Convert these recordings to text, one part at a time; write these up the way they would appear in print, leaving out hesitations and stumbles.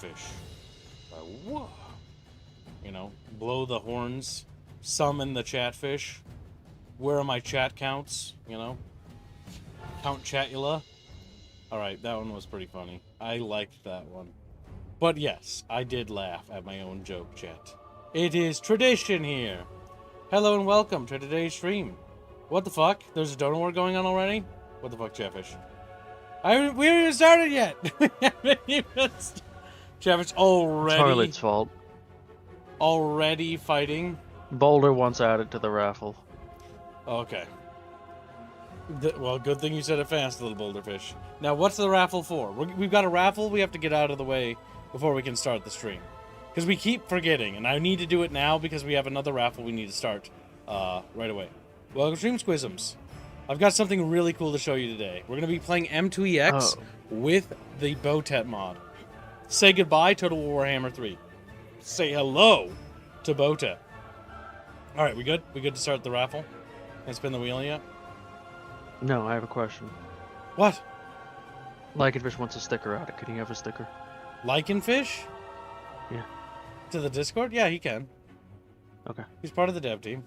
Chatfish. Whoa. You know, blow the horns, summon the Chatfish. Where are my chat counts? You know? Count Chatula. Alright, that one was pretty funny. I liked that one. But yes, I did laugh at my own joke, chat. It is tradition here. Hello and welcome to today's stream. What the fuck? There's a donut war going on already? What the fuck, Chatfish? We haven't even started yet! We haven't even Chatfish already... Toilet's fault. Already fighting? Boulder wants added to the raffle. Okay. Well, good thing you said it fast, little boulderfish. Now, what's the raffle for? We've got a raffle we have to get out of the way before we can start the stream. Because we keep forgetting, and I need to do it now because we have another raffle we need to start right away. Welcome, Stream Squisms. I've got something really cool to show you today. We're going to be playing M2EX with the Botet mod. Say goodbye to Warhammer 3. Say hello to Botet. Alright, we good? We good to start the raffle? And spin the wheel yet? No, I have a question. What? Lycanfish wants a sticker out. Can he have a sticker? Lycanfish? Yeah. To the Discord? Yeah, he can. Okay. He's part of the dev team.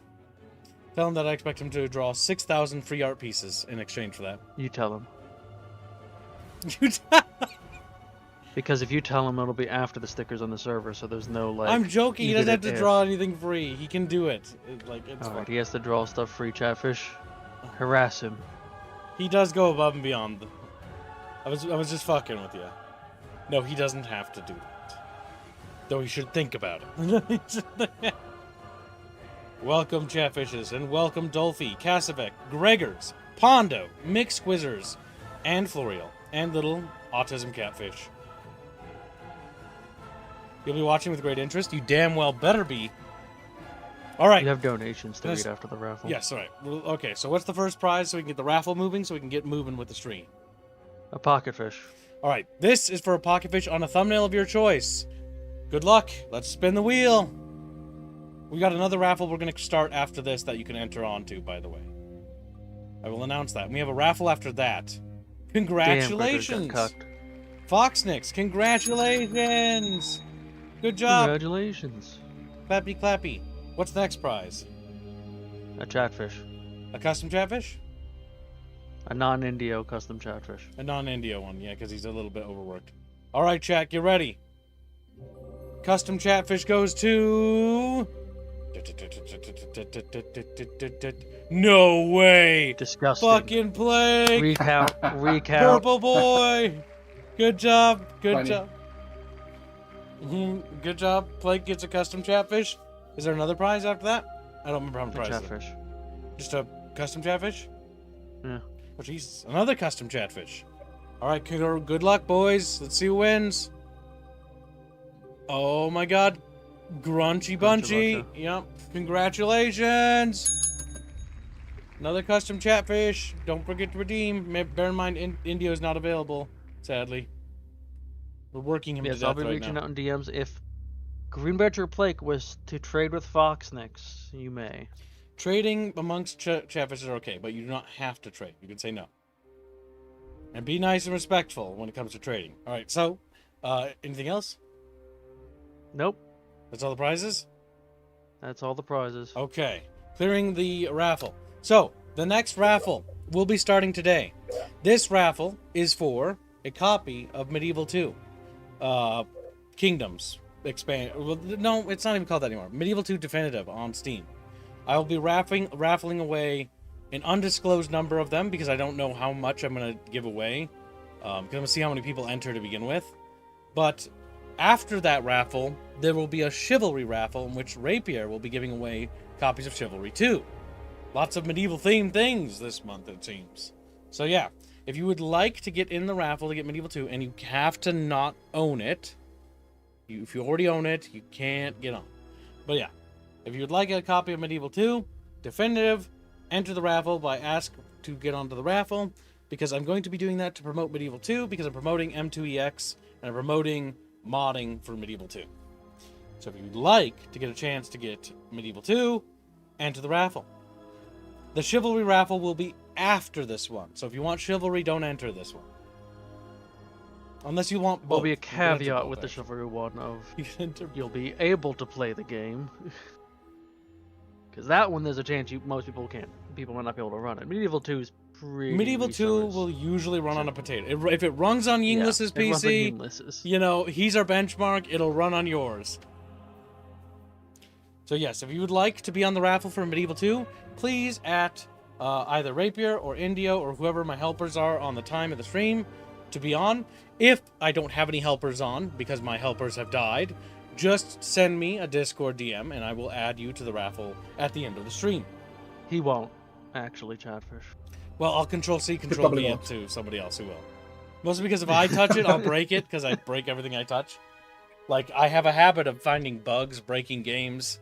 Tell him that I expect him to draw 6,000 free art pieces in exchange for that. You tell him. You tell him? Because if you tell him, it'll be after the stickers on the server, so there's no, like... I'm joking, he doesn't have to draw anything free. He can do it. It's Alright, he has to draw stuff free, Chatfish. Harass him. He does go above and beyond. I was just fucking with you. No, he doesn't have to do that. Though he should think about it. Welcome, Chatfishes, and welcome, Dolphy, Kasavek, Gregors, Pondo, Mix Squizzers, and Florial, and little Autism Catfish. You'll be watching with great interest. You damn well better be. All right. You have donations to read after the raffle. Yes, all right. Okay, so what's the first prize so we can get the raffle moving, so we can get moving with the stream? A pocket fish. All right, this is for a pocket fish on a thumbnail of your choice. Good luck. Let's spin the wheel. We got another raffle we're going to start after this that you can enter onto, by the way. I will announce that. We have a raffle after that. Congratulations. Damn, Foxnix, congratulations. Good job. Congratulations. Clappy, clappy. What's the next prize? A chatfish. A custom chatfish? A non-Indio custom chatfish. A non-Indio one, yeah, because he's a little bit overworked. All right, chat, get ready. Custom chatfish goes to... No way! Disgusting. Fucking Plague! Recount. Purple boy! Good job, good job. Good job. Plague gets a custom chatfish. Is there another prize after that? I don't remember how many prizes. Chatfish. Just a custom chatfish? Yeah. Oh, Jesus. Another custom chatfish. Alright, good luck, boys. Let's see who wins. Oh my god. Grunchy Bunchy. Yep. Congratulations. Another custom chatfish. Don't forget to redeem. Bear in mind, Indio is not available, sadly. We're working him to death right now. I'll be reaching out in DMs. If Greenbadger Plake was to trade with Foxnix, you may. Trading amongst chatfishes are okay, but you do not have to trade. You can say no. And be nice and respectful when it comes to trading. Alright, so, anything else? Nope. That's all the prizes? That's all the prizes. Okay. Clearing the raffle. So, the next raffle will be starting today. This raffle is for a copy of Medieval 2. Kingdoms. Well, no, it's not even called that anymore. Medieval 2 Definitive on Steam. I will be raffling away an undisclosed number of them because I don't know how much I'm going to give away. Because I'm going to see how many people enter to begin with. But after that raffle, there will be a Chivalry raffle in which Rapier will be giving away copies of Chivalry 2. Lots of medieval-themed things this month, it seems. So yeah, if you would like to get in the raffle to get Medieval 2, and you have to not own it, if you already own it, you can't get on. But yeah, if you would like a copy of Medieval 2, Definitive, enter the raffle by ask to get onto the raffle, because I'm going to be doing that to promote Medieval 2, because I'm promoting M2EX, and I'm promoting modding for Medieval 2. So if you'd like to get a chance to get Medieval 2, enter the raffle. The Chivalry raffle will be after this one, so if you want Chivalry, don't enter this one. Unless you want both. There'll be a You can enter caveat both, with the actually. chivalry one of You can enter you'll be able to play the game. Because that one, there's a chance most people can't. People might not be able to run it. Medieval 2 is pretty. Medieval 2 resource. will usually run on a potato. If it runs on Yinglis's it runs on PC, Yinglis's. you know, he's our benchmark. It'll run on yours. So yes, if you would like to be on the raffle for Medieval 2, please at either Rapier or Indio or whoever my helpers are on the time of the stream to be on. If I don't have any helpers on because my helpers have died, just send me a Discord DM and I will add you to the raffle at the end of the stream. He won't, actually, Chatfish. Well, I'll Control-C, Control-V it to somebody else who will. Mostly because if I touch it, I'll break it, because I break everything I touch. Like, I have a habit of finding bugs, breaking games,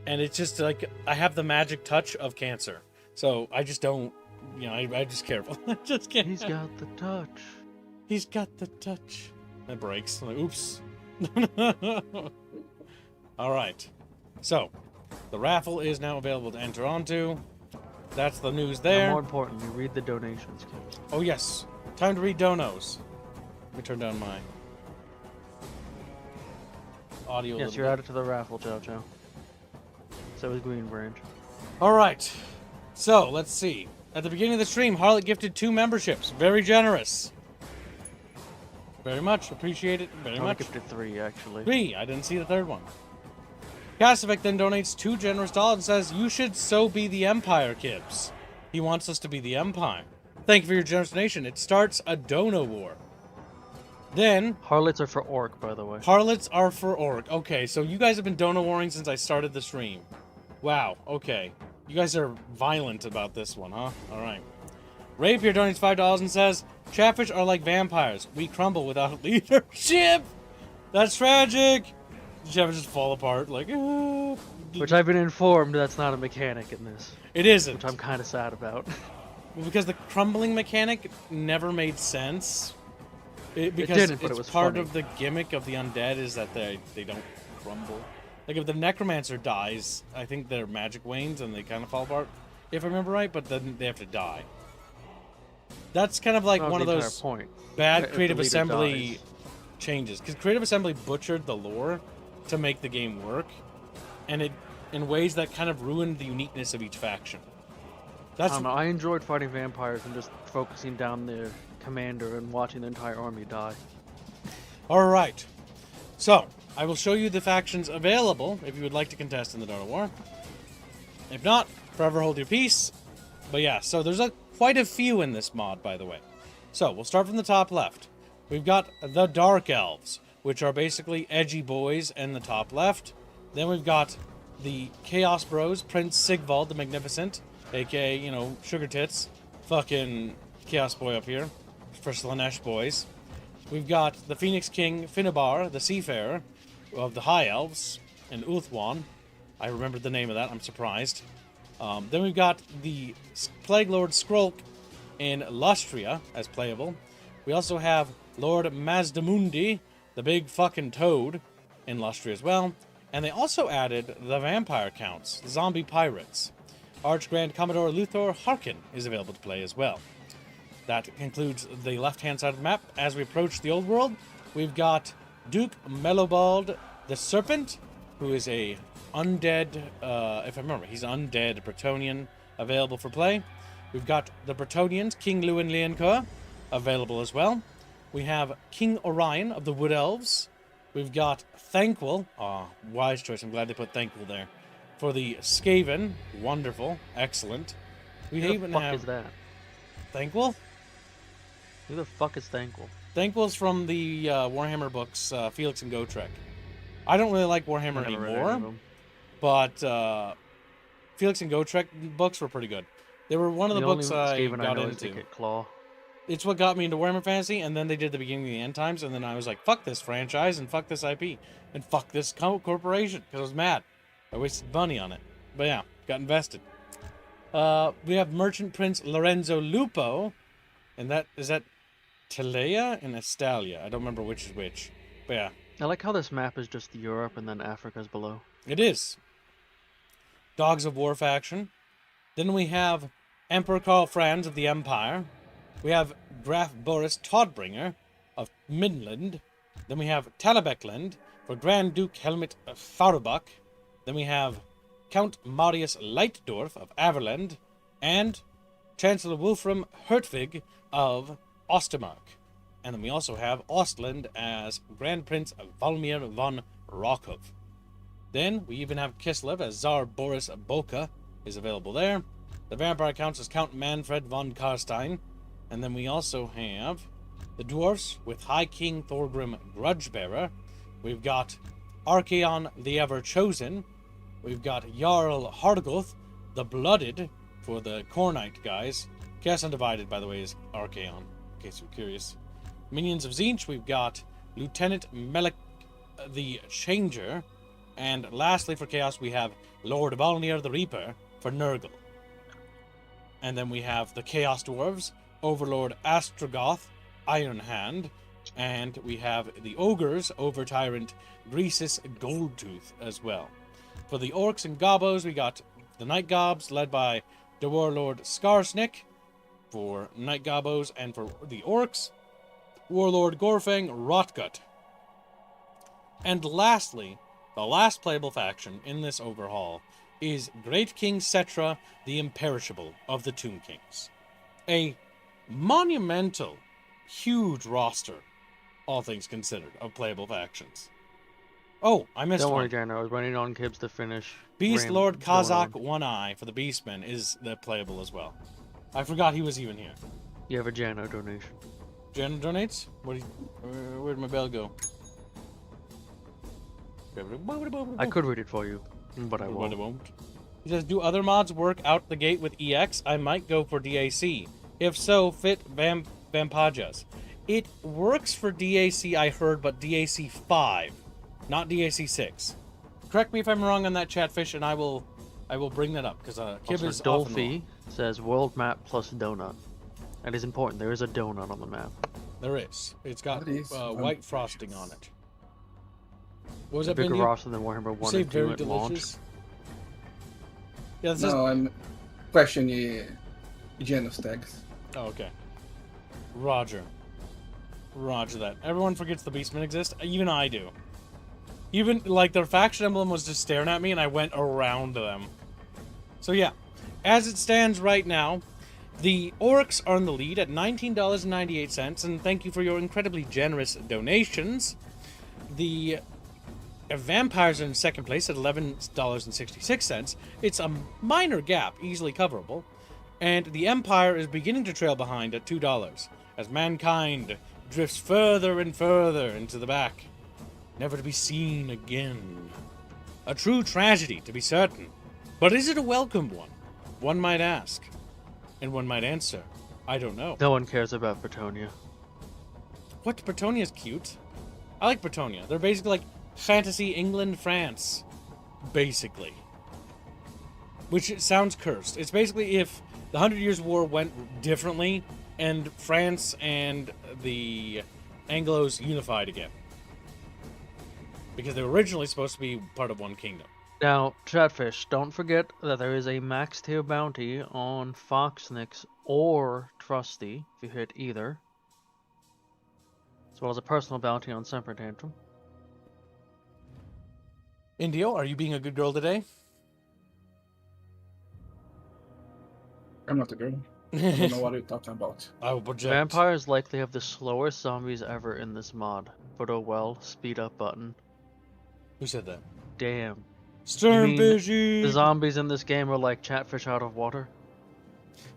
and it's just like, I have the magic touch of cancer. So, I just don't, you know, I'm just careful. I just can't. He's got the touch. He's got the touch. It breaks. I'm like, oops. Alright. So, the raffle is now available to enter onto. That's the news there. And more importantly, read the donations, kids. Oh, yes. Time to read donos. Let me turn down my audio. Yes, you're added to the raffle, Chow Chow. So is Green Branch. All right. So, let's see. At the beginning of the stream, Harlot gifted 2 memberships. Very generous. Very much. Appreciate it very much. Gifted 3, actually. 3. I didn't see the 3rd one. Cassivek then donates $2 generous and says, "You should so be the Empire, Kibbs." He wants us to be the Empire. Thank you for your generous donation. It starts a dono war. Then... Harlots are for Orc, by the way. Harlots are for Orc. Okay, so you guys have been dono warring since I started the stream. Wow, okay. You guys are violent about this one, huh? Alright. Rapier donates $5 and says, "Chatfish are like vampires. We crumble without leadership." That's tragic. Chatfish just fall apart, like... Which I've been informed that's not a mechanic in this. It isn't. Which I'm kind of sad about. Well, because the crumbling mechanic never made sense. Because didn't, but it's it was part funny. of the gimmick of the undead is that they don't crumble. Like if the necromancer dies, I think their magic wanes and they kind of fall apart, if I remember right. But then they have to die. That's kind of like That was one of the entire those point. bad If the Creative leader Assembly dies. changes. Because Creative Assembly butchered the lore to make the game work, and it in ways that kind of ruined the uniqueness of each faction. I don't know, I enjoyed fighting vampires and just focusing down their commander and watching the entire army die. Alright. So, I will show you the factions available if you would like to contest in the Dota War. If not, forever hold your peace. But yeah, so there's quite a few in this mod, by the way. So, we'll start from the top left. We've got the Dark Elves, which are basically edgy boys in the top left. Then we've got the Chaos Bros, Prince Sigvald the Magnificent, aka, you know, Sugar Tits, fucking Chaos Boy up here, for Slanesh boys. We've got the Phoenix King Finnebar, the Seafarer, of the High Elves, and Uthwan. I remembered the name of that, I'm surprised. Then we've got the Plague Lord Skrulk in Lustria as playable. We also have Lord Mazdamundi, the big fucking toad, in Lustria as well. And they also added the Vampire Counts, the Zombie Pirates. Arch Grand Commodore Luthor Harkin is available to play as well. That concludes the left-hand side of the map. As we approach the old world, we've got Duke Mellowbald the Serpent, who is a undead, if I remember, he's an undead Bretonian available for play. We've got the Bretonians, King Lewin Leoncoeur, available as well. We have King Orion of the Wood Elves. We've got Thanquil, wise choice, I'm glad they put Thanquil there. For the Skaven, wonderful, excellent. We Who even the fuck have is that? Thanquil? Who the fuck is Thankful? Thanquil's from the Warhammer books, Felix and Gotrek. I don't really like Warhammer Never read any anymore, of them. but Felix and Gotrek books were pretty good. They were one of the books I Skaven got know is into. Ticket Claw. It's what got me into Warhammer Fantasy, and then they did the beginning of the end times, and then I was like, fuck this franchise, and fuck this IP, and fuck this corporation, because I was mad. I wasted money on it. But yeah, got invested. We have Merchant Prince Lorenzo Lupo, and is that Telea and Estalia? I don't remember which is which. But yeah, I like how this map is just Europe and then Africa's below. it is. Dogs of War faction. Then we have Emperor Karl Franz of the Empire. We have Graf Boris Todbringer of Midland. Then we have Talabecland for Grand Duke Helmut Fauerbach. Then we have Count Marius Leitdorf of Averland, and Chancellor Wolfram Hertwig of Ostermark. And then we also have Ostland as Grand Prince Valmir von Rockhoff. Then we even have Kislev as Tsar Boris Boka is available there. The Vampire counts as Count Manfred von Karstein. And then we also have the Dwarfs with High King Thorgrim Grudgebearer. We've got Archaon the Ever-Chosen. We've got Jarl Hargoth the Blooded for the Cornite guys. Chaos Undivided, by the way, is Archaon, in case you're curious. Minions of Tzeentch, we've got Lieutenant Melek the Changer. And lastly, for Chaos, we have Lord Valnir the Reaper for Nurgle. And then we have the Chaos Dwarves, Overlord Astrogoth, Iron Hand. And we have the Ogres, Over Tyrant Greasus Goldtooth as well. For the Orcs and Gobos, we got the Night Gobs, led by the Warlord Skarsnik for Night Gobos, and for the Orcs, Warlord Gorfang Rotgut. And lastly, the last playable faction in this overhaul is Great King Setra, the Imperishable of the Tomb Kings. A monumental, huge roster, all things considered, of playable factions. Oh, I missed Don't one. worry, Jan. I was waiting on Kibbs to finish. Beast Lord Kazakh One Eye for the Beastmen is playable as well. I forgot he was even here. You have a Jano donation. Jen donates? Where'd my bell go? I could read it for you, but I won't. He says, do other mods work out the gate with EX? I might go for DAC. If so, fit Vampajas. It works for DAC, I heard, but DAC 5, not DAC 6. Correct me if I'm wrong on that, Chatfish, and I will bring that up, because Kib is Dolphy says world map plus donut. That is important. There is a donut on the map. There is. It's got white frosting on it. What was that, bigger Bindi? roster than Warhammer 1 Say and 2 very at delicious. Yeah, this No, I'm questioning Genos tags. Oh, okay. Roger. Roger that. Everyone forgets the Beastmen exist. Even I do. Even, like, their faction emblem was just staring at me, and I went around them. So, yeah. As it stands right now, the Orcs are in the lead at $19.98, and thank you for your incredibly generous donations. The Vampires are in second place at $11.66. It's a minor gap, easily coverable. And the Empire is beginning to trail behind at $2, as mankind drifts further and further into the back, never to be seen again. A true tragedy, to be certain. But is it a welcome one? One might ask. And one might answer, I don't know. No one cares about Bretonia. What? Bretonia's cute? I like Bretonia. They're basically like fantasy England, France. Basically. Which sounds cursed. It's basically if the 100 Years' War went differently and France and the Anglos unified again. Because they were originally supposed to be part of one kingdom. Now, Chatfish, don't forget that there is a max tier bounty on Foxnix or Trusty, if you hit either. As well as a personal bounty on Semper Tantrum. Indio, are you being a good girl today? I'm not a girl. I don't know what you're talking about. I will project. Vampires likely have the slowest zombies ever in this mod. But oh well, speed up button. Who said that? Damn. Stern You mean Fishy! The zombies in this game are like Chatfish out of water?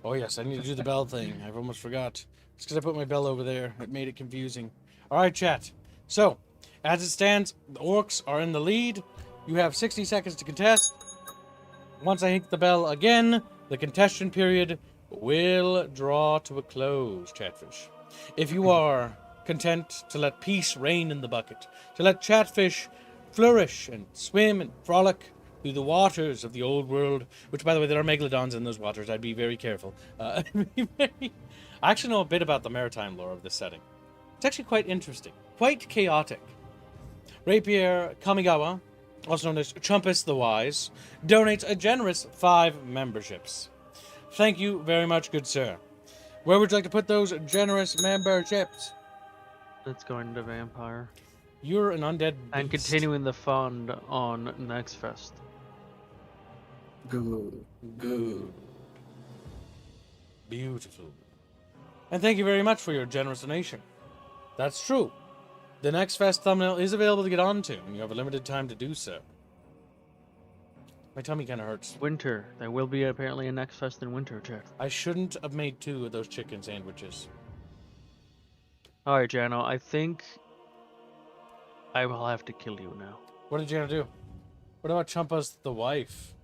Oh yes, I need to do the bell thing. I've almost forgot. It's because I put my bell over there. It made it confusing. Alright, chat. So, as it stands, the Orcs are in the lead. You have 60 seconds to contest. Once I hit the bell again, the contestation period will draw to a close, Chatfish. If you are content to let peace reign in the bucket, to let Chatfish flourish and swim and frolic through the waters of the old world, which, by the way, there are megalodons in those waters. I'd be very careful. I actually know a bit about the maritime lore of this setting. It's actually quite interesting, quite chaotic. Rapier Kamigawa, also known as Chumpus the Wise, donates a generous 5 memberships. Thank you very much, good sir. Where would you like to put those generous memberships? It's going to Vampire. You're an undead And beast. continuing the fund on Next Fest. Good. Good. Beautiful. And thank you very much for your generous donation. That's true. The next fest thumbnail is available to get onto, and you have a limited time to do so. My tummy kind of hurts. Winter. There will be apparently a Next Fest in winter, chat. I shouldn't have made 2 of those chicken sandwiches. Alright, Jano, I think I will have to kill you now. What did Jana do? What about Chumpa's the wife?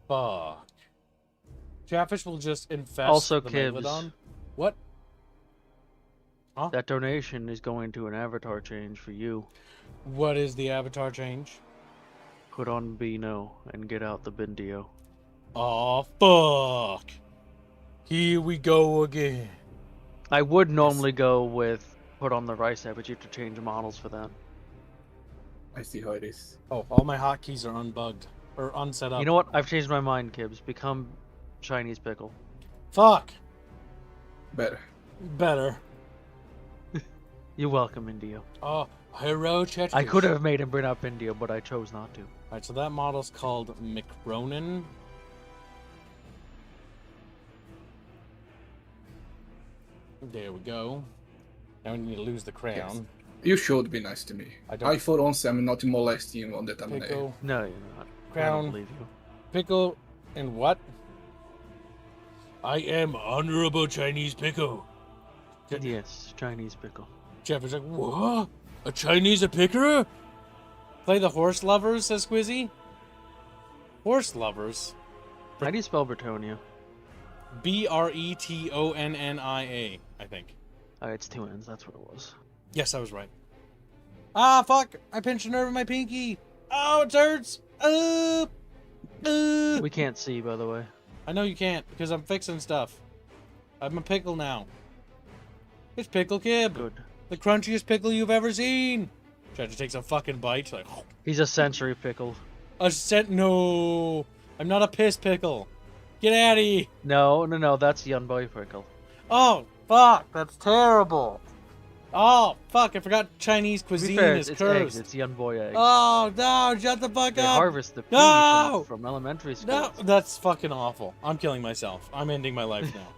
Fuck. Chatfish will just infest Also, the Kibbs. Megalodon? What? Huh? That donation is going to an avatar change for you. What is the avatar change? Put on Beano and get out the Bindio. Aw, fuck. Here we go again. I would normally go with put on the rice head, but you have to change models for that. I see how it is. Oh, all my hotkeys are unbugged. Or unset up. You know what? I've changed my mind, Kibbs. Become Chinese pickle. Fuck. Better. Better. You're welcome, Indio. Oh, hero Chatfish. I could have made him bring up Indio, but I chose not to. Alright, so that model's called McRonan. There we go. Now we need to lose the crown. Yes. You should be nice to me. I don't- I for once am not molesting you on the thumbnail. Pickle, No, you're not. I Crown. don't believe you. pickle, and what? I am honorable Chinese pickle. Yes, Chinese pickle. Jeff is like, what? A Chinese picker? Play the horse lovers, says Squizzy. Horse lovers? How do you spell Bretonia? Bretonia, I think. It's 2 N's, that's what it was. Yes, I was right. Ah, fuck! I pinched a nerve in my pinky. Oh, it hurts. We can't see, by the way. I know you can't because I'm fixing stuff. I'm a pickle now. It's Pickle Kib, Good. the crunchiest pickle you've ever seen. Tried to take some fucking bite, like He's a sensory pickle. No, I'm not a piss pickle. Get out of here. No, that's Young Boy pickle. Oh, fuck, that's terrible. Oh, fuck, I forgot Chinese To be cuisine fair, is it's cursed. eggs. It's Young Boy eggs. Oh, no, shut the fuck They up. harvest the pee No! from elementary school. No, that's fucking awful. I'm killing myself. I'm ending my life now.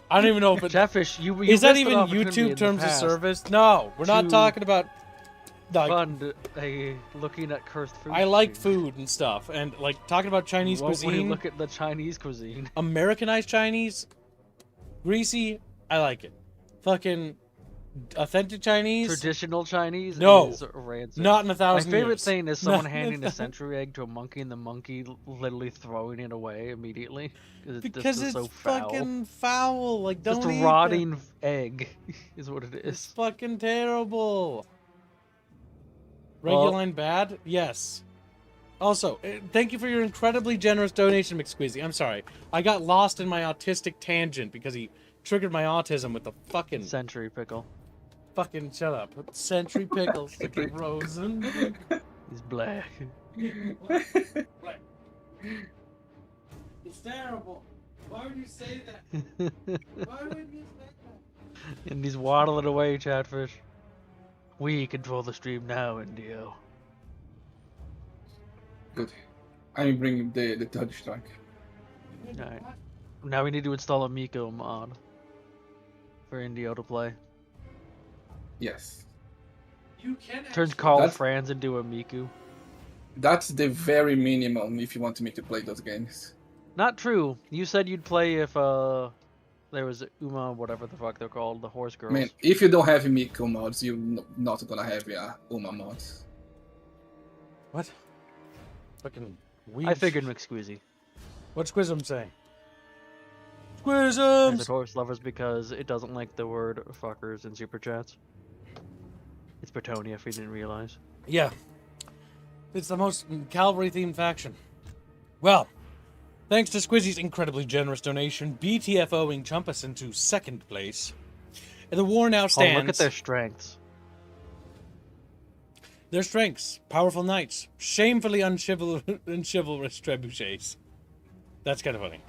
I don't even know if it... Chatfish, you Is that missed an even opportunity in YouTube the terms of past service? No, we're not to talking about... Like, Fund a looking at cursed food. I like stream. food and stuff, and like talking about Chinese You won't when you cuisine, look at the Chinese cuisine. Americanized Chinese, greasy, I like it. Fucking authentic Chinese, Traditional Chinese No. is rancid. not in a My thousand favorite years. thing is someone Not- handing a century egg to a monkey and the monkey literally throwing it away immediately. Because just it's so foul. fucking foul. Like, don't Just eat a that. rotting egg is what it It's is. fucking terrible. Well- Reguline bad? Yes. Also, thank you for your incredibly generous donation, McSqueezy. I'm sorry. I got lost in my autistic tangent because he triggered my autism with the fucking... Century pickle. Fucking shut up. Century pickles. Sticky Rosen. He's black. It's terrible. Why would you say that? Why would you say that? And he's waddling away, Chatfish. We control the stream now, Indio. Good. I'm bringing the third strike. Alright. Now we need to install a Miko mod for Indio to play. Yes. You can Turns Carl That's- Franz into a Miku. That's the very minimum if you want me to play those games. Not true. You said you'd play if there was Uma, whatever the fuck they're called, the horse I girls. mean, if you don't have Miko mods, you're not gonna have Uma mods. What? Fucking weed. I figured McSqueezy. What's Squism say? As Squisms! horse lovers because it doesn't like the word fuckers in super chats. It's Bretonia if you didn't realize. Yeah. It's the most cavalry-themed faction. Well, thanks to Squizzy's incredibly generous donation, BTFOing Chumpus into second place. And the war now Oh, stands... look at their strengths. Their strengths: powerful knights, shamefully unchivalrous trebuchets. That's kind of funny.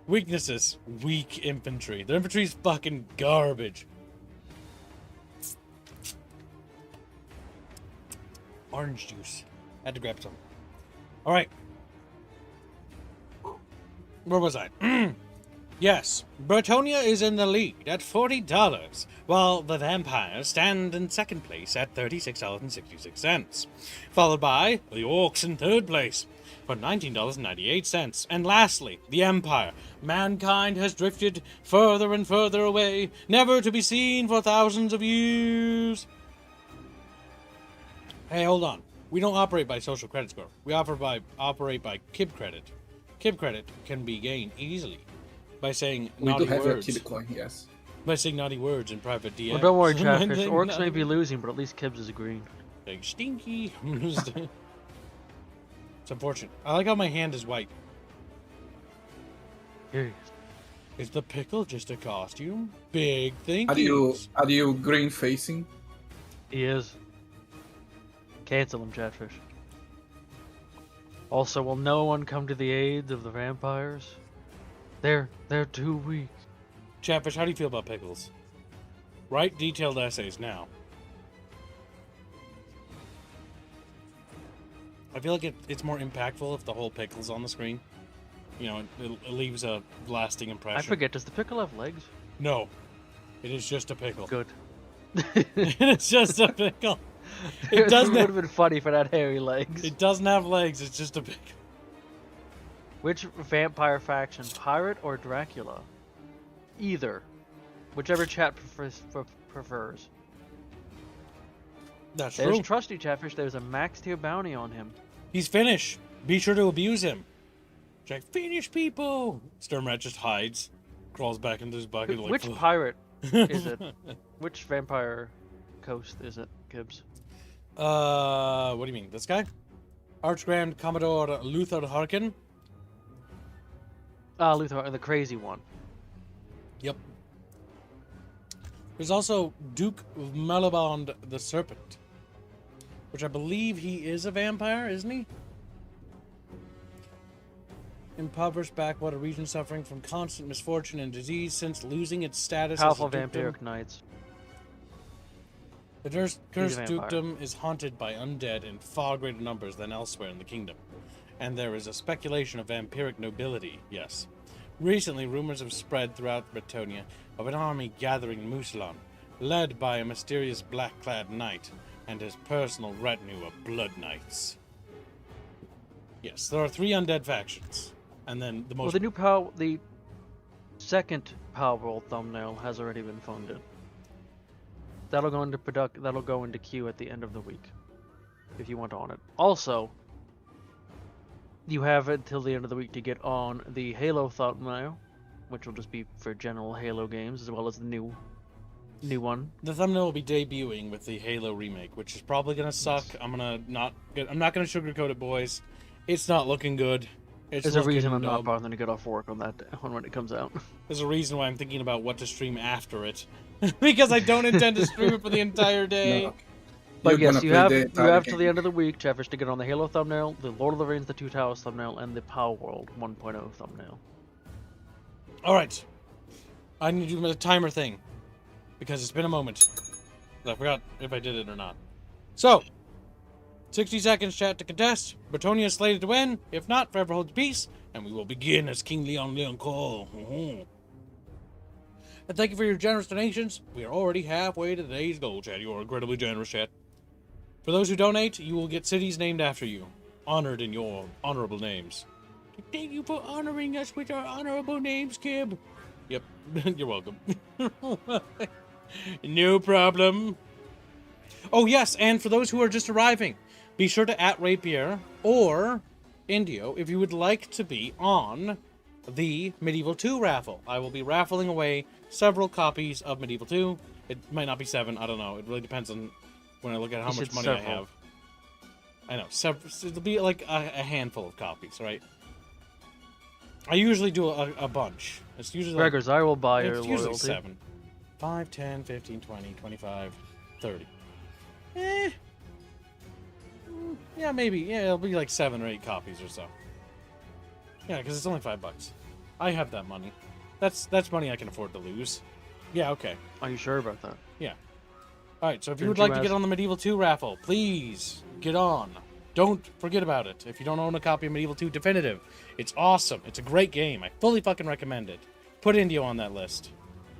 Weaknesses: weak infantry. Their infantry is fucking garbage. Orange juice. Had to grab some. All right. Where was I? Yes, Bretonia is in the lead at $40, while the vampires stand in second place at $36.66, followed by the orcs in third place for $19.98. And lastly, the Empire. Mankind has drifted further and further away, never to be seen for thousands of years. Hey, hold on. We don't operate by social credit score. We operate by KIB credit. KIB credit can be gained easily by saying naughty We do have words. a Kibi coin, yes. By saying naughty words in private DMs. Well, don't worry, Chatfish. Orcs may be losing, but at least Kibbs is green. Like stinky. It's unfortunate. I like how my hand is white. Here Is the pickle just a costume? Big thing. Are you green facing? he is. Cancel him, Chatfish. Also, will no one come to the aid of the vampires? They're too weak. Chatfish, how do you feel about pickles? Write detailed essays now. I feel like it's more impactful if the whole pickle's on the screen. You know, it leaves a lasting impression. I forget, does the pickle have legs? No. It is just a pickle. Good. It's just a pickle. It doesn't would have, have been funny for that hairy legs. it doesn't have legs, it's just a pickle. Which vampire faction, pirate or Dracula? Either. Whichever chat prefers. That's There's true. Trusty Chatfish, there's a max tier bounty on him. He's Finnish. Be sure to abuse him. Check Finnish people. Sturmrat just hides. Crawls back into his bucket like... Which pirate is it? Which vampire coast is it, Gibbs? What do you mean? This guy? Archgrand Commodore Luther Harkin? Luther, the crazy one. Yep. There's also Duke Malabond the Serpent, which I believe he is a vampire, isn't he? Impoverished backwater region suffering from constant misfortune and disease since losing its status Powerful as a dukedom. vampiric knights. The cursed dukedom is haunted by undead in far greater numbers than elsewhere in the kingdom, and there is a speculation of vampiric nobility, yes. Recently, rumors have spread throughout Bretonia of an army gathering in Musalon, led by a mysterious black-clad knight and his personal retinue of blood knights. Yes, there are 3 undead factions, and then the most... Well, the second Power World thumbnail has already been funded. That'll go into queue at the end of the week, if you want on it. Also, you have until the end of the week to get on the Halo thumbnail, which will just be for general Halo games, as well as the new one. The thumbnail will be debuting with the Halo remake, which is probably gonna suck. Yes. I'm not gonna sugarcoat it, boys. It's not looking good. There's a reason I'm not bothering to get off work on that when it comes out. There's a reason why I'm thinking about what to stream after it, because I don't intend to stream it for the entire day. No. But You're yes, gonna you play have the till entire the game. end of the week, Jeffers, to get on the Halo thumbnail, the Lord of the Rings: The Two Towers thumbnail, and the Power World 1.0 thumbnail. All right, I need to do a timer thing because it's been a moment. I forgot if I did it or not. So, 60 seconds chat to contest. Bretonia is slated to win. If not, forever holds peace, and we will begin as King Leon call. And thank you for your generous donations. We are already halfway to today's goal, chat. You are incredibly generous, chat. For those who donate, you will get cities named after you, honored in your honorable names. Thank you for honoring us with our honorable names, Kib. Yep, you're welcome. No problem. Oh yes, and for those who are just arriving, be sure to @Rapier or Indio if you would like to be on the Medieval 2 raffle. I will be raffling away several copies of Medieval 2. It might not be 7, I don't know. It really depends on when I look at how much money I have. I know, it'll be like a handful of copies, right? I usually do a bunch. It's usually like, Gregors, I will buy your it's usually loyalty. 7. 5, 10, 15, 20, 25, 30. Yeah, maybe. Yeah, it'll be like 7 or 8 copies or so. Yeah, because it's only $5. I have that money. That's money I can afford to lose. Yeah, okay. Are you sure about that? Yeah. Alright, so if you Didn't would you like to get ask- on the Medieval 2 raffle, please get on. Don't forget about it. If you don't own a copy of Medieval 2 Definitive, it's awesome. It's a great game. I fully fucking recommend it. Put Indio on that list.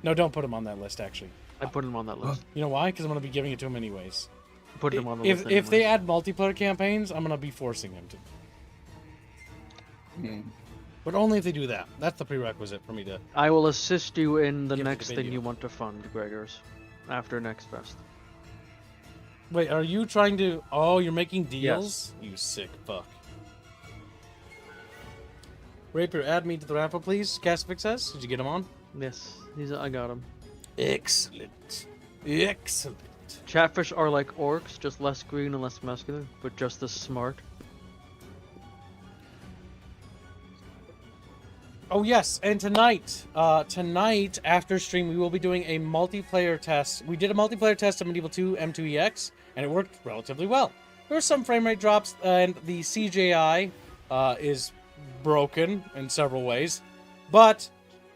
No, don't put him on that list, actually. I put him on that list. You know why? Because I'm going to be giving it to him anyways. Put him on the If list. they add multiplayer campaigns, I'm going to be forcing him to. Hmm. But only if they do that. That's the prerequisite for me to... I will assist you in the Give it the next thing video. you want to fund, Gregors. After next fest. Wait, are you trying to... Oh, you're making deals? You sick fuck. Rapier, add me to the raffle, please. Casfix says. Did you get him on? Yes, I got him. Excellent. Excellent. Chatfish are like orcs, just less green and less muscular, but just as smart. Oh yes, and tonight after stream, we will be doing a multiplayer test. We did a multiplayer test of Medieval 2 M2EX, and it worked relatively well. There were some frame rate drops, and the CJI is broken in several ways. But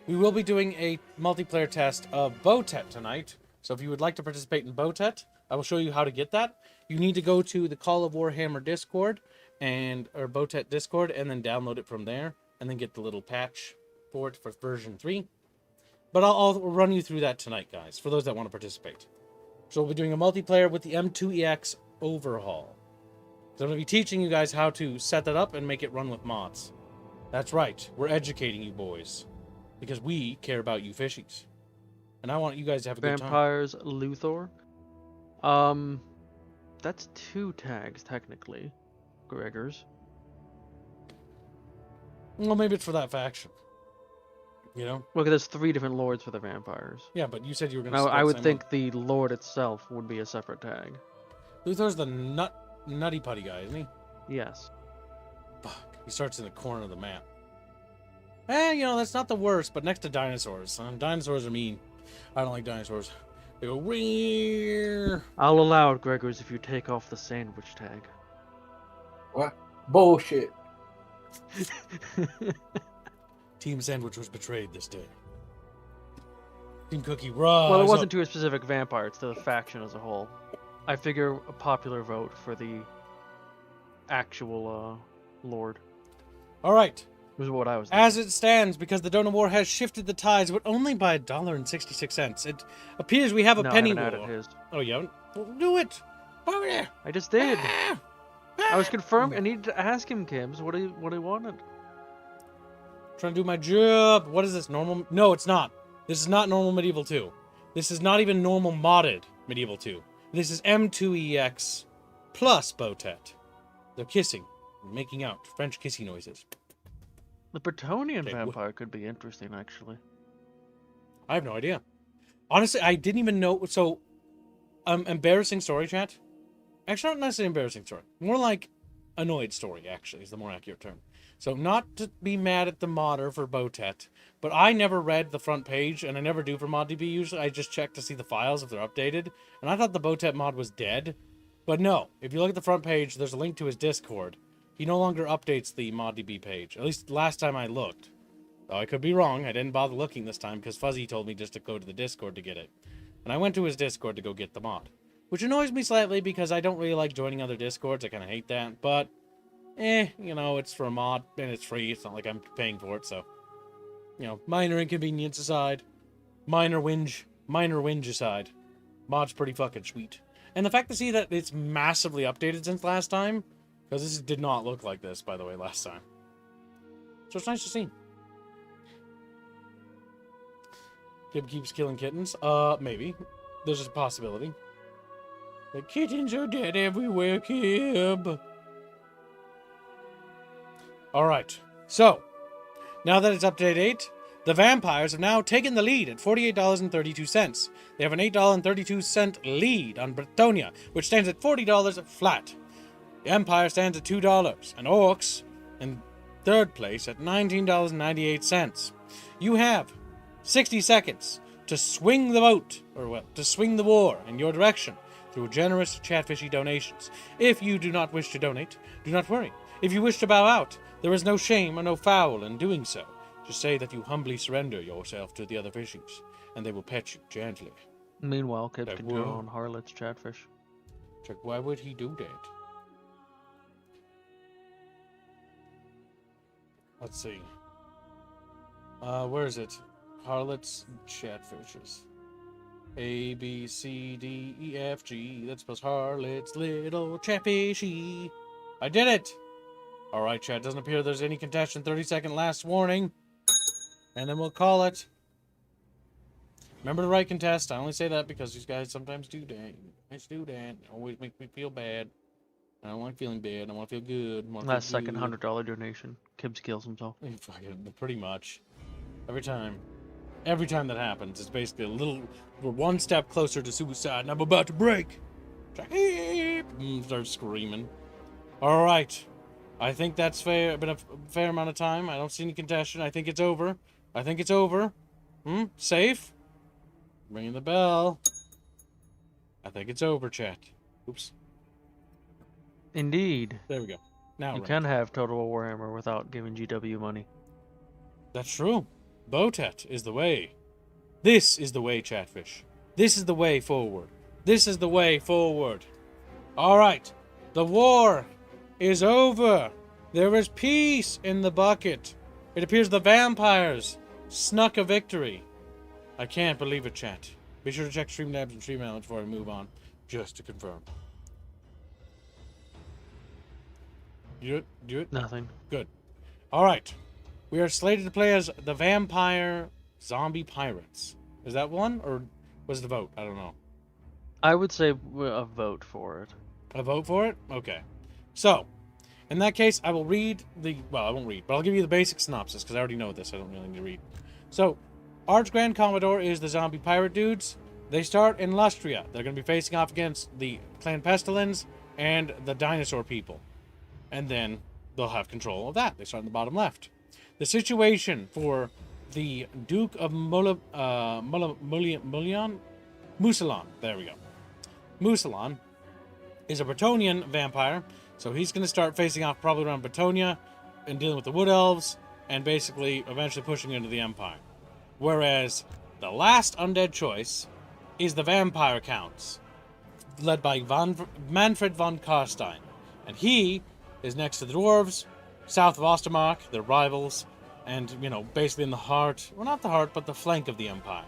we will be doing a multiplayer test of Botet tonight. So if you would like to participate in Botet, I will show you how to get that. You need to go to the Call of Warhammer Discord or Botet Discord, and then download it from there. And then get the little patch for it for version 3. But I'll run you through that tonight, guys, for those that want to participate. So we'll be doing a multiplayer with the M2EX overhaul. So I'm going to be teaching you guys how to set that up and make it run with mods. That's right, we're educating you boys. Because we care about you fishies. And I want you guys to have a good time. Vampires Luthor. That's 2 tags, technically. Gregors. Well, maybe it's for that faction. You know? Look, there's 3 different lords for the vampires. Yeah, but you said you were going Now, to... I would think the lord itself would be a separate tag. Luthor's the nutty putty guy, isn't he? Yes. Fuck. He starts in the corner of the map. You know, that's not the worst, but next to dinosaurs. Dinosaurs are mean. I don't like dinosaurs. They go... Rear. I'll allow it, Gregors, if you take off the sandwich tag. What? Bullshit. Team Sandwich was betrayed this day. Team Cookie, rise Well, it wasn't up. to a specific vampire, it's to the faction as a whole. I figure a popular vote for the actual lord All right. was what I was thinking. As it stands, because the donor war has shifted the tides, but only by $1.66. It appears we have a No, penny I haven't war. added his. Oh, you haven't? Well, do it. Over there. I just did. Ah! I was confirmed. I needed to ask him, Kims, what he wanted. Trying to do my job. What is this? Normal? No, it's not. This is not normal Medieval 2. This is not even normal modded Medieval 2. This is M2EX plus Botet. They're kissing, making out, French kissy noises. The Bretonian Okay, vampire could be interesting, actually. I have no idea. Honestly, I didn't even know. So, embarrassing story, chat. Actually, not necessarily embarrassing story. More like annoyed story, actually, is the more accurate term. So, not to be mad at the modder for Botet, but I never read the front page, and I never do for ModDB usually. I just check to see the files if they're updated. And I thought the Botet mod was dead. But no, if you look at the front page, there's a link to his Discord. He no longer updates the ModDB page. At least last time I looked. Though I could be wrong. I didn't bother looking this time because Fuzzy told me just to go to the Discord to get it. And I went to his Discord to go get the mod. Which annoys me slightly because I don't really like joining other Discords. I kind of hate that. But, you know, it's for a mod and it's free. It's not like I'm paying for it, so. You know, minor inconvenience aside. Minor whinge aside. Mod's pretty fucking sweet. And the fact to see that it's massively updated since last time. Because this did not look like this, by the way, last time. So it's nice to see. Kib keeps killing kittens. Maybe. There's a possibility. The kittens are dead everywhere, Kib. Alright. So, now that it's update 8, the vampires have now taken the lead at $48.32. They have an $8.32 lead on Bretonia, which stands at $40 flat. The Empire stands at $2, and Orcs in third place at $19.98. You have 60 seconds to swing the vote, to swing the war in your direction through generous chatfishy donations. If you do not wish to donate, do not worry. If you wish to bow out, there is no shame or no foul in doing so. Just say that you humbly surrender yourself to the other fishies, and they will pet you gently. Meanwhile, Kibs Like, can whoa. draw on Harlot's Chatfish. Check, why would he do that? Let's see. Where is it? Harlot's Chatfishes. A, B, C, D, E, F, G. That spells Harlot's little chatfishy. I did it! Alright, chat. Doesn't appear there's any contestant. 30-second last warning. And then we'll call it. Remember to write contest. I only say that because these guys sometimes do that. Guys do that. Always make me feel bad. I don't like feeling bad. I want to feel good. Last second $100 donation. Kibs kills himself. Pretty much. Every time. Every time that happens, it's basically we're one step closer to suicide, and I'm about to break. Start screaming. All right. I think that's fair. Been a fair amount of time. I don't see any contestant. I think it's over. I think it's over. Safe? Ringing the bell. I think it's over, chat. Oops. Indeed. There we go. Now you can have Total Warhammer without giving GW money. That's true. Botet is the way. This is the way, Chatfish. This is the way forward. This is the way forward. All right. The war is over. There is peace in the bucket. It appears the vampires snuck a victory. I can't believe it, chat. Be sure to check Streamlabs and Streamlabs before I move on, just to confirm. Do it? Nothing. Good. All right. We are slated to play as the Vampire Zombie Pirates. Is that one, or was the vote? I don't know. I would say a vote for it. A vote for it? Okay. So, in that case, I will read well, I won't read, but I'll give you the basic synopsis, because I already know this. I don't really need to read. So, Arch Grand Commodore is the zombie pirate dudes. They start in Lustria. They're going to be facing off against the Clan Pestilence and the dinosaur people. And then they'll have control of that. They start in the bottom left. The situation for the Duke of Musalon. There we go. Musalon is a Bretonian vampire, so he's going to start facing off probably around Bretonia and dealing with the Wood Elves, and basically eventually pushing into the Empire. Whereas the last undead choice is the Vampire Counts, led by Manfred von Karstein, and he is next to the Dwarves, south of Ostermark, their rivals, and, basically in the heart, well, not the heart, but the flank of the Empire.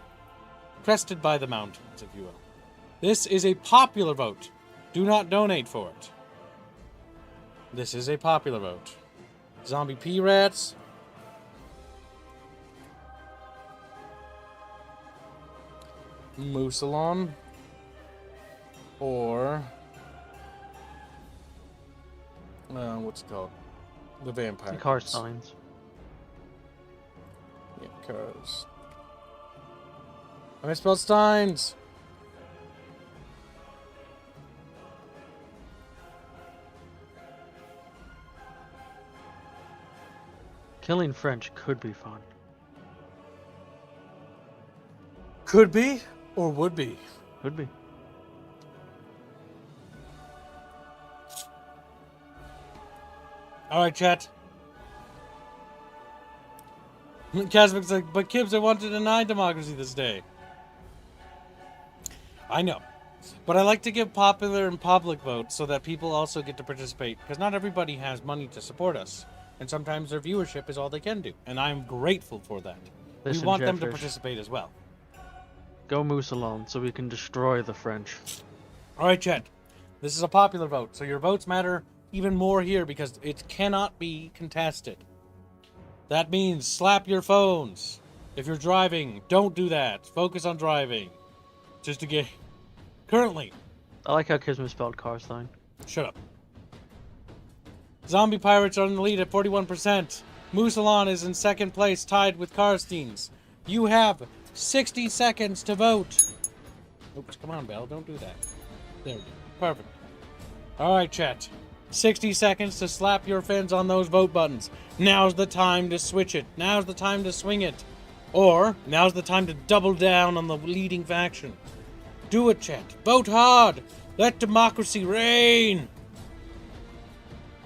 Crested by the mountains, if you will. This is a popular vote. Do not donate for it. This is a popular vote. Zombie P-Rats. Musalon. Or... what's it called? The Vampire. Karsteins. Yeah, cars. I misspelled Steins. Killing French could be fun. Could be, or would be. Could be. Alright, chat. Kazmik's like, but Kibbs, I want to deny democracy this day. I know. But I like to give popular and public votes so that people also get to participate, because not everybody has money to support us. And sometimes their viewership is all they can do. And I'm grateful for that. Listen, we want them to Chatfish. participate as well. Go Musalon so we can destroy the French. Alright, chat. This is a popular vote, so your votes matter even more here because it cannot be contested. That means slap your phones. If you're driving, don't do that. Focus on driving. Just to get... Currently. I like how Kids misspelled Karstein. Shut up. Zombie Pirates are in the lead at 41%. Musalon is in second place, tied with Karsteins. You have 60 seconds to vote. Oops, come on, Belle. Don't do that. There we go. Perfect. Alright, chat. 60 seconds to slap your fins on those vote buttons. Now's the time to switch it. Now's the time to swing it. Or, now's the time to double down on the leading faction. Do it, chat. Vote hard. Let democracy reign.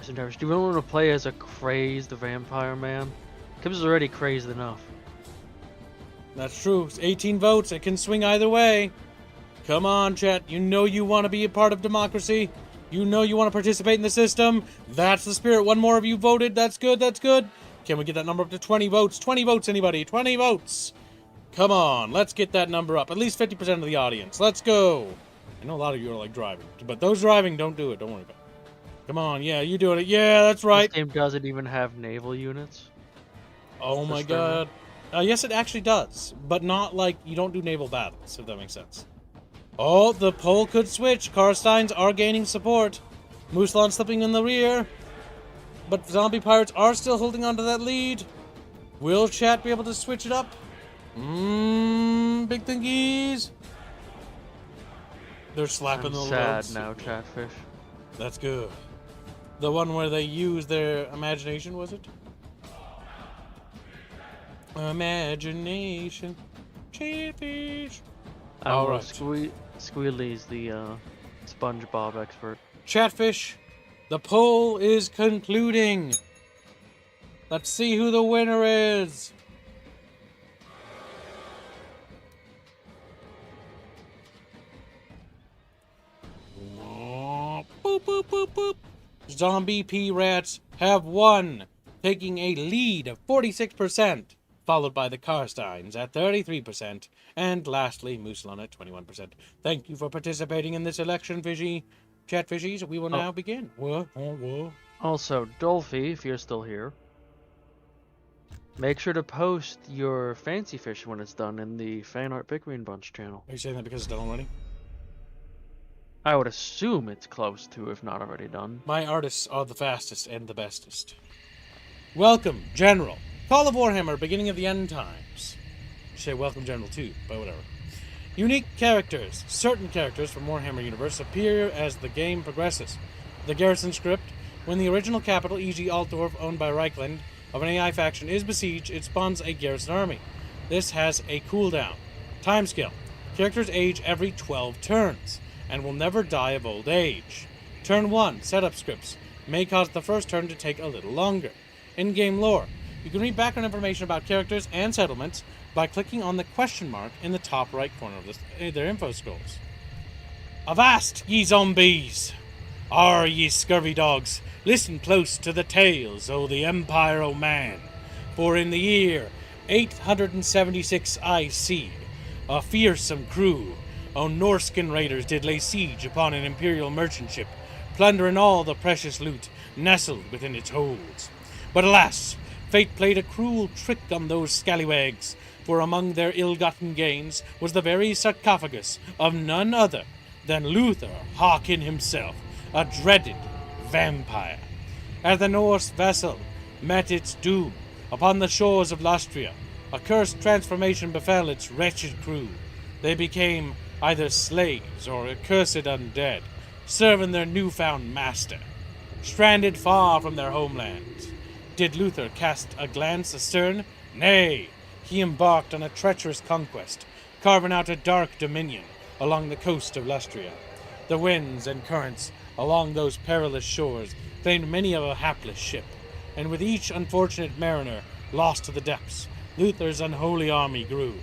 Listen, Travis, do you really want to play as a crazed vampire man? Kibbs is already crazed enough. That's true. It's 18 votes. It can swing either way. Come on, chat. You know you want to be a part of democracy. You know you want to participate in the system. That's the spirit. One more of you voted. That's good. That's good. Can we get that number up to 20 votes? 20 votes, anybody? 20 votes. Come on. Let's get that number up. At least 50% of the audience. Let's go. I know a lot of you are like driving, but those driving, don't do it. Don't worry about it. Come on. Yeah, you doing it. Yeah, that's right. This game doesn't even have naval units. Oh my god. Yes, it actually does. But not like you don't do naval battles, if that makes sense. Oh, the poll could switch. Karsteins are gaining support. Muslon slipping in the rear. But zombie pirates are still holding on to that lead. Will chat be able to switch it up? Big thingies. They're slapping the sad loads. now, Chatfish. That's good. The one where they use their imagination, was it? Imagination. Chatfish. All right. Alright. Squealy's the SpongeBob expert. Chatfish, the poll is concluding. Let's see who the winner is. Boop, boop, boop, boop. Zombie P-Rats have won, taking a lead of 46%, followed by the Karsteins at 33%, and lastly, Muslon at 21%. Thank you for participating in this election, Fishy. Chat Fishies, we will now begin. Whoa. Also, Dolphy, if you're still here, make sure to post your fancy fish when it's done in the Fan Art Bickering Bunch channel. Are you saying that because it's done already? I would assume it's close to, if not already done. My artists are the fastest and the bestest. Welcome, General. Call of Warhammer, beginning of the end times. I should say welcome, General, too, but whatever. Unique characters. Certain characters from Warhammer Universe appear as the game progresses. The Garrison script. When the original capital, e.g. Altdorf, owned by Reichland, of an AI faction is besieged, it spawns a garrison army. This has a cooldown. Timescale. Characters age every 12 turns, and will never die of old age. Turn 1, setup scripts, may cause the first turn to take a little longer. In-game lore. You can read background information about characters and settlements by clicking on the question mark in the top right corner of their info scrolls. Avast, ye zombies! Arr, ye scurvy dogs, listen close to the tales o' the Empire o' Man. For in the year 876 IC, a fearsome crew o' Norskin raiders did lay siege upon an imperial merchant ship, plundering all the precious loot nestled within its holds. But alas, fate played a cruel trick on those scallywags, for among their ill-gotten gains was the very sarcophagus of none other than Luther Harkin himself, a dreaded vampire. As the Norse vessel met its doom upon the shores of Lustria, a cursed transformation befell its wretched crew. They became either slaves or accursed undead, serving their newfound master. Stranded far from their homelands, did Luther cast a glance astern? Nay, he embarked on a treacherous conquest, carving out a dark dominion along the coast of Lustria. The winds and currents along those perilous shores claimed many of a hapless ship, and with each unfortunate mariner lost to the depths, Luther's unholy army grew.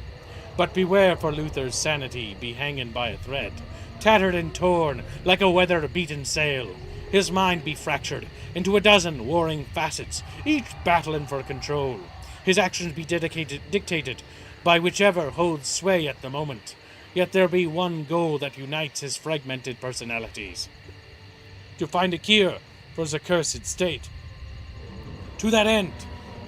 But beware for Luther's sanity be hanging by a thread, tattered and torn like a weather-beaten sail. His mind be fractured into a dozen warring facets, each battling for control. His actions be dictated by whichever holds sway at the moment. Yet there be one goal that unites his fragmented personalities: to find a cure for his accursed state. To that end,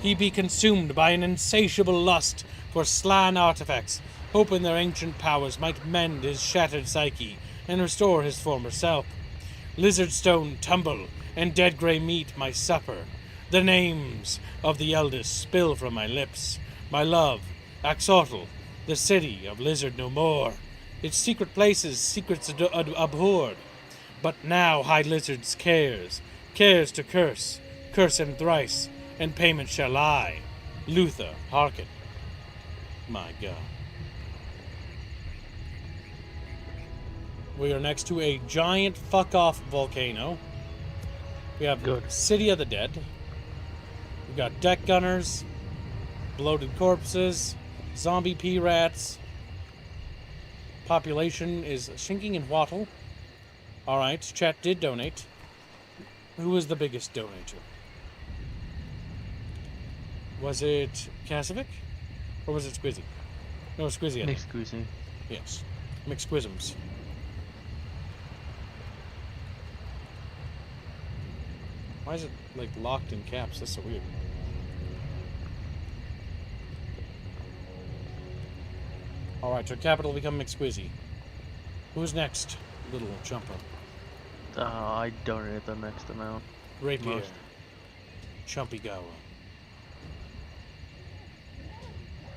he be consumed by an insatiable lust for slan artifacts, hoping their ancient powers might mend his shattered psyche and restore his former self. Lizard stone tumble and dead grey meat my supper. The names of the eldest spill from my lips. My love, Axotl, the city of lizard no more. Its secret places, secrets abhorred. But now hide lizard's cares to curse him thrice, and payment shall lie. Luther, hearken. My God. We are next to a giant fuck-off volcano. We have Good. City of the Dead. We've got deck gunners, bloated corpses, zombie P-rats. population is sinking in Wattle. Alright, chat did donate. Who was the biggest donator? Was it Kasovic? Or was it Squizzy? No, Squizzy. I think. Squeezy. Yes. McSquizms. Why is it, like, locked in caps? That's so weird. Alright, so capital become McSquizzy. Who's next, little jumper? I donated the next amount. Rapier. Most. Chumpy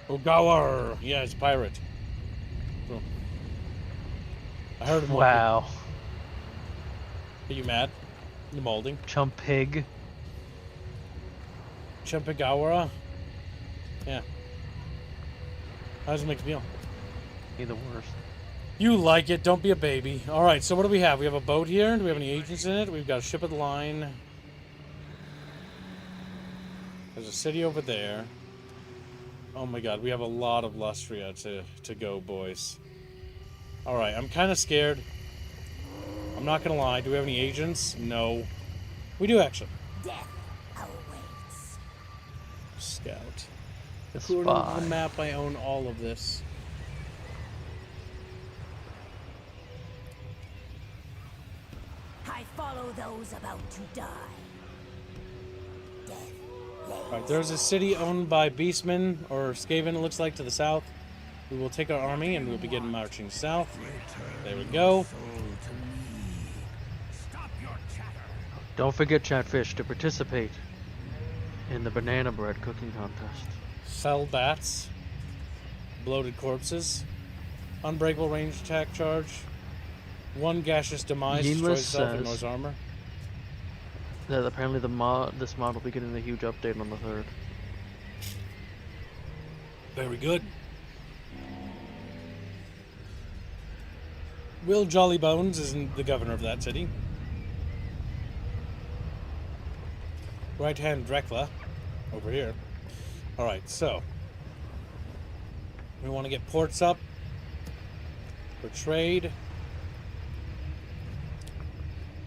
Ogawa! Yeah, it's pirate. Oh. I heard him. Wow. Are you mad? The molding. Chump pig. Chumpigawara? Yeah. How does it make you feel? Be the worst. You like it, don't be a baby. Alright, so what do we have? We have a boat here. Do we have any agents in it? We've got a ship of the line. There's a city over there. Oh my god, we have a lot of Lustria to go, boys. Alright, I'm kind of scared. I'm not gonna lie. Do we have any agents? No. We do, actually. Death awaits. Scout. The According to spy. the map, I own all of this. I follow those about to die. Death lays. Alright, there's a city owned by Beastmen, or Skaven, it looks like, to the south. We will take our army and we'll begin marching south. There we go. Don't forget, Chatfish, to participate in the banana bread cooking contest. Fell bats. Bloated corpses. Unbreakable range attack charge. One gaseous demise Yinlis destroys itself in says- Noise armor. That apparently this mod will be getting a huge update on the 3rd. Very good. Will Jollybones is the governor of that city. Right hand Drekla over here. Alright, so we want to get ports up for trade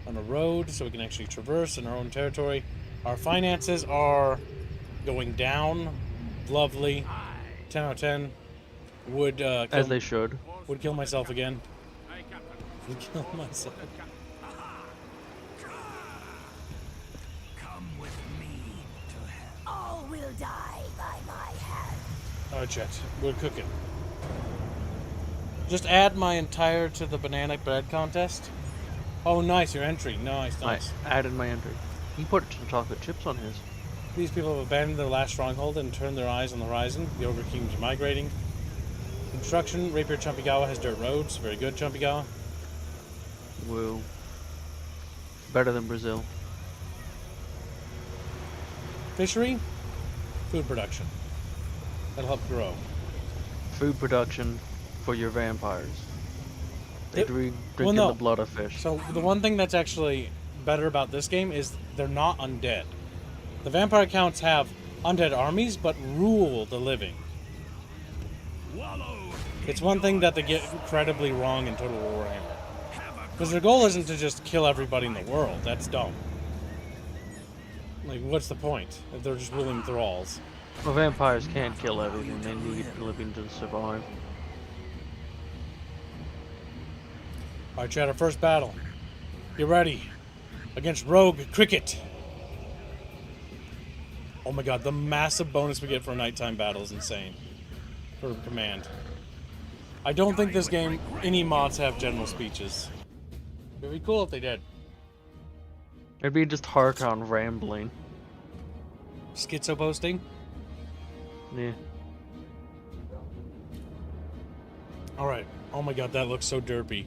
on a road so we can actually traverse in our own territory. Our finances are going down. Lovely. 10 out of 10. As they should. Would kill myself again. Would kill myself. Come with me to hell. All will die by my hand. Alright, chat. We're cooking. Just add my entire to the banana bread contest. Oh, nice. Your entry. Nice, nice. I added my entry. He put some chocolate chips on his. These people have abandoned their last stronghold and turned their eyes on the horizon. The ogre kingdoms are migrating. Construction. Rapier Chumpigawa has dirt roads. Very good, Chumpigawa. Woo. Better than Brazil. Fishery. Food production. That'll help grow. Food production for your vampires. They drink well, no. the blood of fish. So the one thing that's actually better about this game is they're not undead. The vampire counts have undead armies, but rule the living. It's one thing that they get incredibly wrong in Total War Warhammer. Because their goal isn't to just kill everybody in the world. That's dumb. Like, what's the point if they're just ruling thralls? Well, vampires can't kill everything. They need living to survive. Alright, chat, our first battle. Get ready. Against Rogue Cricket. Oh my god, the massive bonus we get for a nighttime battle is insane. For command. I don't think this game, any mods have general speeches. It'd be cool if they did. It'd be just Harkon rambling. Schizo posting? Yeah. Alright. Oh my god, that looks so derpy.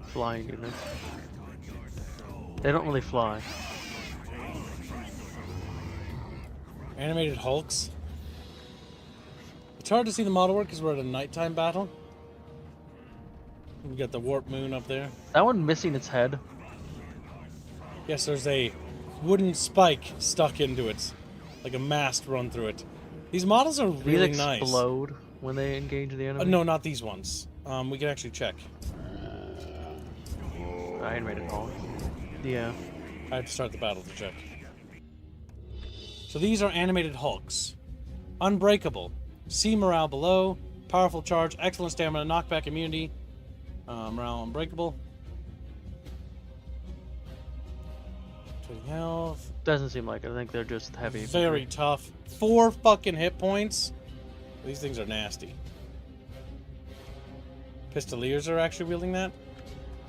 Flying units. They don't really fly. Animated Hulks. It's hard to see the model work because we're at a nighttime battle. We got the warp moon up there. That one missing its head. Yes, there's a wooden spike stuck into it. Like a mast run through it. These models are These really nice. explode when they engage the enemy. No, not these ones. We can actually check. Animated Hulk. Yeah. I have to start the battle to check. So these are animated Hulks. Unbreakable. C morale below. Powerful charge. Excellent stamina. Knockback immunity. Morale unbreakable. 20 health. Doesn't seem like it. I think they're just heavy. Very tough. 4 fucking hit points. These things are nasty. Pistoliers are actually wielding that.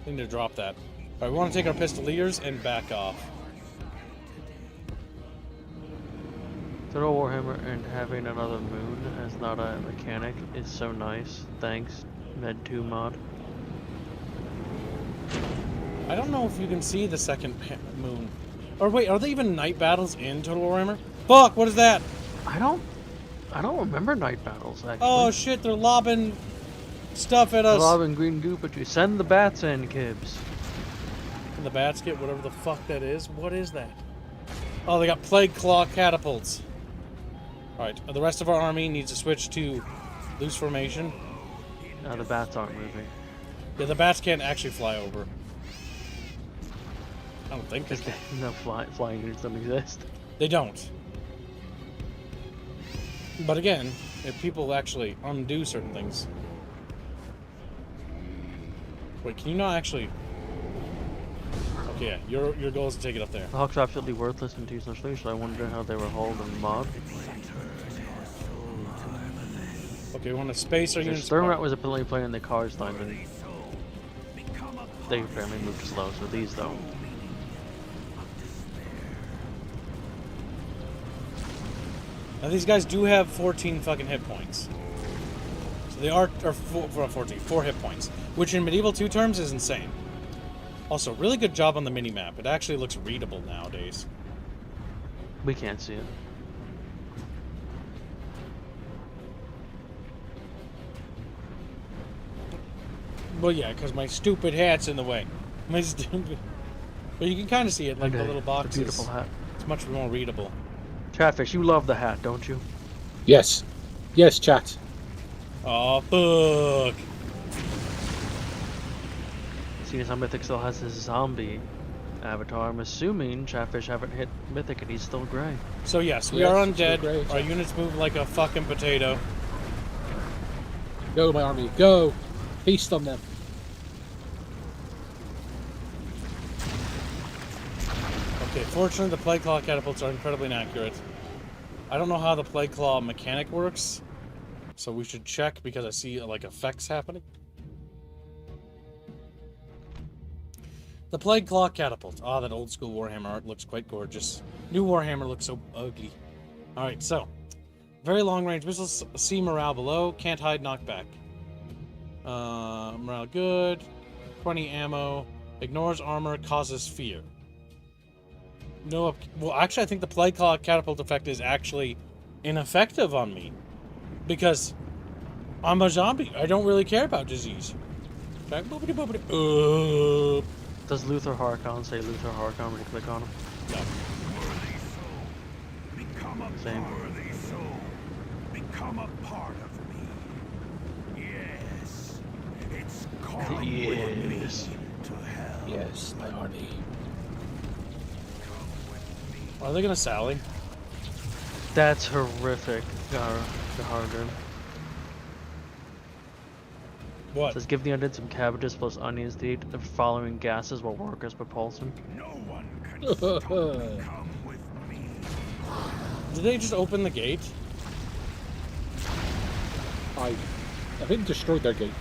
I need to drop that. Alright, we want to take our pistoliers and back off. Total Warhammer and having another moon as not a mechanic is so nice. Thanks, Med2 mod. I don't know if you can see the second moon. Or wait, are there even night battles in Total Warhammer? Fuck, what is that? I don't remember night battles actually. Oh shit, they're lobbing stuff at us. Lobbing green goop at you. Send the bats in, Kibbs. Can the bats get whatever the fuck that is? What is that? Oh, they got plague claw catapults. Alright, the rest of our army needs to switch to loose formation. No, the bats aren't moving. Yeah, the bats can't actually fly over. I don't think they Because can. no flying units don't exist. They don't. But again, if people actually undo certain things. Wait, can you not actually... Okay, yeah, your goal is to take it up there. The Hawks are absolutely worthless in T/3, so I wonder how they were hauled in mod. Okay, we want to space our units. Thermite was apparently playing the cars line, and they apparently moved slow, so these don't. Now these guys do have 14 fucking hit points. So they are 4 hit points, which in Medieval 2 terms is insane. Also, really good job on the mini-map. It actually looks readable nowadays. We can't see it. Well, yeah, because my stupid hat's in the way. My stupid... But you can kind of see it, like the little boxes. The beautiful hat. It's much more readable. Chatfish, you love the hat, don't you? Yes. Yes, chat. Oh, fuck. Seeing as how Mythic still has his zombie avatar, I'm assuming Chatfish haven't hit Mythic and he's still gray. So yes, we Yes, are it's still undead. great. Our units move like a fucking potato. Go, my army. Go. Feast on them. Okay, fortunately the Plague Claw catapults are incredibly inaccurate. I don't know how the Plague Claw mechanic works, so we should check because I see like effects happening. The Plague Claw catapult. Ah, that old school Warhammer art looks quite gorgeous. New Warhammer looks so ugly. Alright, so. Very long range missiles. C morale below. Can't hide knockback. Morale good. 20 ammo. Ignores armor. Causes fear. No, well, actually, I think the Plague Claw catapult effect is actually ineffective on me. Because I'm a zombie. I don't really care about disease. Does Luther Harkon say Luther Harkon when you click on him? No. Same. Become a part of me. Yes. It's calling Yes. to hell. Yes, my army. Are they gonna sally? That's horrific, Gahardin. What? Says give the undead some cabbages plus onions to eat the following gases while workers propulse them. No one can stop me. Come with me. Did they just open the gate? I think destroyed their gate.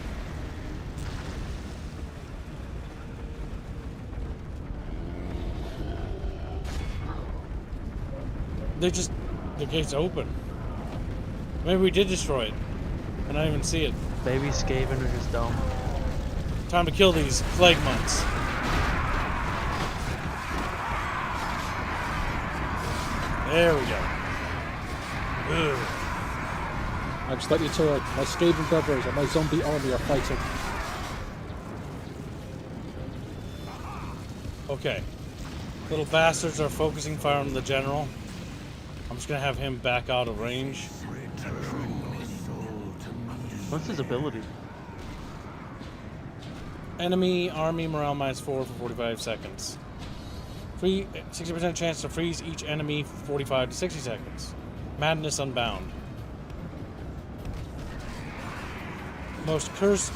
The gate's open. Maybe we did destroy it. And I didn't even see it. Baby Skaven are just dumb. Time to kill these plague monks. There we go. Ugh. I'm slightly tired. My Skaven brothers and my zombie army are fighting. Okay. Little bastards are focusing fire on the general. I'm just gonna have him back out of range. What's his ability? Enemy army morale -4 for 45 seconds. Free 60% chance to freeze each enemy 45 to 60 seconds. Madness Unbound. Most cursed.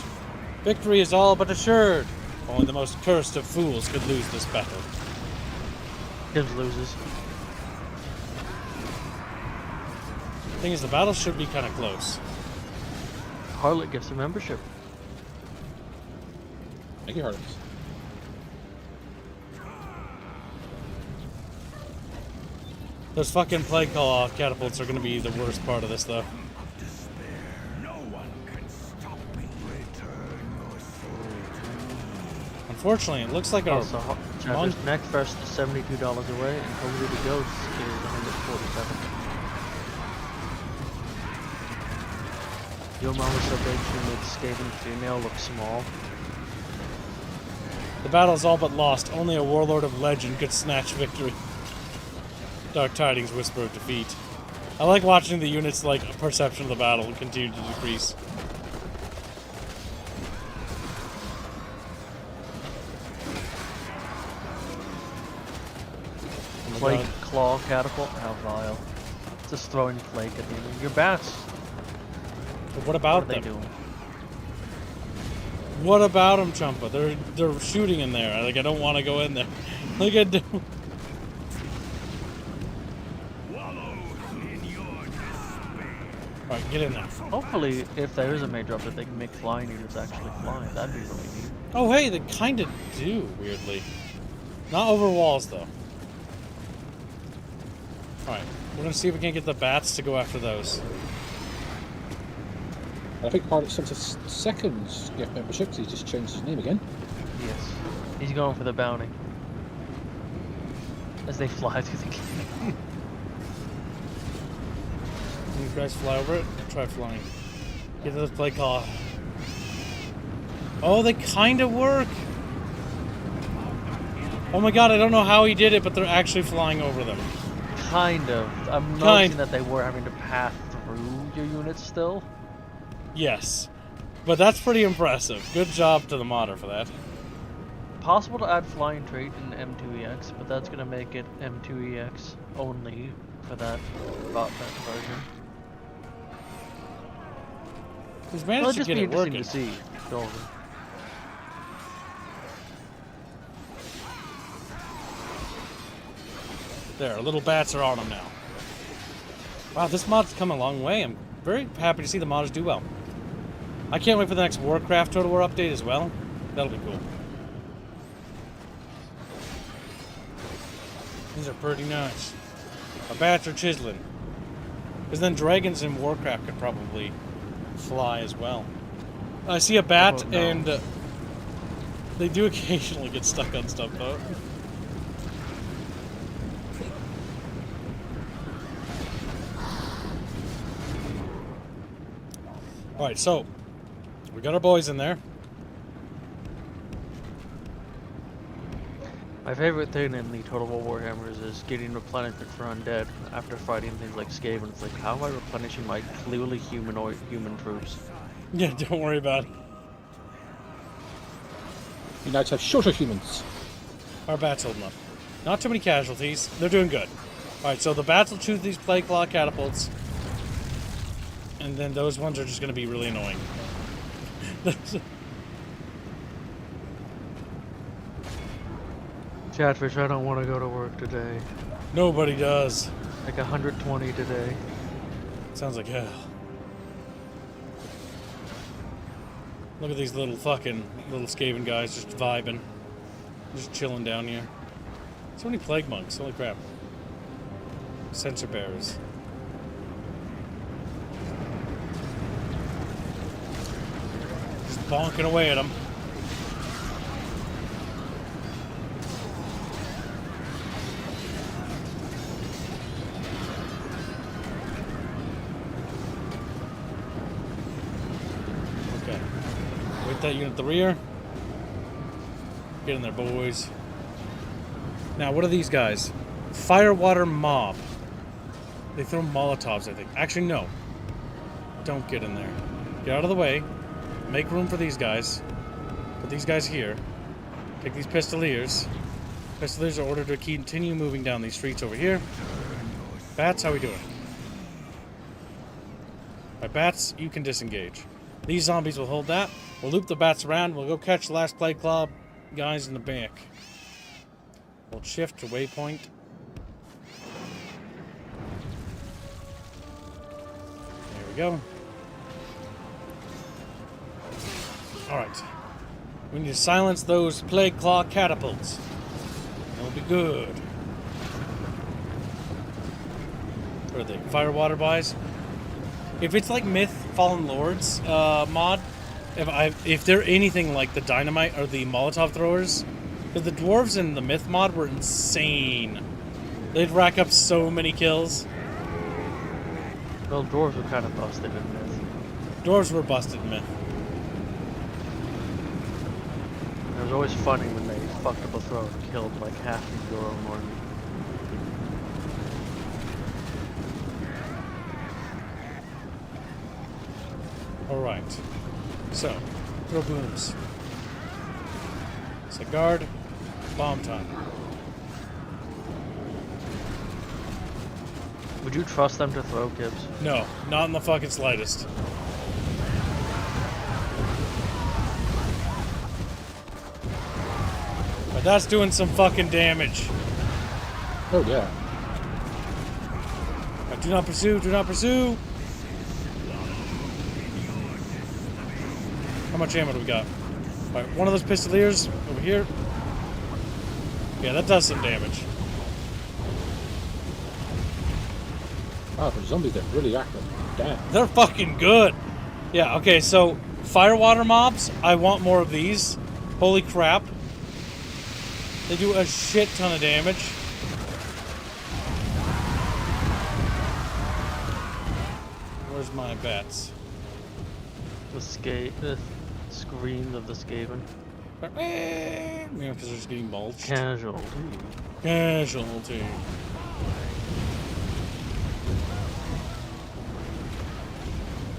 Victory is all but assured. Only the most cursed of fools could lose this battle. Gibbs loses. Thing is, the battle should be kind of close. Harlot gets a membership. Thank you, Harlot. Those fucking plague call catapults are going to be the worst part of this, though. No one can stop me. Return your soul. Unfortunately, it looks like our Also, Chatfish next verse is $72 away, and Holy the Ghost is 147. Your mama said that she made Skaven female look small. The battle is all but lost. Only a warlord of legend could snatch victory. Dark tidings whisper of defeat. I like watching the units' perception of the battle continue to decrease. Oh my Plague God. claw catapult. How vile! Just throwing flake at the enemy. Your bats. But what What about are they them? doing? What about them, Chumpa? They're shooting in there. I don't want to go in there. Look at them. Wallow in your despair. All right, get in there. Hopefully, if there is a major update, they can make flying units actually fly. That'd be really neat. Oh, hey, they kind of do, weirdly. Not over walls, though. All right, we're gonna see if we can get the bats to go after those. I think Harlot sent a second gift membership because he just changed his name again. Yes. He's going for the bounty. As they fly through the game. Can you guys fly over it? Try flying. Get to this play call. Oh, they kind of work. Oh my God, I don't know how he did it, but they're actually flying over them. Kind of. I'm noticing that they were having to pass through your units still. Yes, but that's pretty impressive. Good job to the modder for that. Possible to add flying trait in M2EX, but that's gonna make it M2EX only for that version. He's Well, managed it'll to just get be it interesting working. to see. Golden. There, little bats are on them now. Wow, this mod's come a long way. I'm very happy to see the modders do well. I can't wait for the next Warcraft Total War update as well. That'll be cool. These are pretty nice. My bats are chiseling. Because then dragons in Warcraft could probably fly as well. I see a bat, Oh, no. and they do occasionally get stuck on stuff, though. Alright, so we got our boys in there. My favorite thing in the Total War Warhammers is getting replenishment for undead after fighting things like Skaven. It's like, how am I replenishing my clearly human troops? Yeah, don't worry about it. You now have shorter humans. Our bats holding up. Not too many casualties. They're doing good. Alright, so the bats will choose these plague claw catapults. And then those ones are just going to be really annoying. Chatfish, I don't want to go to work today. Nobody does. Like 120 today. Sounds like hell. Look at these little Skaven guys just vibing. Just chilling down here. So many plague monks, holy crap. Sensor bearers. Just bonking away at them. Okay. Wait that unit at the rear. Get in there, boys. Now, what are these guys? Firewater Mob. They throw Molotovs, I think. Actually, no. Don't get in there. Get out of the way. Make room for these guys. Put these guys here. Take these Pistoliers. Pistoliers are ordered to continue moving down these streets over here. Bats, how we doing? By bats, you can disengage. These zombies will hold that. We'll loop the bats around. We'll go catch the last Plague Claw guys in the back. We'll shift to waypoint. There we go. Alright. We need to silence those Plague Claw catapults. It'll be good. What are they? Fire water buys? If it's like Myth Fallen Lords mod, if they're anything like the dynamite or the Molotov throwers, because the dwarves in the Myth mod were insane. They'd rack up so many kills. Well, dwarves were kind of busted in Myth. Dwarves were busted in Myth. It was always funny when they fucked up a throw and killed like half of your own army. Alright. So, throw booms. So guard, bomb time. Would you trust them to throw, Gibbs? No, not in the fucking slightest. But that's doing some fucking damage. Oh, yeah. Do not pursue, do not pursue! How much ammo do we got? Alright, one of those Pistoliers over here. Yeah, that does some damage. Ah, for zombies, they're really active. Damn. They're fucking good! Yeah, okay, so firewater mobs, I want more of these. Holy crap. They do a shit ton of damage. Where's my bats? The screams of the Skaven. Yeah, because they're just getting mulched. Casualty. Casualty.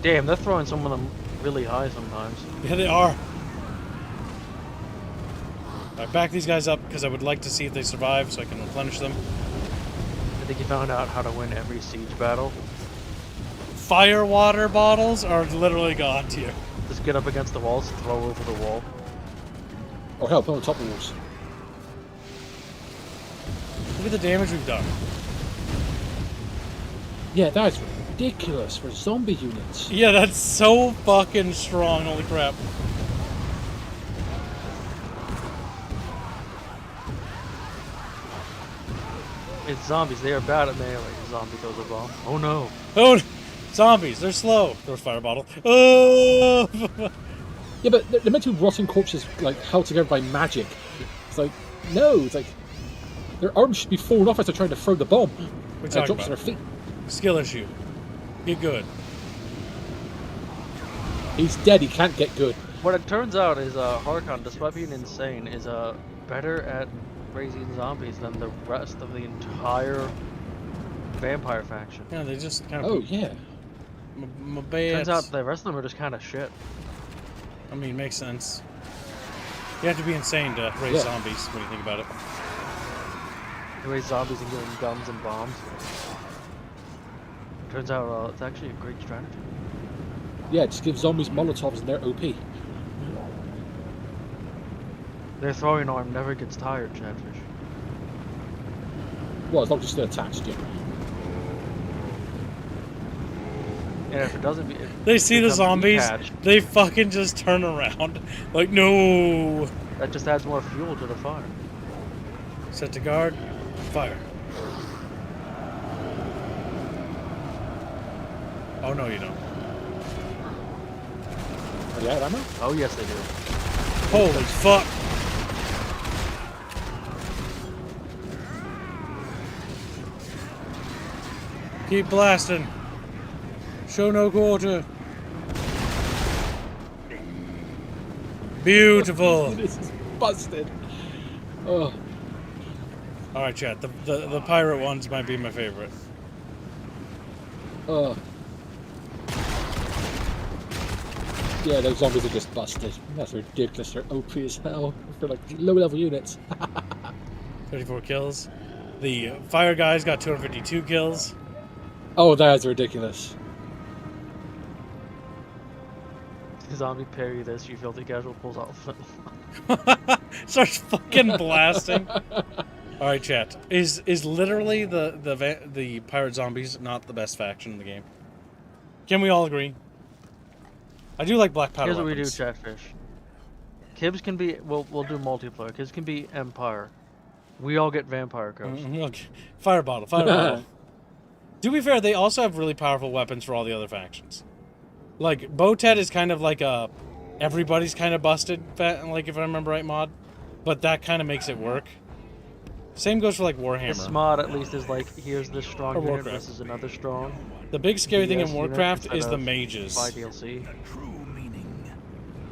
Damn, they're throwing some of them really high sometimes. Yeah, they are. I back these guys up because I would like to see if they survive so I can replenish them. I think you found out how to win every siege battle. Firewater bottles are literally god tier. Just get up against the walls, throw over the wall. Oh, hell, put on top of the walls. Look at the damage we've done. Yeah, that is ridiculous for zombie units. Yeah, that's so fucking strong, holy crap. It's zombies, they are bad at melee. Zombie throws a bomb. Oh no. Oh, zombies, they're slow. Throws fire bottle. Oh! Yeah, but they're meant to be rotting corpses, like, held together by magic. It's like, no, it's like, their arms should be falling off as they're trying to throw the bomb. We're And it talking drops about on their feet. skill issue. Get good. He's dead, he can't get good. What it turns out is Harkon, despite being insane, is better at raising zombies than the rest of the entire vampire faction. Yeah, they just kind of. Oh, yeah. Turns out the rest of them are just kind of shit. I mean, makes sense. You have to be insane to raise zombies when you think about it. They raise zombies and give them guns and bombs. Turns out it's actually a great strategy. Yeah, just give zombies Molotovs and they're OP. Their throwing arm never gets tired, Chatfish. Well, as long as it's still attached, yeah. And if it doesn't be... They see the zombies, they fucking just turn around. Like, no! That just adds more fuel to the fire. Set to guard, fire. Oh, no, you don't. Oh, yeah, ammo? Oh yes, they do. Holy fuck! Keep blasting. Show no quarter. Beautiful. This is busted. Oh. Alright, chat. The pirate ones might be my favorite. Yeah, those zombies are just busted. That's ridiculous. They're OP as hell. They're like low-level units. 34 kills. The fire guys got 252 kills. Oh, that's ridiculous. Zombie parry this, you filthy casual pulls off. Starts fucking blasting. All right, chat. Is literally the pirate zombies not the best faction in the game? Can we all agree? I do like black powder Here's what we do, weapons. Chatfish. Kibs can be, we'll do multiplayer. Kibs can be Empire. We all get Vampire Coast. Okay. Fire bottle, fire bottle. To be fair, they also have really powerful weapons for all the other factions. Like, Botet is kind of like a everybody's kind of busted, like if I remember right, mod. But that kind of makes it work. Same goes for like Warhammer. This mod at least is like, here's this strong Or unit, Warcraft. this is another strong. The big scary thing in DS unit Warcraft instead is the of mages. Buy DLC. True meaning.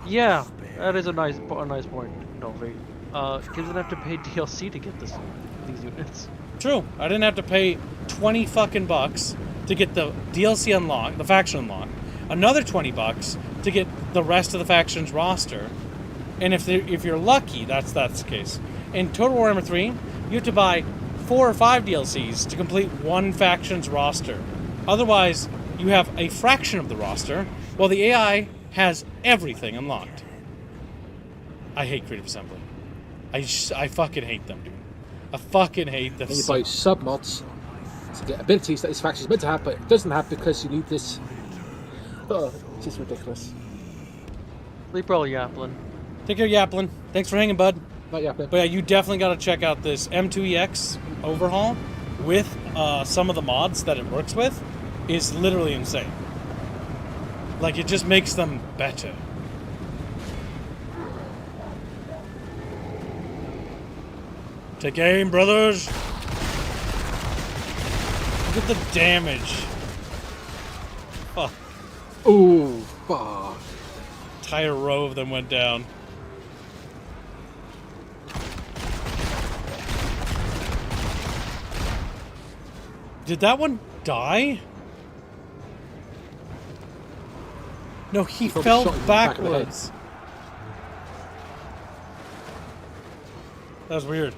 Yeah, that is a nice point, Dolphy. Kibs didn't have to pay DLC to get these units. True. I didn't have to pay 20 fucking bucks to get the DLC unlock, the faction unlock. Another 20 bucks to get the rest of the faction's roster. And if you're lucky, that's the case. In Total Warhammer 3, you have to buy 4 or 5 DLCs to complete one faction's roster. Otherwise, you have a fraction of the roster, while the AI has everything unlocked. I hate Creative Assembly. I fucking hate them, dude. I fucking hate them. And you buy sub-mods to get abilities that this faction is meant to have, but it doesn't have because you need this. Oh, it's just ridiculous. Leap roll, Yaplin. Take care, Yaplin. Thanks for hanging, bud. Not yet, But yeah, you definitely got to check out this M2EX overhaul with some of the mods that it works with. Is literally insane. Like, it just makes them better. Take aim, brothers. Look at the damage. Oh, Ooh, fuck. entire row of them went down. Did that one die? No, he Probably fell shot him in the back of the head. backwards. That was weird.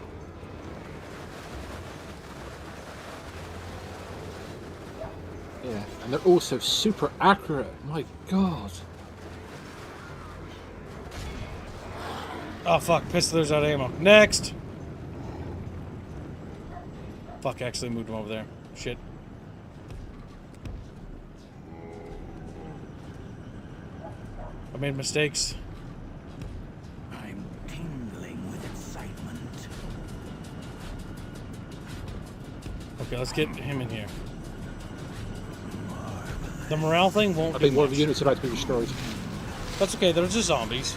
Yeah, and they're also super accurate. My god. Oh fuck, pistolers out of ammo. Next! Fuck, I actually moved him over there. Shit. I made mistakes. I'm tingling with excitement. Okay, let's get him in here. The morale thing won't I do think one of much. the units are about to be destroyed. That's okay, they're just zombies.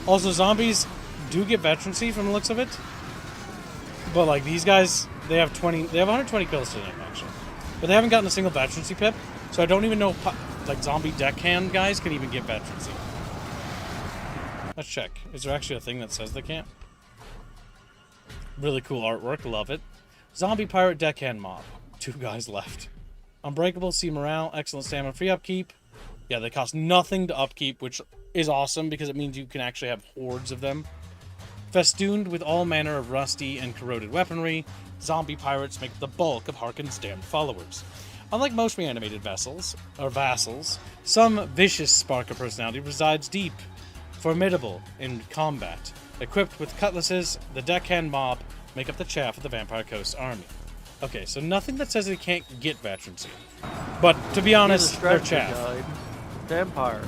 Also, zombies do get veterancy from the looks of it. But like these guys, they have 120 kills today, actually. But they haven't gotten a single veterancy pip, so I don't even know if, like, zombie deckhand guys can even get veterancy. Let's check. Is there actually a thing that says they can't? Really cool artwork, love it. Zombie pirate deckhand mob. 2 guys left. Unbreakable, C morale, excellent stamina, free upkeep. Yeah, they cost nothing to upkeep, which is awesome because it means you can actually have hordes of them. Festooned with all manner of rusty and corroded weaponry, zombie pirates make the bulk of Harkon's damned followers. Unlike most reanimated vassals, some vicious spark of personality resides deep. Formidable in combat. Equipped with cutlasses, the deckhand mob make up the chaff of the Vampire Coast army. Okay, so nothing that says they can't get veterancy. But to be honest, they're chaff. Guide. Vampire.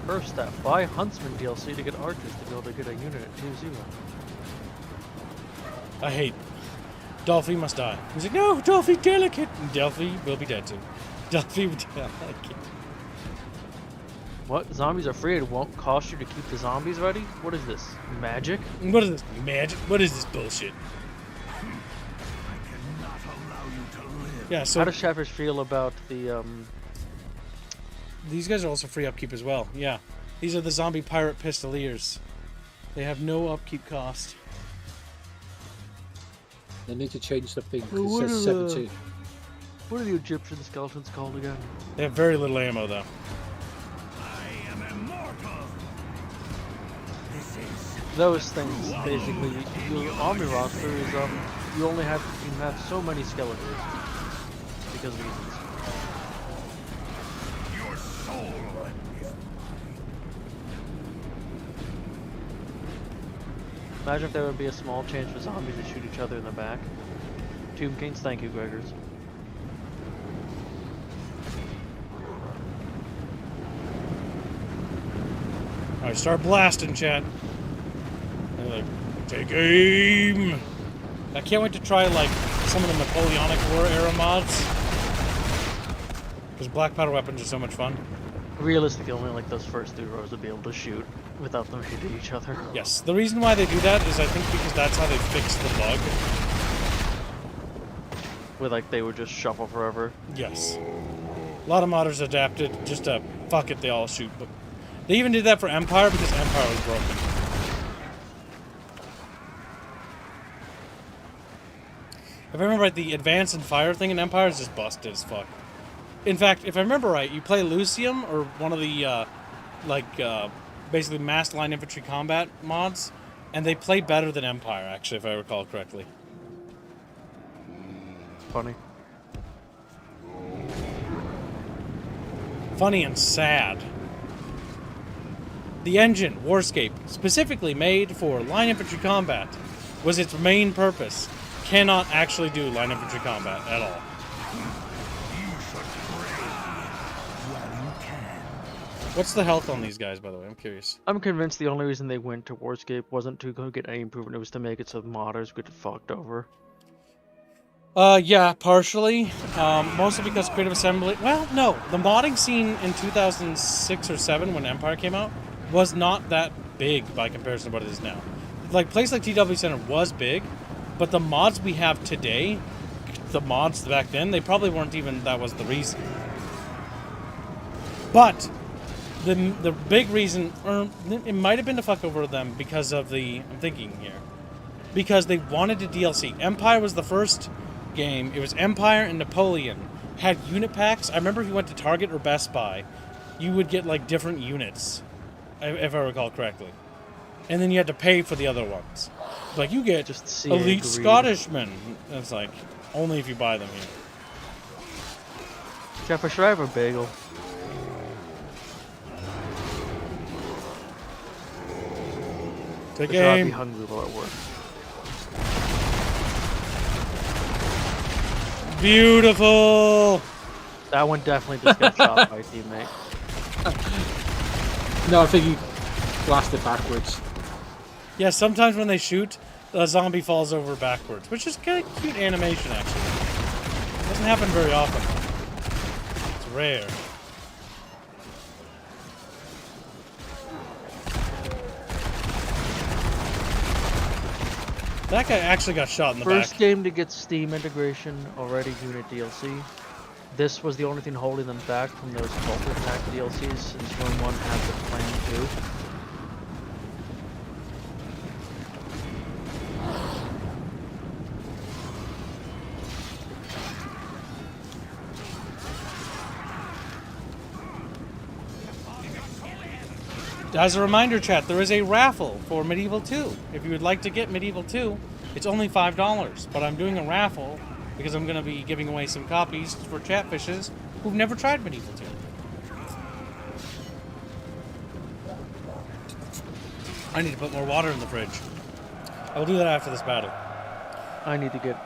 First step, buy Huntsman DLC to get archers to be able to get a unit at 2-0. I hate Dolphy must die. He's like, no, Dolphy delicate. And Dolphy will be dead soon. Dolphy delicate. What? Zombies are free, it won't cost you to keep the zombies ready? What is this? Magic? What is this? Magic? What is this bullshit? Not allow you to live. Yeah, so How does Chatfish feel about the, these guys are also free upkeep as well. Yeah. These are the zombie pirate pistoliers. They have no upkeep cost. They need to change the thing What because it are says the- 70. What are the Egyptian skeletons called again? They have very little ammo, though. I am immortal. This is Those things, basically, your army roster is, you only have, you can have so many skeletons. Because of reasons. your soul. Is Imagine if there would be a small chance for zombies to shoot each other in the back. Tomb Kings, thank you, Gregors. Alright, start blasting, chat. And like, take aim! I can't wait to try, like, some of the Napoleonic War era mods. Because black powder weapons are so much fun. Realistically, only like those first 3 rows would be able to shoot without them hitting each other. Yes, the reason why they do that is I think because that's how they fixed the bug. Where like they would just shuffle forever. Yes. A lot of modders adapted just to, fuck it, they all shoot. But they even did that for Empire because Empire was broken. If I remember right, the advance and fire thing in Empire is just busted as fuck. In fact, if I remember right, you play Lucium or one of the, basically mass line infantry combat mods, and they play better than Empire, actually, if I recall correctly. Funny. Funny and sad. The engine, Warscape, specifically made for line infantry combat, was its main purpose. Cannot actually do line infantry combat at all. you should pray while you can. What's the health on these guys, by the way? I'm curious. I'm convinced the only reason they went to Warscape wasn't to go get any improvement, it was to make it so the modders could get fucked over. Yeah, partially. Mostly because Creative Assembly... Well, no. The modding scene in 2006 or 7, when Empire came out, was not that big by comparison to what it is now. Like, place like TW Center was big, but the mods we have today, the mods back then, they probably weren't even... That was the reason. But... The big reason... Or it might have been to fuck over them because of the... I'm thinking here. Because they wanted a DLC. Empire was the first... game. It was Empire and Napoleon had unit packs. I remember if you went to Target or Best Buy, you would get like different units, if I recall correctly, and then you had to pay for the other ones. Like you get Just elite Scottishmen. It's like only if you buy them here. Jeff, should I have a bagel? Take Or should I be aim. hungry while at work? Beautiful. That one definitely just got shot by a teammate. No, I think you blasted backwards. Yeah, sometimes when they shoot, the zombie falls over backwards, which is kind of cute animation actually. Doesn't happen very often. It's rare. That guy actually got shot in the First back. game to get Steam integration, already unit DLC. This was the only thing holding them back from those Culture Pack DLCs, since Rome 1 had the plan too. As a reminder, chat, there is a raffle for Medieval 2. If you would like to get Medieval 2, it's only $5. But I'm doing a raffle because I'm going to be giving away some copies for chatfishes who've never tried Medieval 2. I need to put more water in the fridge. I will do that after this battle. I need to get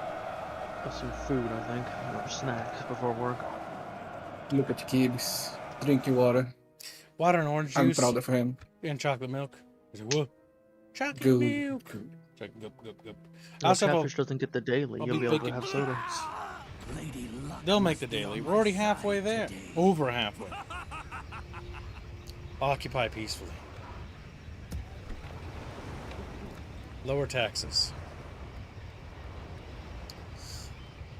some food, I think, or snacks before work. Look at your kids. Drink your water. Water and orange I'm juice proud of him. and chocolate milk. I said, whoa. Chocolate Good. milk. It's like, gup, gup, gup. I Well, also have a- Catfish doesn't get the daily, I'll you'll be be able to thinking- have soda. Lady Luck They'll make the daily. We're already halfway there. Over halfway. Occupy peacefully. Lower taxes.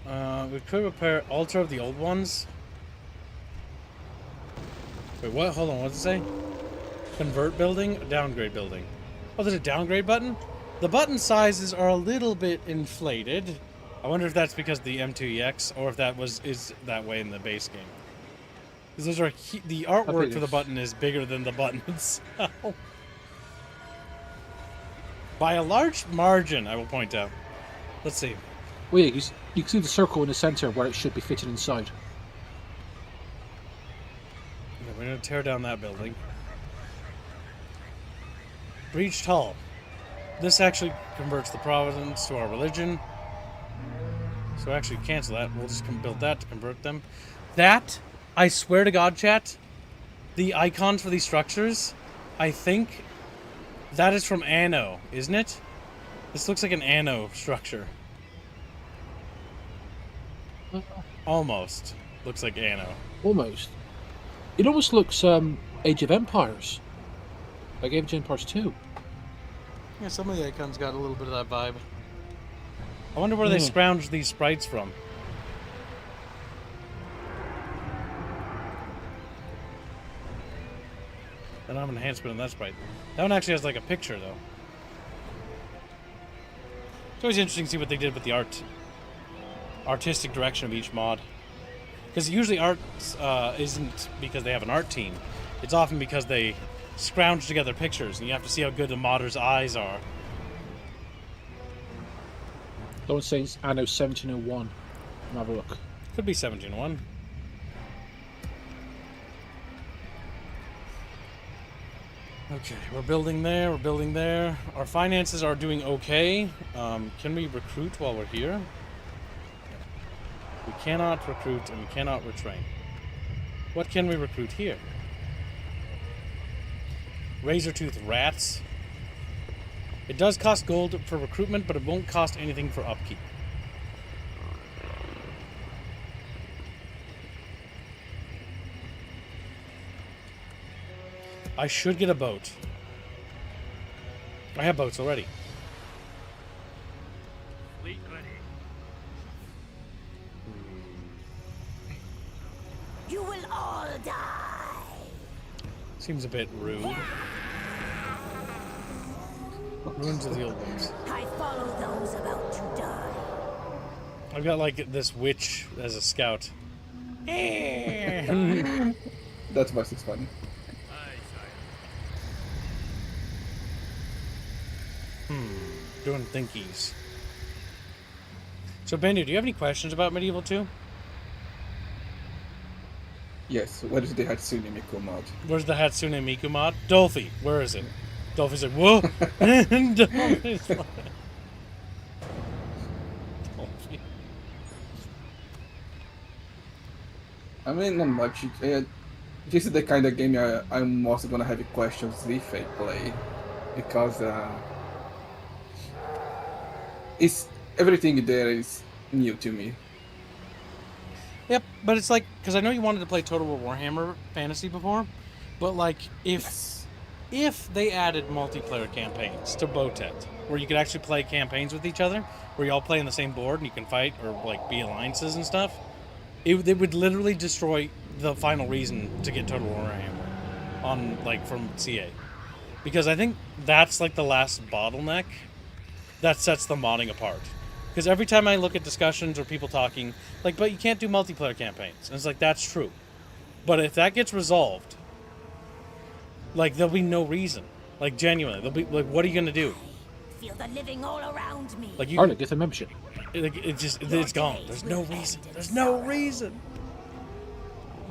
We could repair alter of the old ones. Wait, what? Hold on, what does it say? Convert building, downgrade building. Oh, there's a downgrade button? The button sizes are a little bit inflated. I wonder if that's because of the M2EX or if that is that way in the base game. Because those are the artwork for the button is bigger than the button itself. By a large margin, I will point out. Let's see. Well, yeah, you can see the circle in the center where it should be fitted inside. Yeah, we're going to tear down that building. Breached hull. This actually converts the province to our religion. So actually cancel that. We'll just build that to convert them. That, I swear to God, chat, the icons for these structures, I think that is from Anno, isn't it? This looks like an Anno structure. Almost. Looks like Anno. Almost. It almost looks Age of Empires. Like Age of Empires 2. Yeah, some of the icons got a little bit of that vibe. I wonder where they scrounged these sprites from. I don't have an enhancement on that sprite. That one actually has like a picture though. It's always interesting to see what they did with the artistic direction of each mod. Because usually art isn't because they have an art team. It's often because they scrounge together pictures and you have to see how good the modder's eyes are. Someone says Anno 1701. Have a look. Could be 1701. Okay, we're building there, we're building there. Our finances are doing okay. Can we recruit while we're here? We cannot recruit and we cannot retrain. What can we recruit here? Razor-tooth rats. It does cost gold for recruitment, but it won't cost anything for upkeep. I should get a boat. I have boats already. Fleet ready. You will all die. Seems a bit rude. Ruins of the old ones. I follow those about to die. I've got like this witch as a scout. That voice is funny. Doing thinkies. So Bendu, do you have any questions about Medieval 2? Yes, where is the Hatsune Miku mod? Where's the Hatsune Miku mod? Dolphy, where is it? Dolphy's like, whoa! Dolphy's like... Dolphy. I mean, not much. This is the kind of game I'm also gonna have questions if I play, because it's everything there is new to me. Yep, but it's like, because I know you wanted to play Total War Warhammer Fantasy before, but like, if they added multiplayer campaigns to Botet, where you could actually play campaigns with each other, where you all play on the same board and you can fight or like be alliances and stuff, it would literally destroy the final reason to get Total War Warhammer on like from CA, because I think that's like the last bottleneck that sets the modding apart. Because every time I look at discussions or people talking, like, but you can't do multiplayer campaigns. And it's like, that's true. But if that gets resolved, like, there'll be no reason. Like, genuinely. There'll be, like, what are you going to do? Feel the living all around me. Like, you... Arlen, get a membership. It's gone. There's no reason. There's no reason.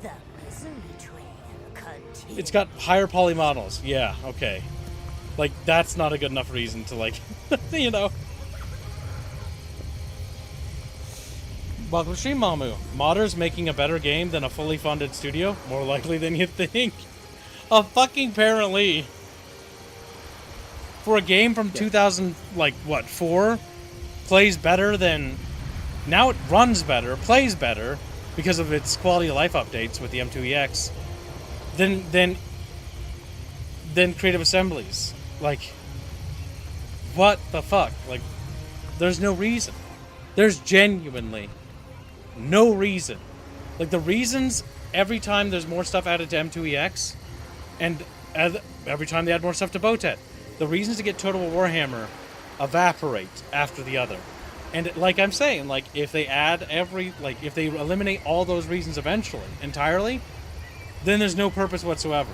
The misery trail continues. It's got higher poly models. Yeah, okay. Like, that's not a good enough reason to, like, you know. Welcome to stream, Mamu. Modders making a better game than a fully funded studio? More likely than you think. Fucking apparently. For a game from 2000, like, what, 4? Plays better than... Now it runs better, plays better, because of its quality of life updates with the M2EX, than Creative Assemblies. Like, what the fuck? Like, there's no reason. There's genuinely no reason. Like, the reasons every time there's more stuff added to M2EX, and every time they add more stuff to Botet, the reasons to get Total War Warhammer evaporate after the other. And like I'm saying, like if they add if they eliminate all those reasons eventually entirely, then there's no purpose whatsoever.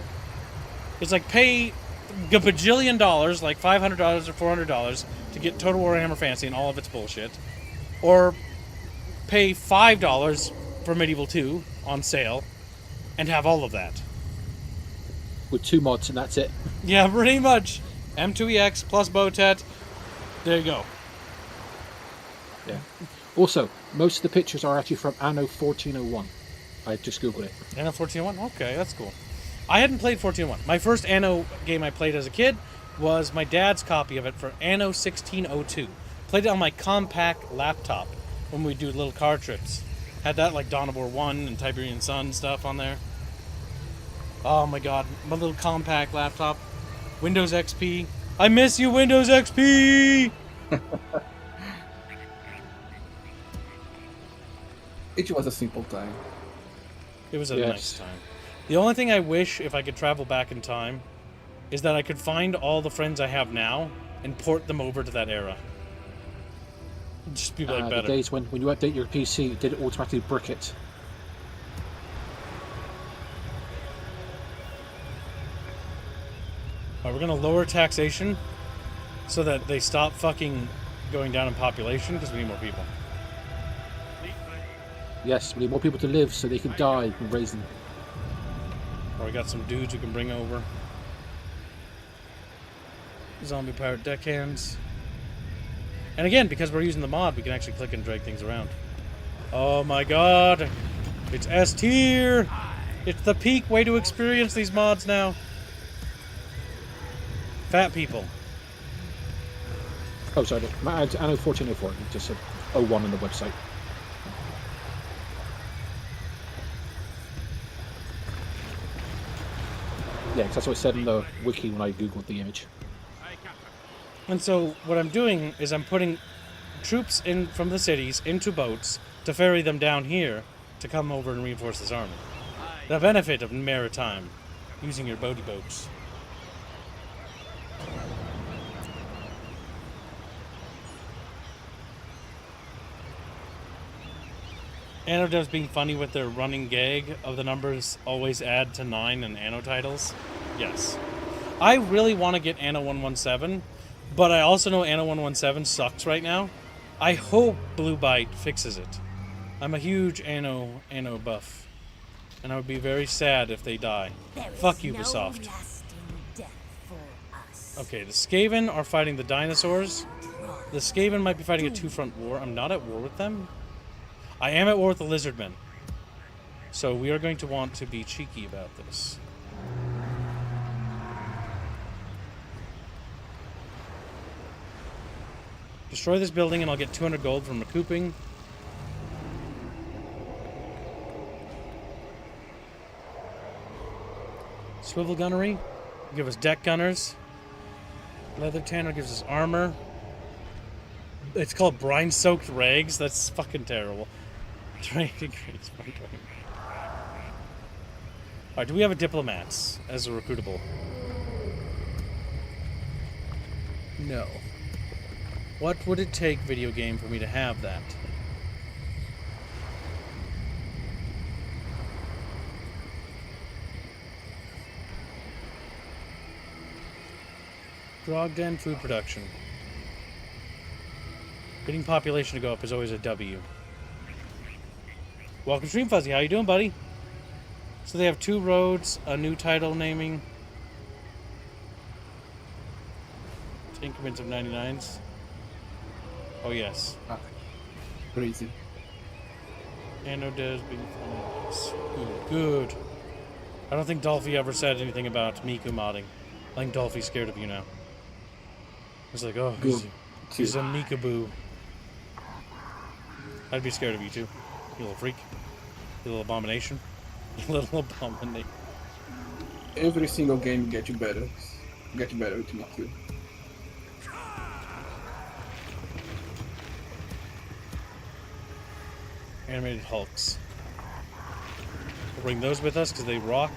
It's like pay a bajillion dollars, like $500 or $400, to get Total Warhammer Fantasy and all of its bullshit, or pay $5 for Medieval 2 on sale and have all of that. With 2 mods, and that's it. Yeah, pretty much. M2EX plus Botet. There you go. Yeah. Also, most of the pictures are actually from Anno 1401. I just googled it. Anno 1401? Okay, that's cool. I hadn't played 1401. My first Anno game I played as a kid was my dad's copy of it for Anno 1602. Played it on my compact laptop when we do little car trips. Had that like Dawn of War 1 and Tiberian Sun stuff on there. Oh my god, my little compact laptop. Windows XP. I miss you, Windows XP! It was a simple time. It was a Yes. nice time. The only thing I wish, if I could travel back in time, is that I could find all the friends I have now and port them over to that era. It'd just be like The better. days when you update your PC, it did it automatically brick it. We're gonna lower taxation so that they stop fucking going down in population because we need more people. Yes, we need more people to live so they can die and raise them. Or we got some dudes we can bring over. Zombie pirate deckhands. And again, because we're using the mod, we can actually click and drag things around. Oh my god! It's S tier! It's the peak way to experience these mods now. Fat people. Oh, sorry, Anno 1404. It just said 01 on the website. Yeah, 'cause that's what I said in the wiki when I googled the image. And so what I'm doing is I'm putting troops in from the cities into boats to ferry them down here to come over and reinforce this army. The benefit of maritime, using your boaty boats. Anno devs being funny with their running gag of the numbers always add to 9 in Anno titles. Yes. I really want to get Anno 117, but I also know Anno 117 sucks right now. I hope Blue Byte fixes it. I'm a huge Anno buff, and I would be very sad if they die. There is Fuck no Ubisoft. lasting death for us. Okay, the Skaven are fighting the dinosaurs. The Skaven might be fighting a two-front war. I'm not at war with them. I am at war with the Lizardmen. So we are going to want to be cheeky about this. Destroy this building and I'll get 200 gold from recouping. Swivel gunnery give us deck gunners. Leather tanner gives us armor. It's called brine-soaked rags. That's fucking terrible. Training grades. Alright, do we have a diplomats as a recruitable? No. What would it take, video game, for me to have that? Grogden food production. Getting population to go up is always a W. Welcome, Stream Fuzzy. How you doing, buddy? So they have 2 roads, a new title naming. Increments of 99s. Oh, yes. Crazy. Anno does being good. I don't think Dolphy ever said anything about Miku modding. I think Dolphy's scared of you now. It's like, oh, he's a Mikaboo. I'd be scared of you too. You little freak. You little abomination. You little abomination. Every single game gets you better. Get you better with me too. Animated Hulks. We'll bring those with us because they rock.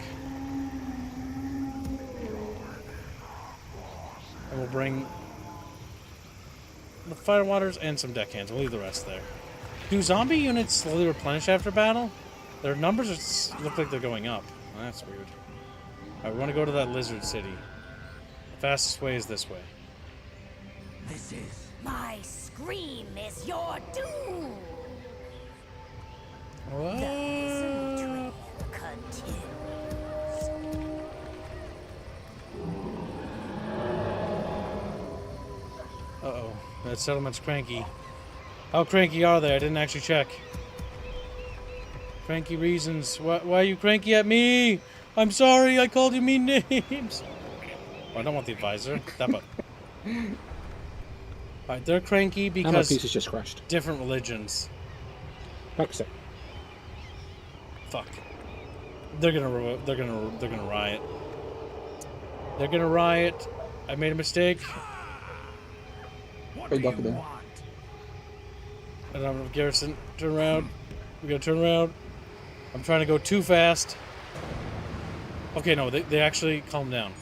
And we'll bring the fire waters and some deckhands. We'll leave the rest there. Do zombie units slowly replenish after battle? Their numbers look like they're going up. Well, that's weird. Alright, we want to go to that lizard city. The fastest way is this way. This is My scream is your doom. What? The lizard trail continues. Uh-oh. That settlement's cranky. How cranky are they? I didn't actually check. Cranky reasons. Why are you cranky at me? I'm sorry, I called you mean names. Oh, I don't want the advisor. That button. Alright, they're cranky And my because piece has just crashed. different religions. Practice it. Fuck. They're gonna riot. They're gonna riot. I made a mistake. what Hey, do Doctor you Dan. want? I don't know, Garrison. Turn around. We gotta turn around. I'm trying to go too fast. Okay, no, they actually calm down.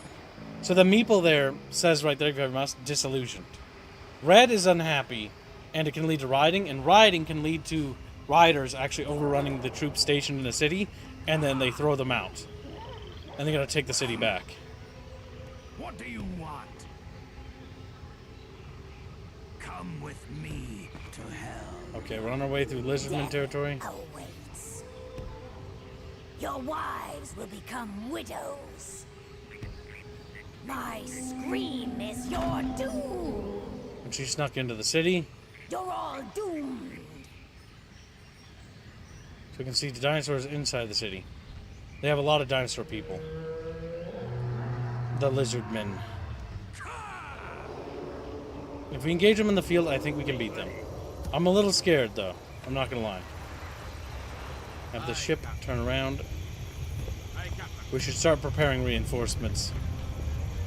So the meeple there says right there, if you have a mouse, disillusioned. Red is unhappy, and it can lead to rioting, and rioting can lead to rioters actually overrunning the troops stationed in the city, and then they throw them out. And they gotta take the city back. What do you want? Come with me to hell. Okay, we're on our way through Lizardman territory. Awaits. Your wives will become widows. My scream is your doom. And she snuck into the city. You're all doomed. So we can see the dinosaurs inside the city. They have a lot of dinosaur people. The lizard men. If we engage them in the field, I think we can beat them. I'm a little scared, though. I'm not gonna lie. Have the ship turn around. We should start preparing reinforcements,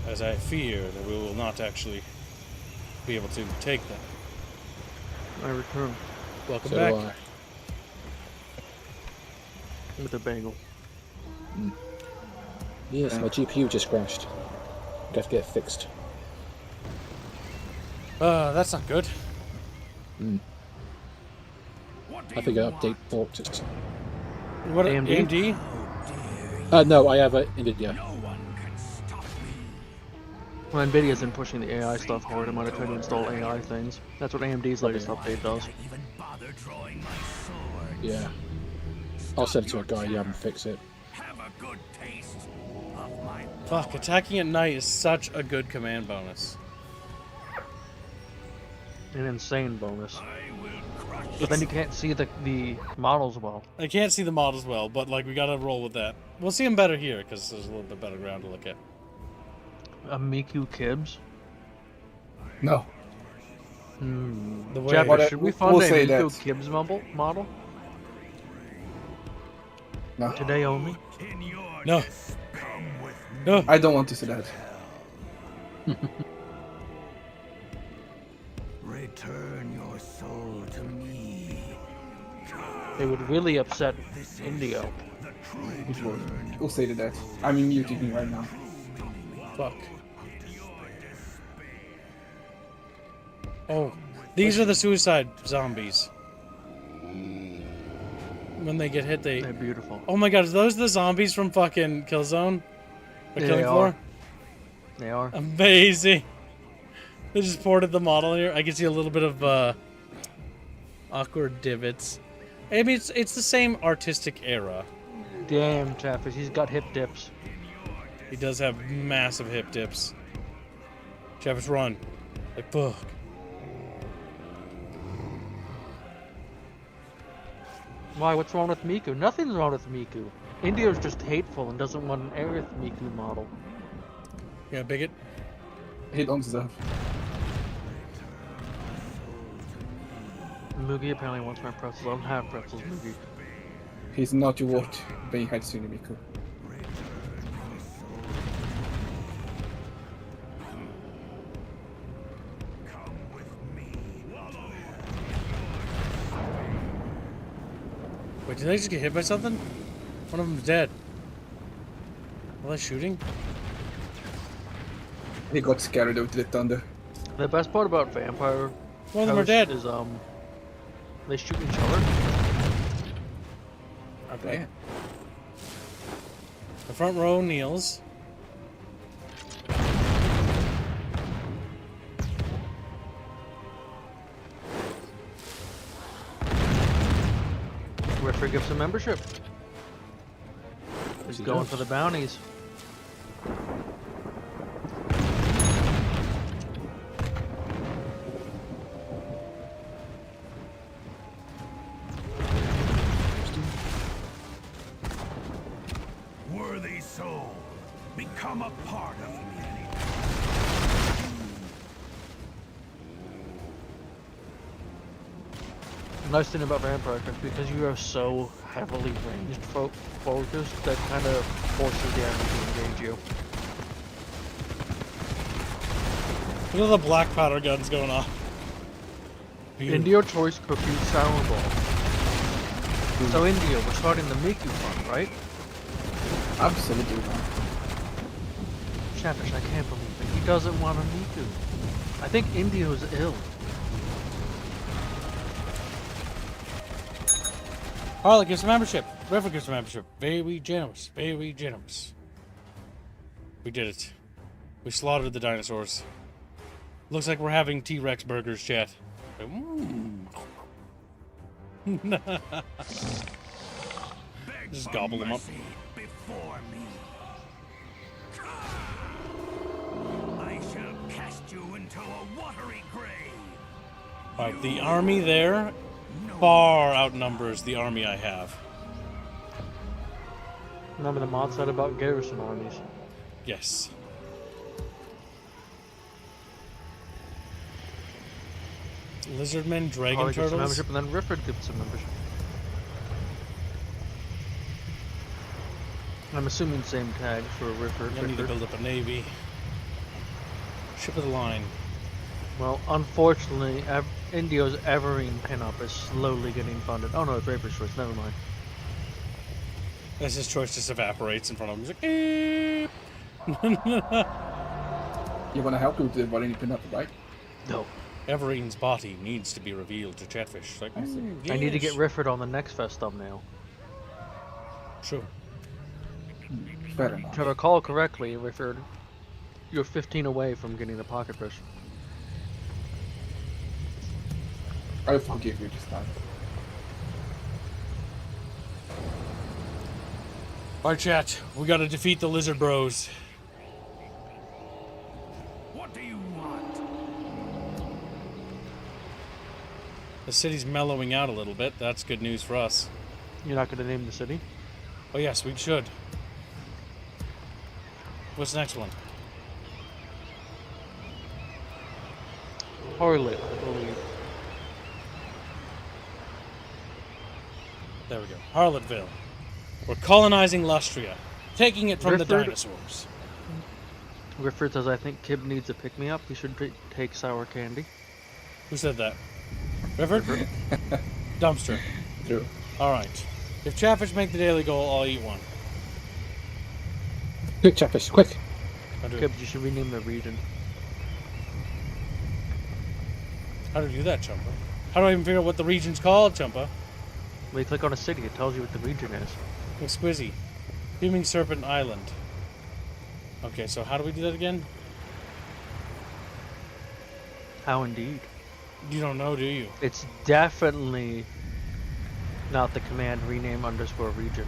as I fear that we will not actually be able to take them. I return Welcome So back. do I. with a bagel. Yes, my GPU just crashed. I'd have to get it fixed. That's not good. What do I think you I update want? port it. What AMD? AMD? No, I have a NVIDIA. No one can stop me. Well, Nvidia isn't pushing the AI stuff hard. I might have tried to install AI things. That's what AMD's latest update does. I even bother drawing my sword. Yeah. I'll send it to a guy, yeah, and fix it. Have a good taste of my Fuck, attacking at night is such a good command bonus. An insane bonus. I will crush But then you can't see the models well. I can't see the models well, but like we gotta roll with that. We'll see them better here because there's a little bit better ground to look at. A Miku Kibs? No. The way Jeff, should we fund we'll a say Miku that. Kibs model? No. Today only? in your No. come with me. No. I don't want to see that. Return your soul to me. It would really upset Indio. We'll say that. I'm muting him right now. Fuck. Oh, these are the suicide zombies. When they get hit, They're beautiful. Oh my god, are those the zombies from fucking Killzone? Or Yeah, Killing they Floor? are. They are. Amazing. They just ported the model here. I can see a little bit of awkward divots. I mean, it's the same artistic era. Damn, Chaffis, he's got hip dips. He does have massive hip dips. Travis, run. Like, fuck. Why, what's wrong with Miku? Nothing's wrong with Miku. Indio's just hateful and doesn't want an Aerith Miku model. Yeah, bigot. He don't deserve. Mugi apparently wants my pretzels. I don't have pretzels, Mugi. He's not your worth being Hatsune Miku. Wait, did I just get hit by something? One of them's dead. Are they shooting? He got scared with the thunder. The best part about Vampire One of them are House dead. Is, they shoot each other. Okay. The front row kneels. Riffer gives him membership. He's he going does. for the bounties. Worthy soul, become a part of me. The nice thing about vampire is because you are so heavily ranged focused, that kind of forces the enemy to engage you. Look at the black powder guns going off. India choice cookie sour ball. So India, we're starting the Miku fund, right? Absolutely not. Chatfish, I can't believe it. He doesn't want a Miku. I think India is ill. Harley gives a membership. River gives a membership. Very generous. Very generous. We did it. We slaughtered the dinosaurs. Looks like we're having T-Rex burgers, chat. Just gobble them up. Before me. I shall cast you into a watery grave. Alright, the army there far outnumbers the army I have. Remember the mod said about garrison armies. Yes. Lizardmen, dragon Harley gets a turtles. membership, and then Rifford gets a membership. I'm assuming same tag for Rifford. I need to build up a navy. Ship of the line. Well, unfortunately, India's Everine pinup is slowly getting funded. Oh no, it's Raper's choice. Never mind. As his choice just evaporates in front of him. He's like, "Eep." You want to help with the Varini pinup, right? No. Everine's body needs to be revealed to Chatfish. It's like, I see. I need to get yes. Rifford on the next fest thumbnail. Sure. Fair enough. If I recall correctly, Rifford, you're 15 away from getting the pocket fish. I'll forgive you this time. Alright, chat. We gotta defeat the lizard bros. What do you want? The city's mellowing out a little bit. That's good news for us. You're not going to name the city? Oh yes, we should. What's the next one? Harlot, I believe. There we go. Harlotville. We're colonizing Lustria. Taking it from the Rifford. dinosaurs. Rifford says, I think Kib needs a pick-me-up. He should take sour candy. Who said that? River? Dumpster. True. Alright. If Chatfish make the daily goal, I'll eat one. Quick, Chatfish, quick. I'll do it. Kib, you should rename the region. How do you do that, Chumpa? How do I even figure out what the region's called, Chumpa? When you click on a city, it tells you what the region is. Exquisite. Fuming Serpent Island. Okay, so how do we do that again? How indeed. You don't know, do you? It's definitely not the command rename _ region.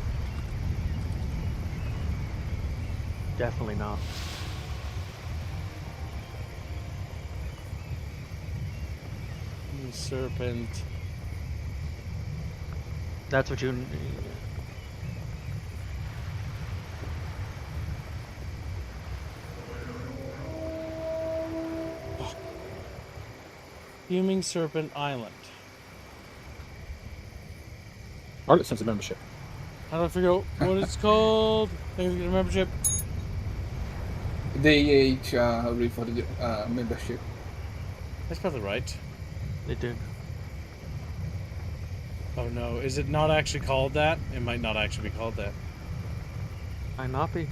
Definitely not. Serpent. That's what you... Fuming Serpent Island. Harlot sends a membership. How do I figure out what it's called? Thanks for the membership. They read for the membership. That's probably right. They did. Oh no, is it not actually called that? It might not actually be called that. Might not be.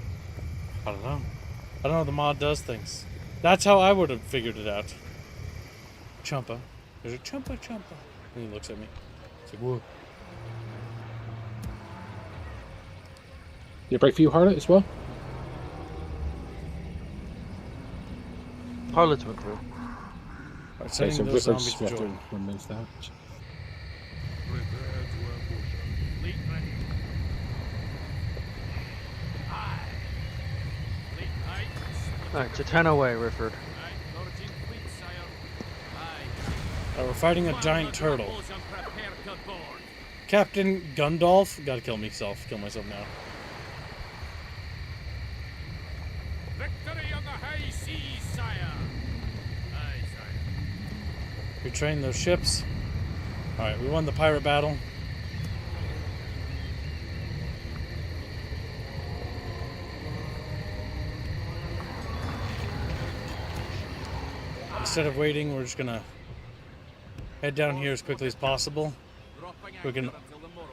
I don't know. I don't know, the mod does things. That's how I would have figured it out. Chumpa. There's a chumpa. And he looks at me. It's like, whoa. Did it break for you, Harlot, as well? Harlots went through. Alright, Okay, sending so those Ripper's zombies to we have to Jordan. remove that. Prepare to ambush. Fleet ready. Aye. Fleet aye. Alright, so 10 away, Rifford. Aye. 13 fleet, sire. Aye. We're fighting a giant turtle. Rebels and prepare to board. Captain Gundolf. Gotta kill myself now. Victory on the high seas, sire. Aye, sire. Retrain those ships. Alright, we won the pirate battle. Instead of waiting, we're just gonna head down here as quickly as possible. We can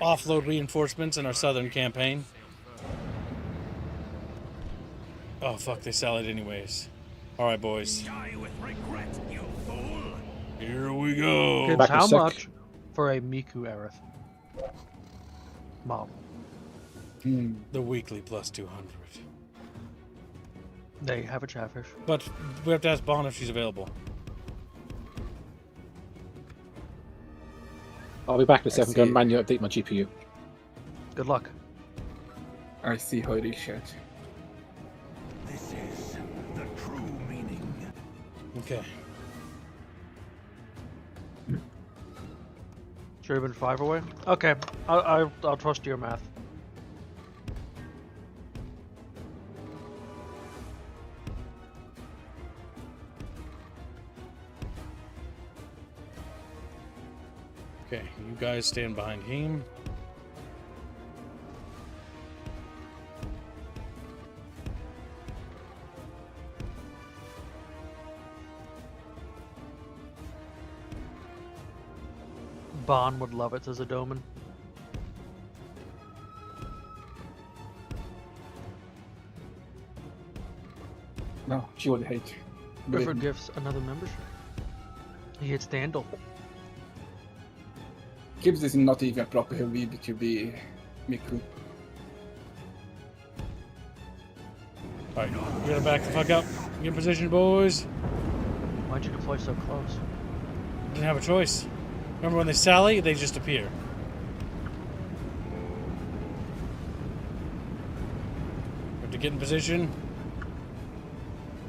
offload reinforcements in our southern campaign. Oh fuck, they sallied anyways. Alright, boys. Die with regret, you fool. Here we go. Gibbs, Back in a how sec. much for a Miku Aerith model? The weekly plus 200. They have a Chatfish. But we have to ask Bon if she's available. I'll be back in a second. see. Go manually update my GPU. Good luck. I see how it is, chat. This is the true meaning. Okay. Should have been 5 away? Okay, I'll trust your math. Okay, you guys stand behind him. Bon would love it, says a Doman. No, she would hate. Believe Rifford me. gifts another membership. He hits Dandel. Gibbs is not even proper VB2B Miku. Alright, we gotta back the fuck up. Get in position, boys. Why'd you deploy so close? Didn't have a choice. Remember when they sally, they just appear. We have to get in position.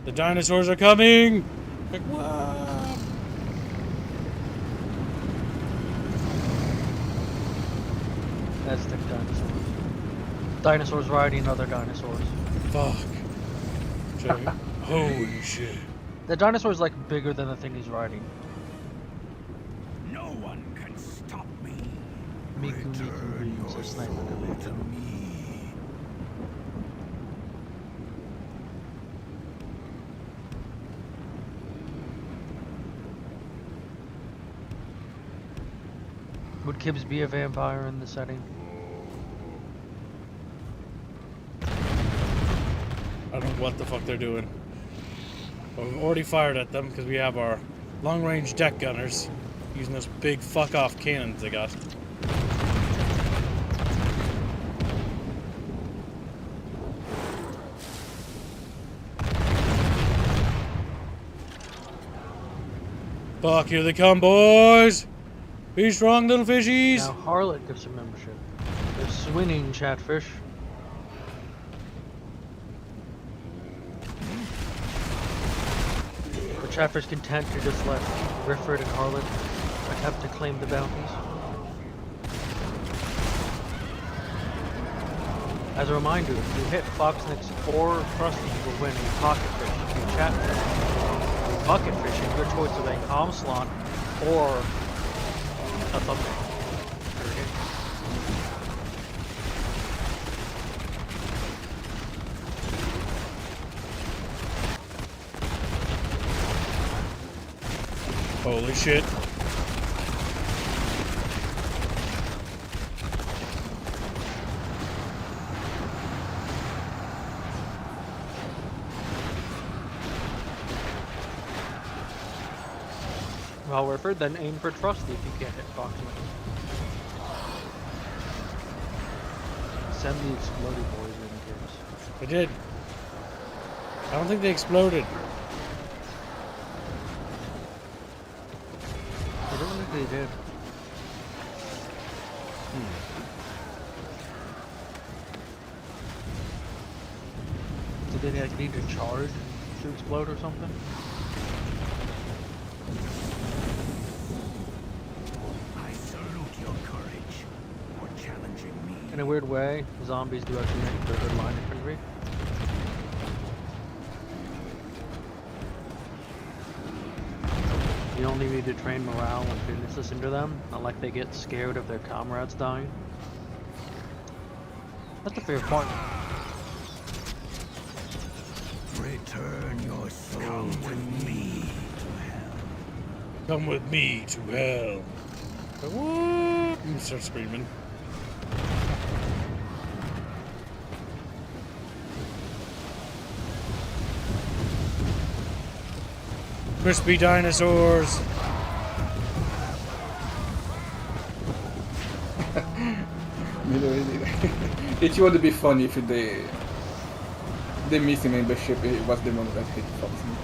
The dinosaurs are coming! Like, what? Aztec dinosaurs. Dinosaurs riding other dinosaurs. Fuck. Holy shit. The dinosaur's like bigger than the thing he's riding. No one can stop me. Miku Miku says Sniper Command. To me. Would Kibbs be a vampire in the setting? I don't know what the fuck they're doing. But we've already fired at them because we have our long-range deck gunners using those big fuck-off cannons they got. Fuck, here they come, boys! Be strong, little fishies! Now Harlot gives a membership. They're swinging Chatfish. The Chatfish content to just let Rifford and Harlot attempt to claim the bounties. As a reminder, if you hit Foxnick's or Krusty, you will win a pocket fish. If you Chatfish, bucket fishing, your choice of a comm slot or a thumbnail. Holy shit. however, then aim for Trusty if you can't hit box him. Send the exploded boys in case. I did. I don't think they exploded. I don't think they did. Did they like need to charge to explode or something? I salute your courage for challenging me. In a weird way, zombies do actually make a good line infantry. You only need to train morale and fitness into them, not like they get scared of their comrades dying. That's a fair point. Return your soul with me to hell. Come with me to hell. What? I'm gonna start screaming. Crispy dinosaurs. It would be funny if the missing membership was the one that hit Fox News.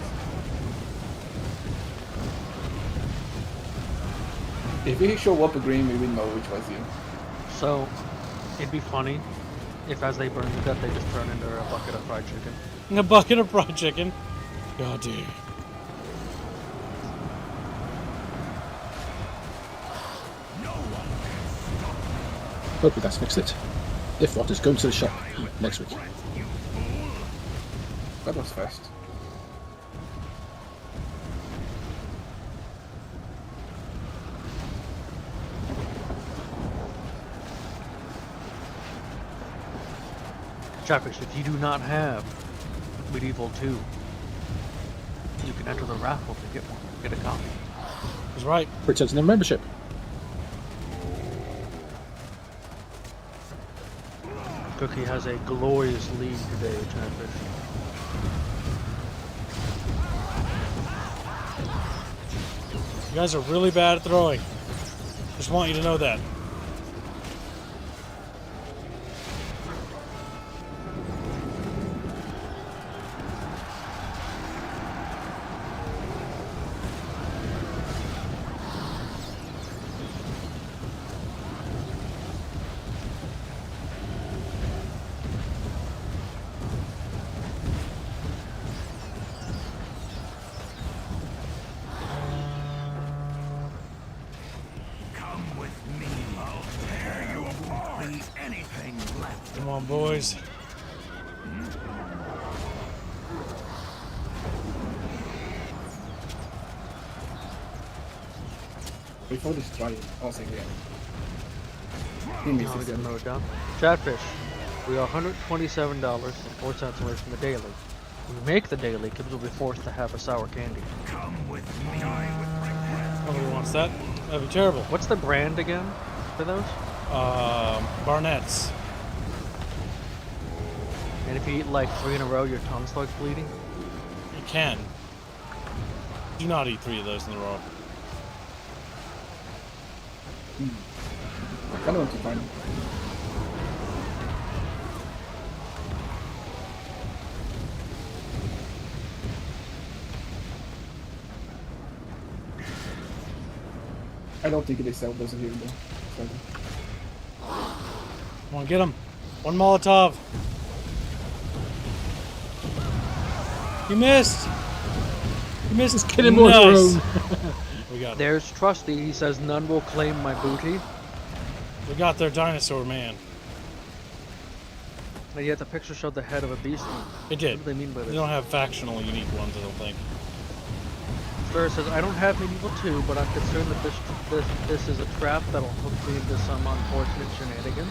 If he show up green, we will know which was you. So, it'd be funny if as they burn to death, they just turn into a bucket of fried chicken. A bucket of fried chicken. God damn. Hopefully that's fixed it. If not, just go to the shop next week. That was fast. Chatfish, if you do not have Medieval 2, you can enter the raffle to get one. Get a copy. He's right. Returns their membership. Cookie has a glorious lead today, Chatfish. You guys are really bad at throwing. Just want you to know that. Come with me. I'll tear you apart. Anything left. Come on, boys. Before destroying, once again. He Now we misses get it. mowed down. Chatfish, we are $127.04 away from the daily. If we make the daily, Kibbs will be forced to have a sour candy. Come with me. Die with regret. Nobody wants that. That'd be terrible. What's the brand again for those? Barnett's. And if you eat like 3 in a row, your tongue starts bleeding? You can. Do not eat 3 of those in a row. I kind of want to find him. I don't think they sell those here though. Come on, get him. One Molotov. You missed. You missed. Just kill him on your Nice. own. We got. There's Trusty. He says none will claim my booty. We got their dinosaur man. And yet the picture showed the head of a beast. It did. What do they mean by They this? don't have factional unique ones, I don't think. Star says, I don't have Medieval 2, but I'm concerned that this is a trap that'll hook me into some unfortunate shenanigans.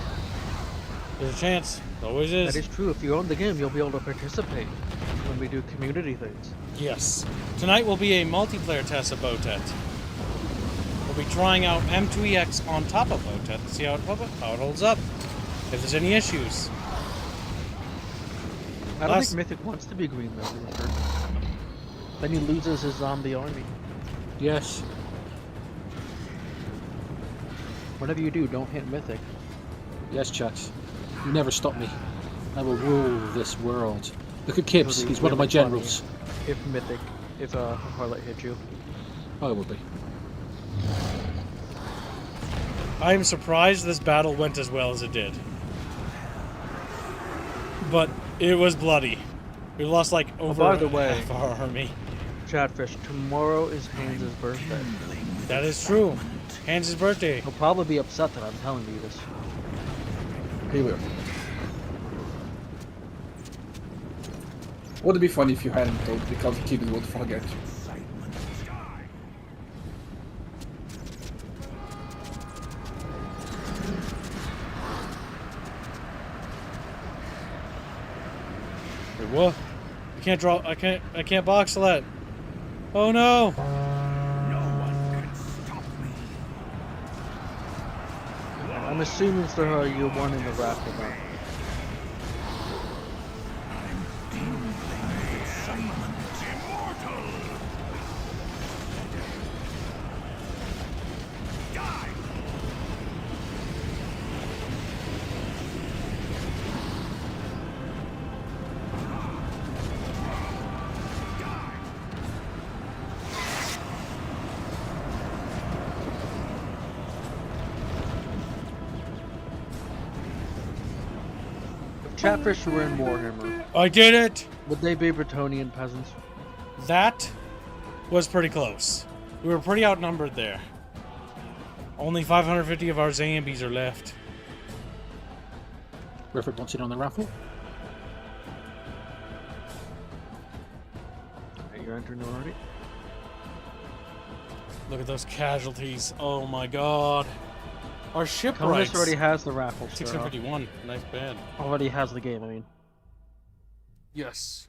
There's a chance. There always is. That is true. If you own the game, you'll be able to participate when we do community things. Yes. Tonight will be a multiplayer test of Botet. We'll be trying out M2EX on top of Botet to see how it holds up. If there's any issues. I don't Last- think Mythic wants to be green though. Then he loses his zombie army. Yes. Whatever you do, don't hit Mythic. Yes, chat. You never stop me. I will rule this world. Look at Kibbs. It'll be He's one of my really funny generals. If Harlot hit you. Oh, it will be. I am surprised this battle went as well as it did. But it was bloody. We lost like over by the way- half our army. Chatfish, tomorrow is Hans' birthday. That is true. Hans' birthday. He'll probably be upset that I'm telling you this. He will. Would it be funny if you hadn't told, because Kid would forget. Wait, what? I can't draw. I can't box that. Oh no! No one can stop me. I'm assuming so you're one in the raffle now. Chatfish were in Warhammer. I did it! Would they be Bretonian peasants? That was pretty close. We were pretty outnumbered there. Only 550 of our zombies are left. Rifford wants in on the raffle. Okay, you're entering already. Look at those casualties. Oh my god. Our shipwrights. Congress already has the raffle. 651. Nice bad. Already has the game, I mean. Yes.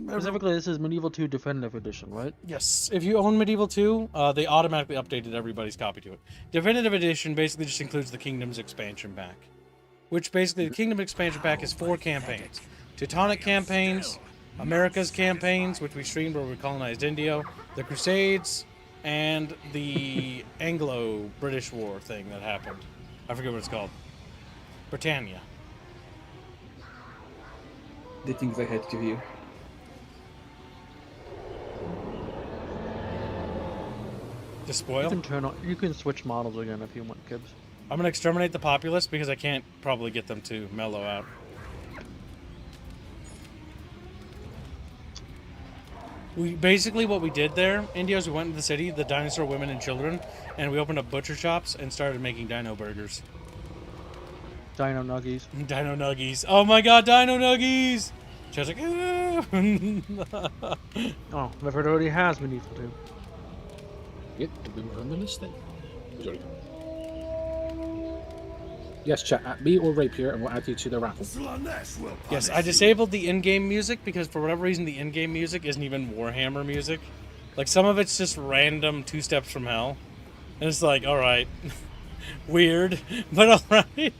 Specifically, this is Medieval 2 Definitive Edition, right? Yes. If you own Medieval 2, they automatically updated everybody's copy to it. Definitive Edition basically just includes the Kingdom's expansion pack. Which basically, the Kingdom expansion pack is 4 campaigns. Teutonic campaigns, America's campaigns, which we streamed where we colonized India, the Crusades, and the Anglo-British War thing that happened. I forget what it's called. Britannia. The things I had to hear. To You spoil. can you can switch models again if you want, Kibbs. I'm gonna exterminate the populace because I can't probably get them to mellow out. We basically what we did there, India, is we went into the city, the dinosaur women and children, and we opened up butcher shops and started making dino burgers. Dino Nuggies. Dino nuggies. Oh my god, dino nuggies! Just like, Oh, Rifford already has Medieval 2. Yep, did we move on the list then? Sorry. Yes, chat at me or Rapier, and we'll add you to the raffle. Slanesh will yes, I punish disabled the in-game music because for whatever reason the in-game music isn't even Warhammer music. Like some of it's just random 2 steps from hell. And it's like, alright. Weird, but alright.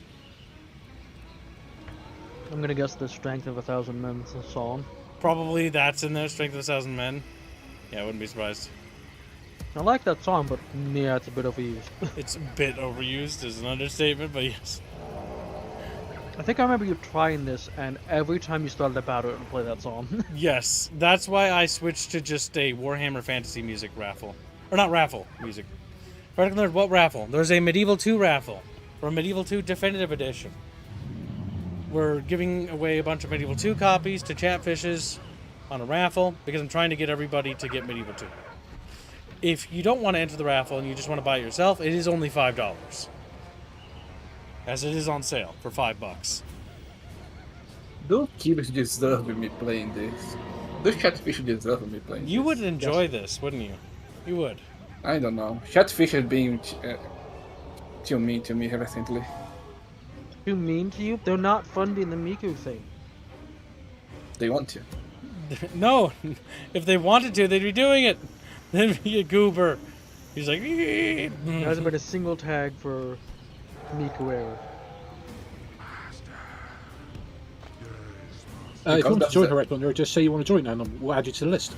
I'm gonna guess the Strength of 1,000 Men's song. Probably that's in there, Strength of 1,000 Men. Yeah, I wouldn't be surprised. I like that song, but yeah, it's a bit overused. It's a bit overused is an understatement, but yes. I think I remember you trying this, and every time you started a battle, it would play that song. Yes, that's why I switched to just a Warhammer Fantasy music raffle. Or not raffle, music. Particular, what raffle? There's a Medieval 2 raffle. For a Medieval 2 Definitive Edition. We're giving away a bunch of Medieval 2 copies to Chatfishes on a raffle, because I'm trying to get everybody to get Medieval 2. If you don't want to enter the raffle and you just want to buy it yourself, it is only $5. As it is on sale for $5. Don't keep deserve me playing this. Those Chatfish deserve me playing You this. would enjoy this, wouldn't you? You would. I don't know. Chatfish has been too mean to me recently. Too mean to you? They're not funding the Miku thing. They want to. No, if they wanted to, they'd be doing it. They'd be a goober. He's like, There hasn't been a single tag for Miku era. If you want to that's join it. her, Red just say you want to join, and we'll add you to the list.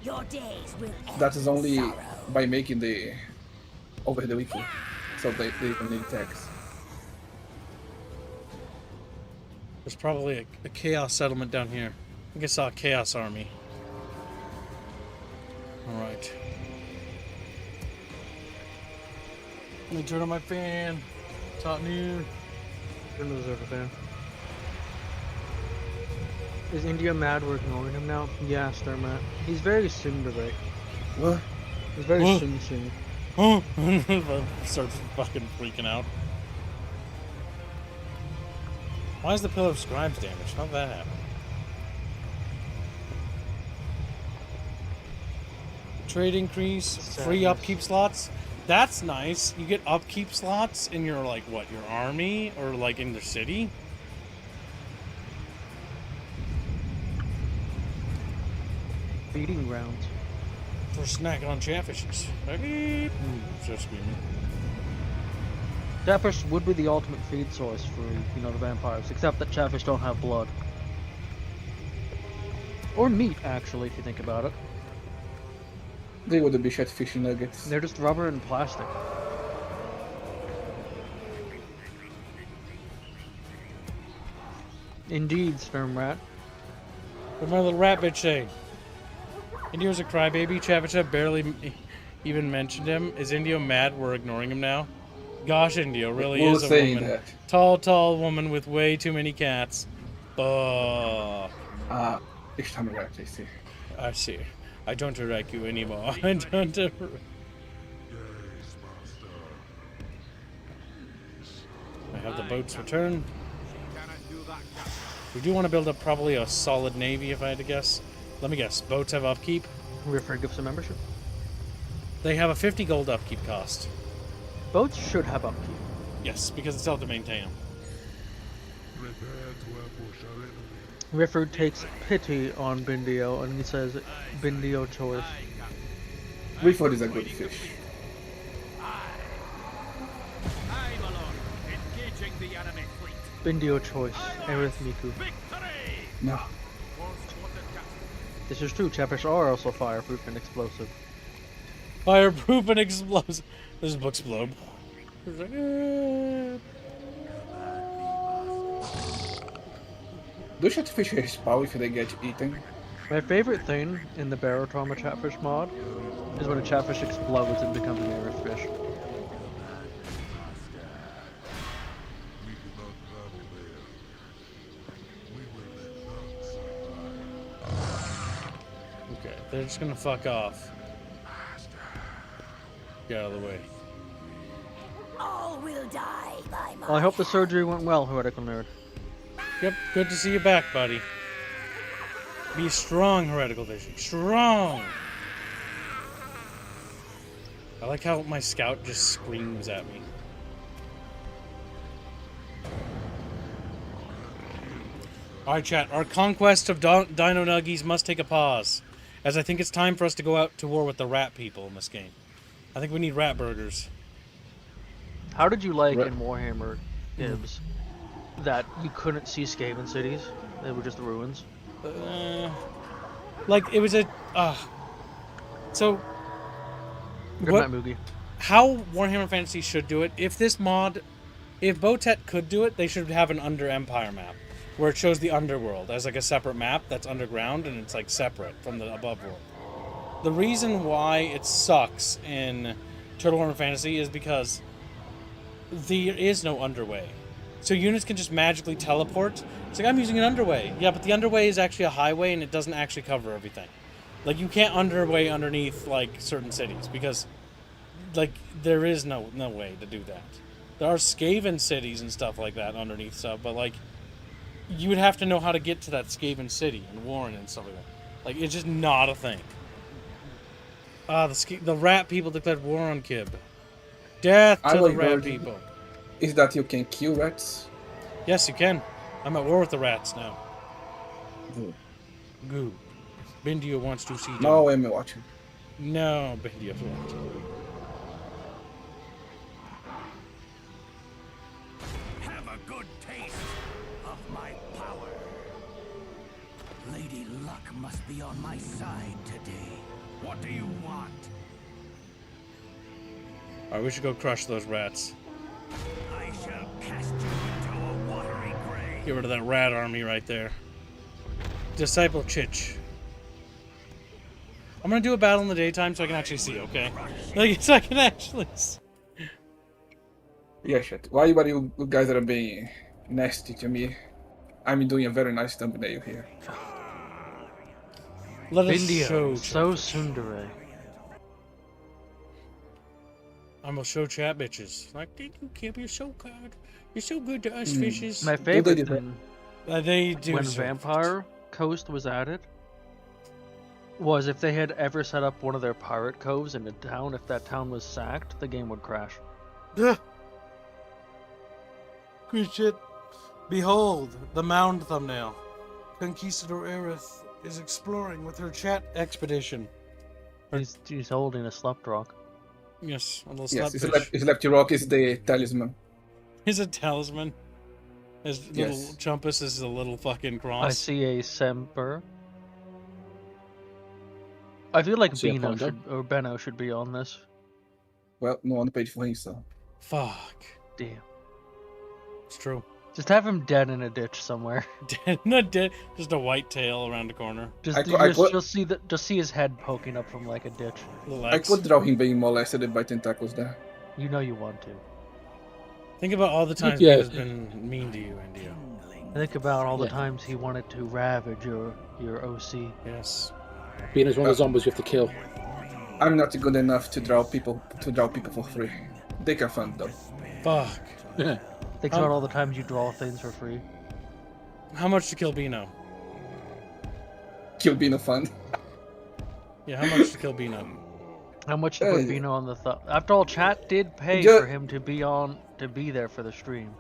Your days will end That is only in sorrow. by making the over the wiki, so they don't need tax. There's probably a chaos settlement down here. I think I saw a chaos army. Alright. Let me turn on my fan. It's hot noon. Turn the reserve fan. Is India mad we're ignoring him now? Yeah, Matt. He's very Cinderella. What? He's very What? Sing. Oh! Starts fucking freaking out. Why is the Pillar of Scribes damaged? How'd that happen? Trade increase, free Sadness. upkeep slots. That's nice. You get upkeep slots in your, like, what, your army? Or, like, in the city? Feeding grounds. For snacking on chatfishes. So screaming. Chatfish would be the ultimate feed source for, you know, the vampires, except that chatfish don't have blood. Or meat, actually, if you think about it. They would be shot fishing nuggets. They're just rubber and plastic. Indeed, Rat. What'd my little rat bitch say? Indio was a crybaby. Chatfish barely even mentioned him. Is Indio mad we're ignoring him now? Gosh, Indio really Who is was a saying woman. that? Tall woman with way too many cats. Each time I write, I see. I see. I don't like you anymore. I don't. I have the boats returned. We do want to build up probably a solid navy, if I had to guess. Let me guess. Boats have upkeep. We're for gifts and membership. They have a 50 gold upkeep cost. Boats should have upkeep. Yes, because it's held to maintain them. Rifford takes pity on Bindio and he says, Bindio choice. Rifford is a good fish. Bindio choice. Arithmiku. No. This is true, Chatfish are also fireproof and explosive. Fireproof and explosive. This book's blown. Do shotfish respawn if they get eaten? My favorite thing in the Barotrauma Chatfish mod is when a Chatfish explodes and becomes an Aerith fish. Okay, they're just gonna fuck off. Get out of the way. All will die by my Well, I hope the hand. surgery went well, Heretical Nerd. Yep, good to see you back, buddy. Be strong, Heretical Vision. Strong! I like how my scout just screams at me. Alright, chat. Our conquest of Dino Nuggies must take a pause, as I think it's time for us to go out to war with the rat people in this game. I think we need rat burgers. How did you like Right. in Warhammer Gibbs that you couldn't see Skaven cities? They were just ruins. Like, it was a... so... Good what- night, Moogie. how Warhammer Fantasy should do it, if this mod, if Botet could do it, they should have an Under Empire map, where it shows the underworld as like a separate map that's underground and it's like separate from the above world. The reason why it sucks in Turtle Warhammer Fantasy is because there is no underway. So units can just magically teleport. It's like, I'm using an underway. Yeah, but the underway is actually a highway and it doesn't actually cover everything. Like, you can't underway underneath, like, certain cities because, like, there is no way to do that. There are Skaven cities and stuff like that underneath stuff, but, like, you would have to know how to get to that Skaven city and Warren and stuff like that. Like, it's just not a thing. The rat people declared war on Kib. Death I to the like rat those- people. Is that you can kill rats? Yes, you can. I'm at war with the rats now. Good. Good. Bindia wants to see them. No, I'm watching. No, Bindia wants. Have a good taste of my power. Lady Luck must be on my side today. do you want? Alright, we should go crush those rats. I shall cast you into a watery grave. Get rid of that rat army right there. Disciple Chich. I'm gonna do a battle in the daytime so I can actually see, okay? Like, so I can actually see. Yeah, shit. Why are you guys are being nasty to me? I'm doing a very nice thumbnail here. Let us India, show so chat. tsundere. I'm gonna show chat bitches. Like, thank you, Kip. You're so good. You're so good to us fishes. My they favorite do that? thing They do. when so- Vampire Coast was added was if they had ever set up one of their pirate coves in a town, if that town was sacked, the game would crash. Ugh. Good shit. Behold, the mound thumbnail. Conquistador Aerith is exploring with her chat expedition. He's holding a slept rock. Yes, a little Yes, slapfish. his lefty rock is the talisman. He's a talisman. His little Yes. Chumpus is a little fucking cross. I see a Semper. I feel like See a Bino Pondo? or Benno should be on this. Well, no one paid for him, so. Fuck. Damn. It's true. Just have him dead in a ditch somewhere. Dead, not dead. Just a white tail around the corner. Just, I could- just see his head poking up from like a ditch. Little I X. could draw him being molested by tentacles there. You know you want to. Think about all the times Yeah. he has been mean to you, India. Think about all the Yeah. times he wanted to ravage your OC. Yes. Being as one of the zombies you have to kill. I'm not good enough to draw people for free. They can fun though. Fuck. Yeah. Think about all the times you draw things for free. How much to kill Bino? Kill Bino fun. Yeah, how much to kill Bino? How much to put Hey. Bino on the After all, chat did pay Yeah. for him to be there for the stream.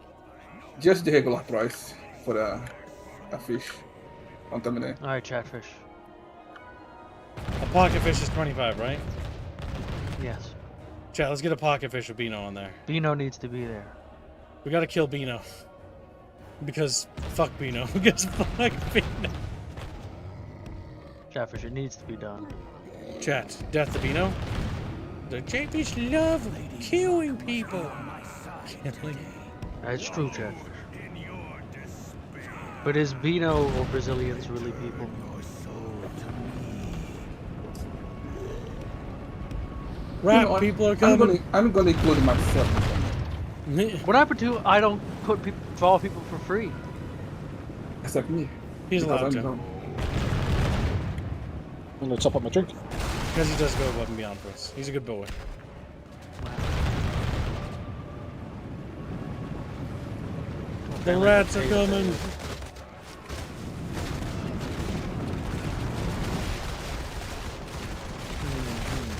Just the regular price for a fish on thumbnail. All right, Chatfish. A pocket fish is 25, right? Yes. Chat, let's get a pocket fish with Bino on there. Bino needs to be there. We gotta kill Bino. Because fuck Bino. Because fuck Bino. Chatfish, it needs to be done. Chat, death to Bino? The Chatfish love killing people. Killing. That's true, Chatfish. But is Bino or Brazilians really people? Rap You know, people are I'm coming. gonna include myself. What happened to I don't put people draw people for free? Except me. He's Because allowed I'm to. dumb. I'm gonna top up my drink. Because he does go above and beyond for us. He's a good boy. The rats are coming.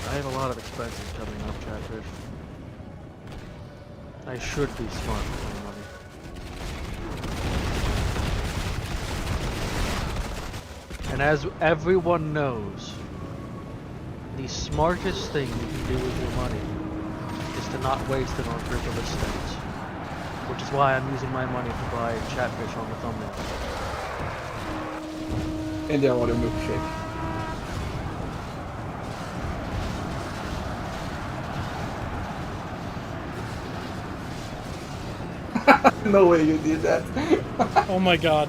I have a lot of expenses coming up, Chatfish. I should be smart with my money. And as everyone knows, the smartest thing you can do with your money is to not waste it on frivolous things. Which is why I'm using my money to buy Chatfish on the thumbnail. And the water milkshake. No way you did that. Oh my god.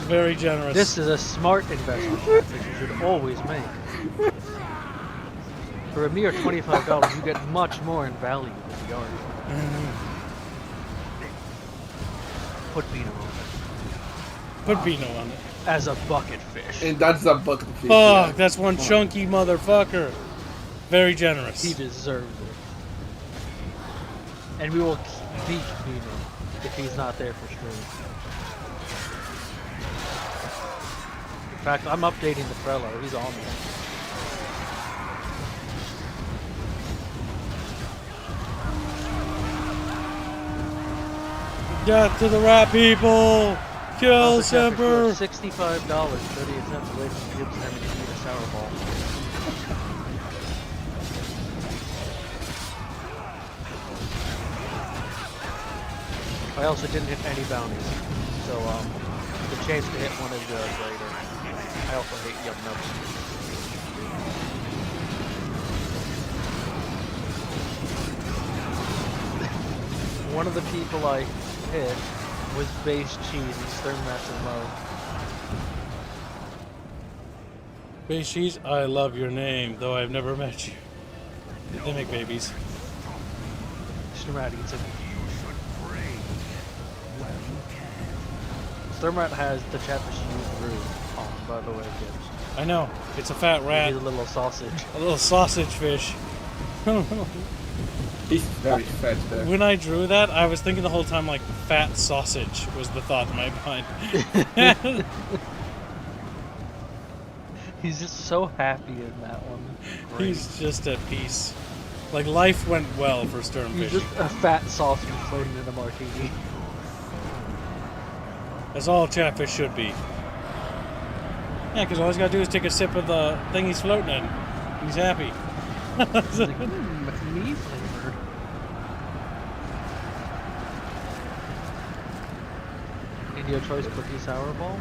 Very generous. This is a smart investment that you should always make. For a mere $25, you get much more in value than the art. Put Bino on it. Put Bino on it. As a bucket fish. And that's a bucket of fish. Fuck, yeah. that's one chunky motherfucker. Very generous. He deserves it. And we will beat Bino if he's not there for stream. In fact, I'm updating the Frello. He's on there. Death to the rat people! Kill Also, Chatfish, Semper! we're $65, 38 cents away from Gibbs having to eat a sour ball. I also didn't hit any bounties, so the chance to hit one is greater. I also hate Yum Nuts. One of the people I hit was base cheese and Sturmrat's in low. Base cheese, I love your name, though I've never met you. They make babies. Sturmrat eats it. You should pray. Well, you can. Sturmrat has the Chatfish you grew on, by the way, kids. I know, it's a fat rat. He's a little sausage. A little sausage fish. He's very fat there. When I drew that, I was thinking the whole time like fat sausage was the thought in my mind. He's just so happy in that one. He's just at peace. Like life went well for He's Sternfish. just a fat sausage floating in a martini. That's all Chatfish should be. Yeah, because all he's got to do is take a sip of the thing he's floating in. He's happy. He's like, me flavored. India choice cookie sour ball?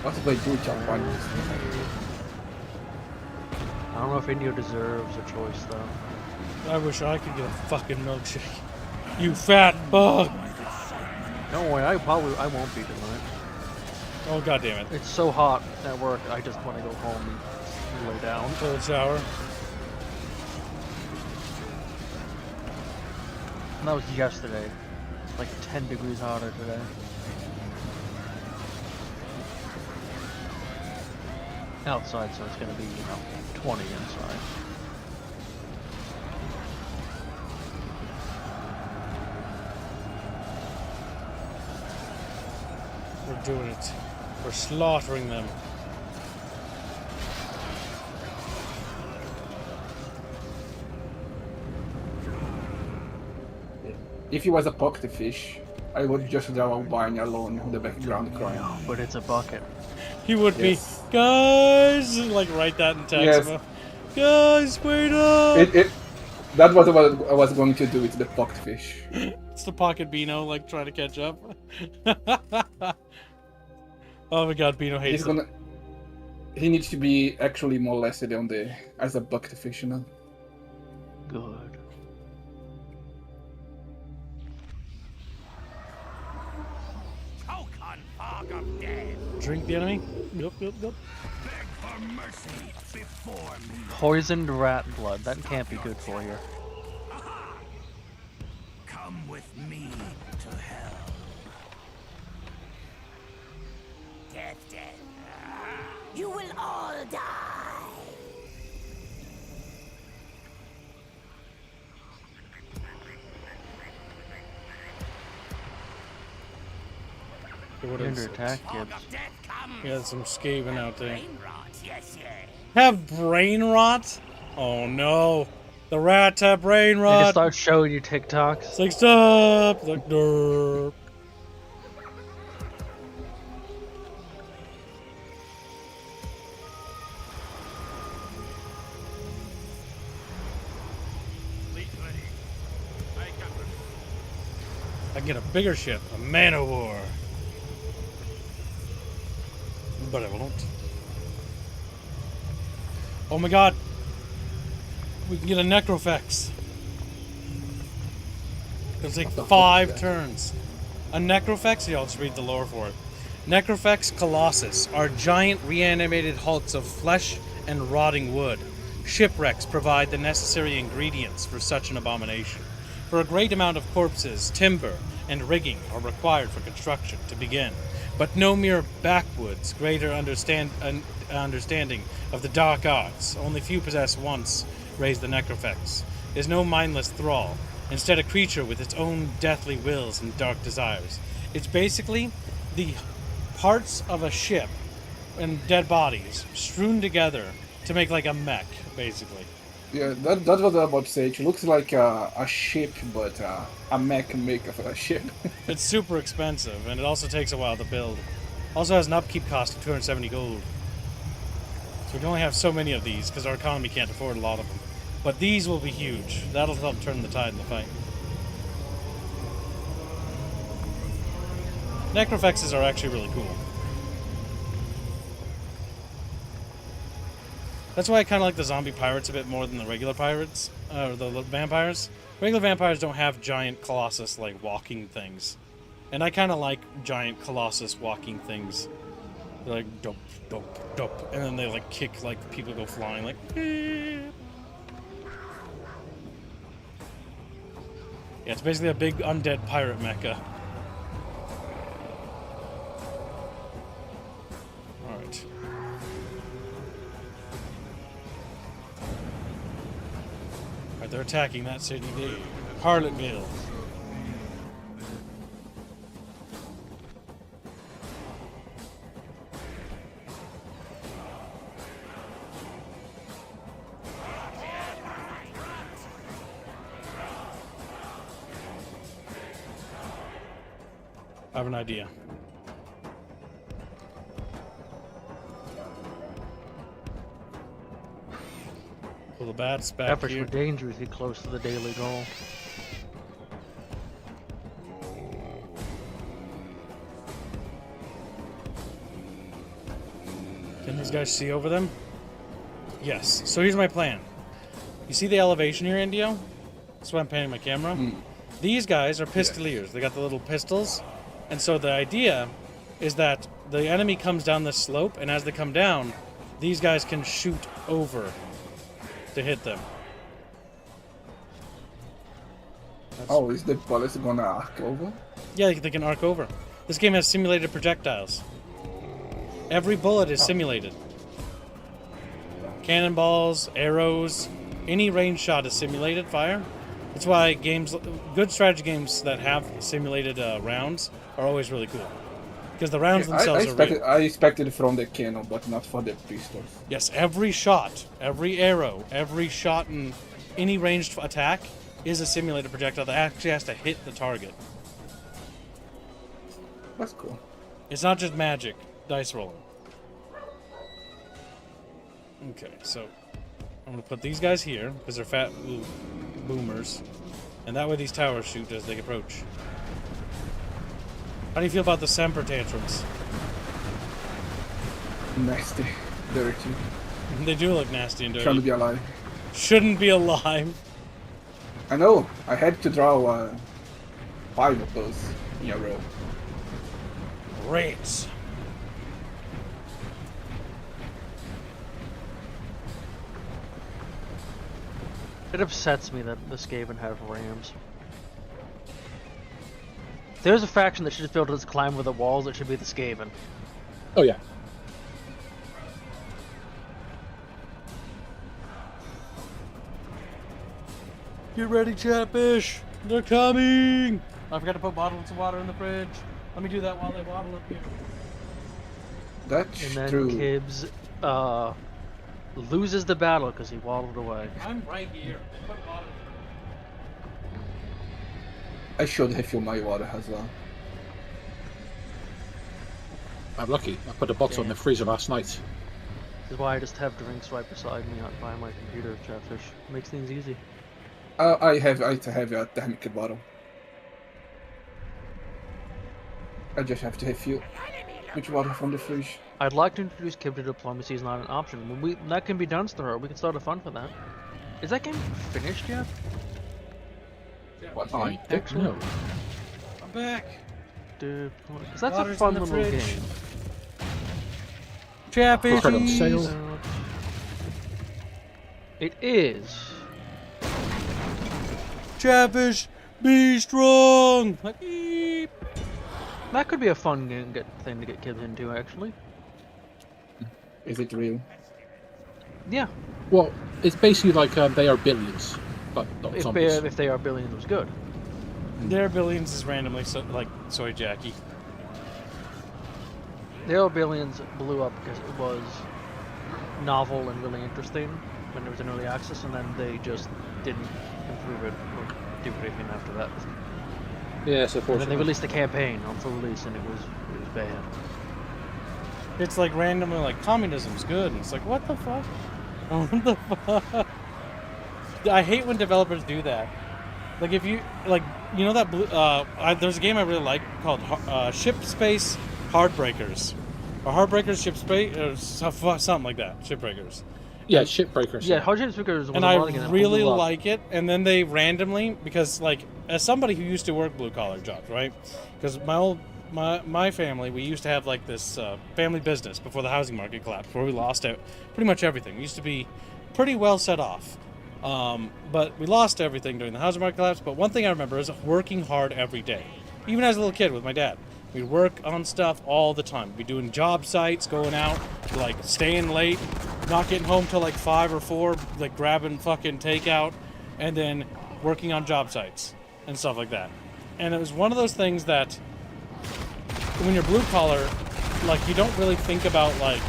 What if I do jump on this? I don't know if India deserves a choice though. I wish I could get a fucking milkshake. You fat bug! Don't worry, I won't be tonight. Oh, god damn it. It's so hot at work, I just want to go home and lay down. Cold shower. And that was yesterday. It's like 10 degrees hotter today. Outside, so it's gonna be, 20 inside. We're doing it. We're slaughtering them. If he was a pocket fish, I would just draw a vine alone in the background crying. But it's a bucket. He would Yes. be, guys, like write that in text. Yes. Guys, wait up! That was what I was going to do with the pocket fish. It's the pocket Beano, like trying to catch up. Oh my god, Beano hates it. He needs to be actually molested as a bucket fish, Good. Choke on fog of death. Drink the enemy. Yep. Beg for mercy before me. Poisoned rat blood. That can't be good for you. Come with me to hell. Death, death. You will all die. Under attack, Fog kids. of death comes. We got some skaven out there. Brain rot, yes. Have brain rot? Oh no. The rats have brain They rot. just start showing you TikToks. It's like, stop! It's like, derp. Fleet ready. I got them. I can get a bigger ship, a man o' war. But I won't. Oh my god! We can get a Necrofex. It'll take 5 turns. A Necrofex? Yeah, I'll just read the lore for it. Necrofex Colossus are giant reanimated hulks of flesh and rotting wood. Shipwrecks provide the necessary ingredients for such an abomination. For a great amount of corpses, timber, and rigging are required for construction to begin, but no mere backwoods greater understanding of the dark arts, only few possess once raise the Necrofex, is no mindless thrall, instead a creature with its own deathly wills and dark desires. It's basically the parts of a ship and dead bodies strewn together to make like a mech, basically. Yeah, that was what I was about to say. It looks like a ship, but a mech maker for a ship. It's super expensive, and it also takes a while to build. Also has an upkeep cost of 270 gold. So we can only have so many of these, because our economy can't afford a lot of them. But these will be huge. That'll help turn the tide in the fight. Necrofexes are actually really cool. That's why I kind of like the zombie pirates a bit more than the regular pirates, or the vampires. Regular vampires don't have giant colossus like walking things, and I kind of like giant colossus walking things. They're like dope, dope, dope, and then they like kick like people go flying like. Yeah, it's basically a big undead pirate mecha. All right. Alright, they're attacking that city, the Harlotville. I have an idea. Pull the bats back Efforts here. were dangerously close to the daily goal. Can these guys see over them? Yes. So here's my plan. You see the elevation here, Indio? That's why I'm panning my camera. These guys are pistoliers. They got the little pistols. And so the idea is that the enemy comes down this slope, and as they come down, these guys can shoot over to hit them. Oh, is the bullets gonna arc over? Yeah, they can arc over. This game has simulated projectiles. Every bullet is simulated. Cannonballs, arrows, any range shot is simulated fire. That's why games, good strategy games that have simulated rounds are always really cool. Because the rounds themselves are real. I expected from the cannon, but not for the pistols. Yes, every shot, every arrow, every shot in any ranged attack is a simulated projectile that actually has to hit the target. That's cool. It's not just magic, dice rolling. Okay, so I'm gonna put these guys here because they're fat blue boomers, and that way these towers shoot as they approach. How do you feel about the Semper tantrums? Nasty. Dirty. They do look nasty and dirty. Trying to be alive. Shouldn't be alive. I know. I had to draw 5 of those in a row. Great. It upsets me that the Skaven have rams. If there's a faction that should just be able to just climb over the walls, it should be the Skaven. Oh yeah. Get ready, Chatfish. They're coming. I forgot to put bottles of water in the fridge. Let me do that while they waddle up here. That's And then true. Kibbs loses the battle because he waddled away. I'm right here. Put water. I should refill my water as well. I'm lucky. I put a bottle in the freezer last night. This is why I just have drinks right beside me by my computer, Chatfish. Makes things easy. I have a thermic bottle. I just have to refill which water from the fridge. I'd like to introduce Kib to diplomacy is not an option. That can be done, Star. We can start a fund for that. Is that game finished yet? What? I don't know. I'm back. Because that's Water's a fun in the little fridge. game. Chatfish. Put it on sale. It is. Chatfish, be strong. Like, beep. That could be a fun thing to get kids into, actually. Is it real? Yeah, Well, it's basically like they are billions, but not zombies. if they are billions, it was good. Their billions is randomly like soy Jackie. The Are Billions blew up because it was novel and really interesting when it was in early access, and then they just didn't improve it or do anything after that. Yes, And then they unfortunately. released the campaign on full release, and it was bad. It's like randomly like communism's good, and it's like what the fuck? What the fuck? I hate when developers do that. Like if you like, you know that blue, there's a game I really like called Ship Space Hardbreakers, or Hardbreakers Ship Space, or something like that. Shipbreakers, Yeah, shipbreakers. Yeah, hard shipbreakers was And a I mod again, really blew up. like it. And then they randomly, because like as somebody who used to work blue collar jobs, right? Because my family, we used to have like this family business before the housing market collapsed, where we lost it, pretty much everything. We used to be pretty well set off, but we lost everything during the housing market collapse. But one thing I remember is working hard every day, even as a little kid with my dad. We'd work on stuff all the time. We'd be doing job sites, going out, like staying late, not getting home till like 5 or 4, like grabbing fucking takeout, and then working on job sites and stuff like that. And it was one of those things that when you're blue collar, like you don't really think about like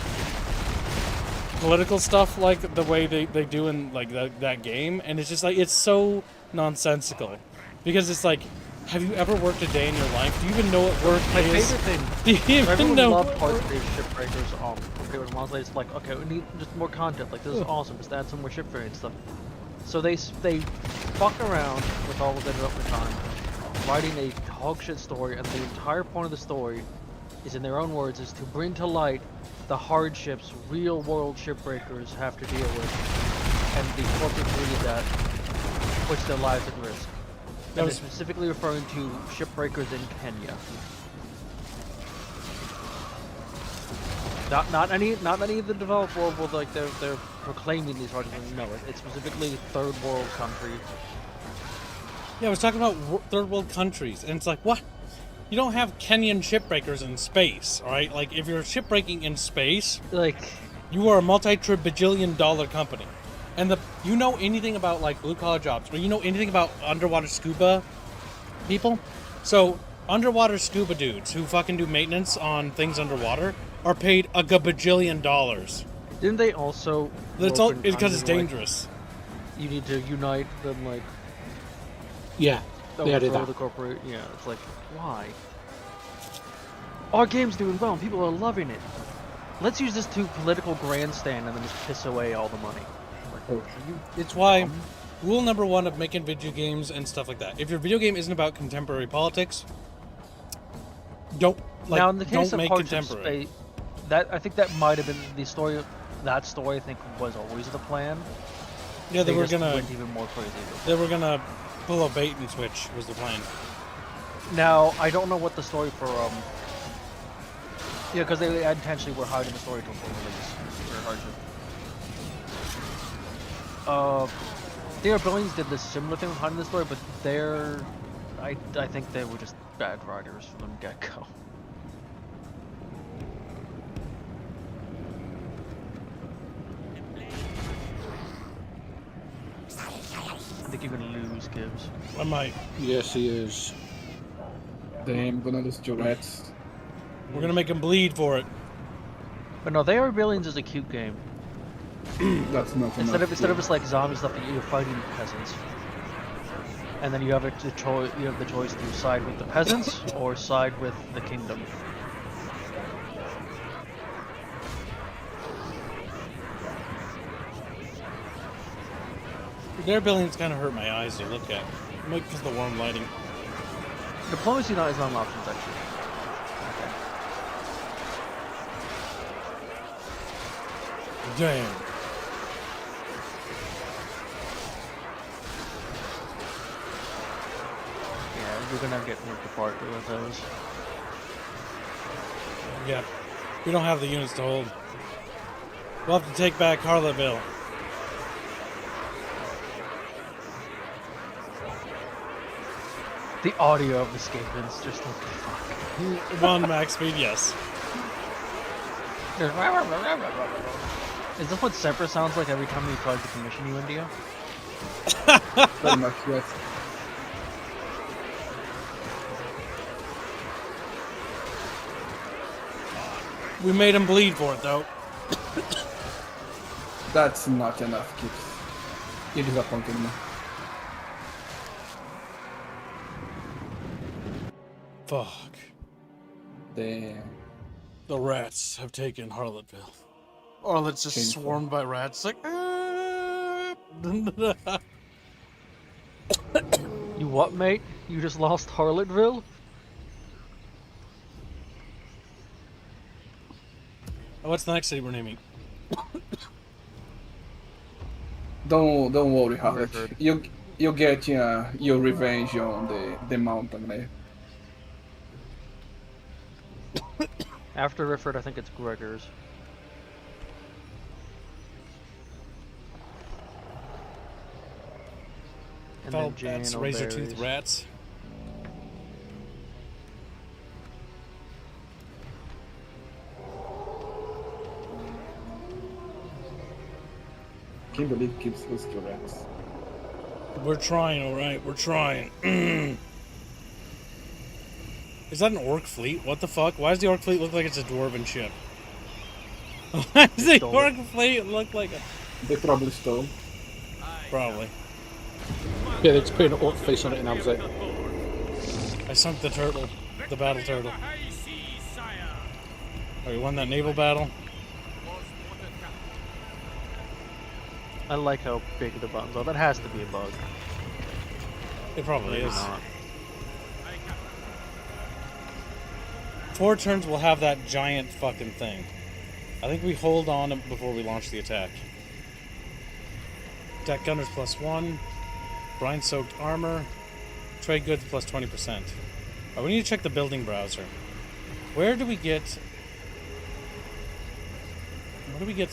political stuff like the way they do in like that game, and it's just like it's so nonsensical because it's like, have you ever worked a day in your life? Do you even know what work My is? favorite thing. Do you even Everyone know? loved hard-based shipbreakers. Compared to Monster, it's like, okay, we need just more content. Like, this is awesome. Just add some more ship variant stuff. So they fuck around with all of their development time, writing a hogshit story, and the entire point of the story is, in their own words, is to bring to light the hardships real-world shipbreakers have to deal with, and the corporate greed that puts their lives at risk. And they're specifically referring to shipbreakers in Kenya. Not any of the developed world will, like they're proclaiming these projects. No, it's specifically third world country. Yeah, I was talking about third world countries, and it's like, what? You don't have Kenyan shipbreakers in space, all right? Like, if you're shipbreaking in space, Like, you are a multi-bajillion-dollar company. And you know anything about like blue collar jobs, or you know anything about underwater scuba people? So underwater scuba dudes who fucking do maintenance on things underwater are paid a gabajillion dollars. didn't they also? It's because it's dangerous. You need to unite them, like. Yeah, they added overthrow that. the corporate. Yeah, it's like, why? Our game's doing well, and people are loving it. Let's use this to political grandstand and then just piss away all the money. It's why rule number 1 of making video games and stuff like that. If your video game isn't about contemporary politics, don't Now, in the case don't of make Hardship contemporary. Space, I think that might have been the story. That story, I think, was always the plan. Yeah, they were just gonna went even more crazy. they were gonna pull a bait and switch was the plan. Now, I don't know what the story for yeah, because they intentionally were hiding the story till full release for Hardship. Their Billings did this similar thing with hiding the story, but I think they were just bad writers from the get-go. I think you're gonna lose, Gibbs. I might. Yes, he is. Damn, I'm gonna lose to rats. We're gonna make him bleed for it. But no, They Are Billions is a cute game. That's not Instead enough. of just like zombie stuff, you're fighting peasants, and then you have the choice to side with the peasants or side with the kingdom. Their buildings kind of hurt my eyes to look at. Maybe because of the warm lighting. Diplomacy not is not an option, actually. Damn. Yeah, you're gonna get ripped apart with those. Yeah. We don't have the units to hold. We'll have to take back Harleville. The audio of the Scapins just like fuck. On max speed, yes. Is this what Sepra sounds like every time we try to commission you, India? Very much, yes. We made him bleed for it, though. That's not enough, kids. You're disappointing me. Fuck. Damn. The rats have taken Harlotville. Harlot's just Painful. swarmed by rats. Like, You what, mate? You just lost Harlotville? What's the next city we're naming? Don't worry, Harry. Rifford. You get your revenge on the mountain there. After Rifford, I think it's Gregor's. And then Felt bats, razor tooth Janoberries. rats. Kimberly keeps whiskey rats. We're trying, alright, we're trying. Is that an orc fleet? What the fuck? Why does the orc fleet look like it's a dwarven ship? Why does the stole orc fleet look like a... They probably stole. Probably. Yeah, they just put an orc face on it and that was it. I sunk the turtle. The battle turtle. Oh, you won that naval battle? I like how big the buttons are. That has to be a bug. It probably Maybe is. not. 4 turns we'll have that giant fucking thing. I think we hold on before we launch the attack. Attack gunners +1. Brine soaked armor. Trade goods plus 20%. Oh, we need to check the building browser. Where do we get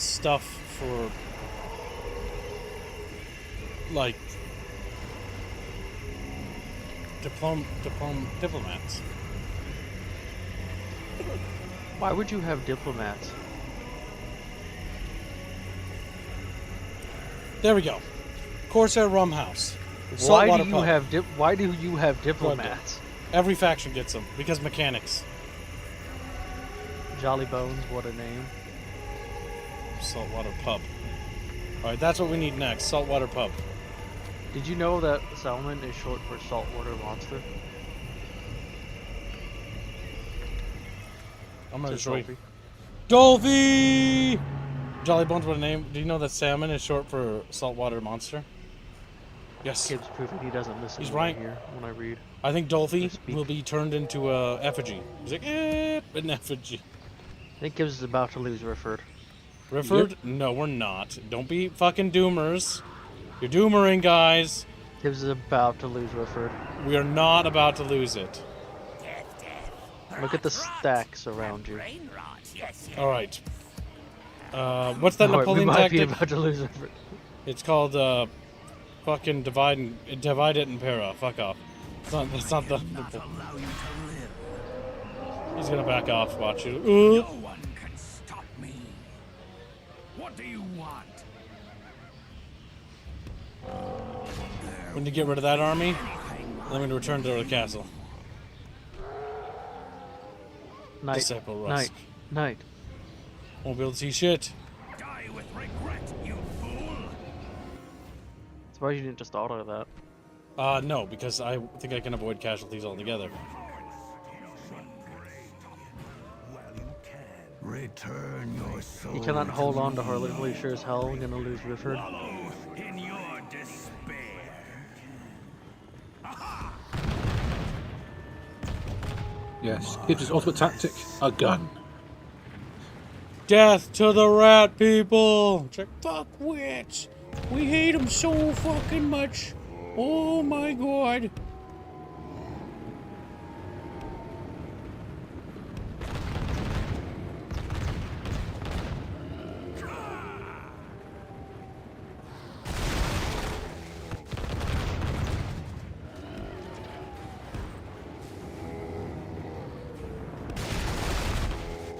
stuff for like diplomats? Why would you have diplomats? There we go. Corsair Rum House. Why Saltwater do you pub. have diplomats? Every faction gets them because mechanics. Jolly Bones, what a name. Saltwater pub. All right, that's what we need next. Saltwater pub. Did you know that salmon is short for saltwater monster? I'm gonna Says show you. Dolphy. Dolphy! Jolly Bones, what a name. Do you know that salmon is short for saltwater monster? Yes. Gibbs proving he doesn't listen He's to right. me here when I read. I think Dolphy Speak. will be turned into a effigy. He's like, an effigy. I think Gibbs is about to lose Rifford. Rifford? No, we're not. Don't be fucking doomers. You're doomering, guys. Gibbs is about to lose Rifford. We are not about to lose it. Look at the stacks around you. Brain rot. Yes, yes. All right. What's that Oh, wait, we Napoleon might be tactic? about to lose Rifford. It's called fucking divide it and para. Fuck off. It's not the. Allow you to live. He's gonna back off. Watch it. No one can stop me. What do you want? When you get rid of that army, then we return to the castle. Night, Disciple Rusk. night, night. Won't be able to see shit. Die with regret, you fool. Surprised you didn't just auto that. No, because I think I can avoid casualties altogether. Return your soul. You cannot hold on to Harlan. Well, you sure as hell gonna lose Rifford. Wallow in your despair. Yes. Gibbs' ultimate tactic, a gun. Death to the rat people! It's like, fuck witch! We hate them so fucking much! Oh my god!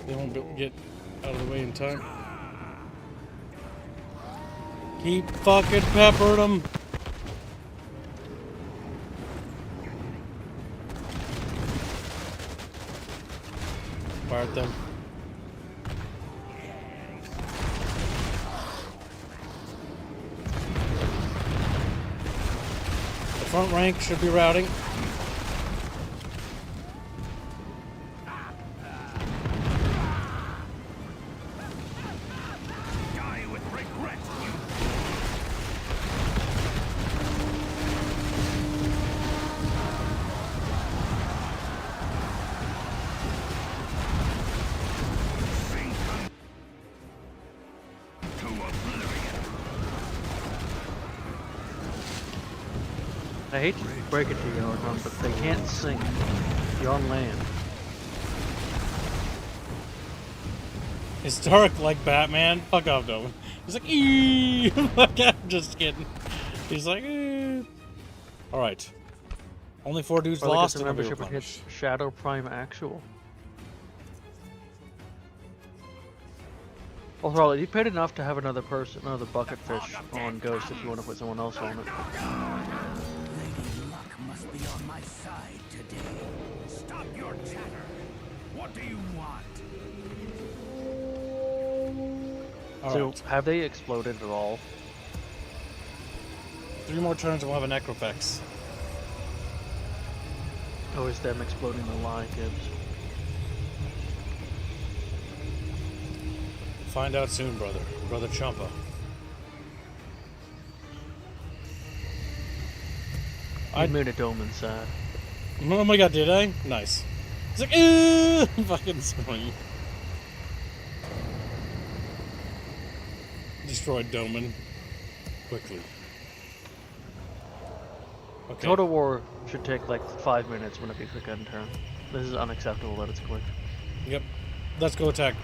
They won't be able to get out of the way in time. Keep fucking peppering them. Fire at them. The front rank should be routing. Die with regret, you sink to oblivion. I hate to break it to you, Archon, but they can't sink. You're on land. Historic like Batman. Fuck off, Doman. He's like, eee. I'm just kidding. He's like, eee. All right. Only 4 dudes Or like lost a and they'll be membership that replenished. hits Shadow Prime Actual. Well, Harley, you paid enough to have another bucket fish on Ghost if you want to put someone else on it. Lady Luck must be on my side today. Stop your chatter. What do you want? All So, right. have they exploded at all? 3 more turns and we'll have a Necrofex. Or is them exploding the lie, Gibbs? Find out soon, brother. Brother Champa. I made a Doman sad. Oh my god, did I? Nice. It's like, ooh, fucking swing. Destroyed Doman. Quickly. Okay. Total War should take like 5 minutes when it be quick end turn. This is unacceptable that it's quick. Yep. Let's go attack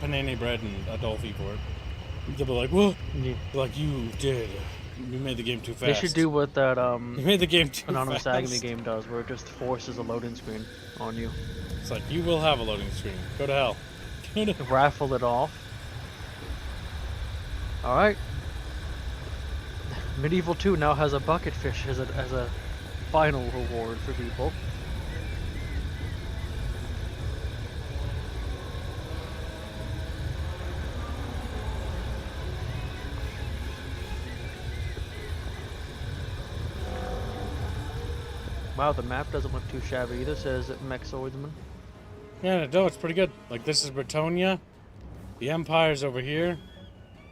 Panini Bread and Adolfi for it. They'll be like, whoa. Yeah. Like, you did. You made the game too fast. They should do what that You made the game too Anonymous fast. Agony game does, where it just forces a loading screen on you. It's like, you will have a loading screen. Go to hell. Go to Raffle it off. Alright. Medieval 2 now has a bucket fish as a final reward for people. Wow, the map doesn't look too shabby either, says Mexoidsman. Yeah, no, it's pretty good. Like, this is Bretonia. The Empire's over here.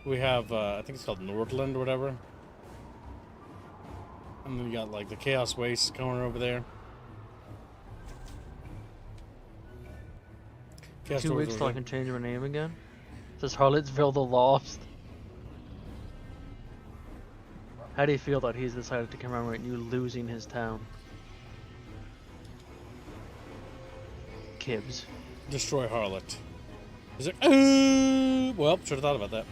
We have, I think it's called Nordland or whatever. And then you got, like, the Chaos Waste corner over there. Chaos 2 Doors weeks over till I here. can change my name again. Says Harlotsville the Lost. How do you feel that he's decided to commemorate you losing his town? Kibbs. Destroy Harlot. Is there... well, should have thought about that.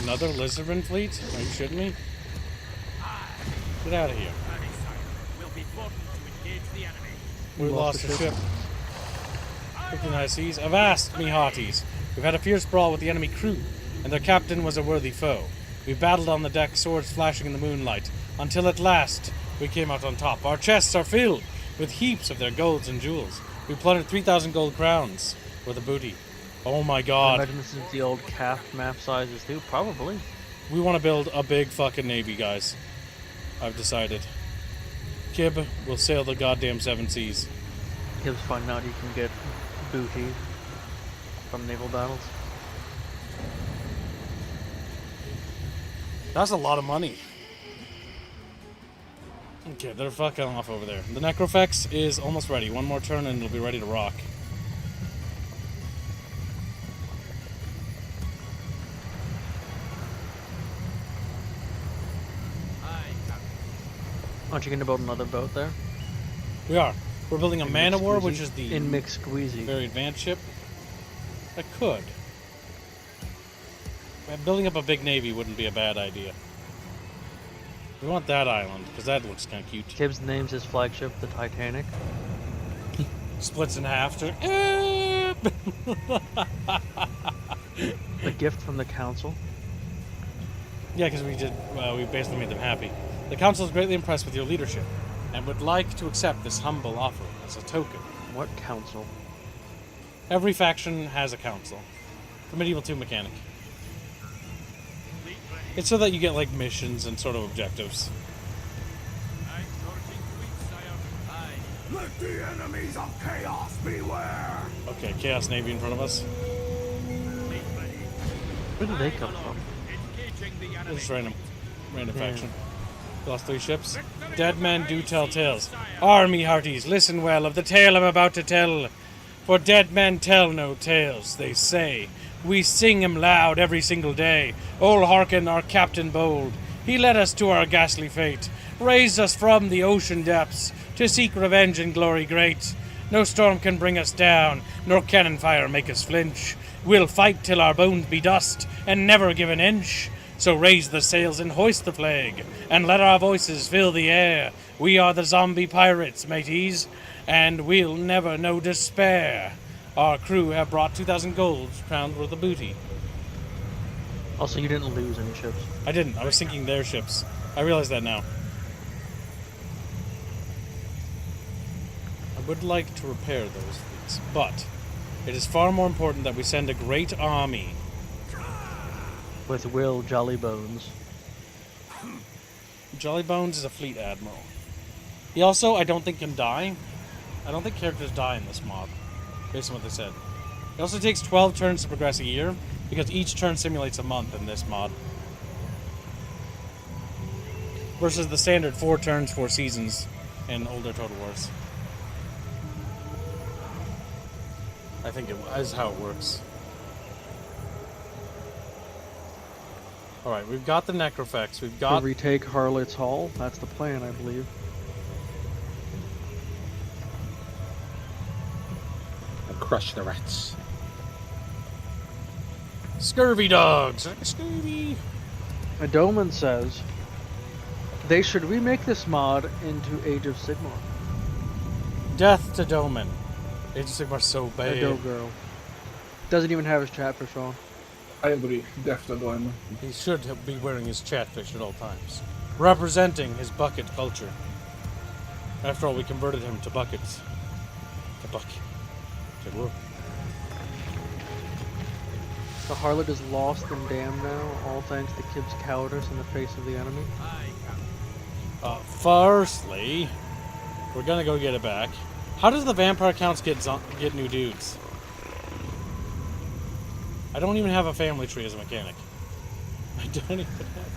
Another Lizardman fleet? Are you shitting me? Get out of here. We'll be forced to engage the enemy. We lost the ship. 59 seas. Avast, me hearties. We've had a fierce brawl with the enemy crew, and their captain was a worthy foe. We battled on the deck, swords flashing in the moonlight, until at last we came out on top. Our chests are filled with heaps of their golds and jewels. We plundered 3,000 gold crowns for the booty. Oh my I god. imagine this is the old calf map sizes too, probably. We want to build a big fucking navy, guys. I've decided. Kib will sail the goddamn 7 seas. Kibbs finding out he can get booty from naval battles. That's a lot of money. Okay, they're fucking off over there. The Necrofex is almost ready. One more turn and it'll be ready to rock. Aren't you going to build another boat there? We are. We're building a In Man of War, Mixqueezy? which is the In Mixqueezy. very advanced ship. That could. Building up a big navy wouldn't be a bad idea. We want that island, because that looks kind of cute. Kibbs names his flagship the Titanic. Splits in half to... A gift from the council. Yeah, because we basically made them happy. The council is greatly impressed with your leadership, and would like to accept this humble offer as a token. What council? Every faction has a council. For Medieval 2 mechanic. It's so that you get, like, missions and sort of objectives. Let the enemies of chaos beware! Okay, Chaos Navy in front of us. Where did they come from? Just random Yeah. faction. Lost 3 ships. Dead men do tell tales. Army hearties, listen well of the tale I'm about to tell. For dead men tell no tales, they say. We sing him loud every single day. Oh, hearken our captain bold. He led us to our ghastly fate, raised us from the ocean depths, to seek revenge and glory great. No storm can bring us down, nor cannon fire make us flinch. We'll fight till our bones be dust, and never give an inch. So raise the sails and hoist the flag, and let our voices fill the air. We are the zombie pirates, mateys, and we'll never know despair. Our crew have brought 2,000 gold pounds worth of booty. Also, you didn't lose any ships. I didn't. I was sinking their ships. I realize that now. I would like to repair those fleets, but it is far more important that we send a great army. With Will Jollybones. Jollybones is a fleet admiral. He also, I don't think, can die. I don't think characters die in this mod, based on what they said. It also takes 12 turns to progress a year, because each turn simulates a month in this mod. Versus the standard 4 turns, 4 seasons in older Total Wars. I think it is how it works. Alright, we've got the Necrofex, we've got... To retake Harlot's Hall, that's the plan, I believe. And crush the rats. Scurvy dogs! Scurvy! Adoman says they should remake this mod into Age of Sigmar. Death to Doman. Age of Sigmar's so bad. Ado girl. Doesn't even have his Chatfish on. I agree. Death to Doim. He should be wearing his Chatfish at all times. Representing his bucket culture. After all, we converted him to buckets. To bucket. To whoop. The harlot is lost and damned now, all thanks to Kib's cowardice in the face of the enemy. Firstly, we're gonna go get it back. How does the vampire counts get new dudes? I don't even have a family tree as a mechanic. I don't even have...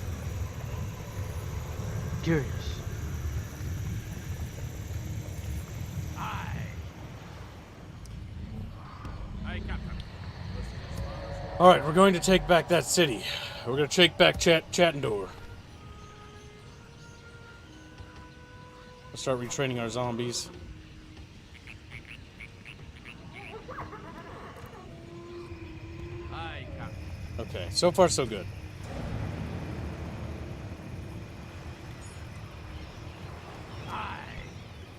Curious. Alright, we're going to take back that city. We're going to take back Chattendor. Let's start retraining our zombies. Okay, so far so good.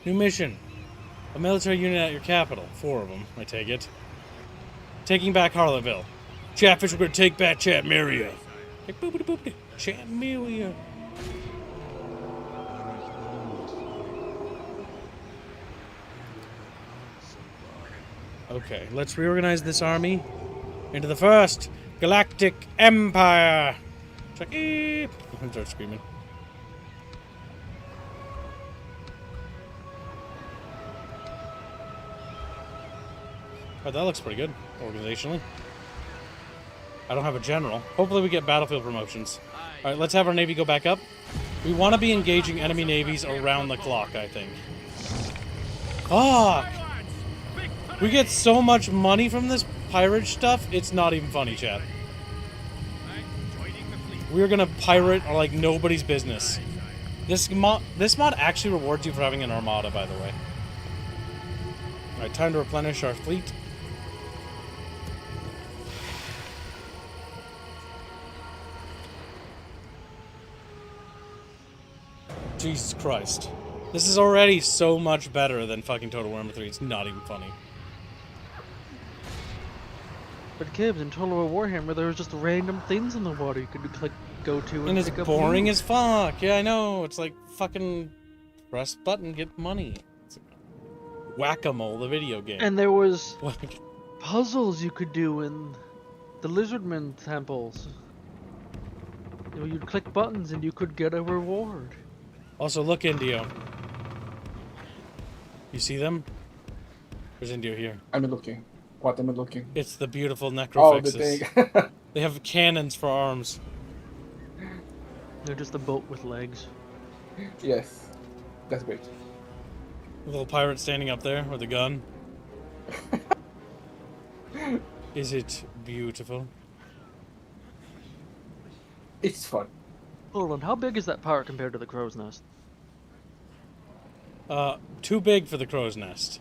New mission. A military unit at your capital. 4 of them, I take it. Taking back Harleville. Chatfish, we're gonna take back Chatmeria. Like, boopity boopity. Chatmeria. Okay, let's reorganize this army into the first Galactic Empire. Chucky! Start screaming. Oh, that looks pretty good, organizationally. I don't have a general. Hopefully we get battlefield promotions. Alright, let's have our navy go back up. We want to be engaging enemy navies around the clock, I think. Fuck! We get so much money from this pirate stuff, it's not even funny, chat. We're gonna pirate like nobody's business. This mod actually rewards you for having an armada, by the way. Alright, time to replenish our fleet. Jesus Christ. This is already so much better than fucking Total Warhammer 3. It's not even funny. But Kibbs, in Total War Warhammer, there was just random things in the water you could like go to And it's pick up boring loot. as fuck. Yeah, I know. It's like fucking press button, get money. It's like Whack-A-Mole, the video game. And there was puzzles you could do in the Lizardmen temples. You know, you'd click buttons and you could get a reward. Also, look, Indio. You see them? There's Indio here. I'm looking. What am I looking? It's the beautiful Oh, the necrofixes. thing. They have cannons for arms. They're just a boat with legs. Yes. That's great. A little pirate standing up there with a gun. Is it beautiful? It's fun. Hold on, how big is that pirate compared to the crow's nest? Too big for the crow's nest.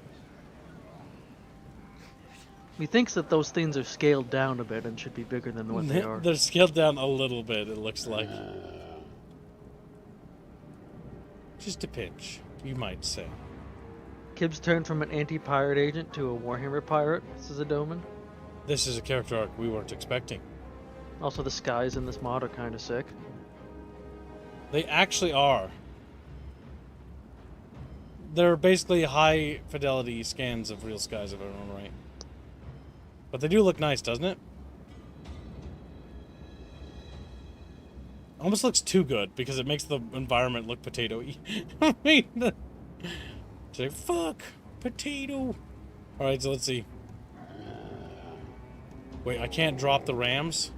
He thinks that those things are scaled down a bit and should be bigger than what they are. They're scaled down a little bit, it looks like. Just a pinch, you might say. Kibbs turned from an anti-pirate agent to a Warhammer pirate, says a Doman. This is a character arc we weren't expecting. Also, the skies in this mod are kind of sick. They actually are. They're basically high fidelity scans of real skies, if I remember right. But they do look nice, doesn't it? Almost looks too good because it makes the environment look potato-y. I mean, it's like, fuck, potato. Alright, so let's see. Wait, I can't drop the rams?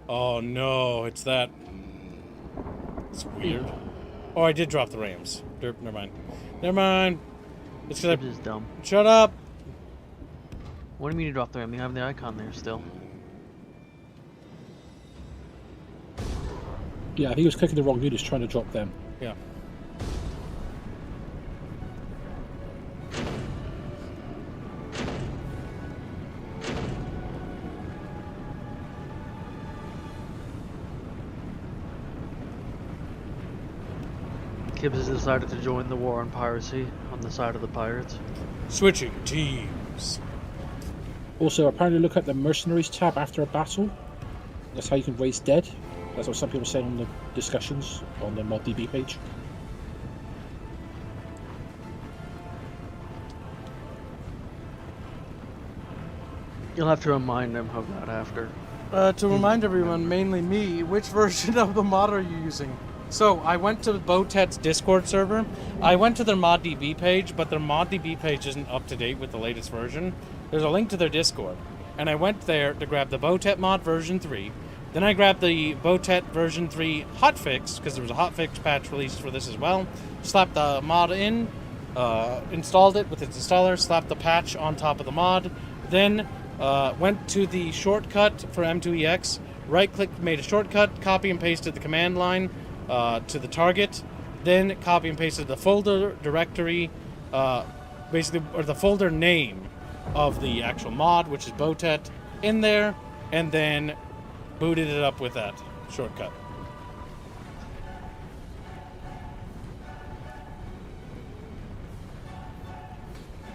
Oh no, it's that. It's weird. Oh, I did drop the rams. Derp, never mind. Never mind. It's because Kibbs is dumb. Shut up! What do you mean you dropped the ram? You have the icon there still. Yeah, I think he was clicking the wrong units trying to drop them. Yeah. Kibbs has decided to join the war on piracy on the side of the pirates. Switching teams. Also, apparently look at the mercenaries tab after a battle. That's how you can raise dead. That's what some people were saying on the discussions on the ModDB page. You'll have to remind them of that after. To remind everyone, mainly me, which version of the mod are you using? So, I went to Botet's Discord server. I went to their ModDB page, but their ModDB page isn't up to date with the latest version. There's a link to their Discord. And I went there to grab the Botet mod version 3. Then I grabbed the Botet version 3 hotfix, because there was a hotfix patch released for this as well. Slapped the mod in, installed it with its installer, slapped the patch on top of the mod. Then went to the shortcut for M2EX, right-clicked, made a shortcut, copy and pasted the command line to the target, then copy and pasted the folder directory, basically, or the folder name of the actual mod, which is Botet, in there, and then booted it up with that shortcut.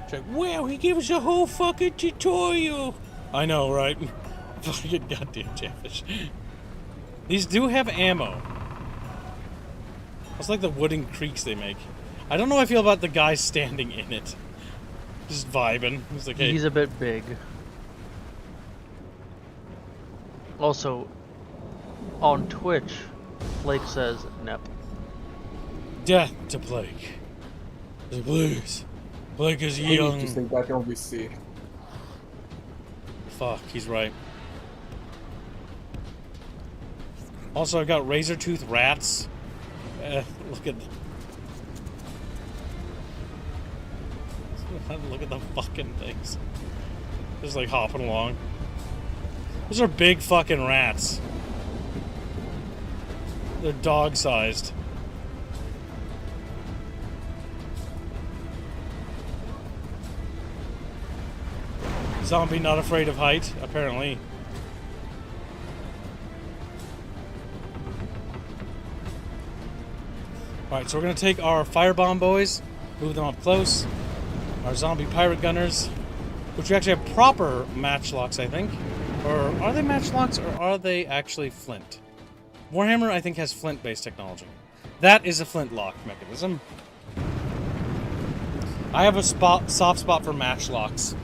It's like, wow, he gave us a whole fucking tutorial. I know, right? Fucking goddamn Chatfish. These do have ammo. It's like the wooden creeks they make. I don't know how I feel about the guy standing in it. Just vibing. He's like, hey. He's a bit big. Also, on Twitch, Flake says Nep. Death to Blake. He's like, please. Blake is He young. needs to think that on VC. Fuck, he's right. Also, I got razor tooth rats. Look at look at the fucking things. Just like hopping along. Those are big fucking rats. They're dog-sized. Zombie not afraid of height, apparently. Alright, so we're gonna take our firebomb boys, move them up close. Our zombie pirate gunners, which we actually have proper matchlocks, I think. Or are they matchlocks, or are they actually flint? Warhammer, I think, has flint-based technology. That is a flintlock mechanism. I have a soft spot for matchlocks.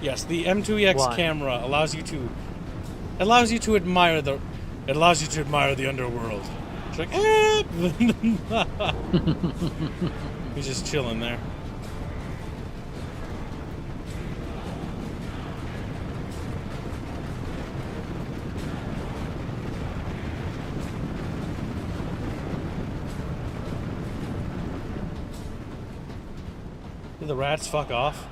Yes, the M2EX Why? camera allows you to admire the underworld. It's like, he's just chilling there. Did the rats fuck off?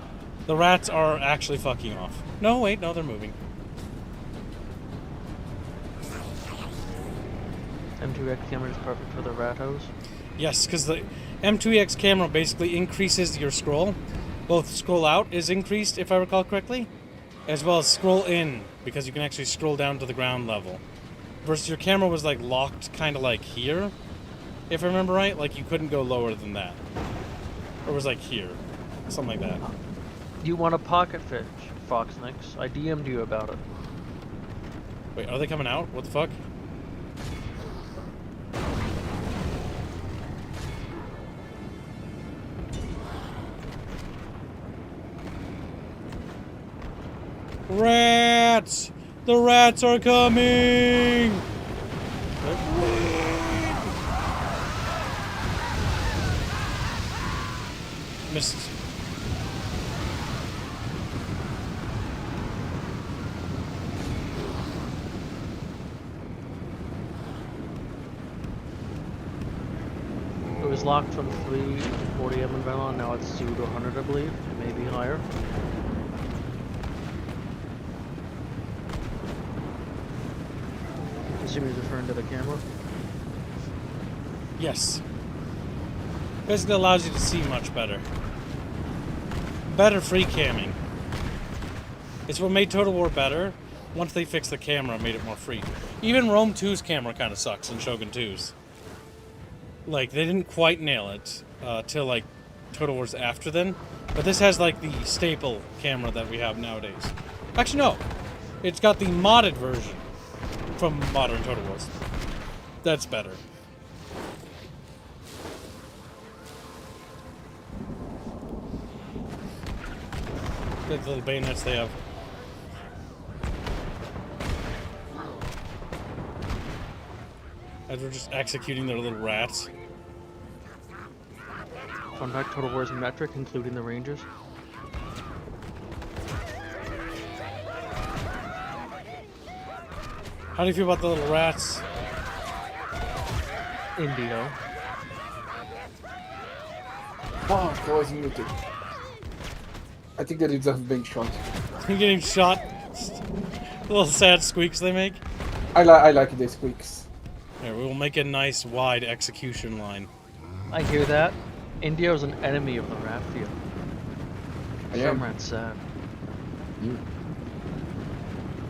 The rats are actually fucking off. No, wait, no, they're moving. M2EX camera is perfect for the rat hose. Yes, because the M2EX camera basically increases your scroll. Both scroll out is increased, if I recall correctly, as well as scroll in, because you can actually scroll down to the ground level. Versus your camera was like locked kind of like here, if I remember right. Like you couldn't go lower than that. Or it was like here. Something like that. You want a pocket fish, Foxnix? I DM'd you about it. Wait, are they coming out? What the fuck? Rats! The rats are coming! Missed. It was locked from 340 M and Valon, now it's 2 to 100, I believe. It may be higher. Assuming he's referring to the camera. Yes. Basically allows you to see much better. Better free camming. It's what made Total War better. Once they fixed the camera, it made it more free. Even Rome 2's camera kind of sucks in Shogun 2's. Like, they didn't quite nail it till, like, Total War's after then. But this has, like, the staple camera that we have nowadays. Actually, no. It's got the modded version from modern Total Wars. That's better. The little bayonets they have. As we're just executing their little rats. Fun fact, Total War's metric, including the ranges. How do you feel about the little rats? Indio. Oh, I was muted. I think they deserve being shot. You're getting shot. Little sad squeaks they make. I like these squeaks. Here, we will make a nice wide execution line. I hear that. Indio's an enemy of the rat field. I am. Some rat's sad.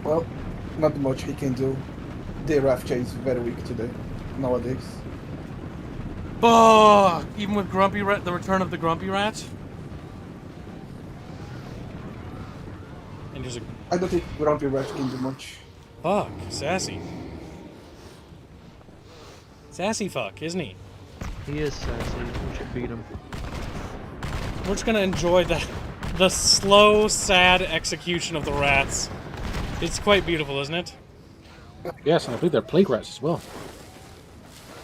Well, not much he can do. The Raffle is very weak today, nowadays. Oh, even with Grumpy Rat, the return of the Grumpy Rat. And there's a I don't think Grumpy Rat can do much. fuck, sassy. Sassy fuck, isn't he? He is sassy. We should beat him. We're just gonna enjoy the slow, sad execution of the rats. It's quite beautiful, isn't it? Yes, and I believe they're plague rats as well.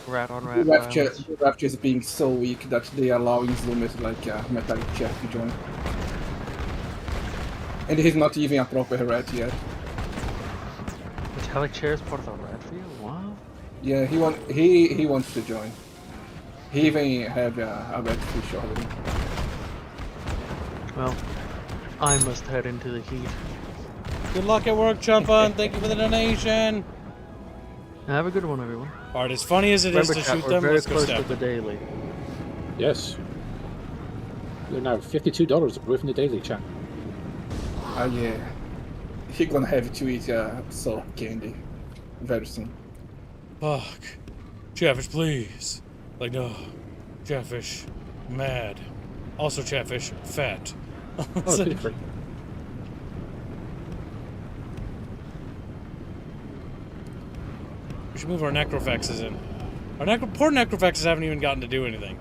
Rat on The rat violence. Raffle is being so weak that they are allowing Zoomet like Metallic Chef to join. And he's not even a proper rat yet. Metallic chair is part of the rat field? Wow. Yeah, he wants to join. He even have a red fish already. Well, I must head into the heat. Good luck at work, Chumpa, and thank you for the donation. Have a good one, everyone. Alright, as funny as it is Remember, to chat, shoot we're them, very let's go close to stab the them. daily. Yes. They're now $52 away from the daily chat. Yeah. He gonna have to eat sour candy very soon. Fuck. Chatfish, please. Like, no. Chatfish, mad. Also, Chatfish, fat. Oh, Bickering. We should move our necrofaxes in. Our poor necrofaxes haven't even gotten to do anything.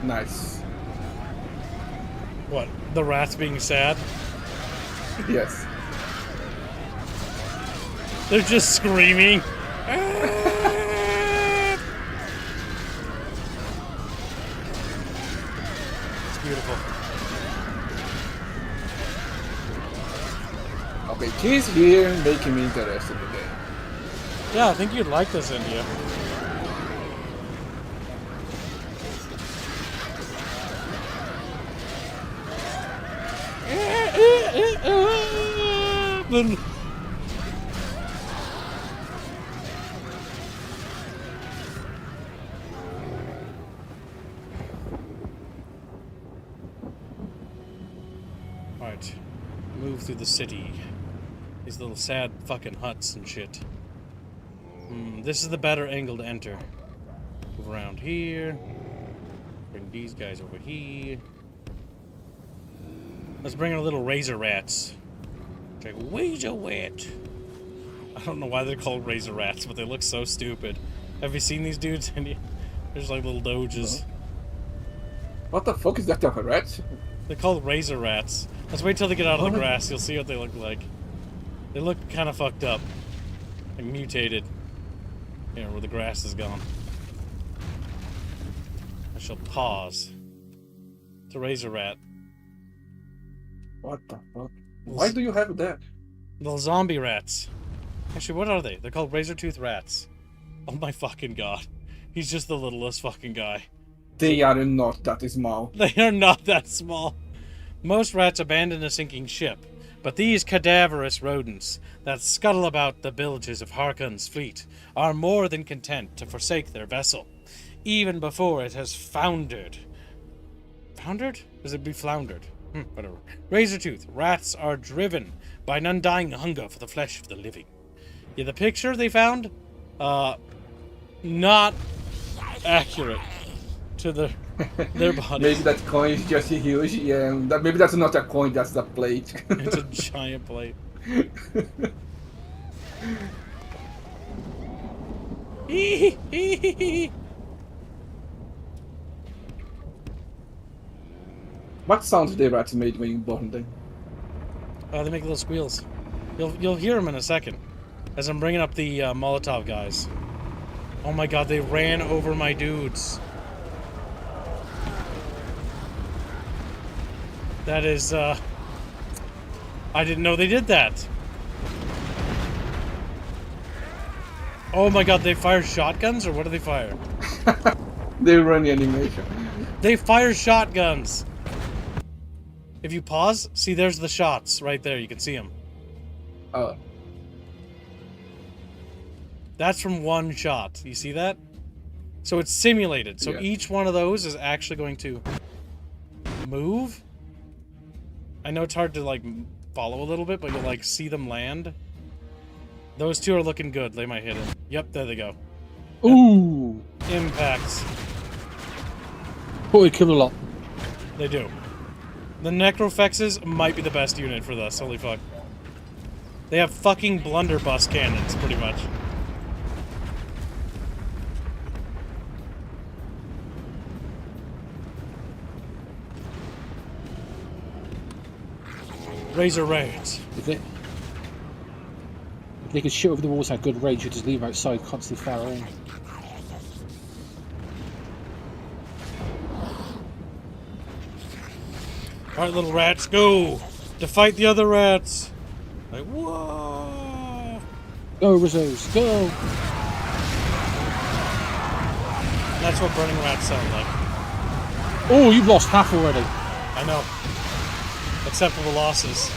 Nice. What? The rats being sad? Yes. They're just screaming. It's beautiful. Oh, Okay, she's here making me interested again. Yeah, I think you'd like this, India. Alright. Move through the city. These little sad fucking huts and shit. This is the better angle to enter. Move around here. Bring these guys over here. Let's bring our little razor rats. Like, razor rat. I don't know why they're called razor rats, but they look so stupid. Have you seen these dudes? They're just like little doges. What the fuck is that, a rat? They're called razor rats. Let's wait till they get out of the grass. You'll see what they look like. They look kind of fucked up. Like mutated. Here, where the grass is gone. I shall pause. It's a razor rat. What the fuck? Why do you have that? Little zombie rats. Actually, what are they? They're called razor-tooth rats. Oh my fucking god. He's just the littlest fucking guy. They are not that small. They are not that small. Most rats abandon a sinking ship, but these cadaverous rodents that scuttle about the villages of Harkon's fleet are more than content to forsake their vessel, even before it has foundered. Foundered? Does it be floundered? Whatever. Razor-tooth rats are driven by an undying hunger for the flesh of the living. Yeah, the picture they found, not accurate to their bodies. Maybe that coin is just huge. Yeah, maybe that's not a coin, that's a plate. It's a giant plate. What sounds the rats made when you born them? They make little squeals. You'll hear them in a second, as I'm bringing up the Molotov guys. Oh my god, they ran over my dudes. That is, I didn't know they did that. Oh my god, they fire shotguns, or what do they fire? They run the animation. They fire shotguns! If you pause, see there's the shots right there, you can see them. Oh. That's from one shot. You see that? So it's simulated. So Yeah. each one of those is actually going to move. I know it's hard to like follow a little bit, but you'll like see them land. Those two are looking good. They might hit it. Yep, there they go. Ooh! Impacts. But we kill a lot. They do. The Necrofexes might be the best unit for this. Holy fuck. They have fucking blunderbuss cannons, pretty much. Razor raids. If they could shoot over the walls, have good range, you just leave them outside, constantly firing. Alright, little rats, go! To fight the other rats! Like, whoa! Go, Rizzos, go! That's what burning rats sound like. Oh, you've lost half already. I know. Except for the losses.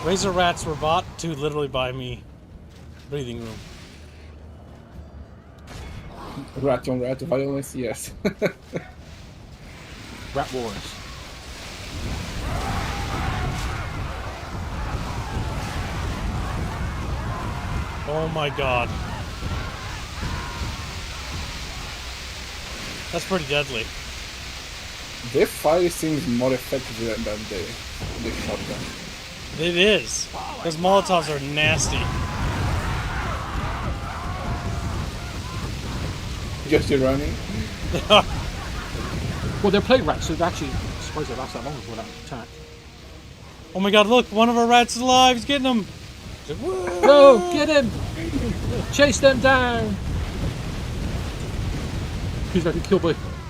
Razor rats were bought to literally buy me breathing room. Rat on rat violence, yes. Rat wars. Oh my god. That's pretty deadly. Their fire seems more effective than the shotgun. It is. Those Molotovs are nasty. Just you running. Well, they're plate rats, so they're actually, I suppose they last that long before that attack. Oh my god, look, one of our rats is alive, he's getting him! He's like, whoa! Go, get him! Chase them down! He's about to kill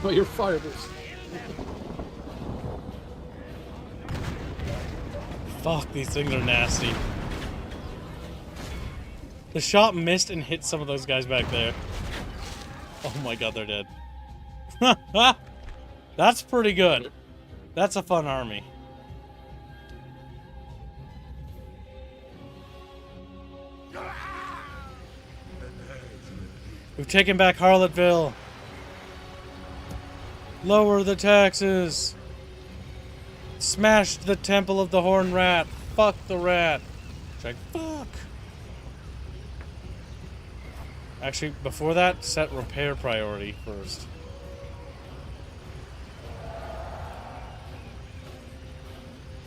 by your fireballs. Fuck, these things are nasty. The shot missed and hit some of those guys back there. Oh my god, they're dead. That's pretty good. That's a fun army. We've taken back Harlotville. Lower the taxes. Smashed the Temple of the Horned Rat. Fuck the rat. It's like, fuck. Actually, before that, set repair priority first.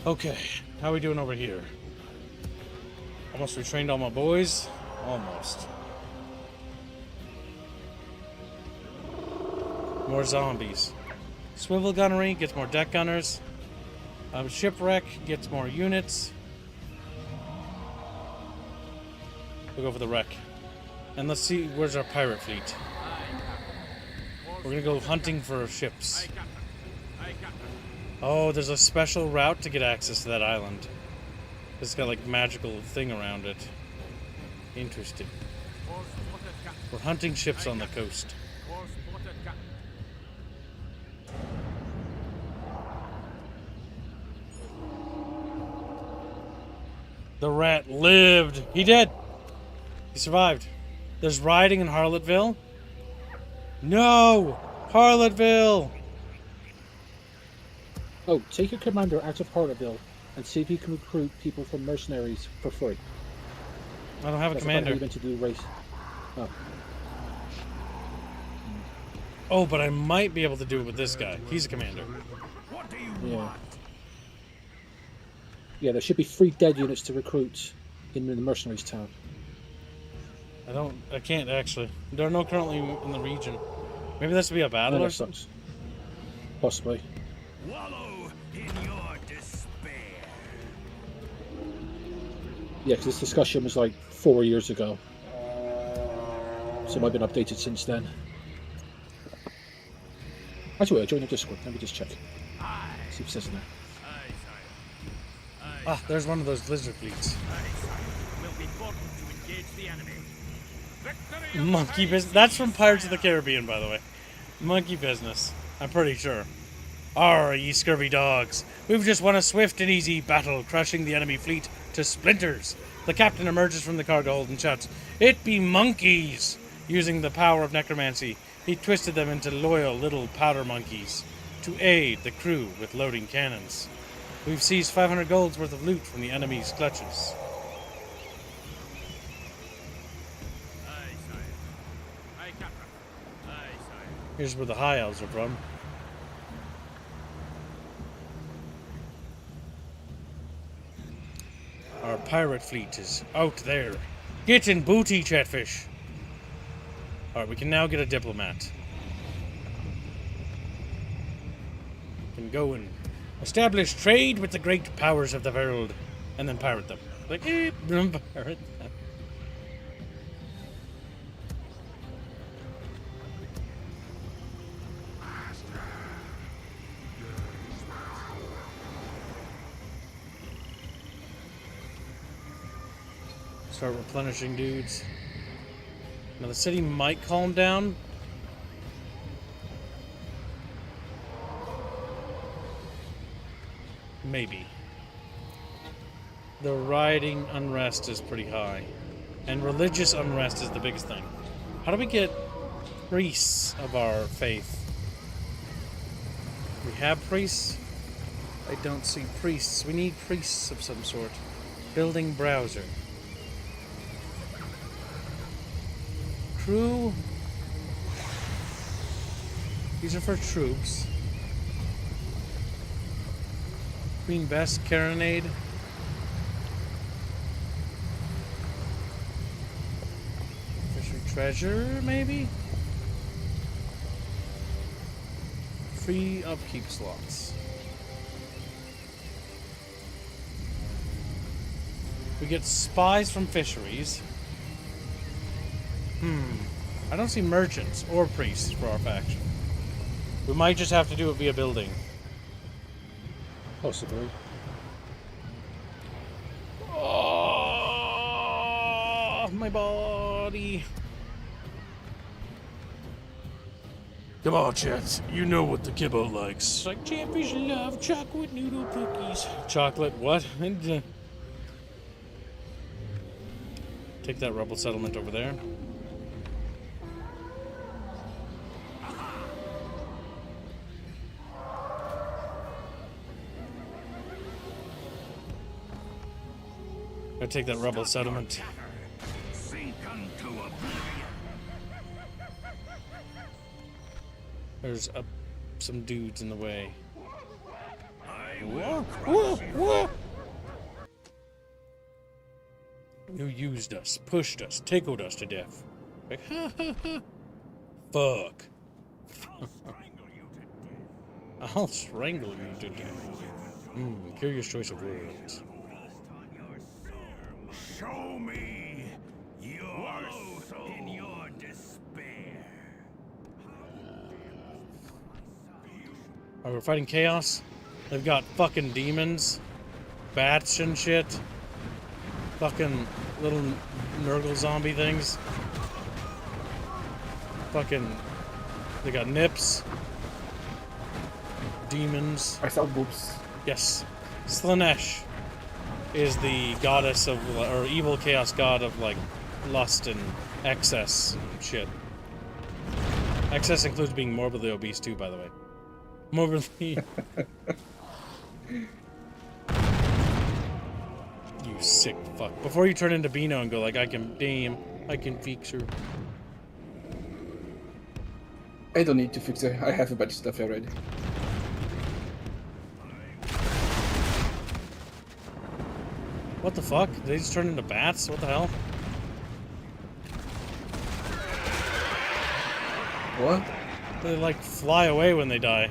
Okay, how are we doing over here? Almost retrained all my boys. Almost. More zombies. Swivel gunnery gets more deck gunners. Shipwreck gets more units. We'll go for the wreck. And let's see, where's our pirate fleet? We're gonna go hunting for ships. Oh, there's a special route to get access to that island. It's got like magical thing around it. Interesting. We're hunting ships on the coast. The rat lived. He did. He survived. There's rioting in Harlotville. No! Harlotville! Oh, take your commander out of Harlotville and see if he can recruit people from mercenaries for free. I don't have a That's commander. How you meant to do race. Oh. Oh, but I might be able to do it with this guy. He's a commander. What do you Yeah. want? Yeah, there should be 3 dead units to recruit in the mercenaries town. I can't actually. There are no currently in the region. Maybe this would be a battle No, or that something? sucks. Possibly. Wallow in your despair. Yeah, because this discussion was like 4 years ago. So it might have been updated since then. Actually, I joined the Discord. Let me just check. See if it says in there. Ah, there's one of those lizard fleets. Will be important to engage the enemy. Victory Monkey business. That's from Pirates of the Caribbean, by the way. Monkey business. I'm pretty sure. Arr, ye scurvy dogs. We've just won a swift and easy battle, crushing the enemy fleet to splinters. The captain emerges from the cargo hold and shouts, "It be monkeys!" Using the power of necromancy, he twisted them into loyal little powder monkeys to aid the crew with loading cannons. We've seized 500 gold's worth of loot from the enemy's clutches. Aye, sire. Aye, Captain. Aye, sire. Here's where the high elves are from. Our pirate fleet is out there. Get in booty, Chatfish. Alright, we can now get a diplomat. We can go and establish trade with the great powers of the world, and then pirate them. Like, pirate them. Start replenishing dudes. Now the city might calm down. Maybe. The rioting unrest is pretty high. And religious unrest is the biggest thing. How do we get priests of our faith? We have priests? I don't see priests. We need priests of some sort. Building browser. Crew. These are for troops. Queen Best Carronade. Fishery Treasure, maybe? Free upkeep slots. We get spies from fisheries. I don't see merchants or priests for our faction. We might just have to do it via building. Possibly. Oh, my body. Come on, Chats. You know what the kibbo likes. It's like, Chatfish love chocolate noodle cookies. Chocolate what? And, take that rebel settlement over there. Gotta take that rebel settlement. Sink unto oblivion. There's some dudes in the way. I will crush you. You used us, pushed us, tickled us to death. Like, ha ha ha. Fuck. I'll strangle you to death. I'll strangle you to death. Curious choice of words. Show me your soul in your despair. Alright, we're fighting chaos. They've got fucking demons, bats and shit. Fucking little Nurgle zombie things. Fucking, they got nips. Demons. I saw boobs. Yes. Slanesh is the goddess of, or evil chaos god of, like, lust and excess and shit. Excess includes being morbidly obese too, by the way. Morbidly. You sick fuck. Before you turn into Beano and go like, I can fix her. I don't need to fix it. I have a bunch of stuff already. What the fuck? They just turn into bats? What the hell? What? They like fly away when they die.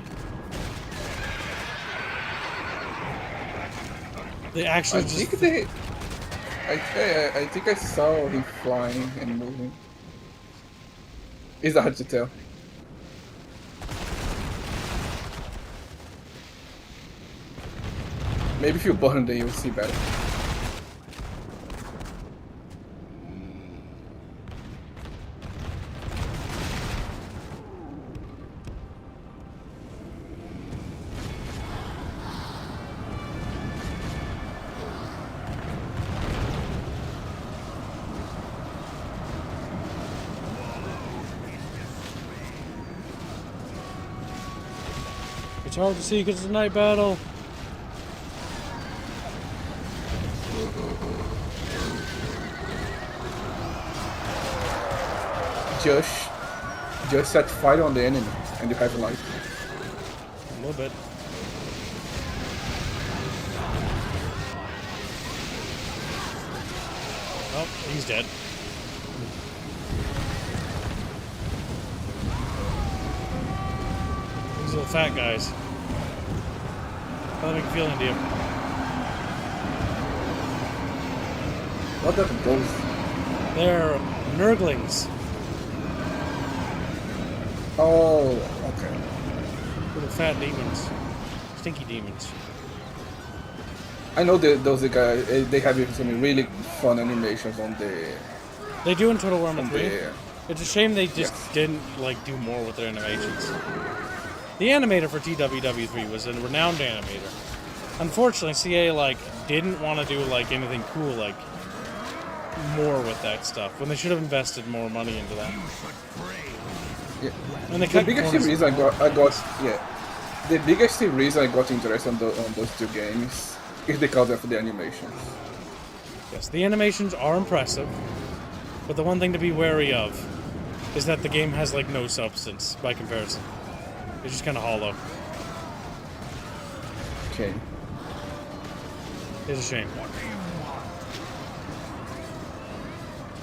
They actually I think I saw him flying and moving. It's hard to tell. Maybe if you burn them, you'll see better. It's hard to see because it's a night battle. Just set fire on the enemy and you have life. A little bit. Oh, he's dead. These little fat guys. How do they make you feel, India? What are those? They're Nurglings. Oh, okay. Little fat demons. Stinky demons. I know those guys. They have some really fun animations on the. They do in Total Warhammer 3. the It's a shame they just didn't like do more with their animations. The animator for TWW3 was a renowned animator. Unfortunately, CA like didn't want to do like anything cool, like more with that stuff when they should have invested more money into that. Yeah. And they The cut biggest corners. reason the biggest reason I got interested on those two games is because of the animations. Yes, the animations are impressive, but the one thing to be wary of is that the game has like no substance by comparison. It's just kind of hollow. Okay. It's a shame.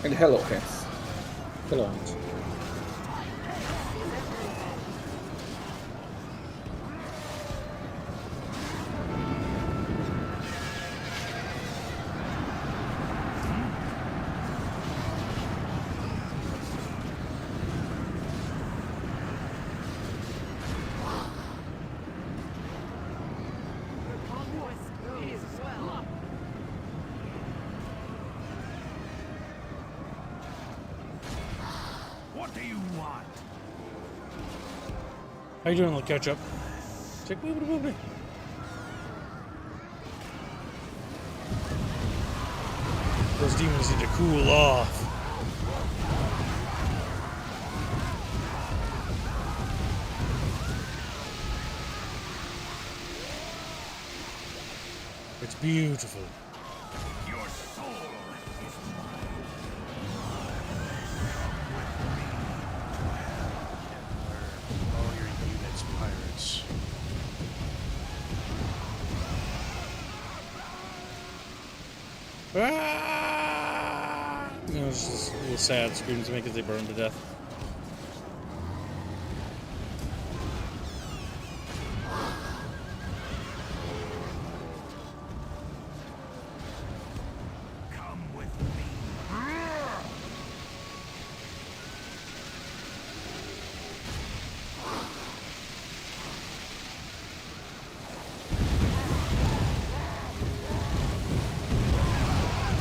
And hello, Hans. Hello, Hans. do you want? How you doing, little ketchup? It's like, woo. Those demons need to cool off. It's beautiful. Your soul is mine. All your units, pirates. Ah! You know, it's just little sad screams to make as they burn to death. Come with me.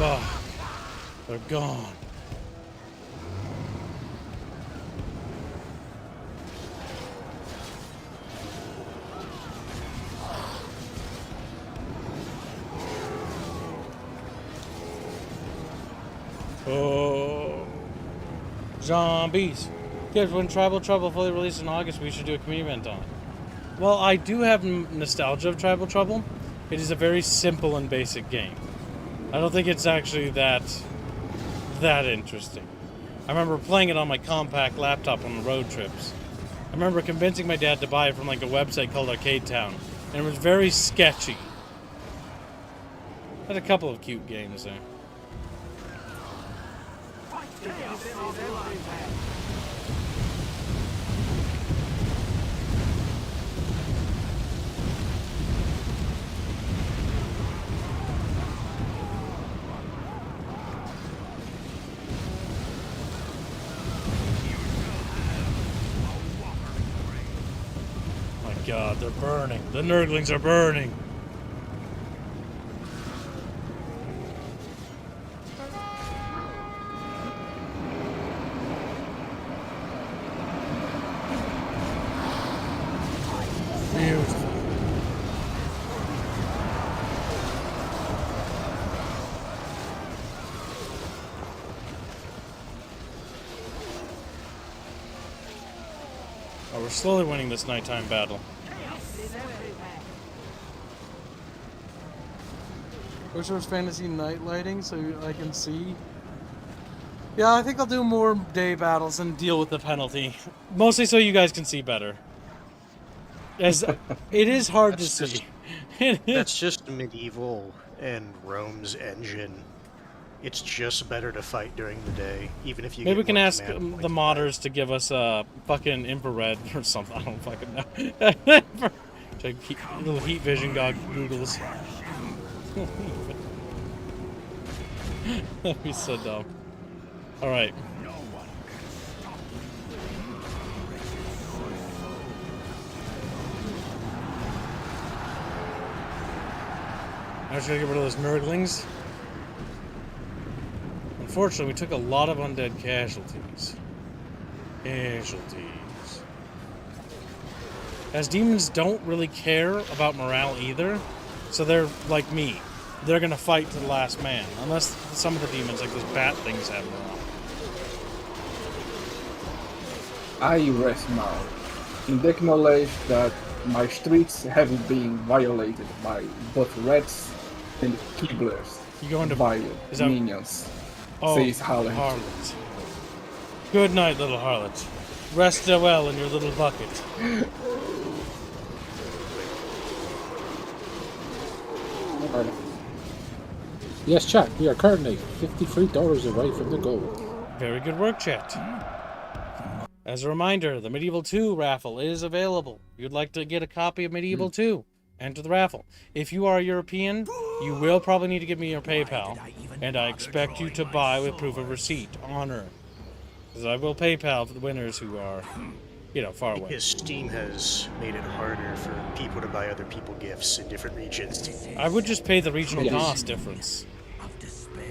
Oh, they're gone. Oh, zombies. Kids, when Tribal Trouble fully released in August, we should do a community event on it. Well, I do have nostalgia of Tribal Trouble. It is a very simple and basic game. I don't think it's actually that interesting. I remember playing it on my compact laptop on the road trips. I remember convincing my dad to buy it from like a website called Arcade Town, and it was very sketchy. Had a couple of cute games there. God, they're burning. The Nurglings are burning. Beautiful. Oh, we're slowly winning this nighttime battle. Wish there was fantasy night lighting so I can see. Yeah, I think I'll do more day battles and deal with the penalty. Mostly so you guys can see better. As it is hard to see. That's just medieval and Rome's engine. It's just better to fight during the day, even if you Maybe get we can more ask command the points. modders to give us fucking infrared or something. I don't fucking know. Like little heat vision googles. That'd be so dumb. Alright. I was gonna get rid of those nerdlings. Unfortunately, we took a lot of undead casualties. As demons don't really care about morale either, so they're like me. They're gonna fight to the last man, unless some of the demons, like those bat things, have morale. I rest now, and acknowledge that my streets have been violated by both rats and kibblers. You go into vile is that, minions, oh, says Harlan. harlot. Good night, little harlot. Rest well in your little bucket. Yes, chat, we are currently $53 away from the goal. Very good work, chat. As a reminder, the Medieval 2 raffle is available. If you'd like to get a copy of Medieval 2, enter the raffle. If you are European, you will probably need to give me your PayPal, and I expect you to buy with proof of receipt. Honor. Because I will PayPal for the winners who are, you know, far away. Because Steam has made it harder for people to buy other people gifts in different regions. I would just pay the regional Yes. cost difference. Of despair.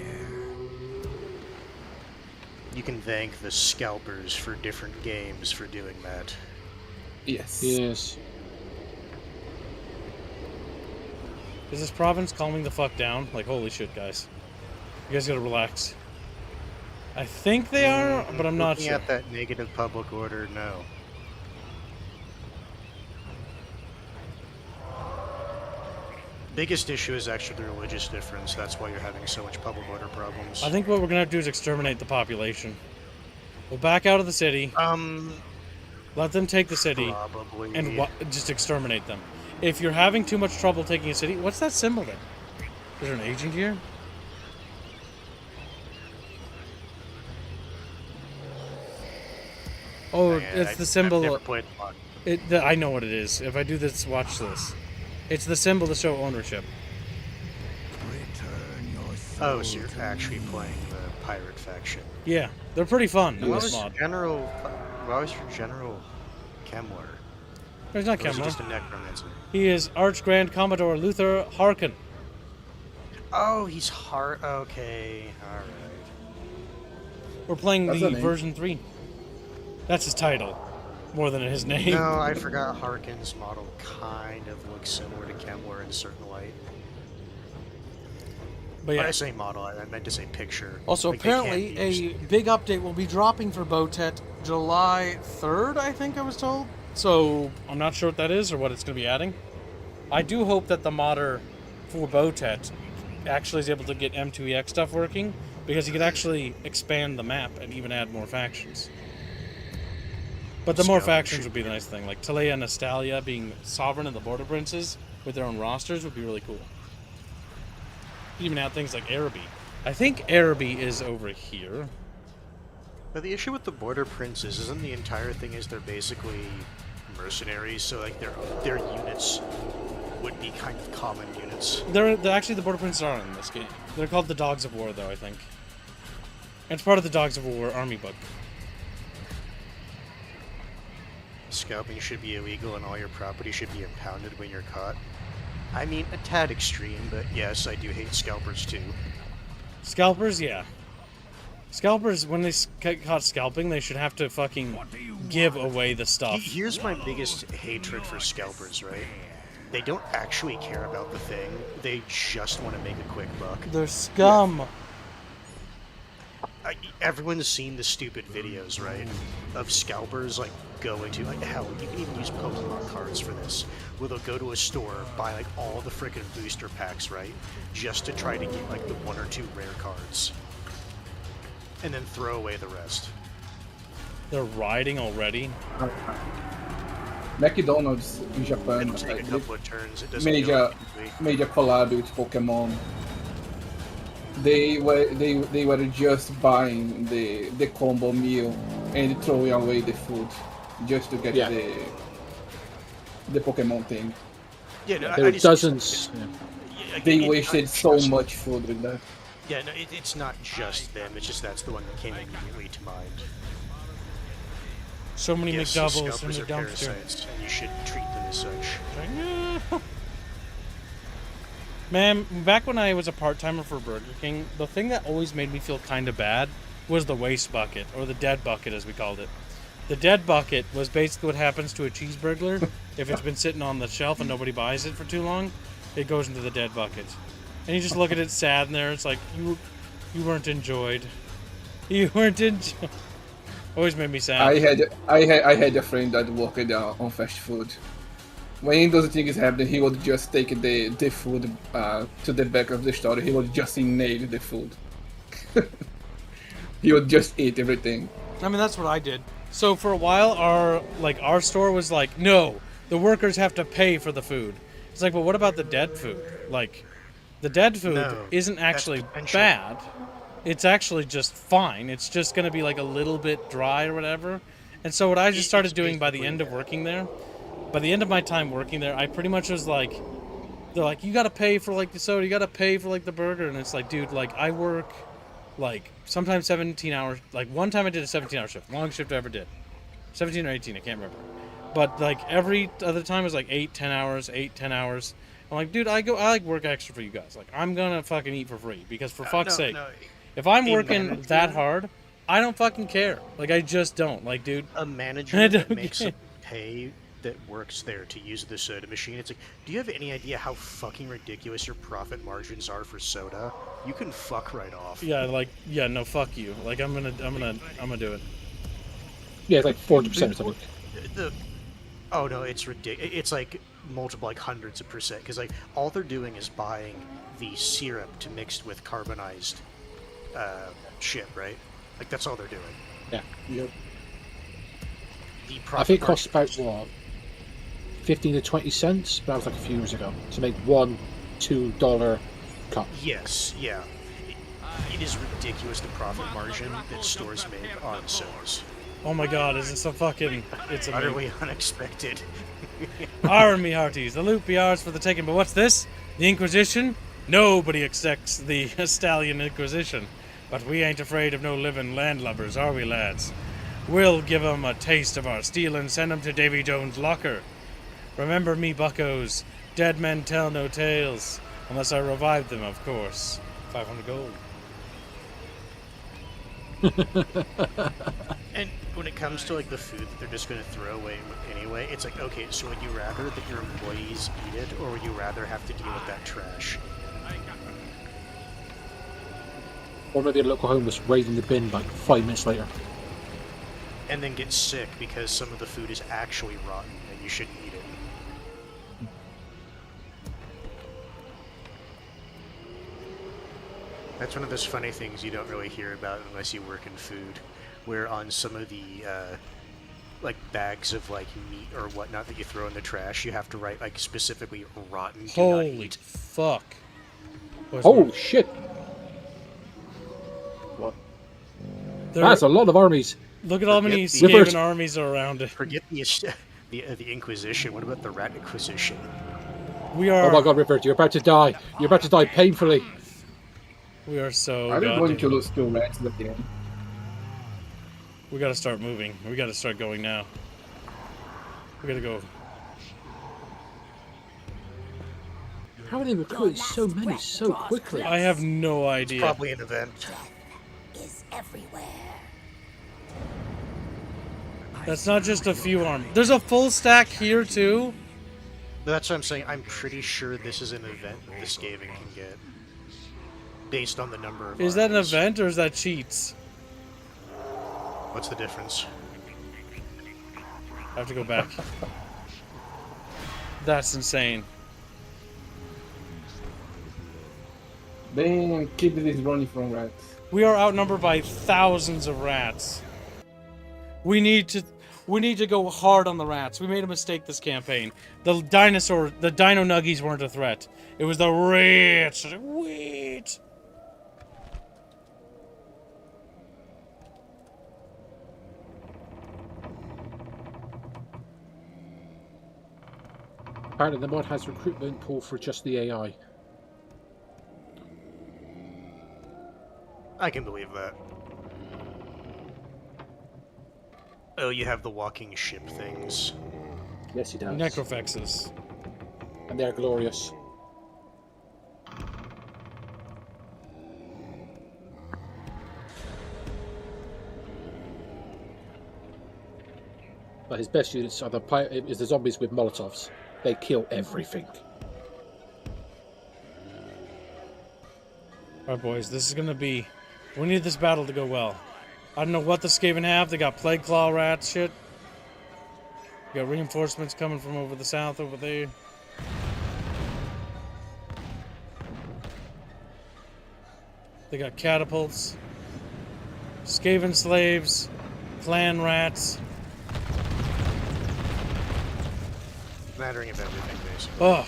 You can thank the scalpers for different games for doing that. Yes. Yes. Is this province calming the fuck down? Like, holy shit, guys. You guys gotta relax. I think they are, but I'm not Looking sure. at that negative public order, no. Biggest issue is actually the religious difference. That's why you're having so much public order problems. I think what we're gonna have to do is exterminate the population. We'll back out of the city, let them take the city, Probably. and just exterminate them. If you're having too much trouble taking a city, what's that symbol then? Is there an agent here? Oh, it's the symbol. I've never played the mod. I know what it is. If I do this, watch this. It's the symbol to show ownership. Return your Oh, soul so you're to actually me. playing the pirate faction. Yeah, they're pretty fun in Why this was mod. your General Kemmler? There's not Or is he Kemmler. just a necromancer? He is Arch Grand Commodore Luther Harkin. Oh, he's okay, alright. We're playing That's the the name. version 3. That's his title, more than his name. No, I forgot Harkin's model kind of looks similar to Kemmler in a certain light. But When yeah. I say model, I meant to say picture. Also, Like, they can't apparently, be a big update will be dropping for Botet July 3rd, I think I was told. So, I'm not sure what that is or what it's going to be adding. I do hope that the modder for Botet actually is able to get M2EX stuff working, because he could actually expand the map and even add more factions. But the more Scouting factions should would be the nice thing. Like Talea and Astalia being sovereign and the border princes with their own rosters would be really cool. Even add things like Araby. I think Araby is over here. But the issue with the border princes isn't the entire thing is they're basically mercenaries, so like their units would be kind of common units. They're actually the border princes are in this game. They're called the Dogs of War, though, I think. And it's part of the Dogs of War army book. Scalping should be illegal and all your property should be impounded when you're caught. I mean, a tad extreme, but yes, I do hate scalpers too. Scalpers, yeah. Scalpers, when they get caught scalping, they should have to fucking give away the stuff. Here's my biggest hatred for scalpers, right? They don't actually care about the thing. They just want to make a quick buck. They're scum. Everyone's seen the stupid videos, right? Of scalpers like going to like hell. You can even use Pokemon cards for this, where they'll go to a store, buy like all the freaking booster packs, right, just to try to get like the 1 or 2 rare cards, and then throw away the rest. They're riding already. McDonald's in Japan It'll take a couple of turns. It doesn't made go a made a collab with Pokemon. They were just buying the combo meal and throwing away the food just to get the Pokemon thing. Yeah, no, There I were just- dozens. Yeah, They it- wasted I so just- much food with that. Yeah, no, it's not just them. It's just that's the one that came immediately to mind. So many Yes, McDoubles in scalpers the are dumpster. parasites, and you should treat them as such. Man, back when I was a part-timer for Burger King, the thing that always made me feel kind of bad was the waste bucket, or the dead bucket as we called it. The dead bucket was basically what happens to a cheeseburger if it's been sitting on the shelf and nobody buys it for too long. It goes into the dead bucket. And you just look at it sad in there, it's like, you weren't enjoyed. You weren't enjoyed. Always made me sad. I had a friend that worked on fast food. When those things happen, he would just take the food to the back of the store. He would just inhale the food. He would just eat everything. I mean, that's what I did. So for a while, our store was like, no, the workers have to pay for the food. It's like, well, what about the dead food? Like, the dead food No, isn't that's actually potential. bad. It's actually just fine. It's just going to be like a little bit dry or whatever. And so what I just started doing by the end of working there, by the end of my time working there, I pretty much was like, they're like, you got to pay for like the soda, you got to pay for like the burger. And it's like, dude, like I work like sometimes 17 hours. Like one time I did a 17-hour shift, longest shift I ever did. 17 or 18, I can't remember. But like every other time it was like 8, 10 hours, 8, 10 hours. I'm like, dude, I like work extra for you guys. Like I'm gonna fucking eat for free because for fuck's sake, if I'm working that hard, I don't fucking care. Like, I just don't. Like, dude. A I manager that don't makes care. a pay that works there to use the soda machine. It's like, do you have any idea how fucking ridiculous your profit margins are for soda? You can fuck right off. Yeah, like, yeah, no, fuck you. Like, I'm gonna do it. Yeah, it's like 40% or something. Oh no, it's ridiculous. It's like multiple, like hundreds of percent. Because like all they're doing is buying the syrup to mix with carbonized shit, right? Like that's all they're doing. Yeah. Yep. The I profit think it costs margin- about, what, 15 to 20 cents? But that was like a few years ago. To make one $2 cup. Yes, yeah. It is ridiculous the profit margin that stores make on sodas. Oh my god, is this a fucking... It's a Utterly unexpected. Arr me hearties, the loot be ours for the taking, but what's this? The Inquisition? Nobody accepts the Stallion Inquisition. But we ain't afraid of no living landlubbers, are we, lads? We'll give 'em a taste of our steel and send 'em to Davy Jones' locker. Remember me, buckos. Dead men tell no tales. Unless I revive them, of course. 500 gold. And when it comes to like the food that they're just going to throw away anyway, it's like, okay, so would you rather that your employees eat it, or would you rather have to deal with that trash? Or maybe a local homeless raiding the bin like 5 minutes later. And then get sick because some of the food is actually rotten and you shouldn't eat it. That's one of those funny things you don't really hear about unless you work in food, where on some of the like bags of like meat or whatnot that you throw in the trash, you have to write like specifically rotten, do not Holy eat. fuck. Oh shit! What? There- That's a lot of armies. Look at how many Forget the- Skaven armies are around it. Forget the Inquisition. What about the Rat Inquisition? We are... Oh my god, Rivert, you're about to die. You're about to die painfully. We are so Are we going goddamn... to lose 2 rats at the end? We gotta start moving. We gotta start going now. We gotta go. How are they recruiting so many so quickly? I have no idea. Probably an event. Is everywhere. That's not just a few arms. There's a full stack here too. That's what I'm saying. I'm pretty sure this is an event that the Skaven can get, based on the number of. Is that an armies. event or is that cheats? What's the difference? I have to go back. That's insane. Then keep this running from rats. We are outnumbered by thousands of rats. We need to go hard on the rats. We made a mistake this campaign. The dino nuggies weren't a threat. It was the rats. Wait. Apparently the mod has recruitment pool for just the AI. I can believe that. Oh, you have the walking ship things. Yes, he does. Necrofexes. And they're glorious. But his best units are the zombies with Molotovs. They kill everything. Alright, boys, this is gonna be... We need this battle to go well. I don't know what the Skaven have. They got Plague Claw rats shit. We got reinforcements coming from over the south over there. They got catapults. Skaven slaves. Clan rats. Mattering of everything, basically. Ugh.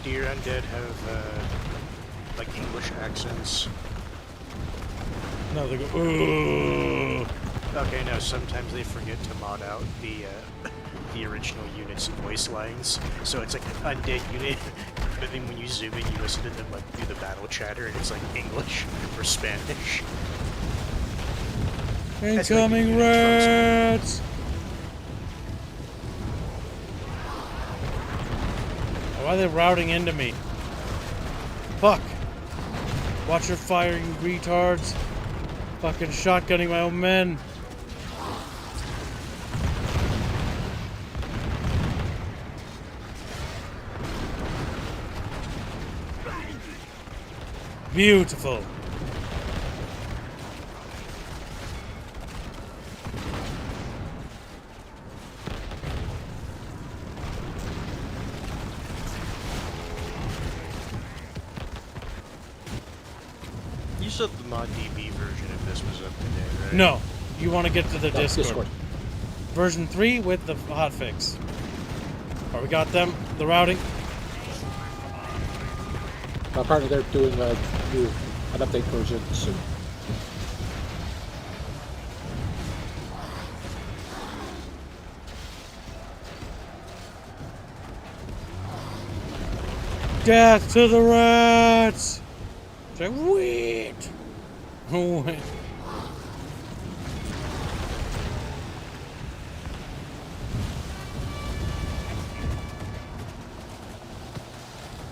Do your undead have, like, English accents? No, they go, ooh. Okay, no, sometimes they forget to mod out the original unit's voice lines. So it's like an undead unit, but then when you zoom in, you listen to them like do the battle chatter, and it's like English or Spanish. That's like the Incoming unit rats! Why are they routing into me? Fuck! Watch your fire, you retards! Fucking shotgunning my own men! Beautiful! You said the mod DB version of this was up to date, right? No! You want to get to the Oh, Discord. Version 3 with the hotfix. Alright, we got them. The routing. Apparently they're doing an update version soon. Death to the rats! It's like, wait! Wait.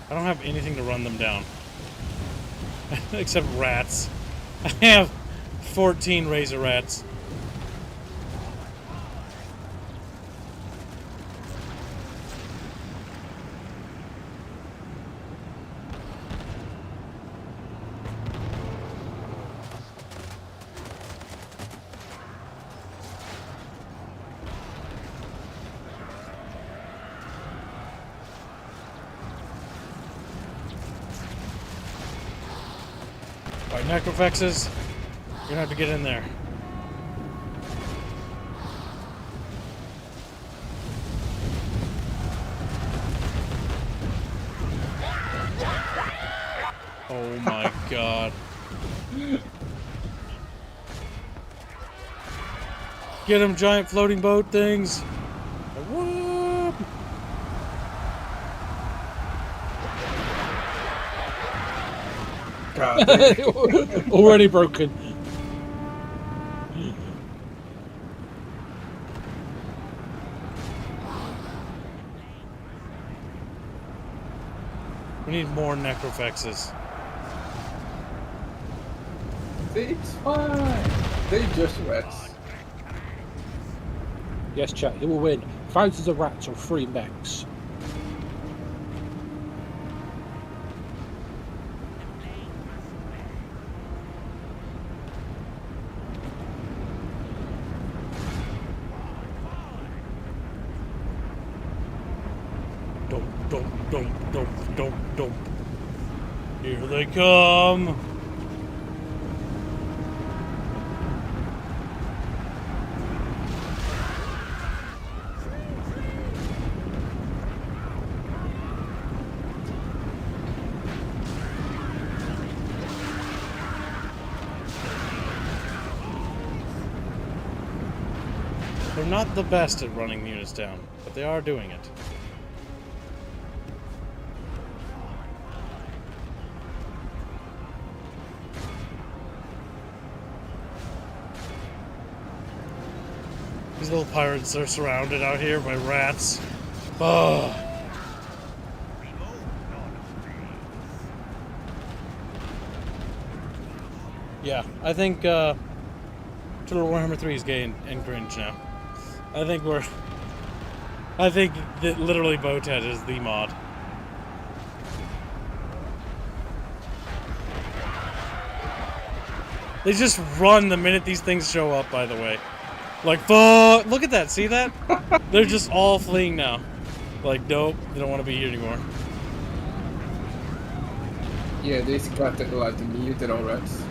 I don't have anything to run them down. Except rats. I have 14 razor rats. Alright, necrofexes. You're gonna have to get in there. Oh my god. Get them, giant floating boat things. Whoop. God damn. Already broken. We need more necrofexes. It's fine. They just rats. Yes, chat, he will win. Thousands of rats or 3 mechs. Dump. Here they come. They're not the best at running units down, but they are doing it. These little pirates are surrounded out here by rats. Oh. Yeah, I think Total Warhammer 3 is gay and cringe now. I think that literally Boathead is the mod. They just run the minute these things show up, by the way. Like, fuck! Look at that, see that? They're just all fleeing now. Like, nope, they don't want to be here anymore. Yeah, they scattered like the literal rats.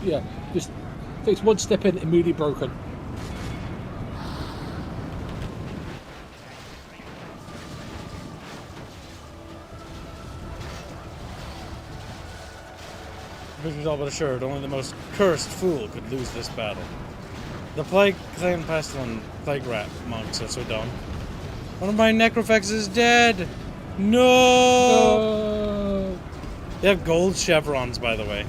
Yeah, just takes one step in, immediately broken. Victor's all but assured, only the most cursed fool could lose this battle. The Plague Clan Pestilent Plague Rat monks are so dumb. One of my Necrofex is dead! No! They have gold chevrons, by the way.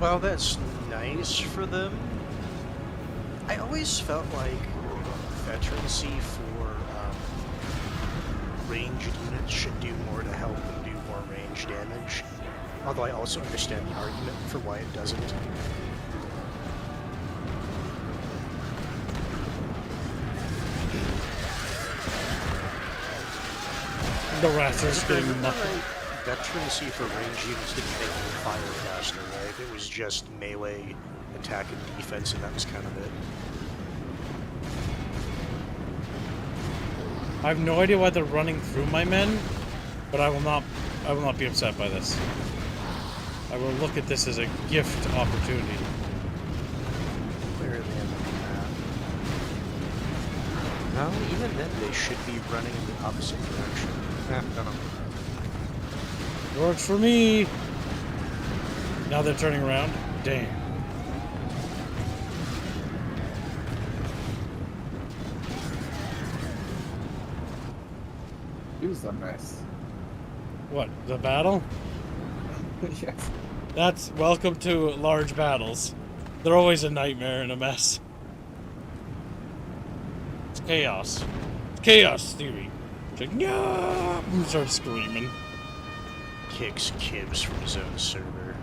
Well, that's nice for them. I always felt like veterancy for ranged units should do more to help them do more range damage. Although I also understand the argument for why it doesn't. The rats are screaming nothing. Veterancy for range units didn't make them fire faster, right? It was just melee attack and defense, and that was kind of it. I have no idea why they're running through my men, but I will not be upset by this. I will look at this as a gift opportunity. Where are they at? No, even then they should be running in the opposite direction. Don't know. Works for me. Now they're turning around. Damn. It was a mess. What? The battle? Yes. That's welcome to large battles. They're always a nightmare and a mess. It's chaos. It's chaos theory. It's like, no! Start screaming. Kicks Kibbs from his own server.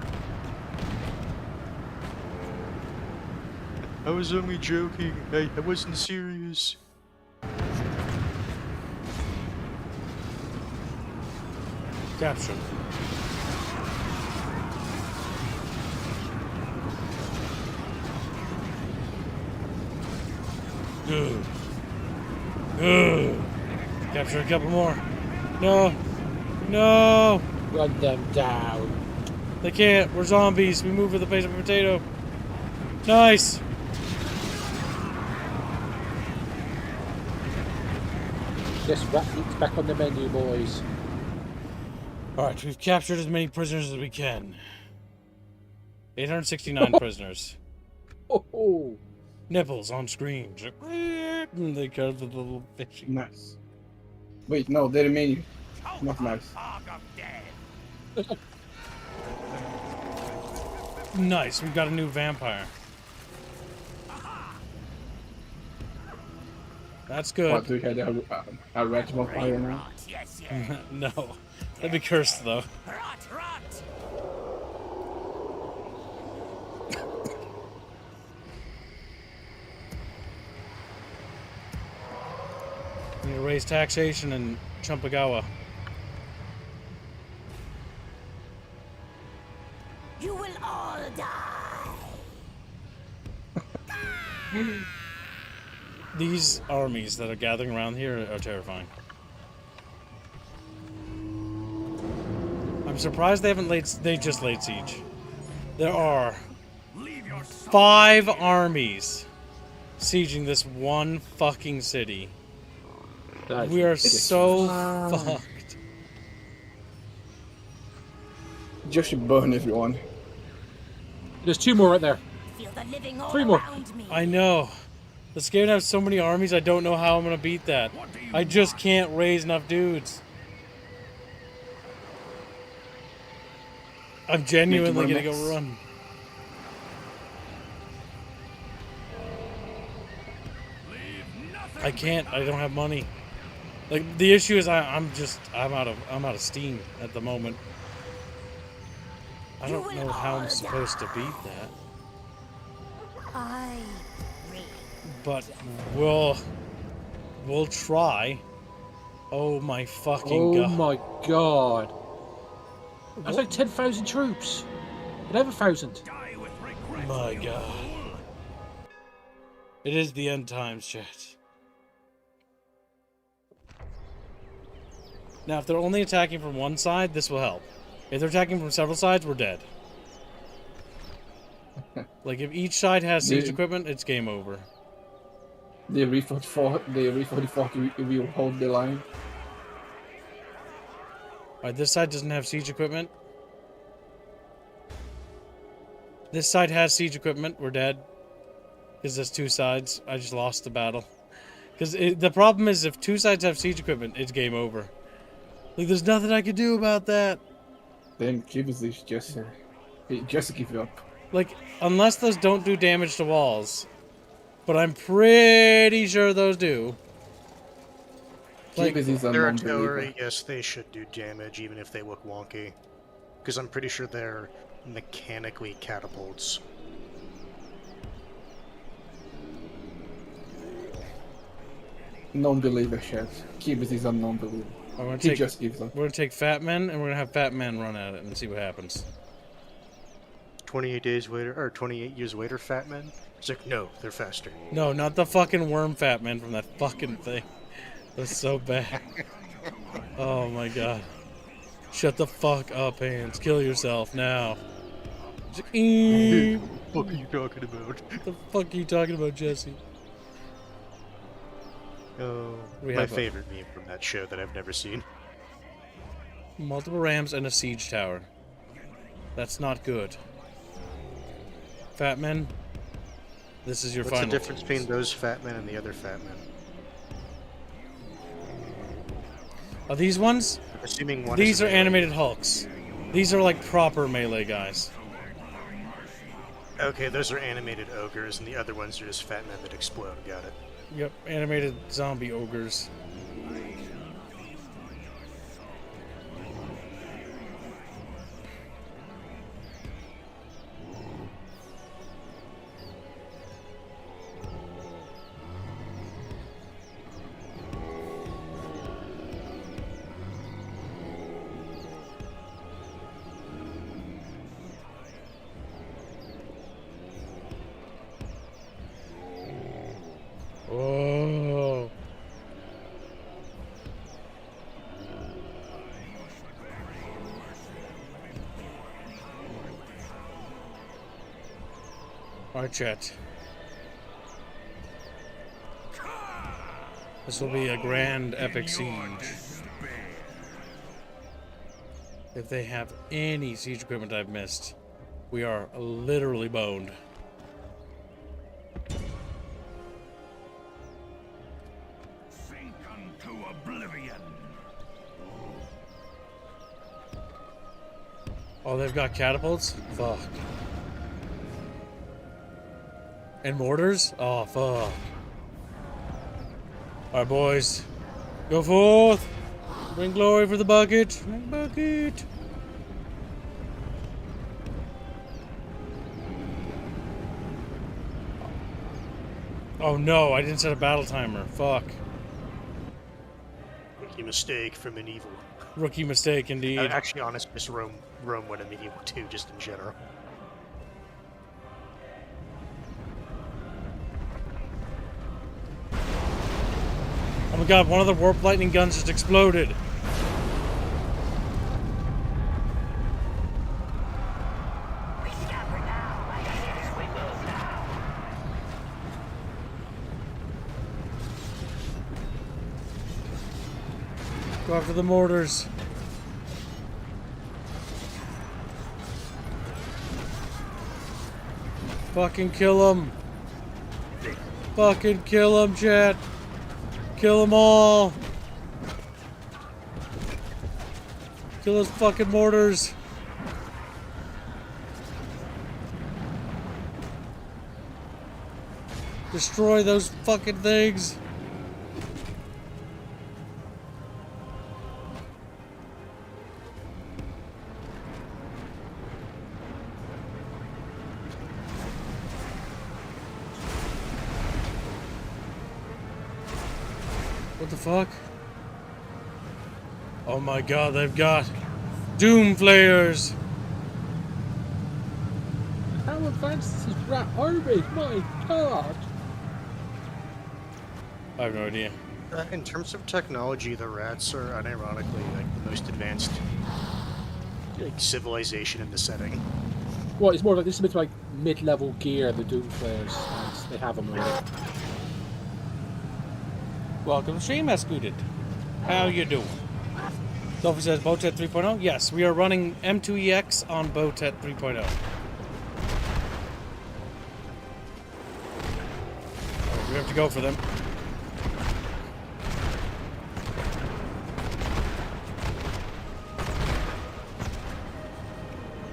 I was only joking. I wasn't serious. Capture. Good. Good. Capture a couple more. No. No. Run them down. They can't. We're zombies. We move with the pace of a potato. Nice. Yes, rat meat's back on the menu, boys. Alright, we've captured as many prisoners as we can. 869 prisoners. Oh. Nipples on screen. They curve the little fish. Nice. Wait, no, they remain not nice. Nice, we've got a new vampire. That's good. What, do we have a red vampire now? Yes, yes. No. That'd be cursed, though. Rot, rot. We need to raise taxation in Chumpagawa. You will all die. These armies that are gathering around here are terrifying. I'm surprised they haven't they just laid siege. There are 5 armies sieging this one fucking city. We are so fucked. Just should burn everyone. There's 2 more right there. Feel the living all 3 more. around me. I know. This game has so many armies, I don't know how I'm gonna beat that. I just can't raise enough dudes. I'm genuinely gonna go run. I can't. I don't have money. Like the issue is, I'm out of steam at the moment. I don't know how I'm supposed to beat that. I But we'll try. Oh my fucking god! Oh my god! That's like 10,000 troops. 11,000. My god! It is the end times, chat. Now, if they're only attacking from one side, this will help. If they're attacking from several sides, we're dead. Like, if each side has siege equipment, it's game over. The Re-44 will hold the line. Alright, this side doesn't have siege equipment. This side has siege equipment. We're dead. Because there's two sides. I just lost the battle. Because the problem is if two sides have siege equipment, it's game over. Like, there's nothing I can do about that. Then keep us just give you up. Like, unless those don't do damage to walls. But I'm pretty sure those do. Like, Keep us Their unbelievable. artillery, yes, they should do damage even if they look wonky. Because I'm pretty sure they're mechanically catapults. Non-believer shit. Keep us is a non-believer. we're gonna He take, just gives up. we're gonna take Fat Men, and we're gonna have Fat Men run at it and see what happens. 28 days later, or 28 years later, Fat Men? It's like, no, they're faster. No, not the fucking worm Fat Men from that fucking thing. That's so bad. Oh my god. Shut the fuck up, Hands. Kill yourself now. Just, What are you talking about? What the fuck are you talking about, Jesse? Oh, We my have a- favorite meme from that show that I've never seen. Multiple rams and a siege tower. That's not good. Fat Men, this is your What's the final. difference between those Fat Men and the other Fat Men? Are these ones? I'm assuming one These is are melee. animated Hulks. These are like proper melee guys. Okay, those are animated ogres, and the other ones are just Fat Men that explode. Got it. Yep, animated zombie ogres. Oh. Alright, chat. This will be a grand epic siege. If they have any siege equipment I've missed, we are literally boned. Sink unto oblivion. Oh, they've got catapults? Fuck. And mortars? Oh, fuck. Alright, boys. Go forth! Bring glory for the bucket! Bring bucket! Oh no, I didn't set a battle timer. Fuck. Rookie mistake from medieval. Rookie mistake, indeed. Actually, honest, Miss Rome went in medieval too, just in general. Oh my god, one of the warp lightning guns just exploded. We scamper now. Like I said, we move now. Go after the mortars. Fucking kill them. Fucking kill them, chat. Kill them all. Kill those fucking mortars. Destroy those fucking things. What the fuck? Oh my god, they've got Doom Flayers! How advanced is this rat army? My god! I have no idea. In terms of technology, the rats are unironically like the most advanced like civilization in the setting. Well, it's more like this is a bit like mid-level gear, the Doom Flares, and they have them already. Welcome to stream, Escuded. How you doing? Dolphy says Botet 3.0. Yes, we are running M2EX on Botet 3.0. We have to go for them.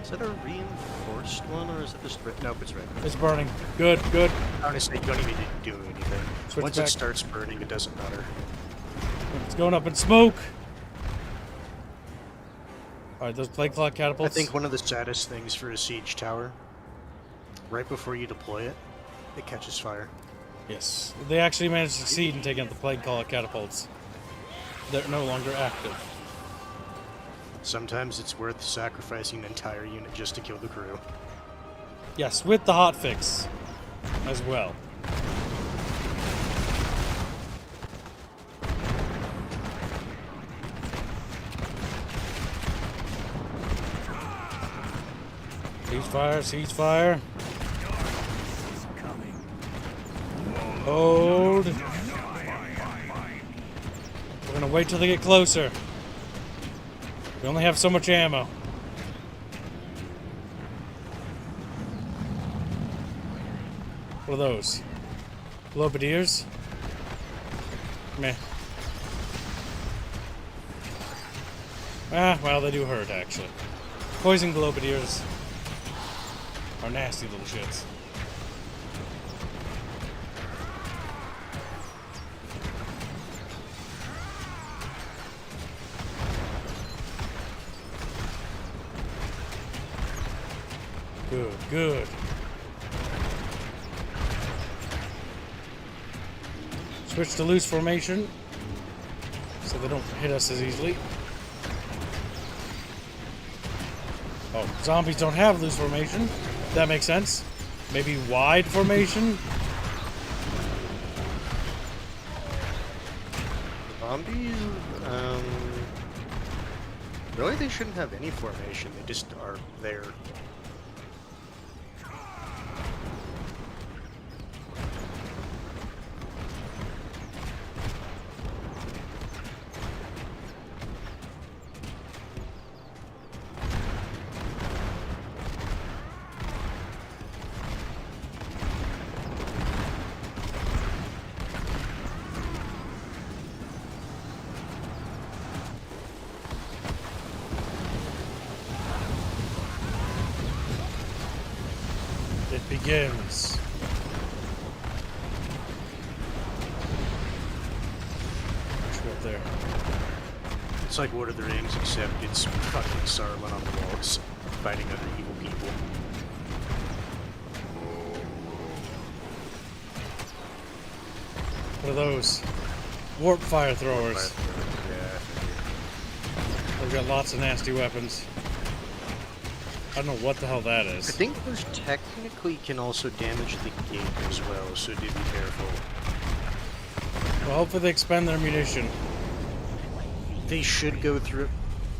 Is that a reinforced one, or is it just red? Nope, it's red. It's burning. Good, good. Honestly, you don't even need to do anything. Switch Once back. it starts burning, it doesn't matter. It's going up in smoke. Alright, those plague clock I catapults. think one of the saddest things for a siege tower, right before you deploy it, it catches fire. Yes. They actually managed to succeed in taking out the plague clock catapults. They're no longer active. Sometimes it's worth sacrificing an entire unit just to kill the crew. Yes, with the hotfix as well. Ceasefire, ceasefire. Hold. We're gonna wait till they get closer. We only have so much ammo. What are those? Globadiers? Meh. Ah, well, they do hurt, actually. Poison globadiers are nasty little shits. Good, good. Switch to loose formation so they don't hit us as easily. Oh, zombies don't have loose formation. That makes sense. Maybe wide formation? Zombies, really they shouldn't have any formation, they just are there. It begins. Up there. It's like Lord of the Rings, except it's fucking Saruman on the walls, fighting other evil people. What are those? Warp fire throwers. Yeah. They've got lots of nasty weapons. I don't know what the hell that I is. think those technically can also damage the gate as well, so do be careful. Well, hopefully they expend their munition. They should go through it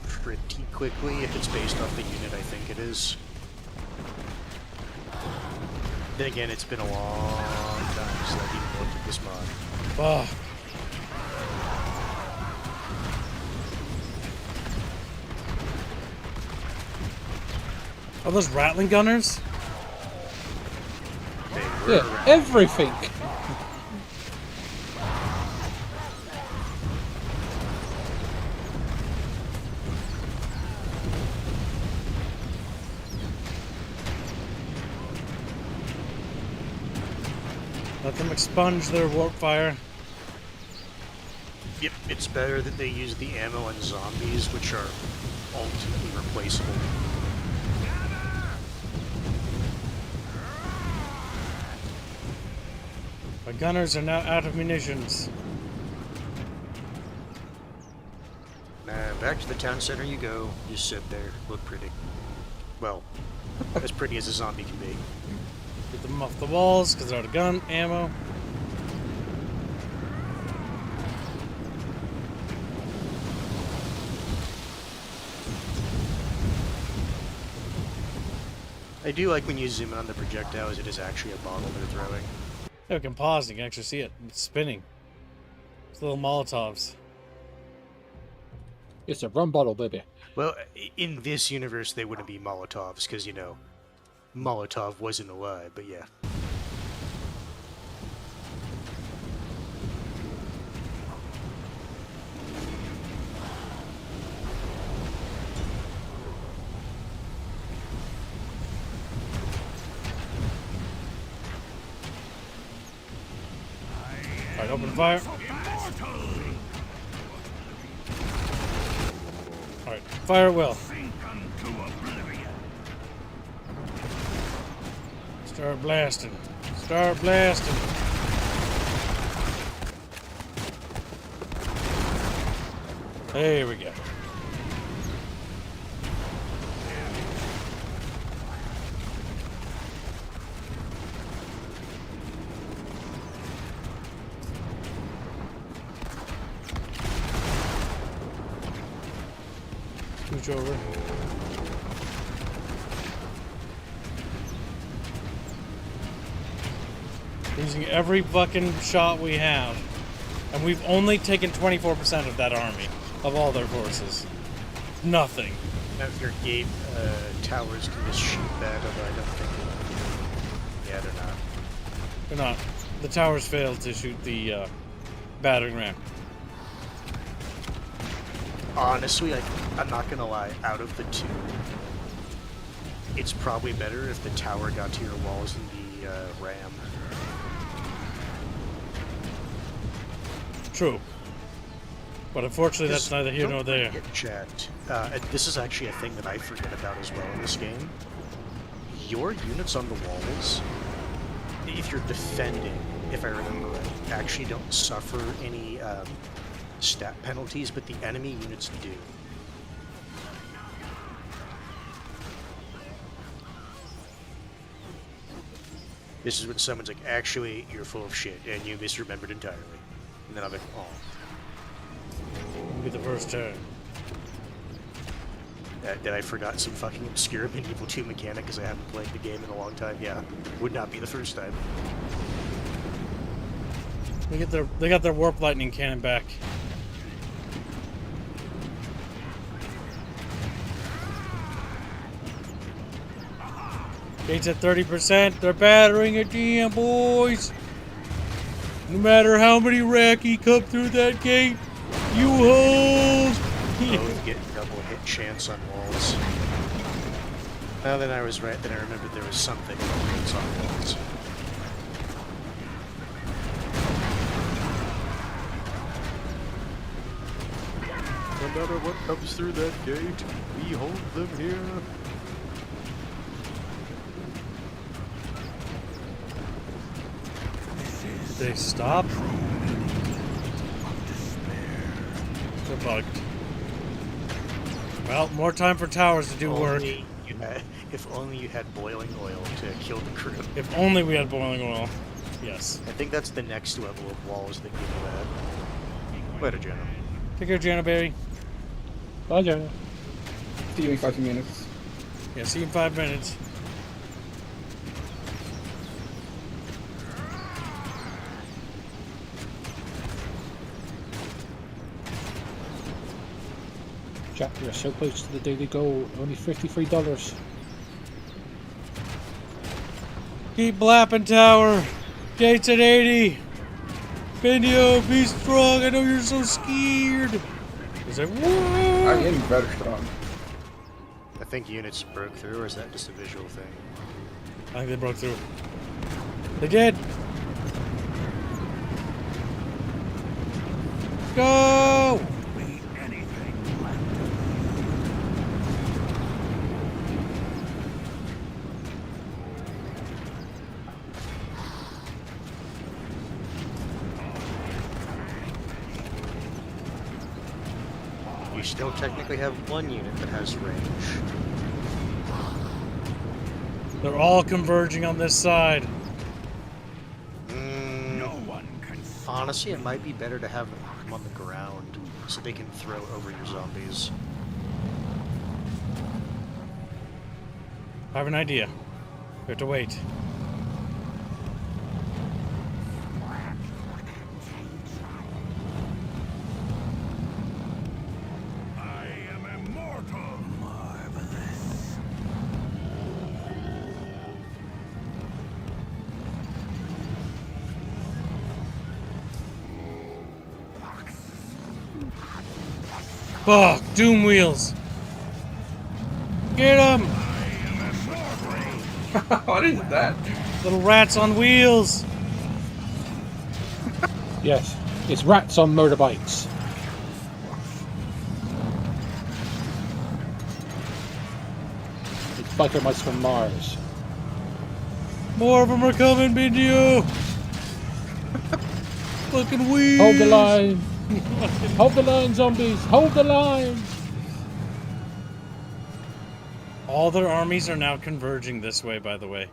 pretty quickly if it's based off the unit I think it is. Then again, it's been a long time since I've even looked at this mod. Fuck. Are those rattling gunners? They were Yeah, everything. Let them expunge their warp fire. Yep, it's better that they use the ammo on zombies, which are ultimately replaceable. My gunners are now out of munitions. Back to the town center you go. Just sit there, look pretty. Well, as pretty as a zombie can be. Get them off the walls because they're out of gun ammo. I do like when you zoom in on the projectiles, it is actually a bottle they're throwing. Yeah, we can pause and you can actually see it. It's spinning. It's little Molotovs. It's a rum bottle, baby. Well, in this universe, they wouldn't be Molotovs, because, you know, Molotov wasn't alive, but yeah. Alright, open fire. Alright, fire at will. Start blasting. Start blasting. There we go. Scooch over. Using every fucking shot we have. And we've only taken 24% of that army. Of all their forces. Nothing. Now, if your gate towers can just shoot that, although I don't think they... Yeah, they're not. They're not. The towers failed to shoot the battering ram. Honestly, I'm not gonna lie, out of the two, it's probably better if the tower got to your walls than the ram. True. But unfortunately, that's neither here nor there. Chat. And this is actually a thing that I forget about as well in this game. Your units on the walls, if you're defending, if I remember right, actually don't suffer any stat penalties, but the enemy units do. This is when someone's like, actually, you're full of shit, and you misremembered entirely. And then I'm like, oh. It'll be the first turn. That I forgot some fucking obscure Medieval 2 mechanic because I haven't played the game in a long time. Yeah, would not be the first time. They got their warp lightning cannon back. Gates at 30%. They're battering again, boys. No matter how many Raki come through that gate, you hold. Both get double hit chance on walls. Now that I was right, then I remembered there was something else on walls. No matter what comes through that gate, we hold them here. Did they stop? They're bugged. Well, more time for towers to do work. If only you had boiling oil to kill the crew. If only we had boiling oil. Yes. I think that's the next level of walls that give you that. Later, Jenna. Take care, Jana Berry. Bye, Jonah. See you in 5 minutes. Yeah, see you in 5 minutes. Jack, you're so close to the daily goal. Only $53. Keep blapping, tower. Gates at 80. Benio, be strong. I know you're so scared. He's like, whoa. I am very strong. I think units broke through, or is that just a visual thing? I think they broke through. They did. Go! You still technically have one unit that has range. They're all converging on this side. No one can. Honestly, it might be better to have them on the ground so they can throw over your zombies. I have an idea. We have to wait. I Fuck, Doom Wheels. Get them! What is that? Little rats on wheels. Yes, it's rats on motorbikes. It's biker mice from Mars. More of them are coming, Bindio. Fucking wheels. Hold the line! Hold the line, zombies! Hold the line! All their armies are now converging this way, by the way.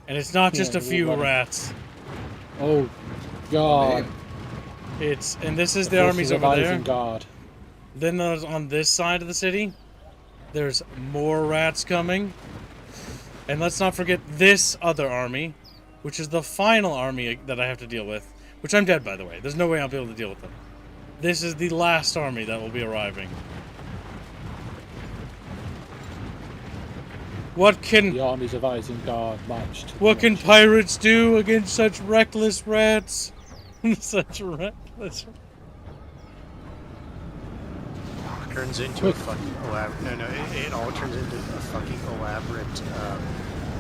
And it's not just Yeah, a few we're running. rats. Oh, God. And this is the forces armies of over there. Isengard. Then there's on this side of the city, there's more rats coming. And let's not forget this other army, which is the final army that I have to deal with. Which I'm dead, by the way. There's no way I'll be able to deal with them. This is the last army that will be arriving. What can The armies of Isengard marched. What can pirates do against such reckless rats? Such reckless. Turns into a fucking elaborate. No, it all turns into a fucking elaborate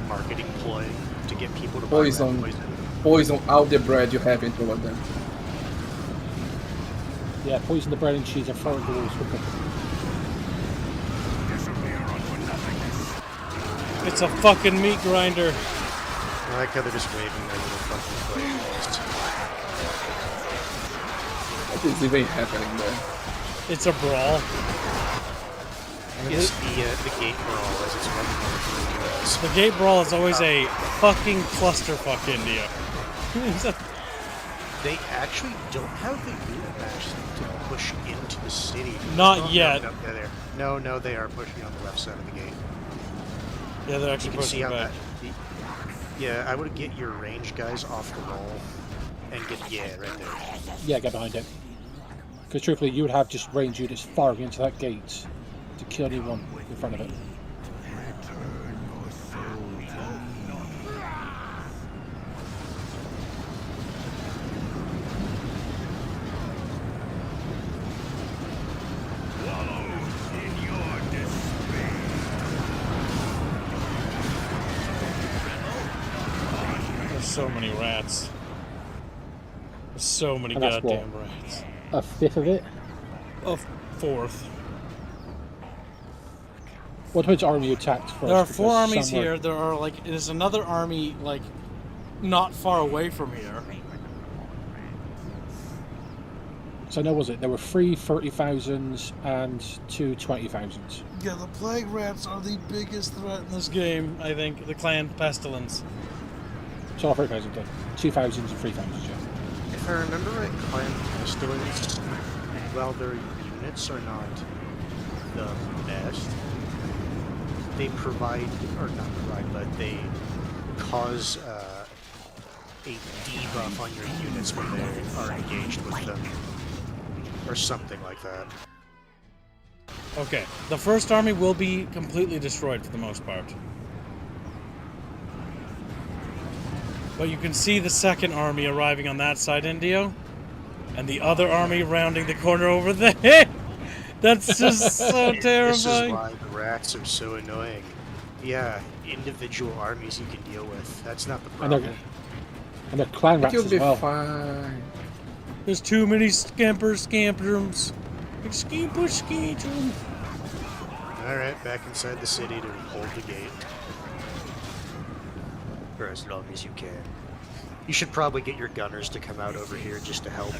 marketing ploy to get people to buy Poison. rat poison. Poison all the bread you have into them. Yeah, poison the bread and cheese and throw it in the walls with them. It's a fucking meat grinder. I like how they're just waving their little fucking flags. What is even happening there? It's a brawl. It's the gate brawl as it's running over The gate brawl is always a fucking clusterfuck, India. They actually don't have the unit mash to push into the city. Not yet. No, they're there. No, they are pushing on the left side of the gate. Yeah, they're You actually can see pushing how back. that. Yeah, I would get your range guys off the roll and get right there. Yeah, get behind it. Because truthfully, you would have just range units firing into that gate to kill anyone in front of it. There's so many rats. There's so many And that's goddamn rats. A fifth of it. A fourth. What which army you attacked first? There are Because 4 armies some were- here. There are there's another army not far away from here. So no, was it? There were 3 30,000s and 2 20,000s. Yeah, the plague rats are the biggest threat in this game, I think. The clan pestilence. So not 30,000 then. 2,000s and 3,000s, yeah. If I remember right, Clan Pestilence, while their units are not the best, they provide, or not provide, but they cause a debuff on your units when they are engaged with them. Or something like that. Okay, the first army will be completely destroyed for the most part. But you can see the second army arriving on that side, Indio. And the other army rounding the corner over there. That's just so terrifying. This is why the rats are so annoying. Yeah, individual armies you can deal with. That's not the problem. And they're clan rats You'll as be well. fine. There's too many scamperums. Scamper. Alright, back inside the city to hold the gate. For as long as you can. You should probably get your gunners to come out over here just to help.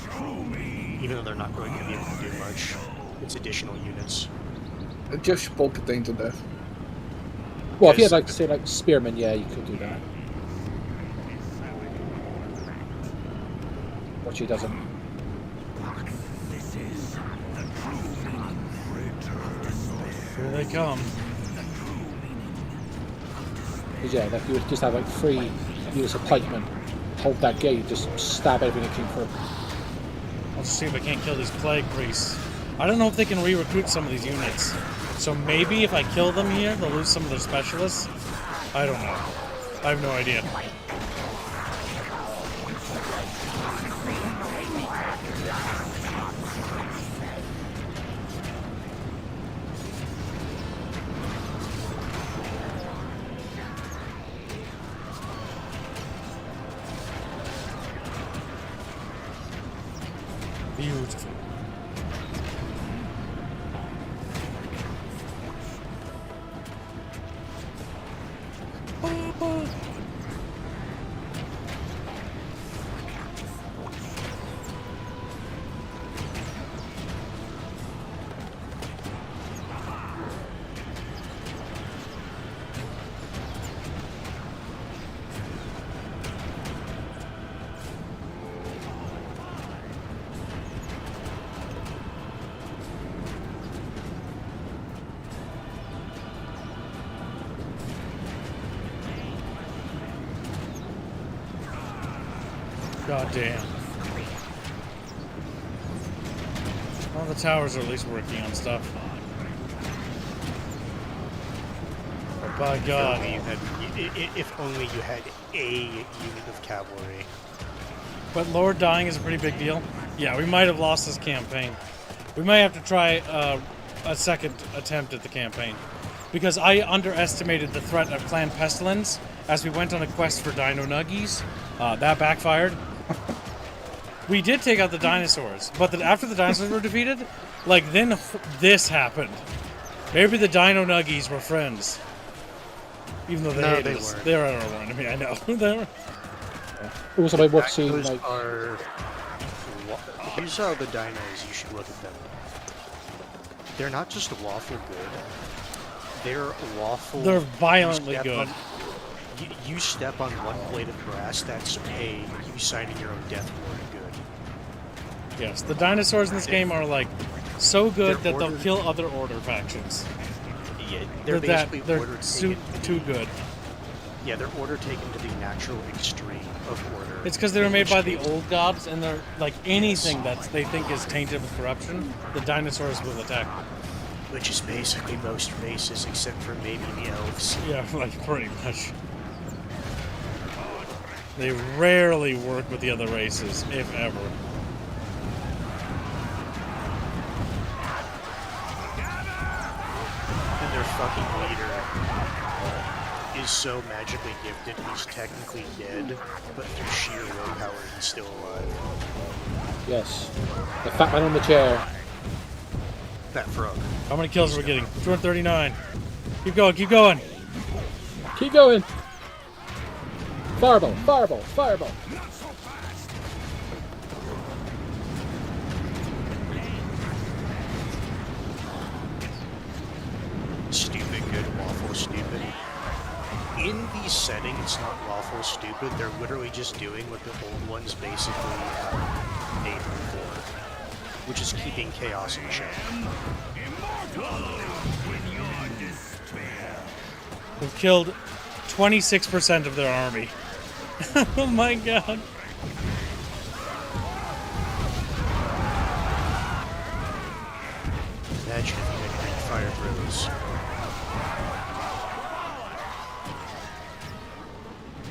Even though they're not really going to be able to do much. It's additional units. I just poke it into death. Well, if you had say spearmen, yeah, you could do that. But she doesn't. Here they come. Because yeah, like you would just have 3 units of pikemen hold that gate, just stab everything that came through. Let's see if I can't kill these plague priests. I don't know if they can re-recruit some of these units. So maybe if I kill them here, they'll lose some of their specialists? I don't know. I have no idea. Beautiful. God damn. Well, the towers are at least working on stuff. But by God. If only you had a unit of cavalry. But Lord dying is a pretty big deal. Yeah, we might have lost this campaign. We might have to try a second attempt at the campaign. Because I underestimated the threat of Clan Pestilence as we went on a quest for Dino Nuggies. That backfired. We did take out the dinosaurs, but after the dinosaurs were defeated, like, then this happened. Maybe the Dino Nuggies were friends. Even though they hated us. weren't. They were our enemy, I know. They were. Also, I watched seeing Those like are... Here's how the dinos, you should look at them. They're not just lawful good. They're lawful... They're violently good. You step on one blade of grass, that's you signing your own death warrant good. Yes, the dinosaurs in this game are, like, so good They're that they'll ordered- kill other order factions. Yeah, they're basically they're order taken too good. Yeah, they're order taken to the natural extreme of order. It's because they were made which by the means- old gods, and they're, like, anything that they think is tainted with corruption, the dinosaurs will attack. Which is basically most races, except for maybe the elves. Yeah, like, pretty much. They rarely work with the other races, if ever. And their fucking leader is so magically gifted, he's technically dead, but through sheer willpower, he's still alive. yes, the fat man on the chair. That frog. How many kills are we getting? 239. Keep going, keep going. Keep going. Fireball, fireball, fireball. Stupid good, lawful stupid. In the setting, it's not lawful stupid, they're literally just doing what the old ones basically made them for, which is keeping chaos in check. We've killed 26% of their army. Oh my god. Imagine if you had green fire throws.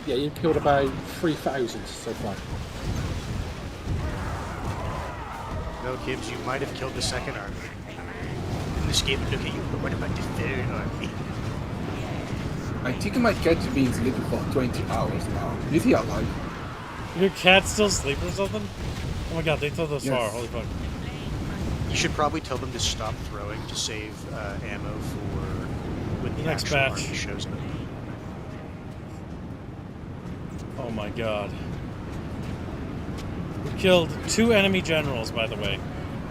Yeah, you've killed about 3,000 so far. No, Gibbs, you might have killed the second army. In this game, look at you, but what about the third army? I think my cat's been sleeping for 20 hours now. Is he alive? Your cat still sleep or something? Oh my god, they throw those Yes. far. Holy fuck. You should probably tell them to stop throwing to save ammo for when the Next actual batch. army shows up. Oh my god. We killed 2 enemy generals, by the way.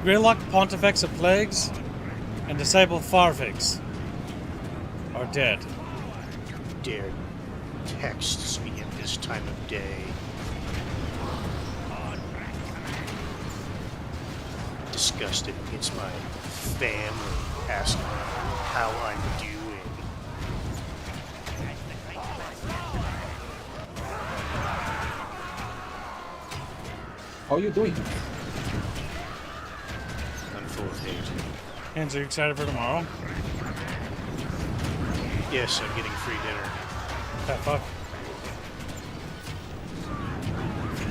Greylock Pontifex of Plagues and Disciple Farfix are dead. You dare text me at this time of day. Disgusted. It's my family asking how I'm doing. How are you doing? I'm full of hate. Hands, are you excited for tomorrow? Yes, I'm getting free dinner. Ah, fuck.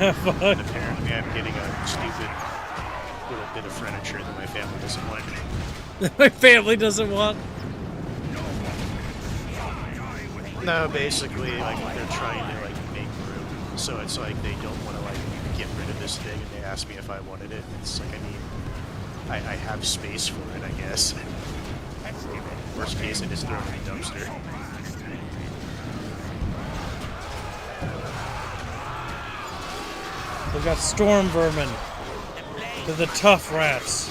Ah, fuck. And apparently I'm getting a stupid little bit of furniture that my family doesn't want. My family doesn't want. No, basically, like, they're trying to, like, make room. So it's like they don't want to, like, get rid of this thing, and they asked me if I wanted it. It's like, I mean, I have space for it, I guess. Worst case, I just throw it in the dumpster. We've got storm vermin. They're the tough rats.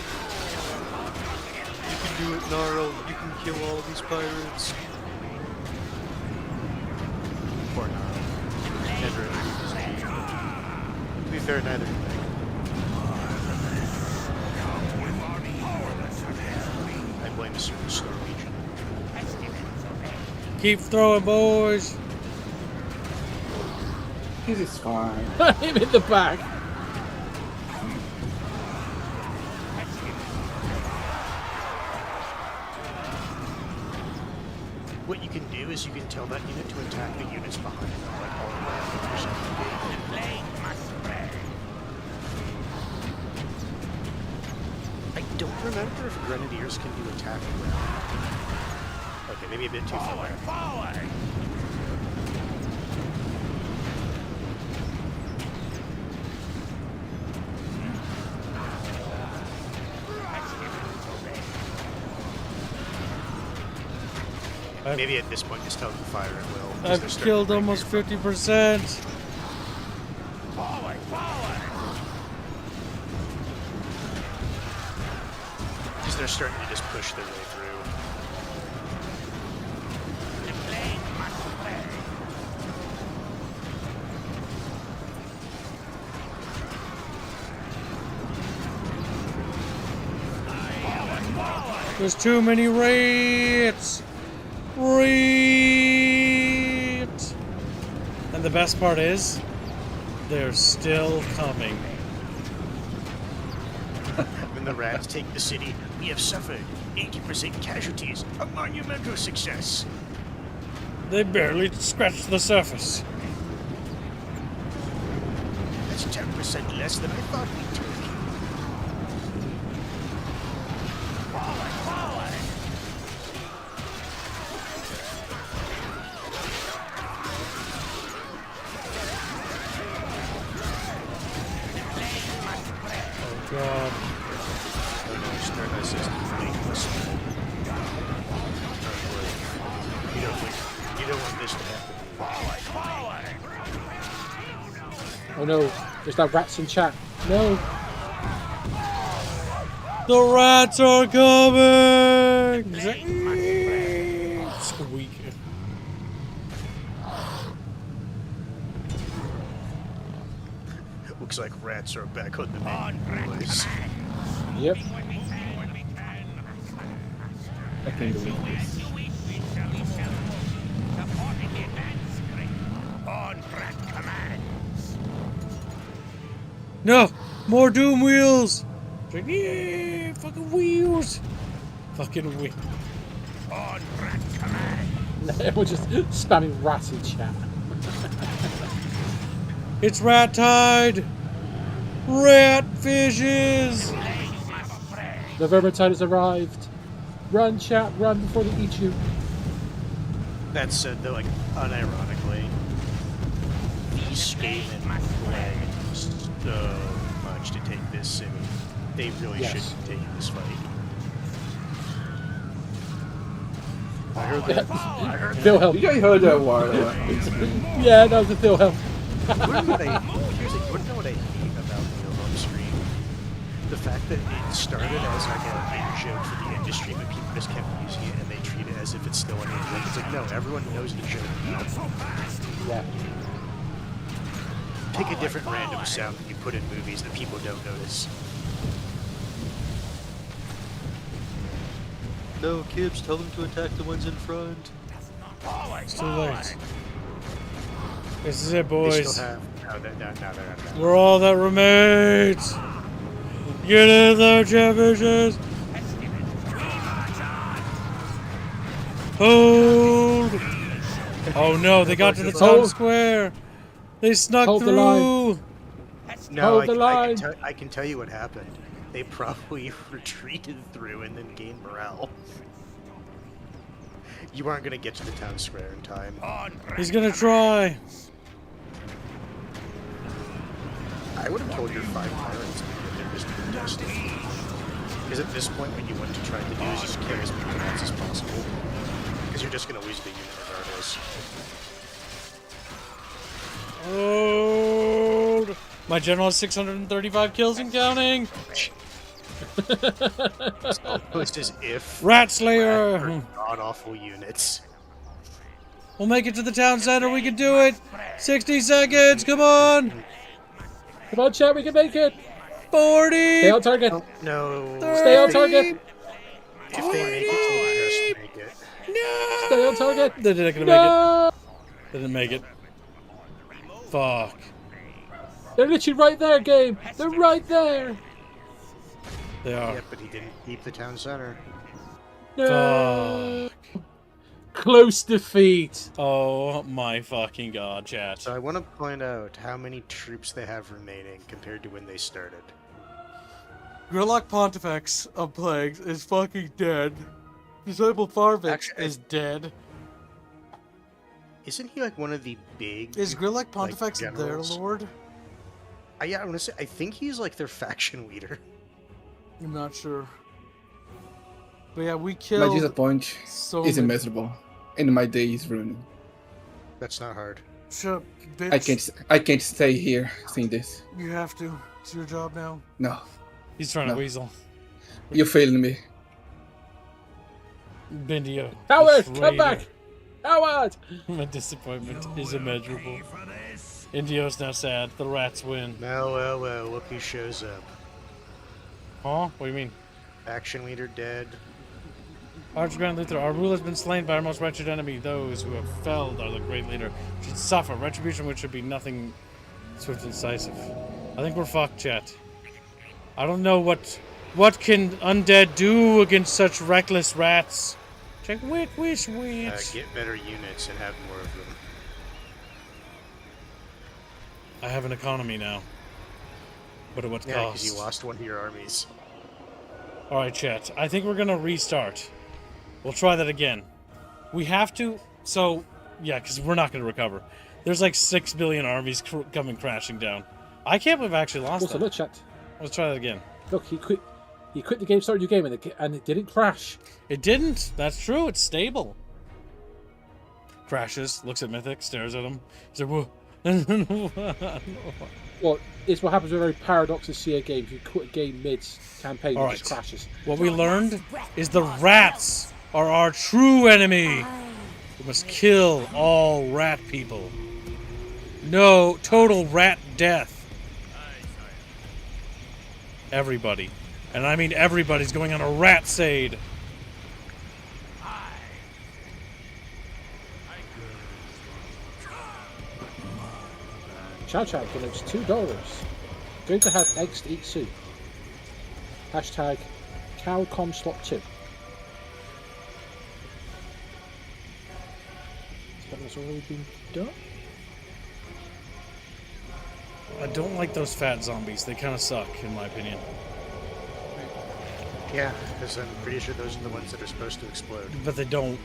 You can do it, Gnarl. You can kill all these pirates. Poor Gnarl. Never. To be fair, neither do I blame a certain store region. Keep throwing, boys. This is fine. Him in the back. What you can do is you can tell that unit to attack the units behind them, like all the way up to the second gate. I don't remember if grenadiers can do attack ground. Okay, maybe a bit too far. Maybe at this point, just tell them to fire at will. 'Cause they're I've starting killed to break almost their 50%. Because they're starting to just push their way through. There's too many rats. Rats. And the best part is, they're still coming. When the rats take the city, we have suffered 80% casualties. A monumental success. They barely scratched the surface. That's 10% less than I thought we'd take. God. Oh no, start assist. You don't want this to happen. Oh no, there's no rats in chat. No. The rats are coming! Squeak. Looks like rats are back on the menu, boys. Yep. I can do this. No! More doom wheels! Yeah, fucking wheels! Fucking wheels. We're just spamming rat in chat. It's rat tide! Rat fishes! The vermintide has arrived. Run, chat, run before they eat you. That said, though, like, unironically, these Skaven play so much to take this city. They really Yes. shouldn't be taking this fight. I heard Phil You guys heard that word? Yeah, that was the Phil help. Here's what I hate about the home screen. The fact that it started as like a joke for the industry, but people just kept using it and they treat it as if it's still an joke. It's like, no, everyone knows the joke now. Yeah. Pick a different random sound that you put in movies that people don't notice. No, Kibbs, tell them to attack the ones in front. It's too late. This is it, They boys. still have... No, they're not. We're all that remains. Get in there, Chatfishes. Hold. Oh no, they got to the town square. They snuck Hold the through. line. No, Hold the line. I can tell you what happened. They probably retreated through and then gained morale. You aren't going to get to the town square in time. He's gonna try. I I would have told your 5 pirates that they're just contested. Because at this point, what you want to try to do is just kill as many rats as possible. Because you're just going to lose the unit regardless. Oh, my general has 635 kills and counting. It's almost as if Rat Slayer. rats are god-awful units. We'll make it to the town center. We can do it. 60 seconds. Come on. Come on, chat, we can make it! 40. Stay on target! No. Stay on target! If they make it, just make it. No. Stay on target! They're not gonna No! make it. They didn't make it. Fuck. They're literally right there, game! They're right there! They are. Yeah, but he didn't keep the town center. No! Close defeat! Oh my fucking god, chat. So I want to point out how many troops they have remaining compared to when they started. Grillock Pontifex of Plagues is fucking dead. Disciple Farvix Actually, is dead. Isn't he like one of the big? Is Grillock Pontifex their generals? lord? Yeah, I want to say. I think he's like their faction leader. I'm not sure. But yeah, we My killed disappointment so is many. immeasurable, and my day is ruined. That's not hard. Shut up, bitch. I can't stay here seeing this. You have to. It's your job now. No, He's trying No. to weasel. you're failing me. Bendio. Howard, the come back! traitor. Howard! My disappointment is immeasurable. Indio's now sad. The rats win. Well, look who shows up. Huh? What do you mean? Faction leader dead. Archgrand Luther, our rule has been slain by our most wretched enemy. Those who have felled are the great leader should suffer retribution, which should be nothing swift and decisive. I think we're fucked, chat. I don't know what can undead do against such reckless rats. Check wit. Get better units and have more of them. I have an economy now. But at what Yeah, cost? because you lost one of your armies. Alright, chat. I think we're gonna restart. We'll try that again. We have to... So, yeah, because we're not gonna recover. There's like 6 billion armies coming crashing down. I can't believe I actually lost Also, that. look, chat. Let's try that again. Look, he quit the game, started a new game, and it didn't crash. It didn't. That's true. It's stable. Crashes. Looks at Mythic. Stares at him. He's like, whoa. Well, it's what happens with every paradox of CA game. If you quit a game mid-campaign, it just crashes. What we learned is the rats are our true enemy. We must kill all rat people. No, total rat death. Everybody. And I mean everybody's going on a rat-sade. Chow Chow donates $2. Going to have eggs to eat soon. Hashtag CowCom Slot 2. That has already been done. I don't like those fat zombies. They kind of suck, in my opinion. Yeah, because I'm pretty sure those are the ones that are supposed to explode. But they don't.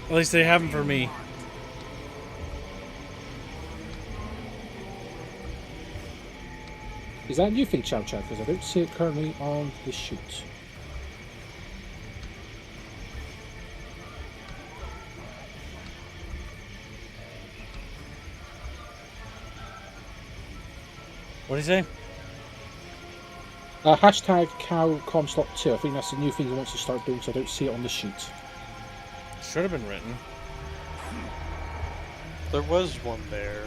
At least they haven't for me. Is that a new thing, Chow Chow? Because I don't see it currently on the shoot. What do you say? Hashtag CowCom Slot 2. I think that's the new thing he wants to start doing, so I don't see it on the shoot. Should have been written. There was one there.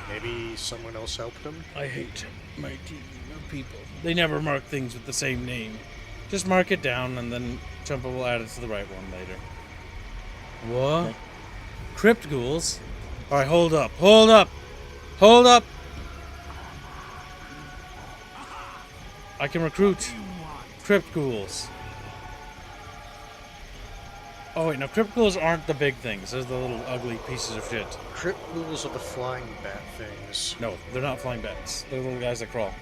Maybe someone else helped him? I hate my team of people. They never mark things with the same name. Just mark it down and then Chumpa will add it to the right one later. What? Okay. Crypt ghouls? Alright, hold up. Hold up! Hold up! I can recruit crypt ghouls. Oh wait, no, crypt ghouls aren't the big things. Those are the little ugly pieces of shit. Crypt ghouls are the flying bat things. No, they're not flying bats. They're little guys that crawl.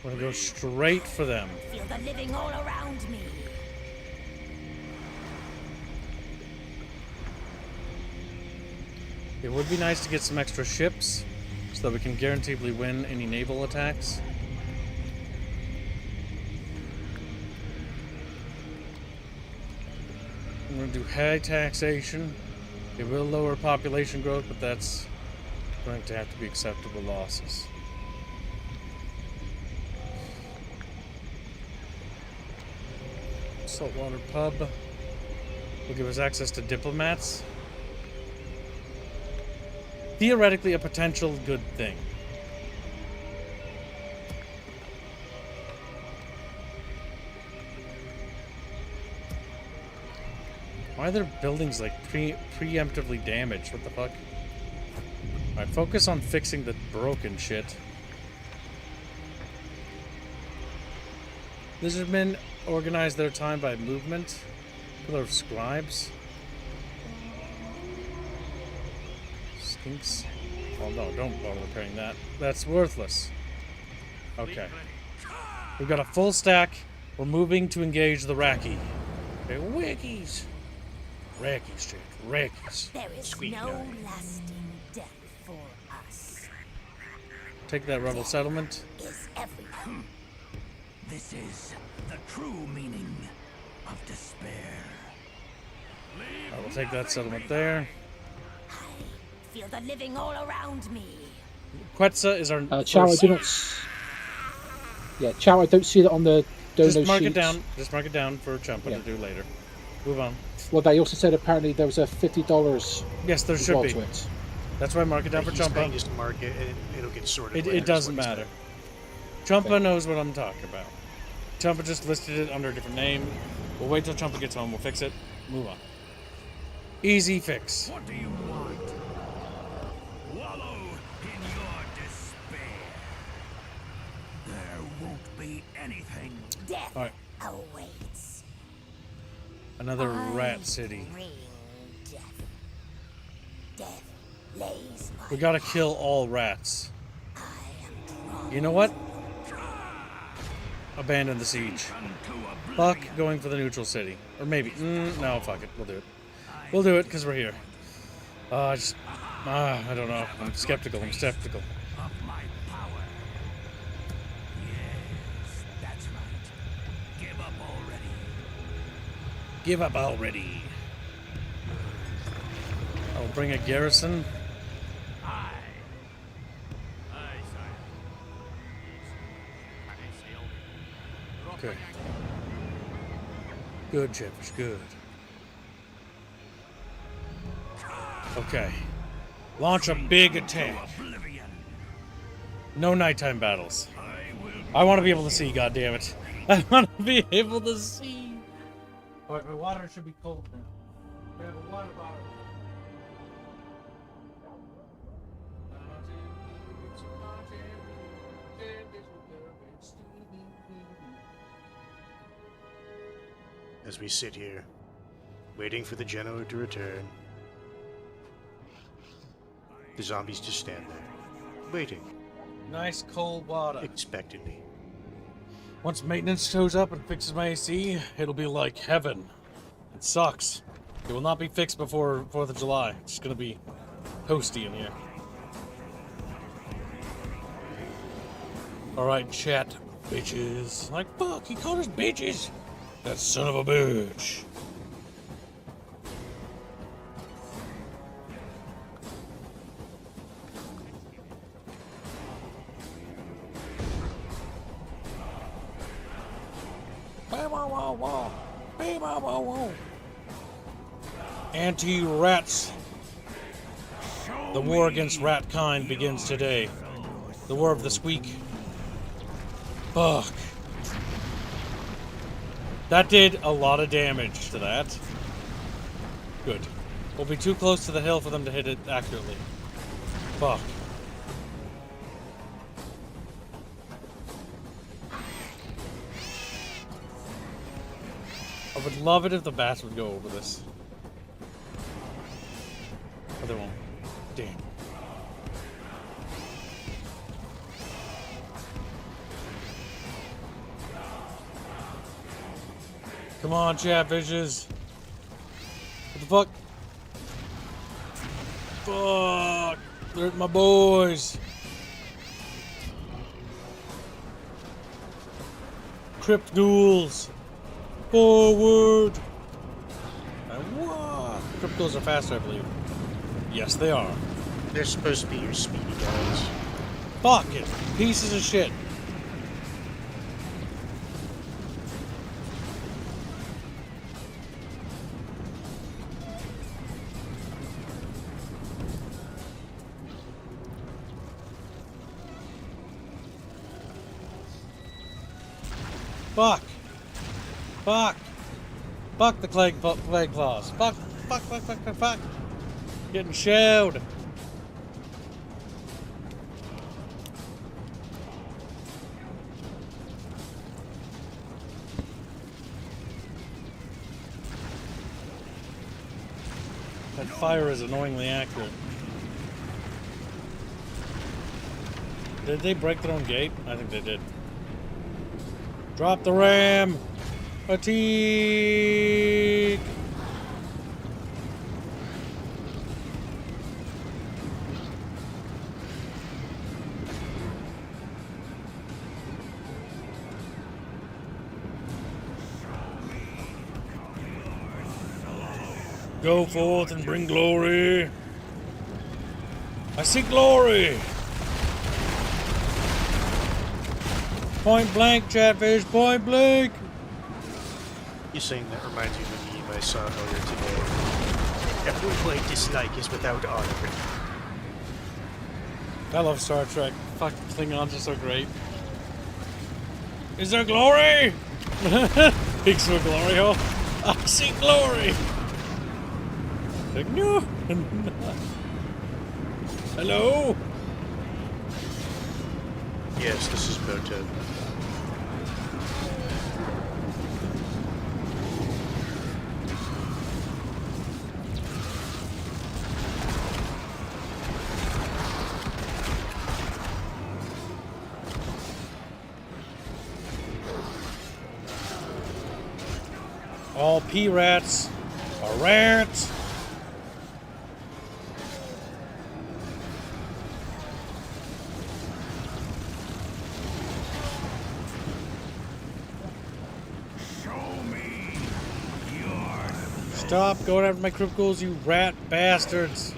We're gonna go straight for them. Feel the living all around me. It would be nice to get some extra ships so that we can guaranteedly win any naval attacks. I'm going to do high taxation. It will lower population growth, but that's going to have to be acceptable losses. Saltwater pub will give us access to diplomats. Theoretically, a potential good thing. Why are their buildings like preemptively damaged? What the fuck? Alright, focus on fixing the broken shit. Lizardmen organize their time by movement. Pillar of scribes. Skinks. Oh no, don't bother repairing that. That's worthless. Okay. We've got a full stack. We're moving to engage the Raki. Okay, Wickies. Rackies, Jake. Rackies. There is Sweet no guy. lasting death for us. Take that rebel settlement. Is everything. This is the true meaning of despair. I will take that settlement there. I feel the living all around me. Quetzal is our Chow, I first- do not. Yeah, Chow, I don't see that on the dono Just mark it sheets. down. Just mark it down for Champa Yeah. to do later. Move on. Well, they also said apparently there was a $50 Yes, there as should well be. to it. That's why I mark it down for He's Champa. paying just to mark it, and it'll get sorted. It later, is doesn't what he's matter. saying. Champa knows what I'm talking about. Champa just listed it under a different name. We'll wait till Champa gets home. We'll fix it. Move on. Easy fix. What do you want? Wallow in your despair. There won't be anything. Death All right. awaits. Another I rat city. bring death. Death lays my We gotta kill all rats. I am drawn. You know what? Abandon the siege. Fuck going for the neutral city. Or maybe. No, fuck it. We'll do it. We'll do it because we're here. I don't know. I'm skeptical. Of my power. Yes, that's right. Give up already. Give up already. I'll bring a garrison. Aye. Okay. Good, Chapfish, good. Okay. Launch a big attack. Oblivion. No nighttime battles. I will. I want to be able to see, goddammit. I want to be able to see. Alright, my water should be cold now. We have a water bottle. As we sit here, waiting for the general to return, the zombies just stand there, waiting, Nice cold water. expectantly. Once maintenance shows up and fixes my AC, it'll be like heaven. It sucks. It will not be fixed before 4th of July. It's gonna be toasty in here. Alright, chat, bitches. Like, fuck, he called us bitches. That son of a bitch. Anti-rats. The war against rat kind begins today. The war of the squeak. Fuck. That did a lot of damage to that. Good. We'll be too close to the hill for them to hit it accurately. Fuck. I would love it if the bats would go over this. But they won't. Damn. Come on, Chatfishes. What the fuck? Fuck! They're my boys. Crypt ghouls. Forward. And whoa! Crypt ghouls are faster, I believe. Yes, they are. They're supposed to be your speedy guys. Fuck it. Pieces of shit. Fuck. Fuck. Fuck the plague claws. Fuck. Fuck, fuck, fuck, fuck, fuck. Getting shelled. That fire is annoyingly accurate. Did they break their own gate? I think they did. Drop the ram! Fatigue! Go forth and bring glory. I see glory. Point blank, Chatfish, point blank. You saying that reminds me of a meme I saw earlier today. Everyone I dislike is without honor. I love Star Trek. Fuck, Klingons are so great. Is there glory? Peeks to a glory hole. I see glory. Like, no. Hello? Yes, this is Boto. All P-rats are rats. Stop going after my crypt ghouls, you rat bastards!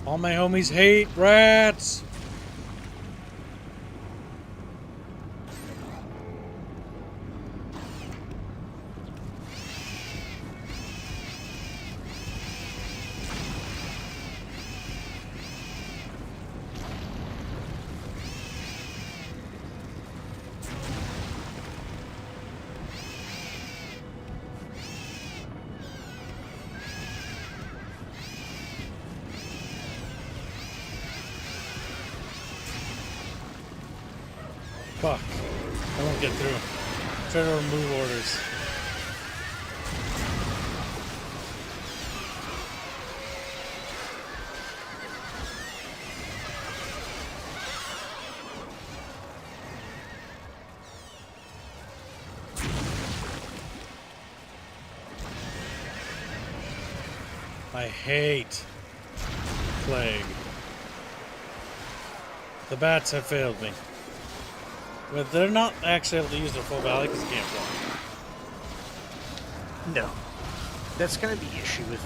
All my homies hate rats! Fuck. I won't get through. Try to remove orders. I hate plague. The bats have failed me. But they're not actually able to use their full value because they can't fly. No. That's kind of the issue with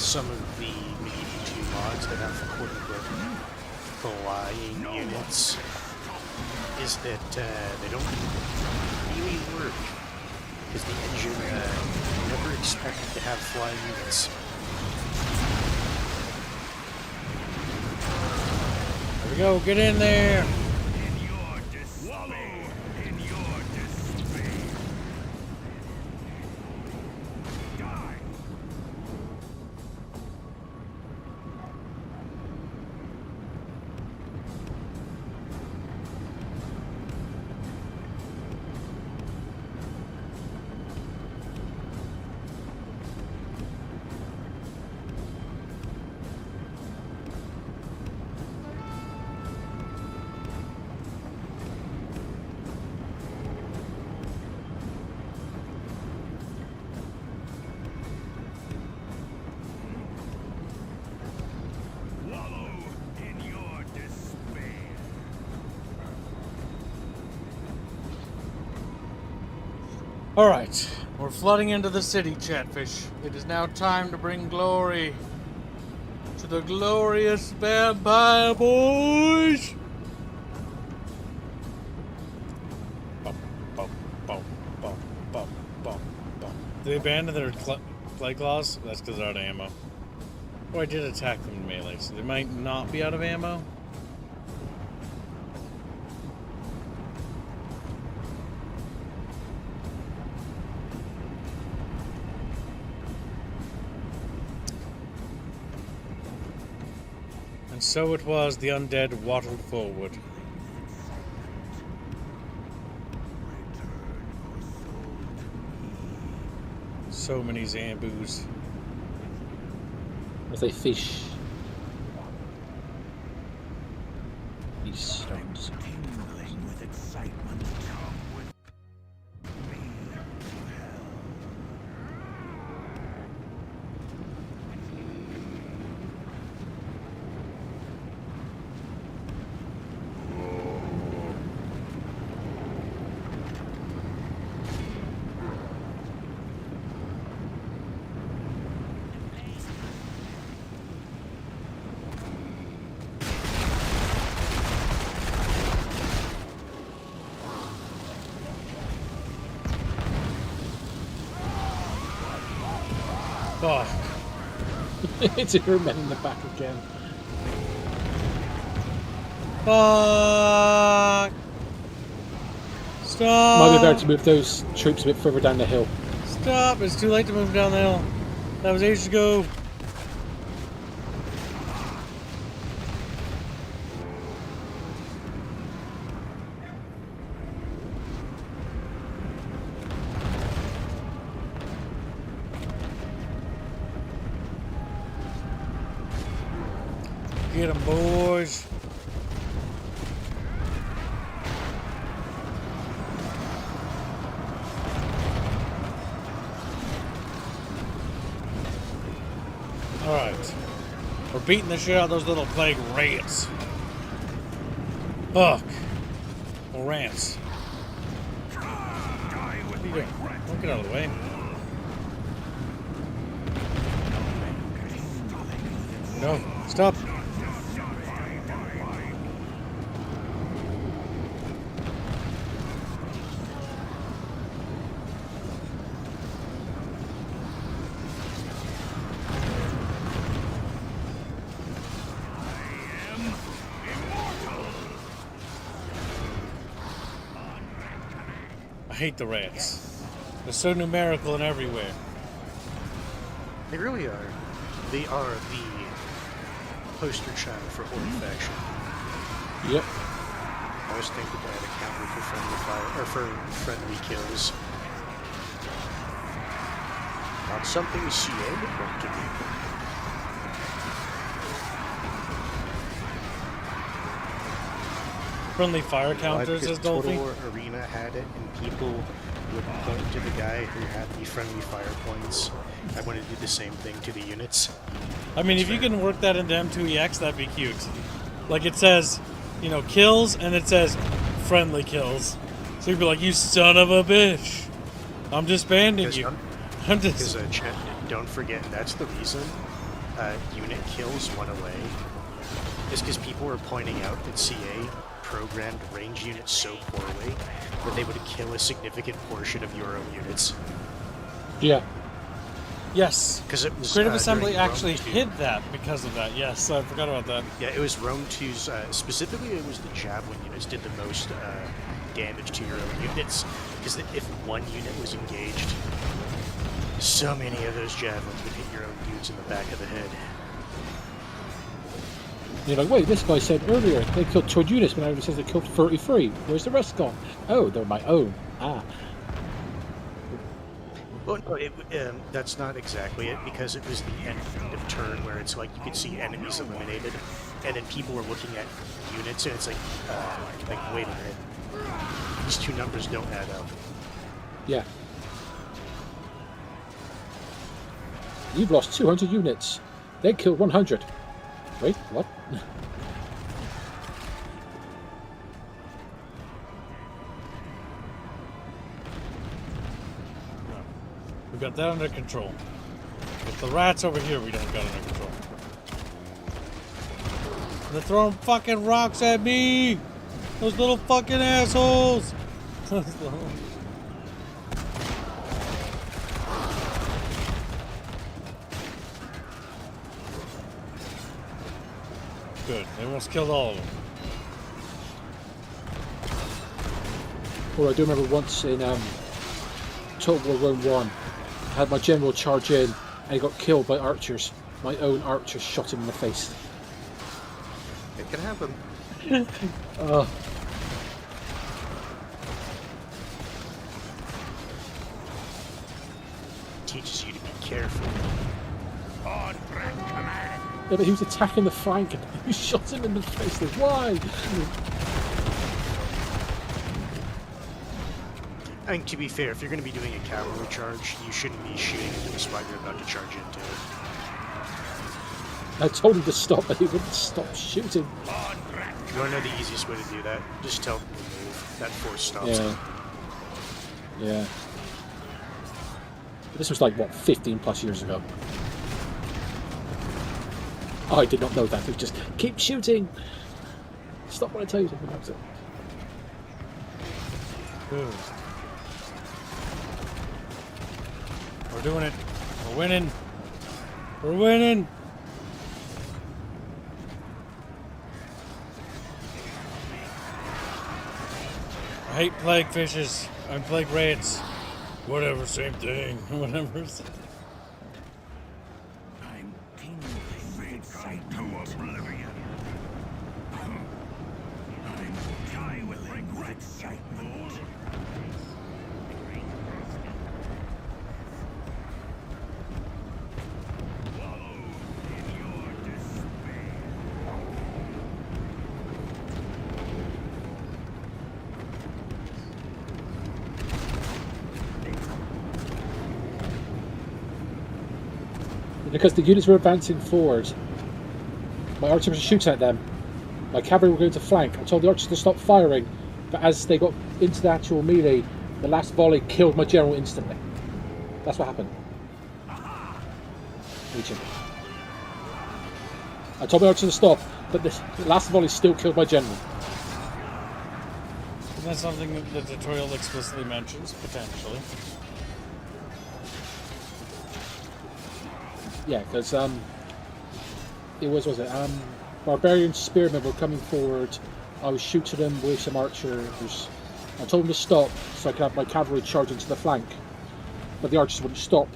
some of the Medieval 2 mods that have quote-unquote flying units, is that they don't really work. Because the engine never expected to have flying units. There we go, get in there! Alright, we're flooding into the city, Chatfish. It is now time to bring glory to the glorious vampire boys! Did they abandon their clay claws? That's because they're out of ammo. Oh, I did attack them in melee, so they might not be out of ammo. And so it was the undead waddled forward. So many Zambus. As they fish. These stones. Tingling with excitement. Come with me to hell. Fuck. It's a men in the back again. Fuck. Stop. Might be better to move those troops a bit further down the hill. Stop. It's too late to move down the hill. That was ages ago. Get 'em, boys. Alright. We're beating the shit out of those little plague rats. Fuck. Or rants. What are you doing? Don't get out of the way. No. Stop. I hate the rats. They're so numerical and everywhere. They really are. They are the poster child for Horde faction. Yep. I always think that I had a counter for friendly fire or for friendly kills. Not something CA would want to do. Friendly fire counters, Because as Dolphy. Total War Arena had it, and people would point to the guy who had the friendly fire points. I wanted to do the same thing to the units. I mean, if you can work that into M2EX, that'd be cute. Like it says, you know, kills, and it says friendly kills. So you'd be like, you son of a bitch. I'm disbanding you. I'm just... Because don't forget, that's the reason unit kills went away. Is because people were pointing out that CA programmed range units so poorly that they would kill a significant portion of your own units. Yeah. Yes. Because it was Creative Assembly during Rome actually 2. hid that because of that. Yes, I forgot about that. Yeah, it was Rome 2's, specifically it was the Javelin units did the most damage to your own units. Because if one unit was engaged, so many of those Javelins would hit your own dudes in the back of the head. You're like, wait, this guy said earlier they killed 2 units, but now it says they killed 33. Where's the rest gone? Oh, they're my own. Ah. Well, no, that's not exactly it, because it was the end of turn where it's like you could see enemies eliminated, and then people were looking at units, and it's like wait a minute, these two numbers don't add up. Yeah. You've lost 200 units. They killed 100. Wait, what? We got that under control. It's the rats over here we don't got under control. They're throwing fucking rocks at me! Those little fucking assholes! Good. They almost killed all of them. Well, I do remember once in Total War Rome 1, I had my general charge in and he got killed by archers. My own archers shot him in the face. It can happen. Teaches you to be careful. On track command. Yeah, but he was attacking the flank and you shot him in the face. Like, why? I think, to be fair, if you're going to be doing a cavalry charge, you shouldn't be shooting into the spot you're about to charge into. I told him to stop, but he wouldn't stop shooting. You want to know the easiest way to do that? Just tell them to move. That force stops Yeah. them. Yeah. But this was like, what, 15 plus years ago? I did not know that. It was just, keep shooting! Stop when I tell you something. That's it. Good. We're doing it. We're winning. We're winning. I hate plague fishes. I'm plague rats. Whatever, same thing. Whatever. I'm tingling to oblivion. I'm tingling with excitement. Because the units were advancing forward, my archers were shooting at them. My cavalry were going to flank. I told the archers to stop firing, but as they got into the actual melee, the last volley killed my general instantly. That's what happened. Reaching. I told my archers to stop, but the last volley still killed my general. Isn't that something that the tutorial explicitly mentions, potentially? Yeah, because it was it? Barbarian spearmen were coming forward. I was shooting them with some archers. I told them to stop so I could have my cavalry charge into the flank, but the archers wouldn't stop.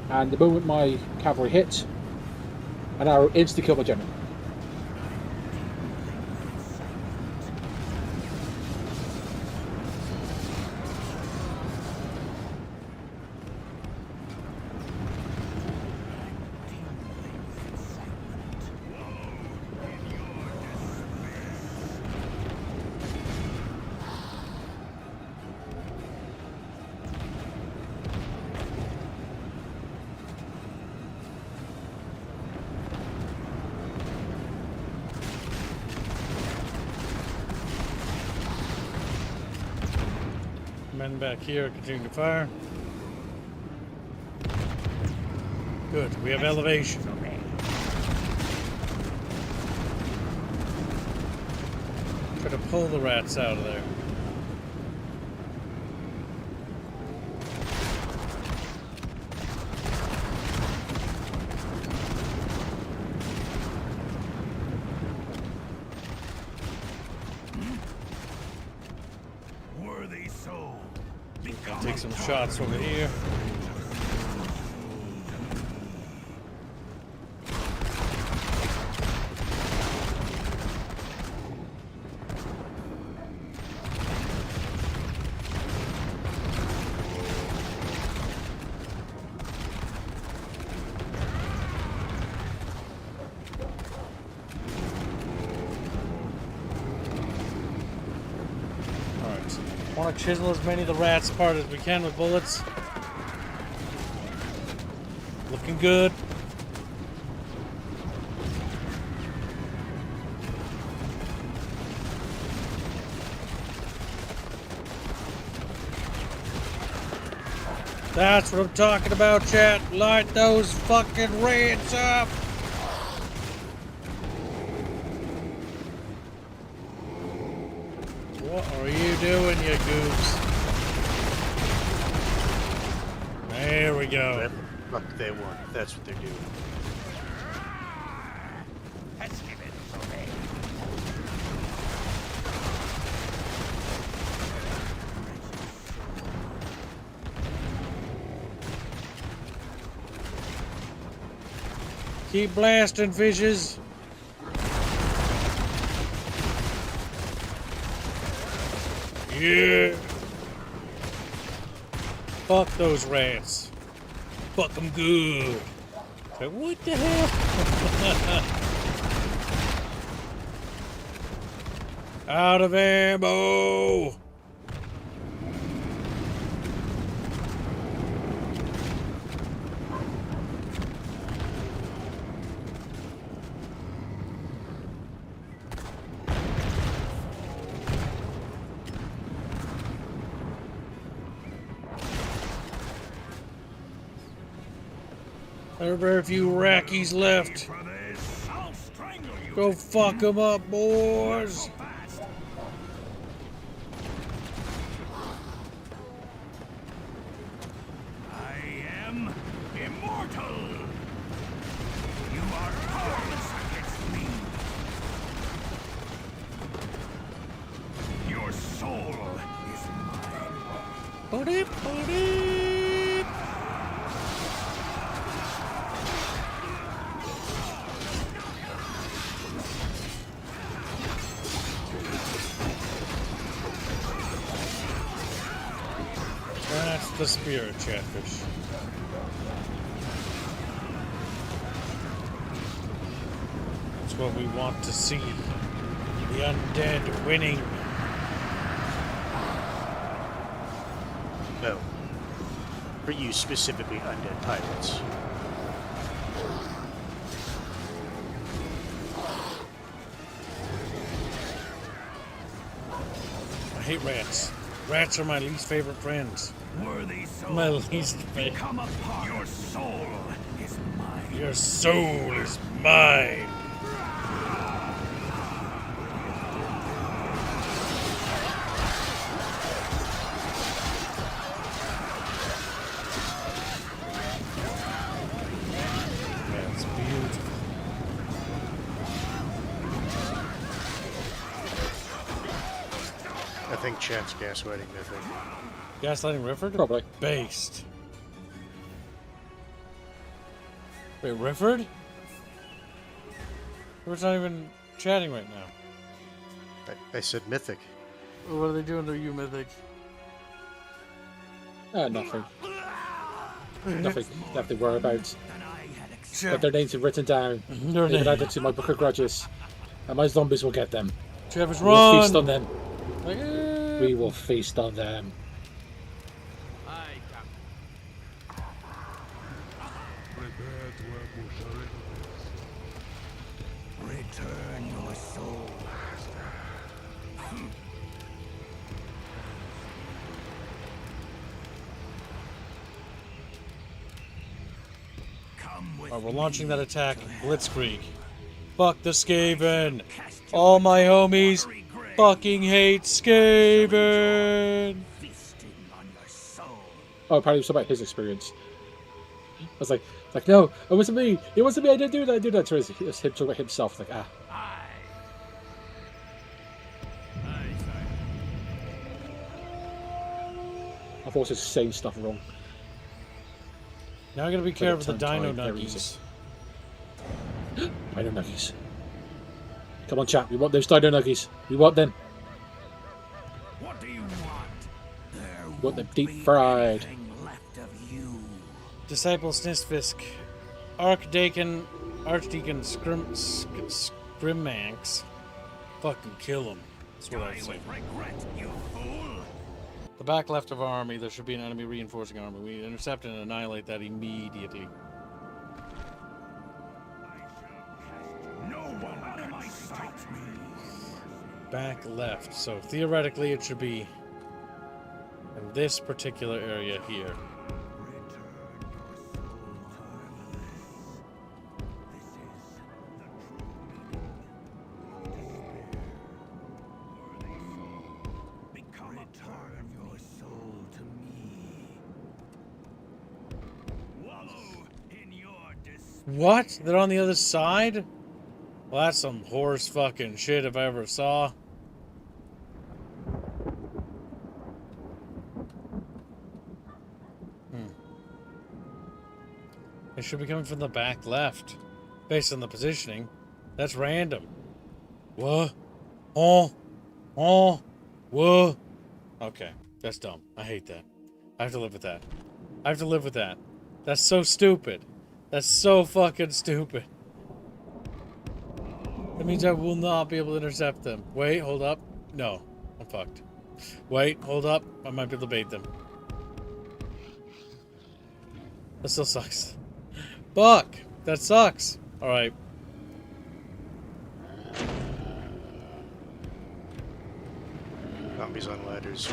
And the moment my cavalry hit, an arrow instantly killed my general. Men back here continue to fire. Good, we have elevation. Try to pull the rats out of there. Worthy soul. Take some shots over here. Want to chisel as many of the rats apart as we can with bullets. Looking good. That's what I'm talking about, chat. Light those fucking reds up. What are you doing, you goobs? There we go. Fuck, they won. That's what they're doing. Let's give it away. Keep blasting, fishes. Yeah. Fuck those rats. Fuck them good. Like, what the hell? Out of ammo. There are very few Rackies left. Go fuck them up, boys. I am immortal. You are powerless against me. Your soul is mine. Boop, boop. That's the spirit chatfish. That's what we want to see. The undead winning. No. For you specifically, undead pirates. I hate rats. Rats are my least favorite friends. Worthy soul. My least favorite. Become a part. Your soul is mine. Your soul is mine. That's beautiful. I think chat's gaslighting Mythic. Gaslighting Rifford? Probably. Based. Wait, Rifford? We're not even chatting right now. I said Mythic. What are they doing to you, Mythic? Nothing. Nothing to worry about. Chat. But their names are written down. Their They've been name. added to my book of grudges. And my zombies will get them. Travis, We will run! feast on them. Like, We will feast on them. Return your soul. Come with we're launching that attack, Blitzkrieg. Fuck the Skaven! All my homies fucking hate Skaven! feasting on your soul. Oh, apparently it was about his experience. I was like, no, it wasn't me. It wasn't me. I didn't do that. I did that. To him talking about himself. Like, ah. I've also saying stuff wrong. Now I gotta be careful with the tongue Dino tied very Nuggies. Dino nuggies. Come on, chat. We want those dino nuggies. We want them. What do you want? There We want them won't deep be fried. anything left of you. Disciple Snisfisk. Archdeacon Scrimmanx. Fucking kill him. That's what I Die say. with regret, you fool. The back left of our army, there should be an enemy reinforcing army. We intercept and annihilate that immediately. No one can stop me. Back left. So theoretically it should be in this particular area here. What? They're on the other side? Well, that's some horse fucking shit if I ever saw. It should be coming from the back left. Based on the positioning. That's random. What? Oh. Oh. Whoa. Okay. That's dumb. I hate that. I have to live with that. I have to live with that. That's so stupid. That's so fucking stupid. That means I will not be able to intercept them. Wait, hold up. No. I'm fucked. Wait, hold up. I might be able to bait them. That still sucks. Fuck! That sucks! Alright. Zombies on ladders.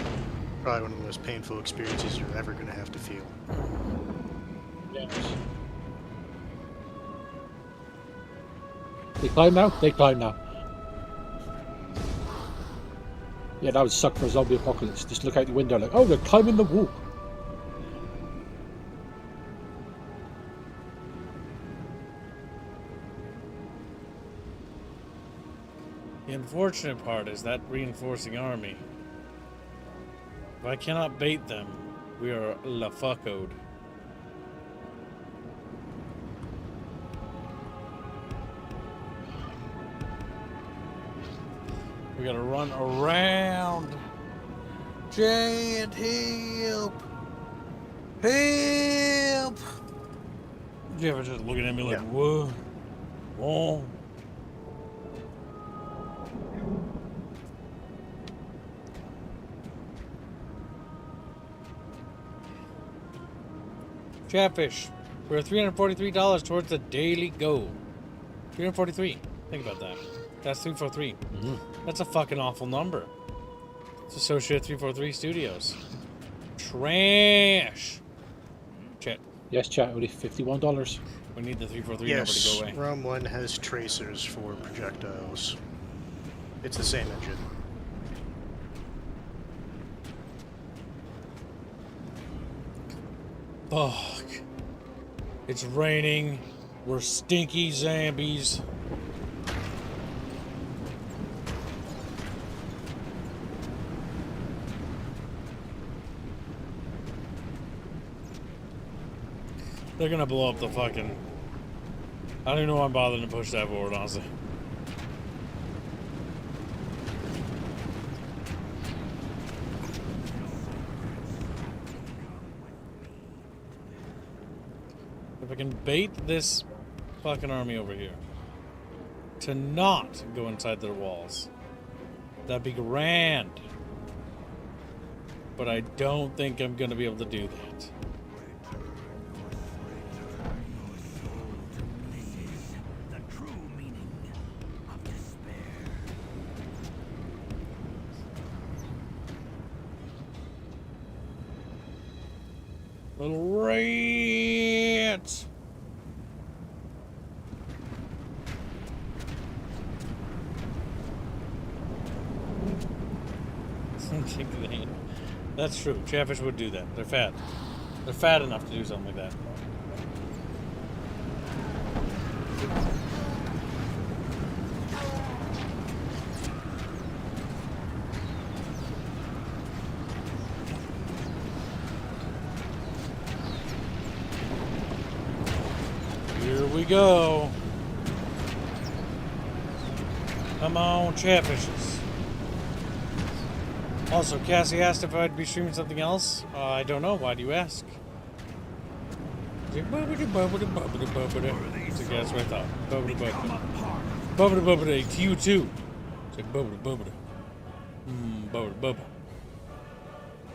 Probably one of the most painful experiences you're ever going to have to feel. Yes. They climb now? They climb now. Yeah, that would suck for a zombie apocalypse. Just look out the window like, oh, they're climbing the wall. The unfortunate part is that reinforcing army. If I cannot bait them, we are la fuckoed. We gotta run around. Giant help! Help! You ever just looking at me like, whoa? Whoa. Chatfish. We're $343 towards the daily goal. 343. Think about that. That's 343. That's a fucking awful number. It's associated 343 Studios. Trash. Chat. Yes, chat, only $51. We need the 343 Yes, number to go away. ROM 1 has tracers for projectiles. It's the same engine. Fuck. It's raining. We're stinky zombies. They're gonna blow up the fucking... I don't even know why I'm bothering to push that forward, honestly. If I can bait this fucking army over here to not go inside their walls, that'd be grand. But I don't think I'm gonna be able to do that. Little rats! Kick to the hand. That's true. Chatfish would do that. They're fat. They're fat enough to do something like that. Here we go. Come on, Chatfishes. Also, Cassie asked if I'd be streaming something else. I don't know. Why do you ask? So yeah, that's what I thought. Bubbity, to you too. It's like bubbity. Bubbity.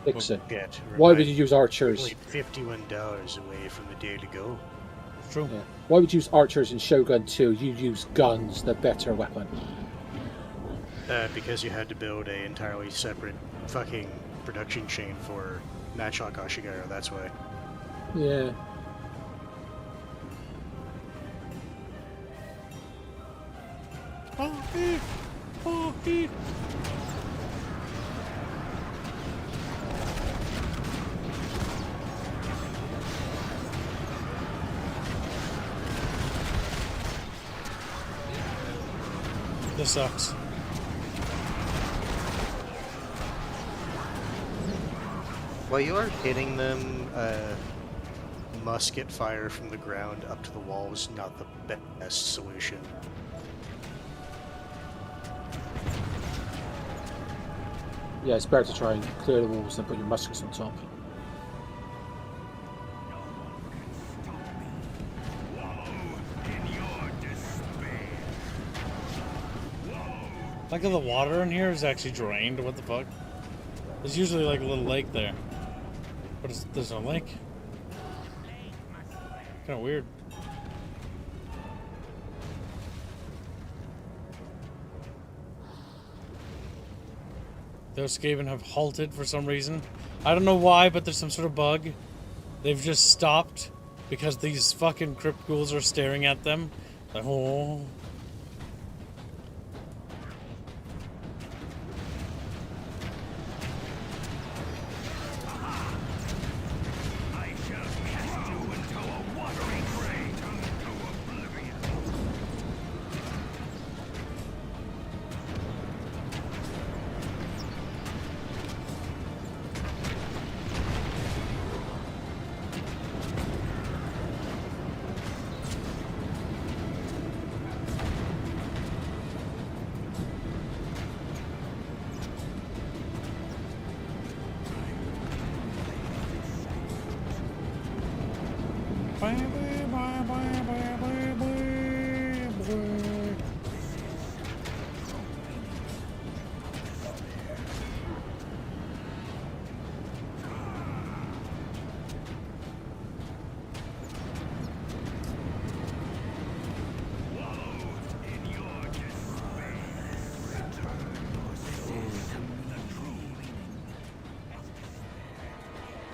Dixon, Yeah, why would you use archers? Only $51 away from the day to go. True. Yeah. Why would you use archers in Shogun 2? You use guns, the better weapon. Because you had to build a entirely separate fucking production chain for Matchlock Ashigaru, that's why. Yeah. This sucks. While you are hitting them, musket fire from the ground up to the wall is not the best solution. Yeah, it's better to try and clear the walls than put your muskets on top. Like the water in here is actually drained. What the fuck? There's usually like a little lake there, but there's no lake. Kind of weird. Those Skaven have halted for some reason. I don't know why, but there's some sort of bug. They've just stopped because these fucking crypt ghouls are staring at them. Like, oh.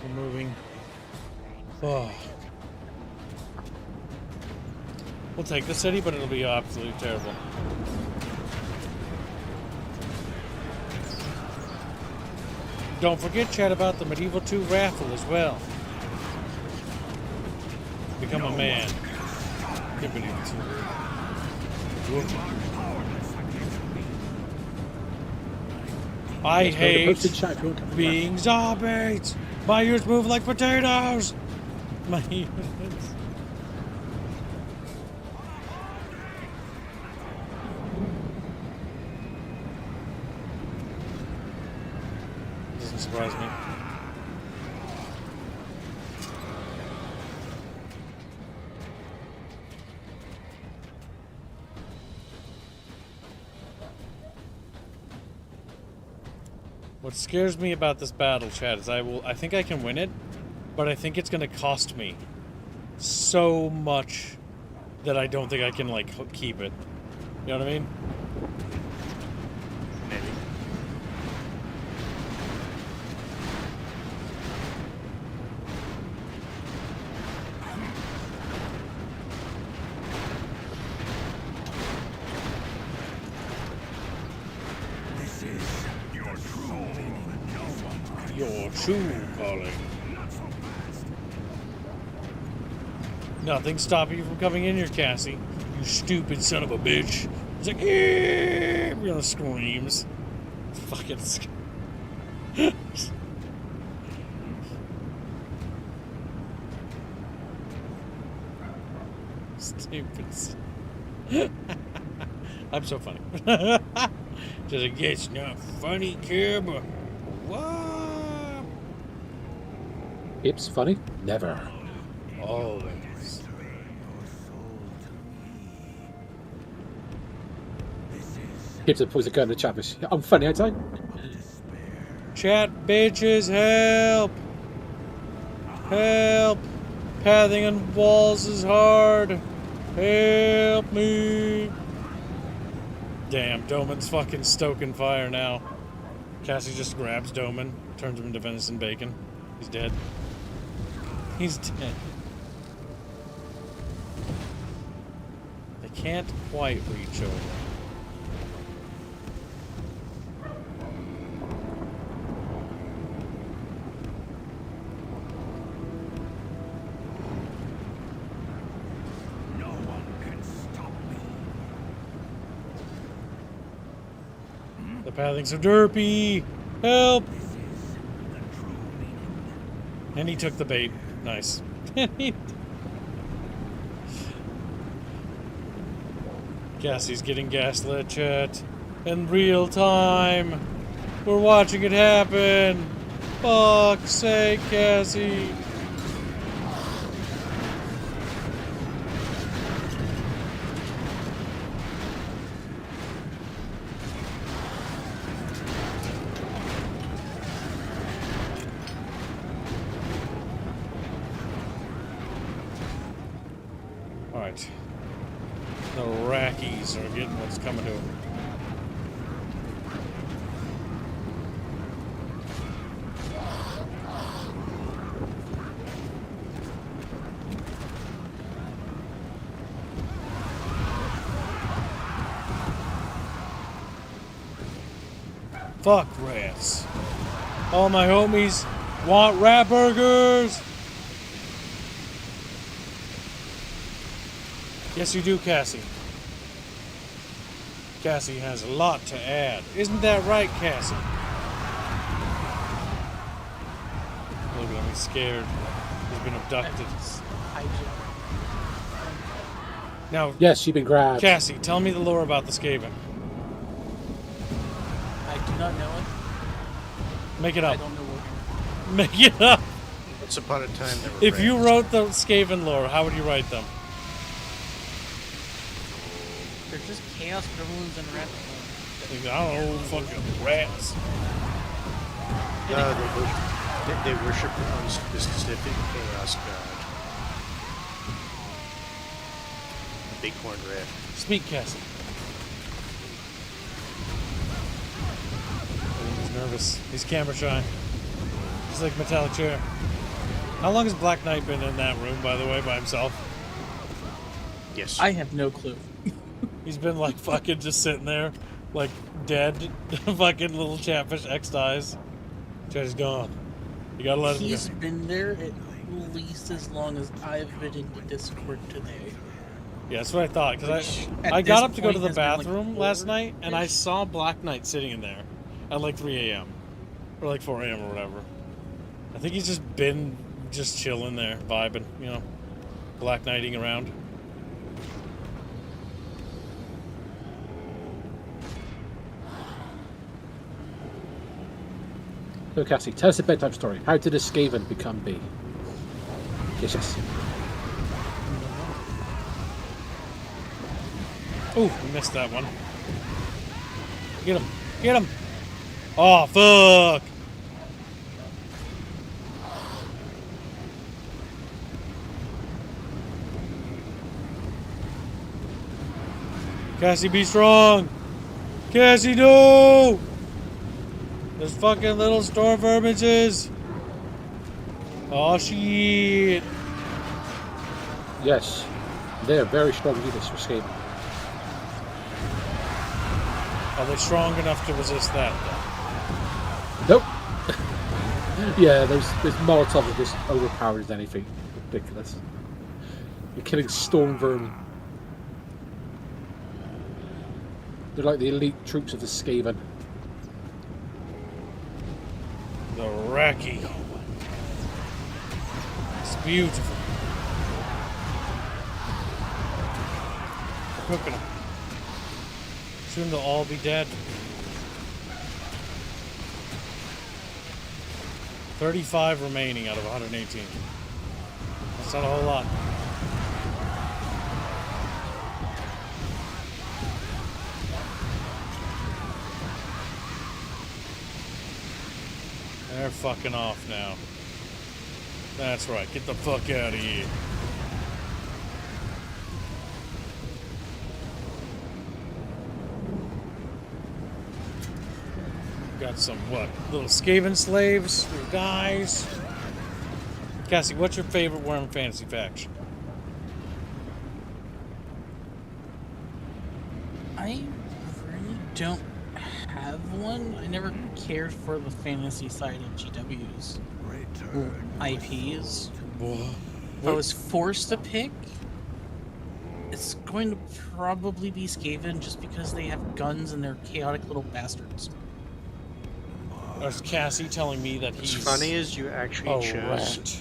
We're moving. Oh. We'll take the city, but it'll be absolutely terrible. Don't forget, chat, about the Medieval 2 raffle as well. Become a man. Get Medieval 2. Whoop. I hate being zombies. My ears move like potatoes. My ears. Doesn't surprise me. What scares me about this battle, chat, is I think I can win it, but I think it's gonna cost me so much that I don't think I can, like, keep it. You know what I mean? Maybe. This is your soul. Your true calling. Nothing stopping you from coming in here, Cassie. You stupid son of a bitch. It's like, you know, screams. Fucking stupid. I'm so funny. Just like, it's not funny, kid, but what? It's funny? Never. Always. Gives a pose a gun to Chatfish. I'm funny, ain't I? Chat bitches, help! Help! Pathing on walls is hard. Help me! Damn, Doman's fucking stoking fire now. Cassie just grabs Doman, turns him into venison bacon. He's dead. He's dead. They can't quite reach over. The pathing's so derpy. Help! And he took the bait. Nice. Cassie's getting gaslit, chat. In real time. We're watching it happen. Fuck's sake, Cassie. Alright. The Rackies are getting what's coming to them. Fuck rats. All my homies want rat burgers. Yes, you do, Cassie. Cassie has a lot to add. Isn't that right, Cassie? Look at him, he's scared. He's been abducted. Now, Yes, you've been grabbed. Cassie, tell me the lore about the Skaven. I do not know it. Make it I up. don't know what. Make it up. Once upon a time, there were If you rats. wrote the Skaven lore, how would you write them? They're just chaos gremlins and rats. I don't know, fucking rats. No, they worship one specific chaos god. The bighorn rat. Speak, Cassie. He's nervous. He's camera shy. He's like metallic chair. How long has Black Knight been in that room, by the way, by himself? Yes. I have no clue. He's been like fucking just sitting there, like dead. Fucking little Chatfish X dies. Chat is gone. You gotta let him He's go. been there at least as long as I've been in the Discord today. Yeah, that's what I thought. Because Which, I at got this up to go to point, the has been, like, bathroom last 4 night, and I -ish. saw Black Knight sitting in there at like 3 a.m. Or like 4 a.m. or whatever. I think he's just been just chilling there, vibing, you know, Black Knighting around. So, Cassie, tell us a bedtime story. How did a Skaven become B? Yes. Ooh, we missed that one. Get him. Get him. Oh, fuck. Cassie, be strong. Cassie, no. There's fucking little storm vermins. Oh, shit. Yes. They're very strong units for Skaven. Are they strong enough to resist that? Nope. Yeah, those Molotovs are just overpowered as anything. Ridiculous. You're killing storm vermin. They're like the elite troops of the Skaven. The Raki. It's beautiful. We're cooking them. Soon they'll all be dead. 35 remaining out of 118. That's not a whole lot. They're fucking off now. That's right. Get the fuck out of here. Got some, what, little Skaven slaves, little guys. Cassie, what's your favorite Warhammer Fantasy faction? I really don't have one. I never cared for the fantasy side of GW's IPs. What? If I was forced to pick, It's going to probably be Skaven just because they have guns and they're chaotic little bastards. There's Cassie telling me that What's he's funny is you actually a chose rat.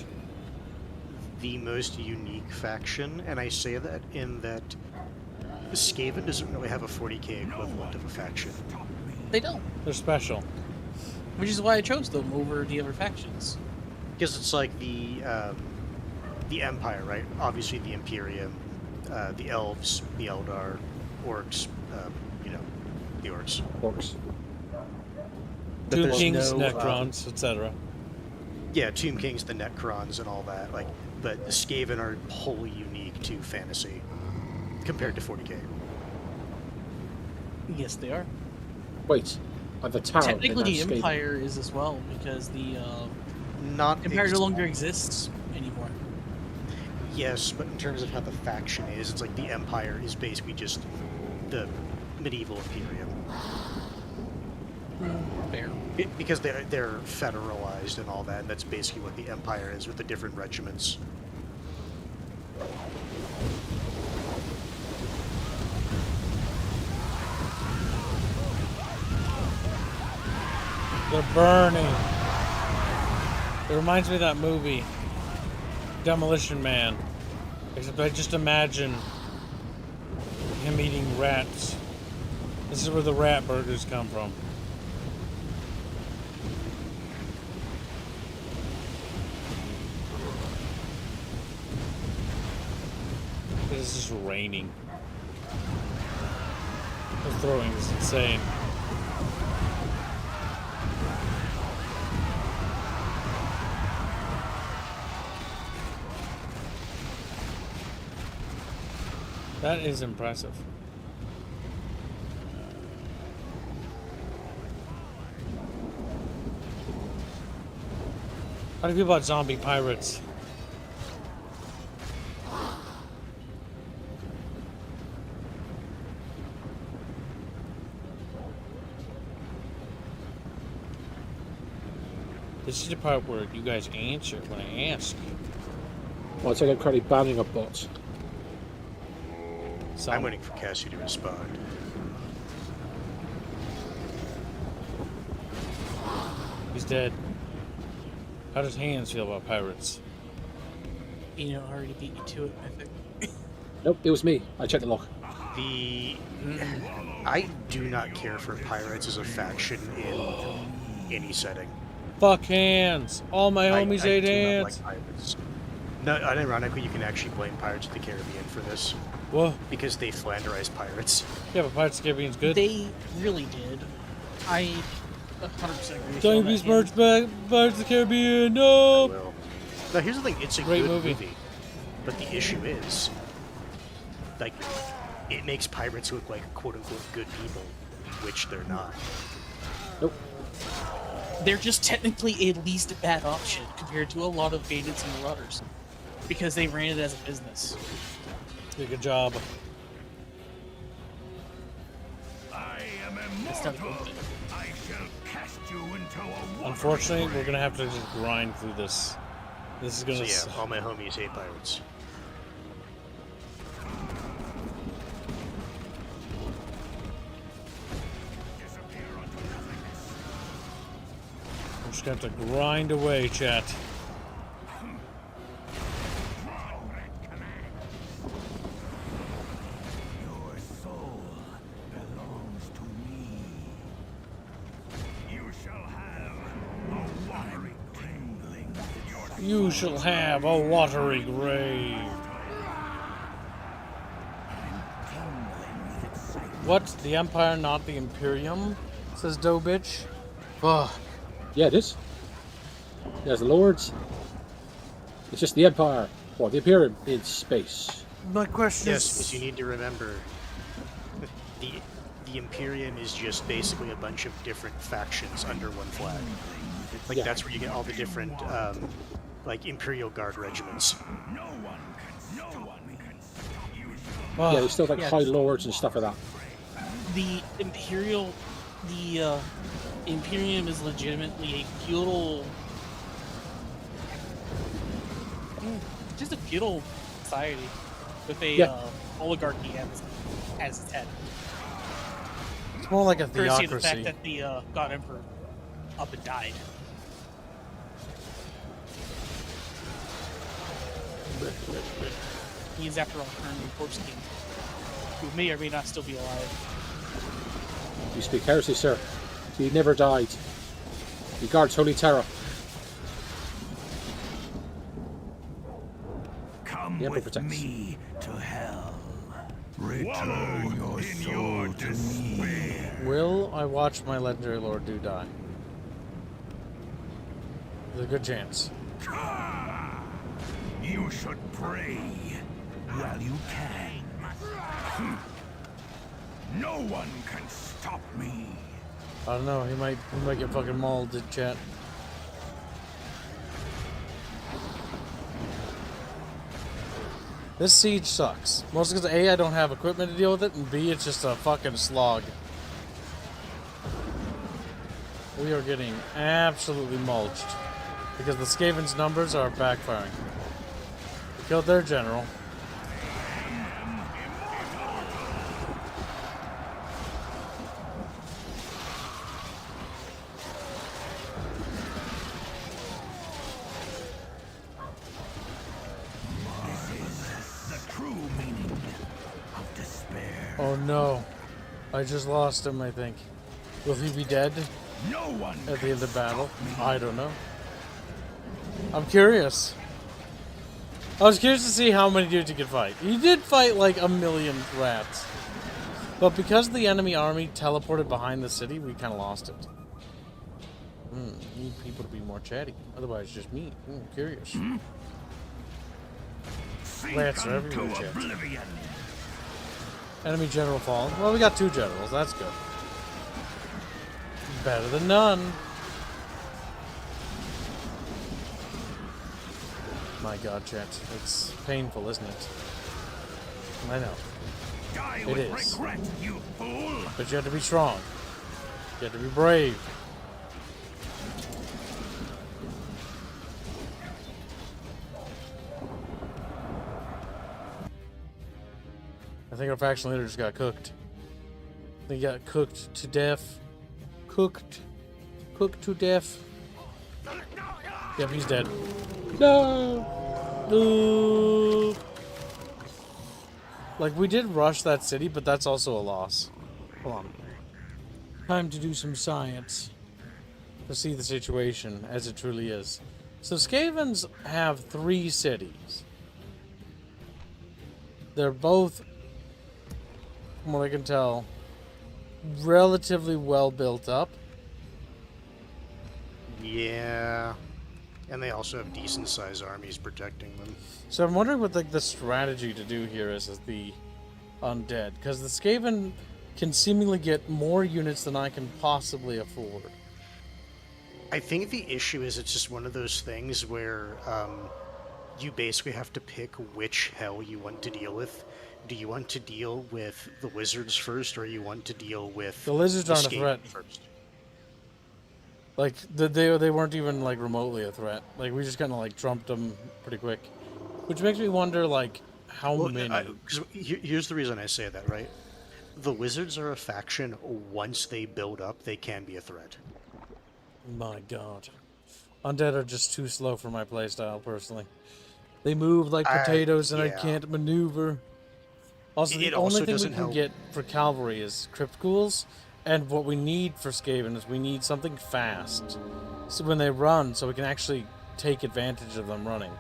the most unique faction, and I say that in that Skaven doesn't really have a 40k equivalent of a faction. They don't. They're special. Which is why I chose them over the other factions. Because it's like the Empire, right? Obviously the Imperium, the Elves, the Eldar, Orcs, you know, the Orcs. Orcs. But Two there's Kings, no, Necrons, etc. Yeah, Tomb Kings, the Necrons, and all that. Like, but the Skaven are wholly unique to fantasy compared to 40k. Yes, they are. Wait, the tower. Technically, the then that's Empire is as well, because the Not Empire no ex- longer exists anymore. Yes, but in terms of how the faction is, it's like the Empire is basically just the medieval Imperium. Fair. Because they're federalized and all that, and that's basically what the Empire is with the different regiments. They're burning. It reminds me of that movie, Demolition Man. Except I just imagine him eating rats. This is where the rat burgers come from. This is raining. The throwing is insane. That is impressive. How do you feel about zombie pirates? This is the part where you guys answer when I ask. Well, it's like I'm currently banning a bot. I'm waiting for Cassie to respond. He's dead. How does Hands feel about pirates? You know, I already beat you to it, I think. Nope, it was me. I checked the log. I do not care for pirates as a faction in any setting. Fuck Hands! All my homies ate do not Hands! like pirates. No, unironically, you can actually blame Pirates of the Caribbean for this. Whoa. Because they Flanderized pirates. Yeah, but Pirates of the Caribbean's good. They really did. I 100% agree. Don't be merch back, Pirates of the Caribbean, no! Well, now here's the thing, it's a Great good movie. but the issue is, like, it makes pirates look like quote-unquote good people, which they're not. Nope. They're just technically at least a bad option compared to a lot of bandits and marauders. Because they ran it as a business. Good job. I am It's not a good immortal. thing. I shall cast you into a Unfortunately, we're gonna have to just grind through this. This is gonna. So yeah, all my homies hate pirates. I'm just gonna have to grind away, chat. Your soul belongs to me. You shall have a watery tingling in your You shall have a watery grave. What? The Empire, not the Imperium? Says Doe Bitch. Fuck. Yeah, it is. There's the Lords. It's just the Empire, or the Imperium in space. My question Yes, because you need to remember, the Imperium is just basically a bunch of different factions under one flag. Like, Yeah. that's where you get all the different, like, Imperial Guard regiments. Fuck. Yeah, there's still like Yeah. High Lords and stuff like that. The Imperium is legitimately a feudal, just a feudal society with a Yeah. oligarchy as its head. It's more like a Courtesy of the theocracy. fact that the God Emperor up and died. He is, after all, currently corpse king, who may or may not still be alive. You speak heresy, sir. He never died. He guards Holy Terra. Come The Emperor with protects. me to hell. Return your soul to me. Will I watch my legendary lord do die? There's a good chance. You should pray while you can. No one can stop me. I don't know. He might get fucking mauled in chat. This siege sucks. Mostly because A, I don't have equipment to deal with it, and B, it's just a fucking slog. We are getting absolutely mulched because the Skaven's numbers are backfiring. We killed their general. Oh no. I just lost him, I think. Will he be dead No one at the end of battle? I don't know. I'm curious. I was curious to see how many dudes he could fight. He did fight like a million rats. But because the enemy army teleported behind the city, we kind of lost it. Need people to be more chatty. Otherwise, just me. Curious. Rats are everywhere, chat. Enemy general fallen. Well, we got 2 generals. That's good. Better than none. My god, chat. It's painful, isn't it? I know. It is. Regret, you fool. But you have to be strong. You have to be brave. I think our faction leader just got cooked. I think he got cooked to death. Cooked to death. Yep, he's dead. No! Ooh. Like, we did rush that city, but that's also a loss. Hold on. Time to do some science. To see the situation as it truly is. So, Skavens have 3 cities. They're both, from what I can tell, relatively well built up. Yeah. And they also have decent sized armies protecting them. So I'm wondering what the strategy to do here is as the undead. Because the Skaven can seemingly get more units than I can possibly afford. I think the issue is it's just one of those things where you basically have to pick which hell you want to deal with. Do you want to deal with the lizards first, or you want to deal with The lizards aren't a Skaven threat. first? Like, they weren't even, like, remotely a threat. Like, we just kind of, like, trumped them pretty quick. Which makes me wonder, like, how many... Because here's the reason I say that, right? The lizards are a faction. Once they build up, they can be a threat. My god. Undead are just too slow for my playstyle, personally. They move like potatoes and I yeah. can't maneuver. Also, the It only also thing we doesn't can help. get for cavalry is crypt ghouls, and what we need for Skaven is we need something fast. So when they run, so we can actually take advantage of them running.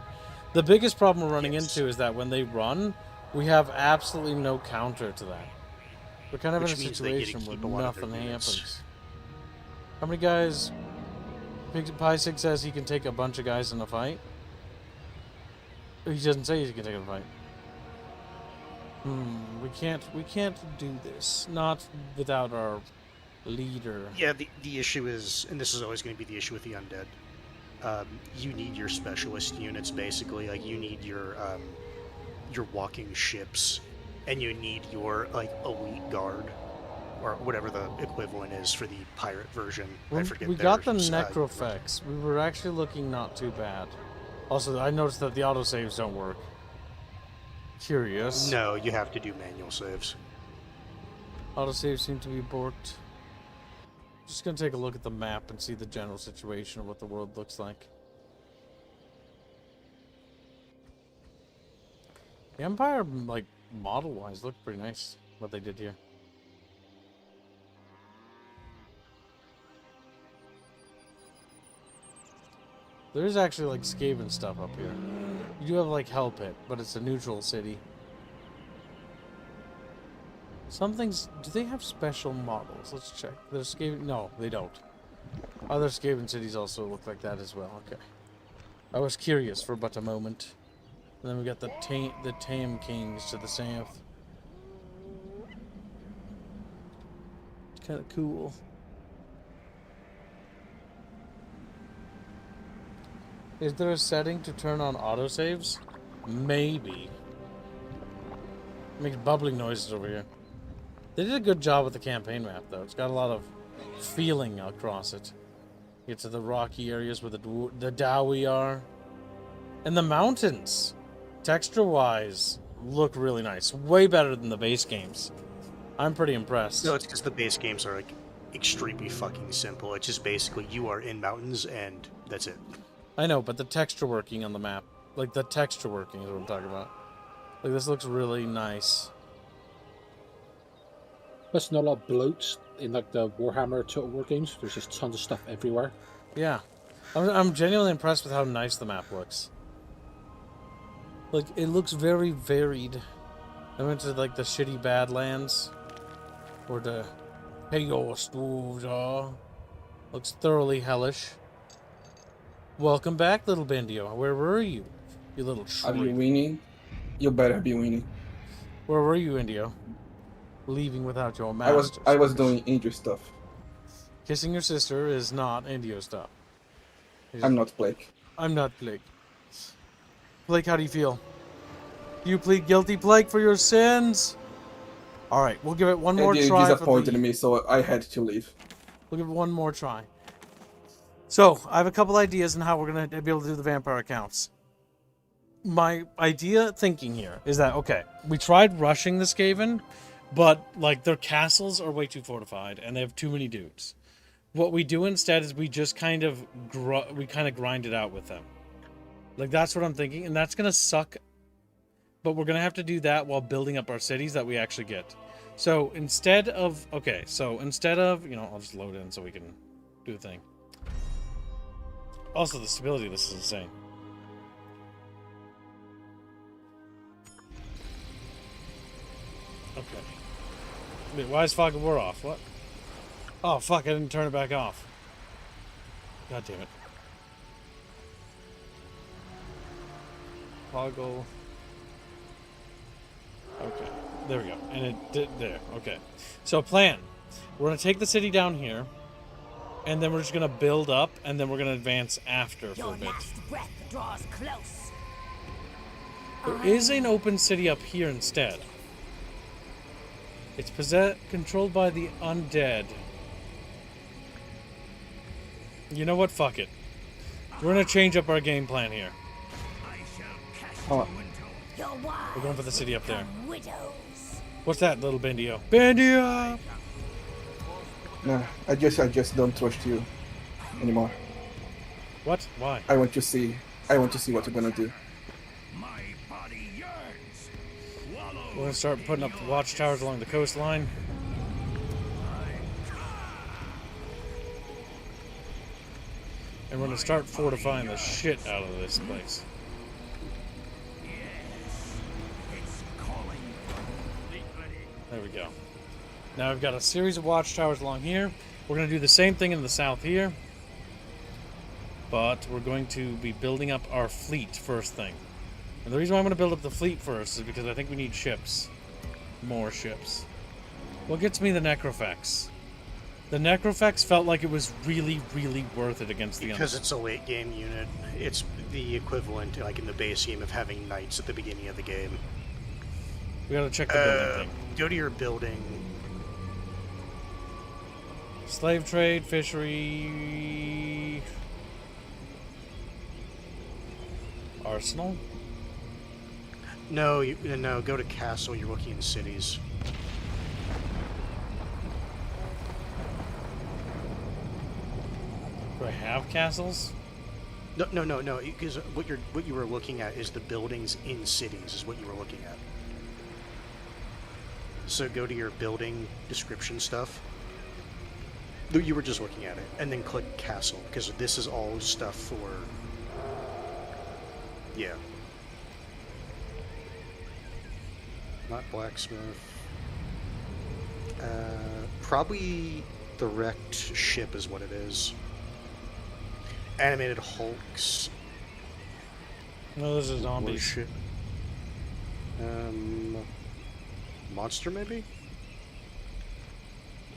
The biggest problem we're running into is that when they run, we have absolutely no counter to that. We're kind of Which in a means they get to situation keep a where lot of their nothing units. happens. How many guys... Pie6 says he can take a bunch of guys in a fight. He doesn't say he can take a fight. We can't do this. Not without our leader. Yeah, the issue is, and this is always going to be the issue with the undead. You need your specialist units, basically. Like, you need your walking ships, and you need your, like, elite guard, or whatever the equivalent is for the pirate version. I forget. We got the their, necrofex. We were actually looking not too bad. Also, I noticed that the autosaves don't work. Curious. No, you have to do manual saves. Autosave seem to be borked. Just gonna take a look at the map and see the general situation of what the world looks like. The Empire, like, model-wise, looked pretty nice, what they did here. There is actually, like, Skaven stuff up here. You do have, like, Hell Pit, but it's a neutral city. Something's... Do they have special models? Let's check. There's Skaven... No, they don't. Other Skaven cities also look like that as well. Okay. I was curious for but a moment. And then we got the Tame Kings to the south. It's kind of cool. Is there a setting to turn on autosaves? Maybe. Makes bubbling noises over here. They did a good job with the campaign map, though. It's got a lot of feeling across it. Get to the rocky areas where the Dawi are. And the mountains, texture-wise, look really nice. Way better than the base games. I'm pretty impressed. No, it's because the base games are, like, extremely fucking simple. It's just basically you are in mountains, and that's it. I know, but the texture working on the map, like the texture working is what I'm talking about. Like, this looks really nice. There's not a lot of bloats in like the Warhammer Total War games. There's just tons of stuff everywhere. Yeah. I'm genuinely impressed with how nice the map looks. Like, it looks very varied. I went to, like, the shitty Badlands. Or the Chaos Dwarves are. Looks thoroughly hellish. Welcome back, little Bendio. Where were you? You little Are you shrew. winning? You better be winning. Where were you, Indio? Leaving without your master. I was doing Indio stuff. Kissing your sister is not Indio stuff. I'm not Blake. I'm not Blake. Blake, how do you feel? You plead guilty, Blake, for your sins? Alright, we'll give it one more You try. disappointed me, so I had to leave. We'll give it one more try. So, I have a couple ideas on how we're going to be able to do the vampire accounts. My thinking here is that, okay, we tried rushing the Skaven, but, like, their castles are way too fortified, and they have too many dudes. What we do instead is we just kind of grind it out with them. Like, that's what I'm thinking, and that's going to suck. But we're going to have to do that while building up our cities that we actually get. So, instead of, you know, I'll just load in so we can do the thing. Also, the stability of this is insane. Okay. Wait, why is Fog of War off? What? Oh, fuck, I didn't turn it back off. God damn it. Toggle. Okay, there we go. And it did there. Okay. So, plan. We're going to take the city down here, and then we're just going to build up, and then we're going to advance after for a bit. Last breath draws close. There is an open city up here instead. It's controlled by the undead. You know what? Fuck it. We're gonna change up our game plan here. Oh. We're going for the city up there. Widows. What's that, little Bendio? Bendio! Nah, I just don't trust you anymore. What? Why? I want to see what you're gonna do. We're gonna start putting up watchtowers along the coastline. And we're gonna start fortifying the shit out of this place. There we go. Now I've got a series of watchtowers along here. We're gonna do the same thing in the south here. But we're going to be building up our fleet first thing. And the reason why I'm going to build up the fleet first is because I think we need ships. More ships. What gets me the Necrofex? The Necrofex felt like it was really, really worth it against the Because it's a late game unit. It's the equivalent, like in the base game, of having knights at the beginning of the game. We gotta check the building thing. Go to your building. Slave trade, fishery... Arsenal? No, no, go to castle. You're looking in cities. Do I have castles? No. Because what you were looking at is the buildings in cities. Is what you were looking at. So go to your building description stuff. You were just looking at it, and then click castle because this is all stuff for. Yeah. Not blacksmith. Probably the wrecked ship is what it is. Animated hulks. No, those are zombies. Ship. Monster maybe?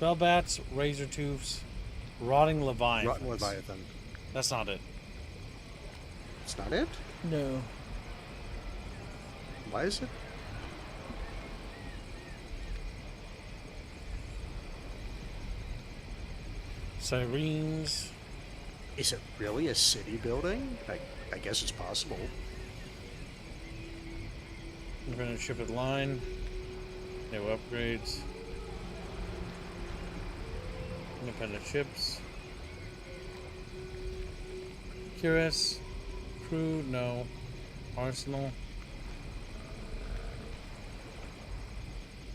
Bellbats, razor tubes, rotting leviathans. Rotten Leviathan. That's not it. It's not it? No. Why is it? Sirens. Is it really a city building? I guess it's possible. Independent ship at line. No upgrades. Independent ships. Curious. Crew, no. Arsenal.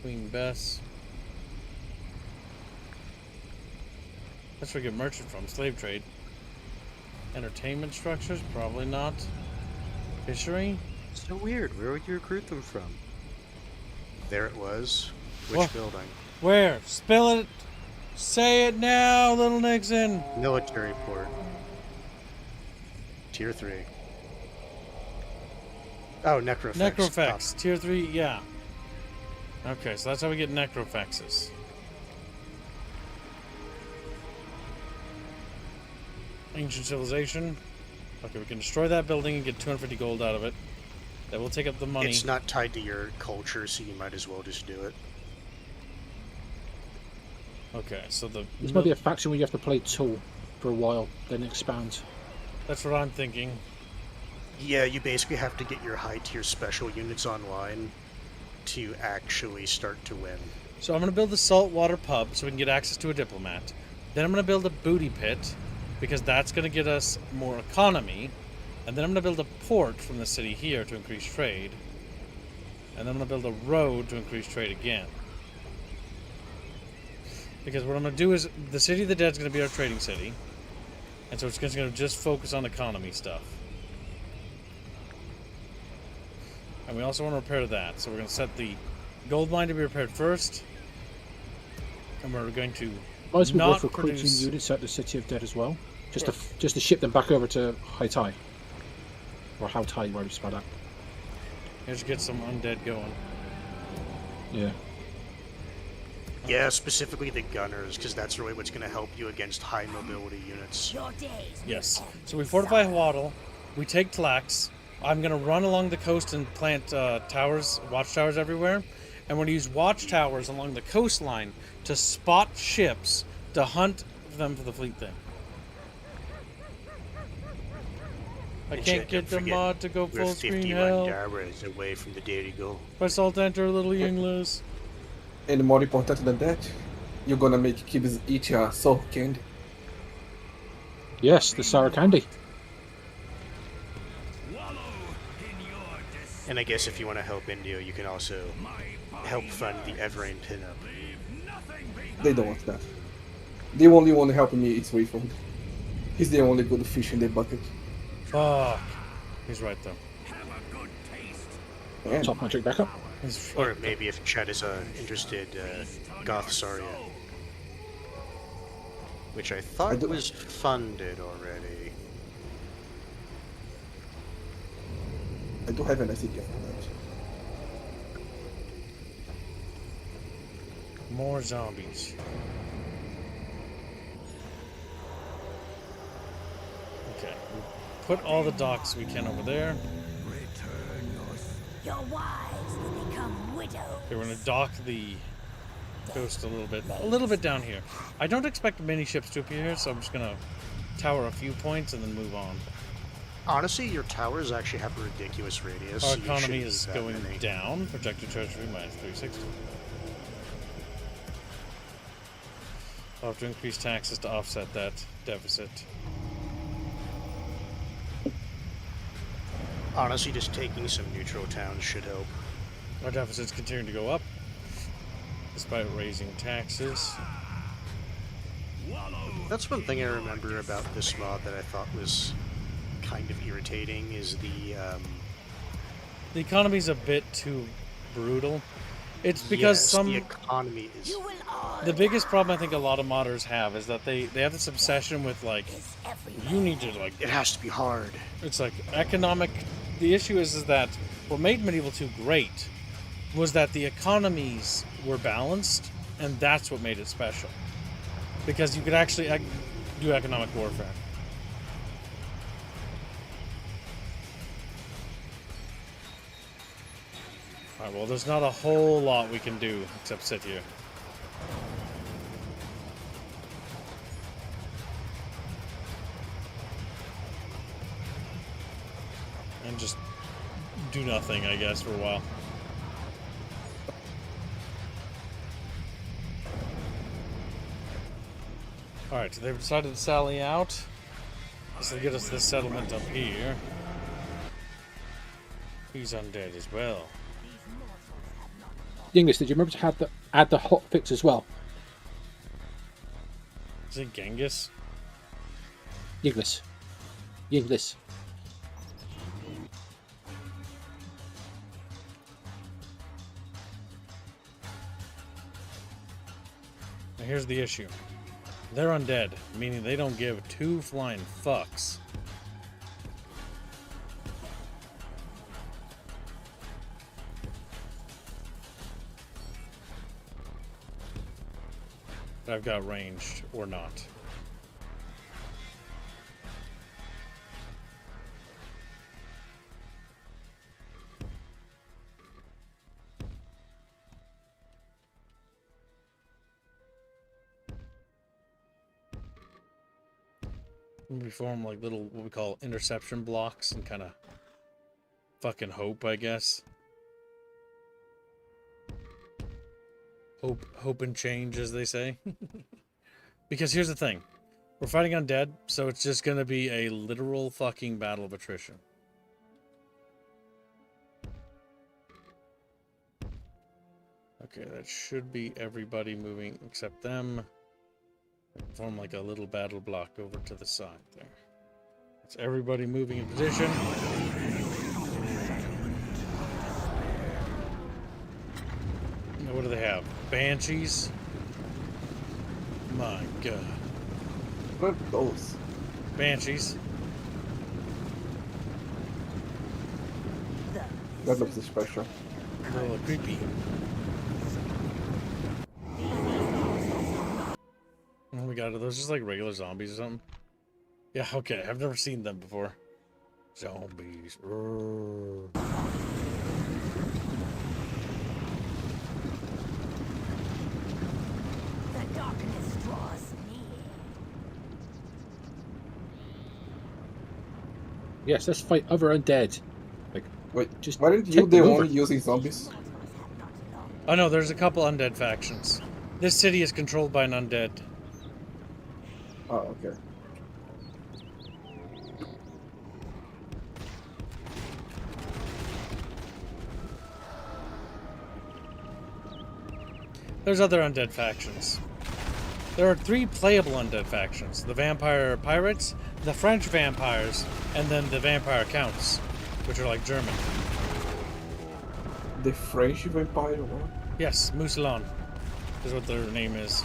Queen Bess. That's where we get merchant from. Slave trade. Entertainment structures? Probably not. Fishery? So weird. Where would you recruit them from? There it was. Which What? building? Where? Spill it! Say it now, little Nixon! Military port. Tier 3. Oh, Necrofex. Necrofex. Tier 3, yeah. Okay, so that's how we get Necrofexes. Ancient civilization. Okay, we can destroy that building and get 250 gold out of it. That will take up the money. It's not tied to your culture, so you might as well just do it. Okay, so the... This might be a faction where you have to play Tool for a while, then expand. That's what I'm thinking. Yeah, you basically have to get your high tier special units online to actually start to win. So I'm going to build a saltwater pub so we can get access to a diplomat. Then I'm going to build a booty pit because that's going to get us more economy. And then I'm going to build a port from the city here to increase trade. And then I'm going to build a road to increase trade again. Because what I'm going to do is the City of the Dead is going to be our trading city. And so it's going to just focus on economy stuff. And we also want to repair that. So we're going to set the gold mine to be repaired first. And we're going to Might as well not worth recruiting produce... units at the City of Dead as well. Just to ship them back over to High Tai. Or How Tai, whatever you spell that. Let's get some undead going. Yeah. Yeah, specifically the gunners, because that's really what's going to help you against high mobility units. Your days will Yes. end So we in fortify sorrow. Waddle. We take Tlax. I'm going to run along the coast and plant towers, watchtowers everywhere. And we're going to use watchtowers along the coastline to spot ships to hunt them for the fleet thing. I And can't shit, get don't the forget, mod to go We're full screen 51 hell. hours away from the day to go. Press Alt Enter, little English. And more important than that, you're gonna make kids eat your soul candy. Yes, the sour candy. And I guess if you want to help India, you can also help fund the Everrain pinup. They don't want that. The only one helping me is Refund. He's the only good fish in the bucket. Fuck. He's right though. And Top magic backup. He's Or maybe if Chad is interested, Goth Saria. Which I thought was funded already. I do have an idea for that. more zombies. Okay, put all the docks we can over there. Your wives will become widows. Okay, we're gonna dock the coast a little bit down here. I don't expect many ships to appear here, so I'm just gonna tower a few points and then move on. Honestly, your towers actually have a ridiculous radius. Our so you shouldn't economy need is that going many. down. Projected treasury minus 360. I'll have to increase taxes to offset that deficit. Honestly, just taking some neutral towns should help. Our deficit's continuing to go up, despite raising taxes. That's one thing I remember about this mod that I thought was kind of irritating is the economy's a bit too brutal. It's because yes, some... the economy is... You will all The biggest problem I think a lot of modders have is that they have this obsession with, like, is you need to, like... It has to be hard. It's like economic... The issue is that what made Medieval 2 great was that the economies were balanced, and that's what made it special. Because you could actually do economic warfare. Alright, well, there's not a whole lot we can do except sit here. And just do nothing, I guess, for a while. Alright, so they've decided to sally out. This will get us this settlement up here. He's undead as well. Dingus, did you remember to add the hot fix as well? Is it Genghis? Yinglis. Yinglis. Now here's the issue. They're undead, meaning they don't give two flying fucks. I've got ranged or not. We form like little, what we call interception blocks and kind of fucking hope, I guess. Hope and change, as they say. Because here's the thing. We're fighting undead, so it's just going to be a literal fucking battle of attrition. Okay, that should be everybody moving except them. Form like a little battle block over to the side there. That's everybody moving in position. Now, what do they have? Banshees? My god. What are those? Banshees. That looks special. A little creepy. Oh my god, are those just like regular zombies or something? Yeah, okay, I've never seen them before. Zombies. Urgh. The darkness draws near. Yes, let's fight other undead. Like, Wait, just why didn't you take the them one over. using zombies? Oh no, there's a couple undead factions. This city is controlled by an undead. Oh, okay. There's other undead factions. There are 3 playable undead factions. The Vampire Pirates, the French Vampires, and then the Vampire Counts, which are like German. The French vampire one? Yes, Mousselon is what their name is.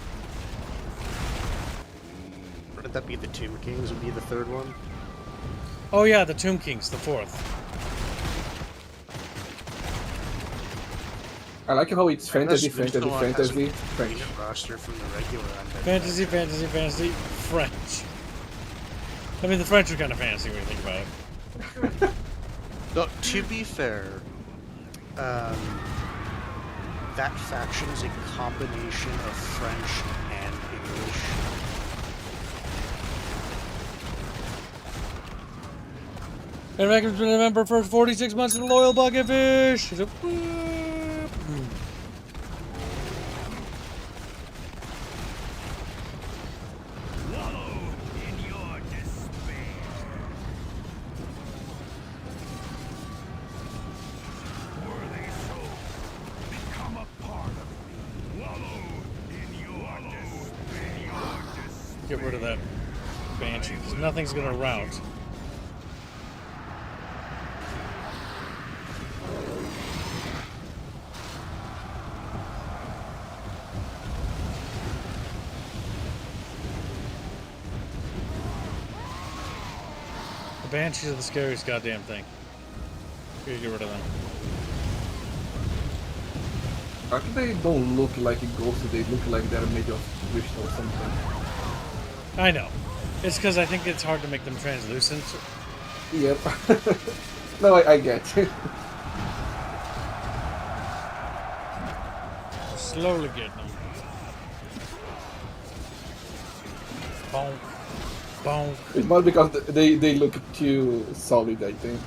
Wouldn't that be the Tomb Kings would be the third one? Oh yeah, the Tomb Kings, the 4th. I like how it's fantasy, Unless fantasy, Mousselon has fantasy, a French. unit roster from the regular undead. Fantasy, fantasy, fantasy, French. I mean, the French are kind of fancy when you think about it. Look, to be fair, that faction is a combination of French and English. And Reckham's been a member for 46 months in the loyal bucket fish. So, get rid of that banshee, because nothing's gonna route. The banshees are the scariest goddamn thing. We gotta get rid of them. Actually, they don't look like a ghost, they look like they're made of crystal or something. I know. It's because I think it's hard to make them translucent. Yep. No, I get. Slowly getting them. Bonk. Bonk. It's more because they look too solid, I think.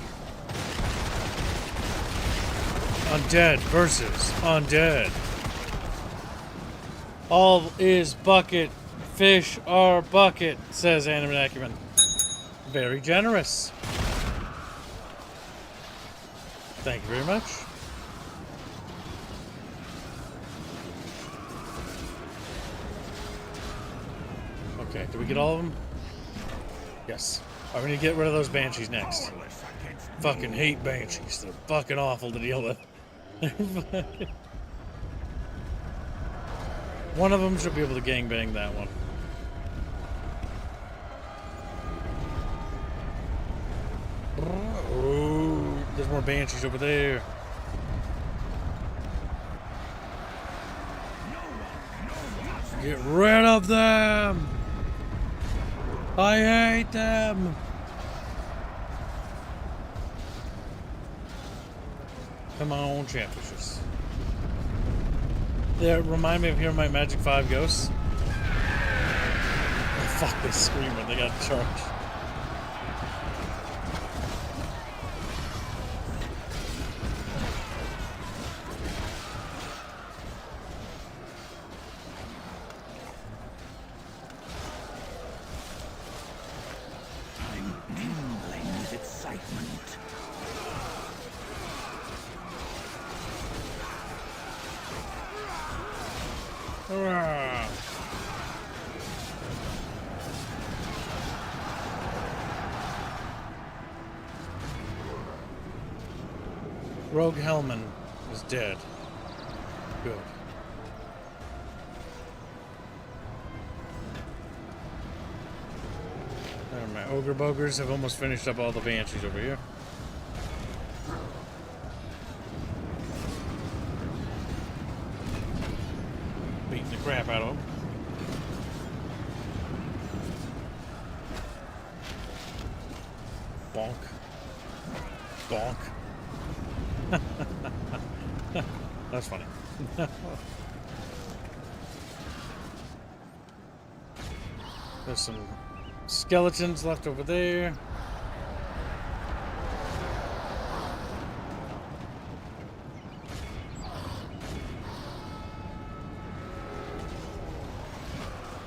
Undead versus undead. All is bucket. Fish are bucket, says Animate Acumen. Very generous. Thank you very much. Okay, did we get all of them? Yes. Alright, we need to get rid of those banshees next. Fucking hate banshees. They're fucking awful to deal with. One of them should be able to gangbang that one. Oh, there's more banshees over there. Get rid of them! I hate them! Come on, chatfishes. They remind me of hearing my Magic 5 ghosts. Oh, fuck, they scream when they got charged. Rogue Hellman is dead. Good. My ogre bogers have almost finished up all the banshees over here. Beating the crap out of them. Bonk. Bonk. That's funny. There's some skeletons left over there.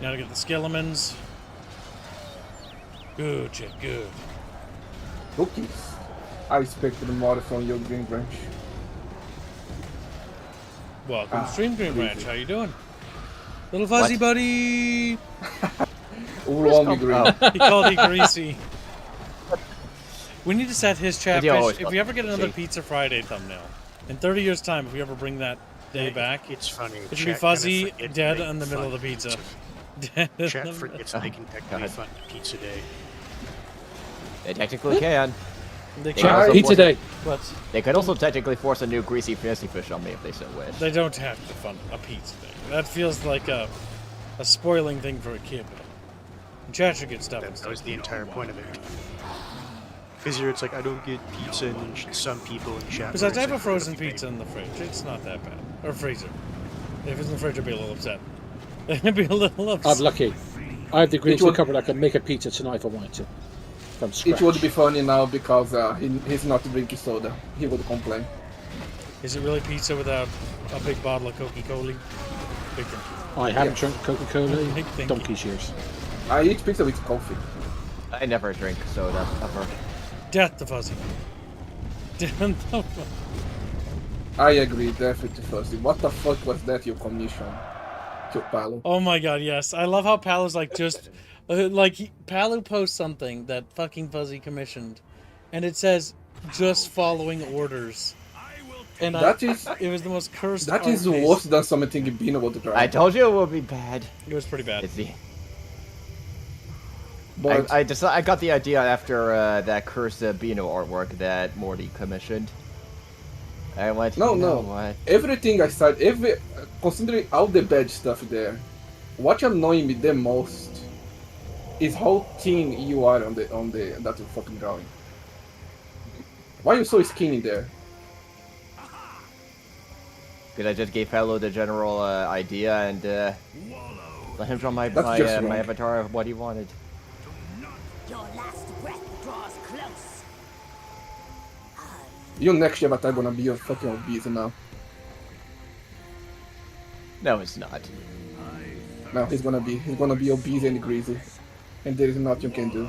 Now to get the skeletons. Good shit, good. Cookies. I expected more from your Green Branch. Welcome to Stream Green Branch. How you doing? Little fuzzy buddy! Oolong green. He called you greasy. We need to set his chatfish. If we ever get another Pizza Friday thumbnail, in 30 years' time, if we ever bring that day back, it's funny. It should be fuzzy, dead in the middle of the pizza. Chat forgets they can technically fund Pizza Day. They technically can. They Pizza Day. What? They could also technically force a new greasy fancy fish on me if they so wish. They don't have to fund a pizza day. That feels like a spoiling thing for a kid. Chat should get stuff. That was the entire point of it. Because it's like, I don't get pizza, and then some people in chat. Besides, I have a frozen pizza in the fridge. It's not that bad. Or freezer. If it's in the fridge, I'd be a little upset. I'd be a little upset. I'm lucky. I have the greens covered. I can make a pizza tonight if I wanted to. from scratch. It would be funny now because he's not drinking soda. He would complain. Is it really pizza without a big bottle of Coca-Cola? Big drink. I haven't drunk Coca-Cola in Thank you. donkey's years. I eat pizza with coffee. I never drink soda, ever. Death to Fuzzy. Death to Fuzzy. I agree, definitely Fuzzy. What the fuck was that you commissioned to Palo? Oh my god, yes. I love how Palu's like just... Palu posts something that fucking Fuzzy commissioned. And it says, just following orders. And it was the most cursed That is face. worse than something being able to drive. I told you it would be bad. It was pretty bad. It's the... But I got the idea after that cursed Beano artwork that Morty commissioned. I went, no, you know no. what? Everything I said, considering all the bad stuff there, what annoying me the most is how thin you are on that fucking drawing. Why are you so skinny there? Because I just gave Hello the general idea and let him draw my That's just wrong. my avatar of what he wanted. Your last breath draws close. Your next avatar gonna be a fucking obese now. No, it's not. No, he's gonna be obese and greasy, and there is nothing you can do.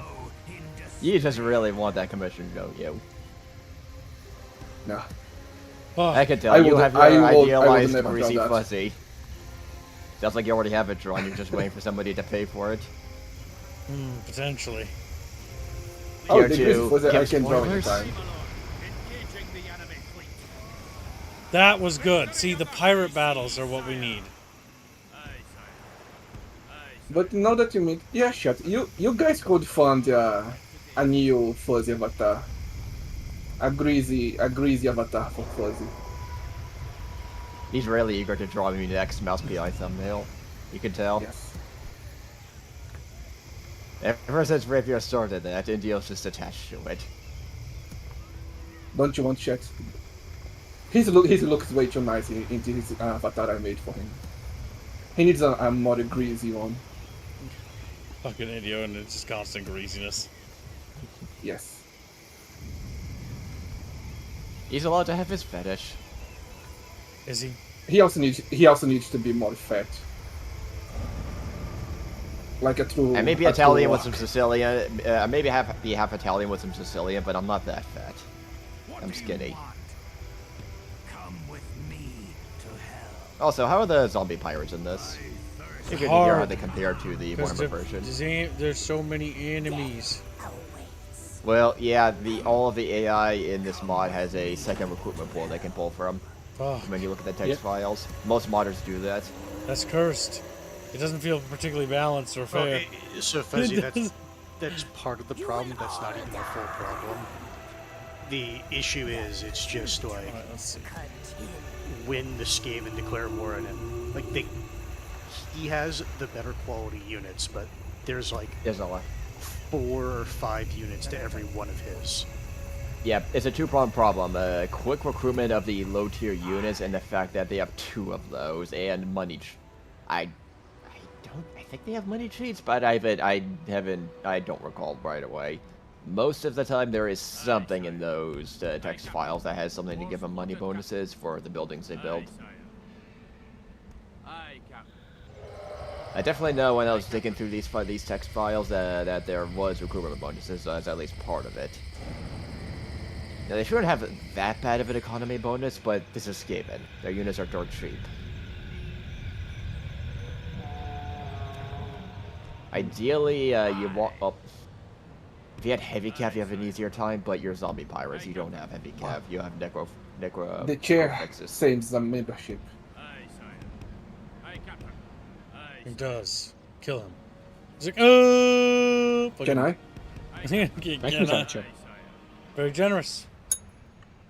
You just really want that commission, don't you? No. Oh, I can tell I you would- have I your would idealized never draw greasy that. fuzzy. Sounds like you already have it drawn. You're just waiting for somebody to pay for it. potentially. Oh, Here the to greasy fuzzy I give can draw spoilers. anytime. That was good. See, the pirate battles are what we need. But now that you meet, yeah, shut. You guys could fund a new fuzzy avatar, a greasy avatar for fuzzy. He's really eager to draw me the next mouse PI thumbnail. You can tell. Yes. Ever since Rapier started, that Indio's just attached to it. Don't you want chat? His looks way too nice into his avatar I made for him. He needs a more greasy one. Fucking idiot, and it's just constant greasiness. Yes. He's allowed to have his fetish. Is he? He also needs to be more fat. Like a true. I may be a Italian true with some rock. Sicilian. I maybe be half Italian with some Sicilian, but I'm not that fat. I'm skinny. Come with me to hell. Also, how are the zombie pirates in this? It's good to hear how they compare to the Warhammer version. There's so many enemies. Well, yeah, all of the AI in this mod has a second recruitment pool they can pull from. Oh, When you look at the text files, most modders do that. that's cursed. It doesn't feel particularly balanced or fair. So Fuzzy, that's part of the problem. That's not even the full problem. The issue is, it's just like Alright, let's see. when the Skaven declare war on him, like he has the better quality units, but there's like There's a lot. 4 or 5 units to every one of his. Yeah, it's a two-pronged problem. Quick recruitment of the low-tier units and the fact that they have 2 of those, and money. I think they have money cheats, but I don't recall right away. Most of the time there is something in those text files that has something to give them money bonuses for the buildings they build. I definitely know when I was digging through these text files that there was recruitment bonuses as at least part of it. Now, they shouldn't have that bad of an economy bonus, but this is Skaven. Their units are dirt cheap. Ideally, you want up. If you had heavy cav, you have an easier time, but you're zombie pirates. You don't have heavy cav. You have necro. The chair necrophexes. saves the membership. It does. Kill him. He's like, oh! Can I? Thank you, Sancho. Very generous.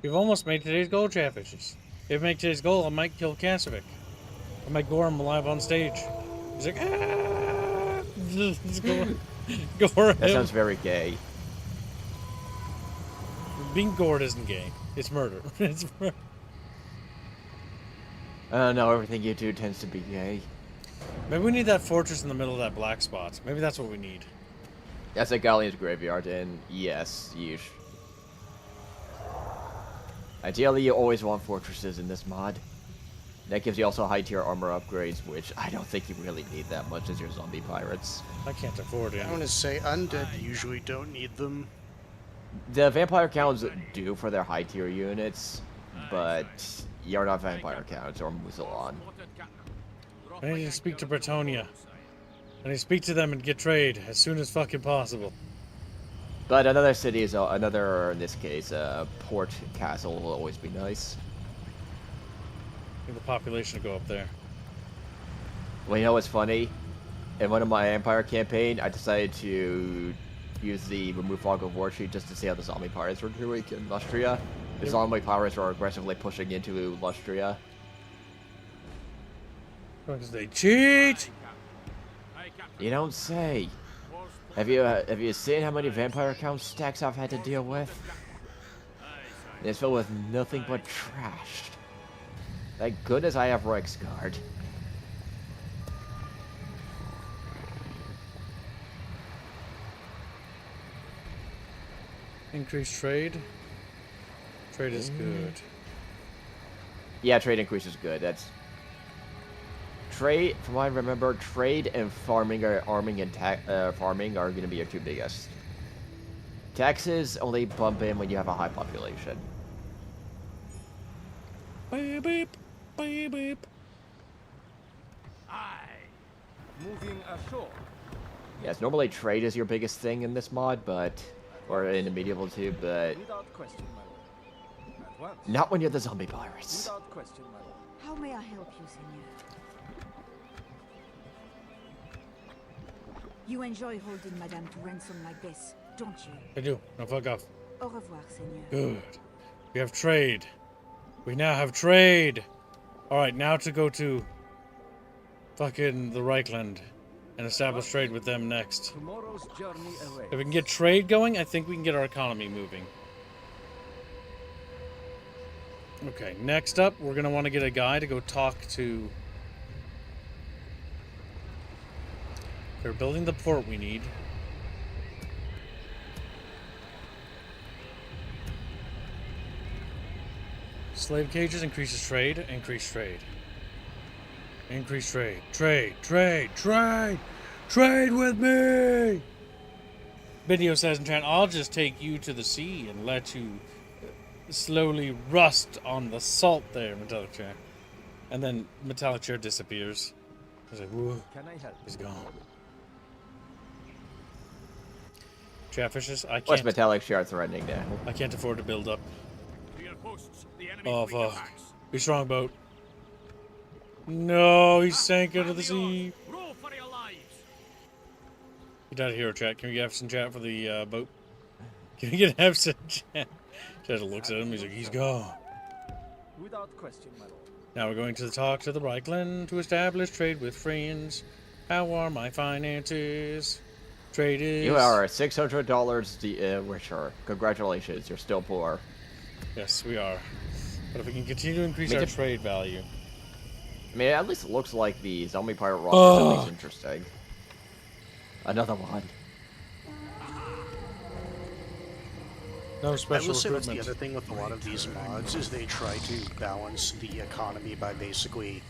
We've almost made today's goal, Chatfishes. If we make today's goal, I might kill Kasovic. I might gore him live on stage. He's like, ah! Just gore him. That sounds very gay. Being gored isn't gay. It's murder. It's murder. I don't know, everything you do tends to be gay. Maybe we need that fortress in the middle of that black spot. Maybe that's what we need. That's a Galleon's graveyard, and yes, yeesh. Ideally, you always want fortresses in this mod. That gives you also high tier armor upgrades, which I don't think you really need that much as your zombie pirates. I can't afford it. I want to say undead usually don't need them. The vampire counts do for their high tier units, but you're not vampire counts or Musalon. I need to speak to Bretonia. I need to speak to them and get trade as soon as fucking possible. But another city is another, in this case, port castle will always be nice. I need the population to go up there. Well, you know what's funny? In one of my Empire campaign, I decided to use the remove fog of war sheet just to see how the zombie pirates were doing in Lustria. The zombie pirates were aggressively pushing into Lustria. Because they cheat! You don't say. Have you seen how many vampire count stacks I've had to deal with? It's filled with nothing but trash. Thank goodness I have Reiksguard. Increase trade. Trade is good. Yeah, trade increase is good. That's trade. From what I remember, trade and farming are farming are going to be your two biggest. Taxes only bump in when you have a high population. Beep beep beep beep. Moving ashore. Yes, normally trade is your biggest thing in this mod, but or in the medieval too, but Without question, my lord. At once. not when you're the zombie pirates. Without question, my lord. How may I help you, senor? You enjoy holding Madame to ransom like this, don't you? I do. Now fuck off. Au revoir, senor. Good. We have trade. We now have trade. Alright, now to go to fucking the Reichland and establish trade with them next. Tomorrow's journey away. If we can get trade going, I think we can get our economy moving. Okay, next up, we're going to want to get a guy to go talk to... They're building the port we need. Slave cages increases trade. Increase trade. Increase trade. Trade. Trade. Trade. Trade with me! Video says in chat, I'll just take you to the sea and let you slowly rust on the salt there, Metallic Chair. And then Metallic Chair disappears. He's like, whoa. Can I help? He's gone. Chatfishes, I What's can't. metallic shard threatening now? I can't afford to build up. Oh fuck! Be strong, boat. No, he sank into the sea. Get out of here, chat. Can we get some chat for the boat? Can we get some chat? Chat looks at him. He's like, he's gone. Without question, my lord. Now we're going to talk to the Reichland to establish trade with friends. How are my finances? Trade is... You are $600 richer. Congratulations, you're still poor. Yes, we are. But if we can continue to increase our trade value... I mean, it at least looks like the zombie pirate roster is at least interesting. Another one. No I special will say that's recruitment. the other thing with a lot of these mods is they try to balance the economy by basically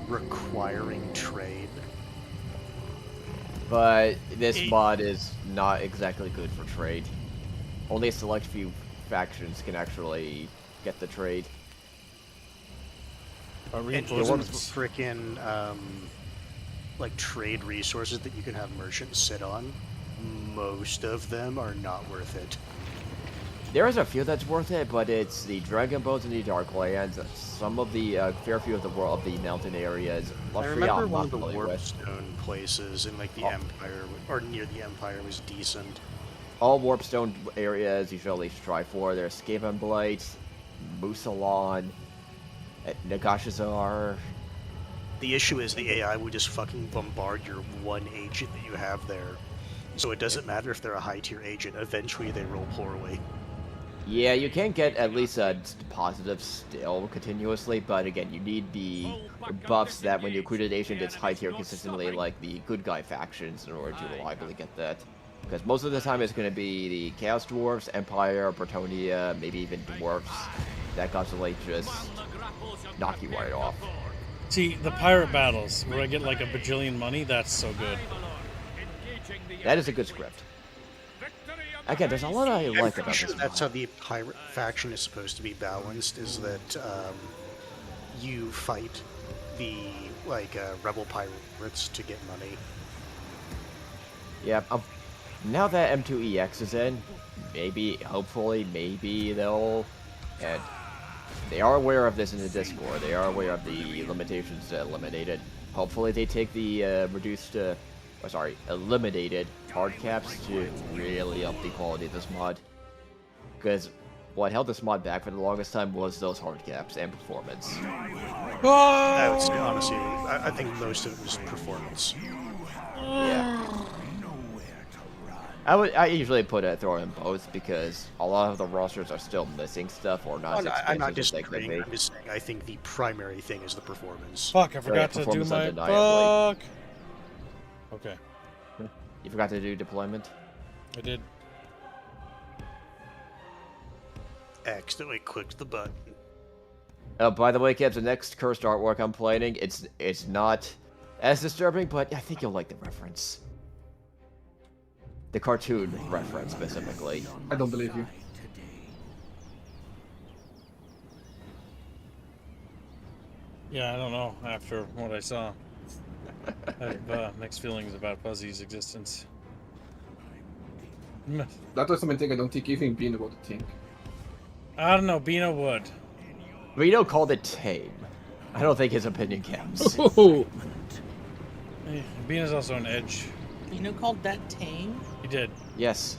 requiring trade. But this mod is not exactly good for trade. Only a select few factions can actually get the trade. And even frickin' like trade resources that you can have merchants sit on, most of them are not worth it. There is a few that's worth it, but it's the Dragon Boats and the Dark Lands, some of the fair few of the world of the mountain areas. I remember one of the Warpstone places in like the Empire, or near the Empire, was decent. All Warpstone areas you should at least try for. There's Skaven Blight, Musalon, Nagashazar. The issue is the AI would just fucking bombard your one agent that you have there. So it doesn't matter if they're a high tier agent, eventually they roll poorly. Yeah, you can get at least a positive still continuously, but again, you need the buffs that when your accreditation gets high tier consistently, like the good guy factions, in order to reliably get that. Because most of the time it's going to be the Chaos Dwarfs, Empire, Bretonia, maybe even Dwarfs that constantly just knock you right off. See, the pirate battles, where I get like a bajillion money, that's so good. That is a good script. Again, there's a lot I like about this. That's how the pirate faction is supposed to be balanced, is that you fight the rebel pirates to get money. Yeah, now that M2EX is in, maybe, hopefully, maybe they'll... And they are aware of this in the Discord. They are aware of the limitations eliminated. Hopefully they take the eliminated hard caps to really up the quality of this mod. Because what held this mod back for the longest time was those hard caps and performance. I would say, honestly, I think most of it was performance. Yeah. I usually throw in both because a lot of the rosters are still missing stuff or not as expensive I'm not as they could disagreeing. be. I'm just saying I think the primary thing is the performance. Fuck, I forgot to do performance my... undeniably. Fuck! Okay, You forgot to do deployment? I did. Accidentally clicked the button. Oh, by the way, kids, the next cursed artwork I'm planning, it's not as disturbing, but I think you'll like the reference. The cartoon reference, specifically. I don't believe you. Yeah, I don't know, after what I saw. I have mixed feelings about Fuzzy's existence. That was something I don't think even Bean would think. I don't know, Bino would. Reno called it tame. I don't think his opinion counts. Oh, Hey, Bino's also an edge. You called that tame? He did. Yes.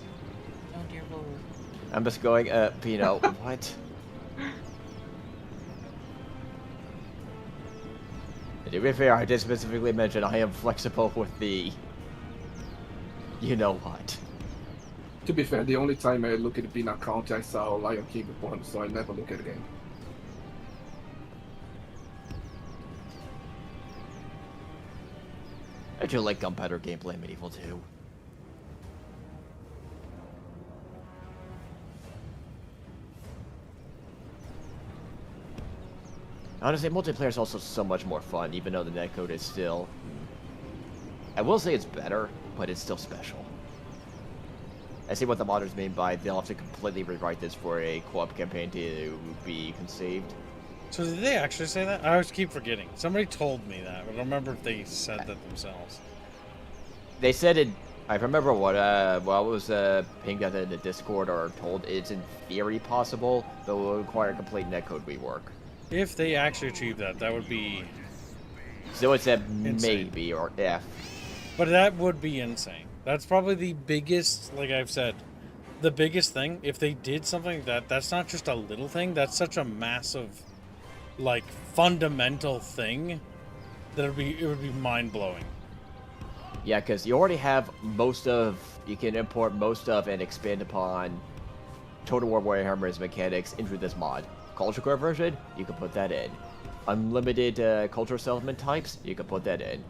Oh dear lord. I'm just going, Pino, what? To be fair, I did specifically mention I am flexible with the... You know what. To be fair, the only time I look at the Bean account, I saw Lion King one, so I never look at it again. I do like gunpowder gameplay in Medieval 2. Honestly, multiplayer is also so much more fun, even though the netcode is still... I will say it's better, but it's still special. I see what the modders mean by they'll have to completely rewrite this for a co-op campaign to be conceived. So did they actually say that? I always keep forgetting. Somebody told me that, but I don't remember if they said that themselves. They said it... I remember what was pinged out in the Discord or told it's in theory possible, but will require complete netcode rework. If they actually achieve that, that would be... So it's a insane. maybe or if. But that would be insane. That's probably the biggest, like I've said, the biggest thing. If they did something like that, that's not just a little thing. That's such a massive, like, fundamental thing that it would be mind-blowing. Yeah, because you already have most of... You can import most of and expand upon Total War Warhammer's mechanics into this mod. Culture Core version, you can put that in. Unlimited culture settlement types, you can put that in.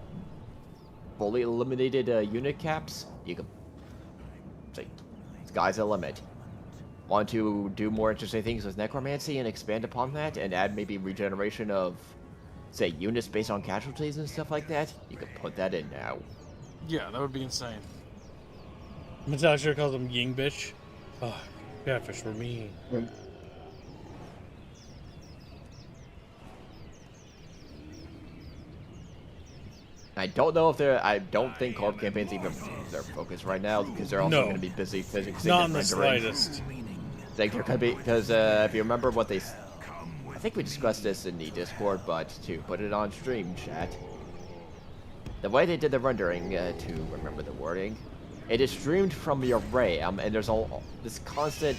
Fully eliminated unit caps, you can... Say, sky's the limit. Want to do more interesting things with necromancy and expand upon that, and add maybe regeneration of, say, units based on casualties and stuff like that? You can put that in now. Yeah, that would be insane. Metallica calls them Ying bitch. Oh, catfish were mean. I don't know if they're... I don't think co-op campaigns even their focus right now, because they're also going to be busy physically Not in the rendering. slightest. Like, there could be... Because if you remember what they... I think we discussed this in the Discord, but to put it on stream, chat. The way they did the rendering, to remember the wording, it is streamed from your RAM, and there's all this constant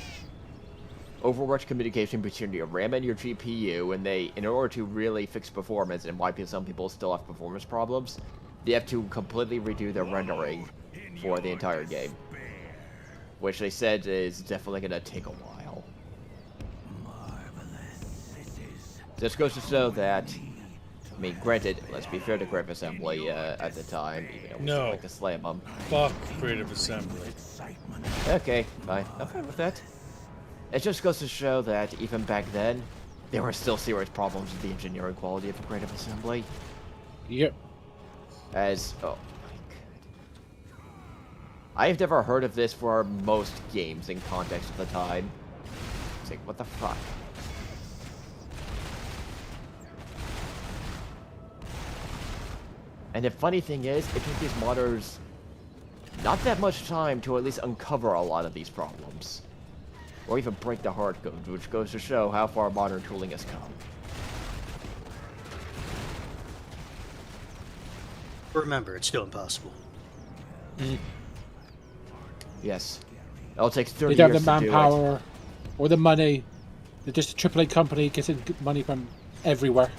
Overwatch communication between your RAM and your GPU, and they, in order to really fix performance, and why some people still have performance problems, they have to completely redo their rendering for the entire game. Which they said is definitely going to take a while. This goes to show that, I mean, granted, let's be fair to Creative Assembly at the time, even though we still like to slam them. Fuck Creative Assembly. Okay, fine. I'm fine with that. It just goes to show that even back then, there were still serious problems with the engineering quality of the Creative Assembly. Yep. As, oh my god. I've never heard of this for most games in context of the time. It's like, what the fuck? And the funny thing is, it took these modders not that much time to at least uncover a lot of these problems. Or even break the hard code, which goes to show how far modern tooling has come. Remember, it's still impossible. Yes. It'll take 30 They don't years have to the do it. manpower or the money. They're just a AAA company getting money from everywhere.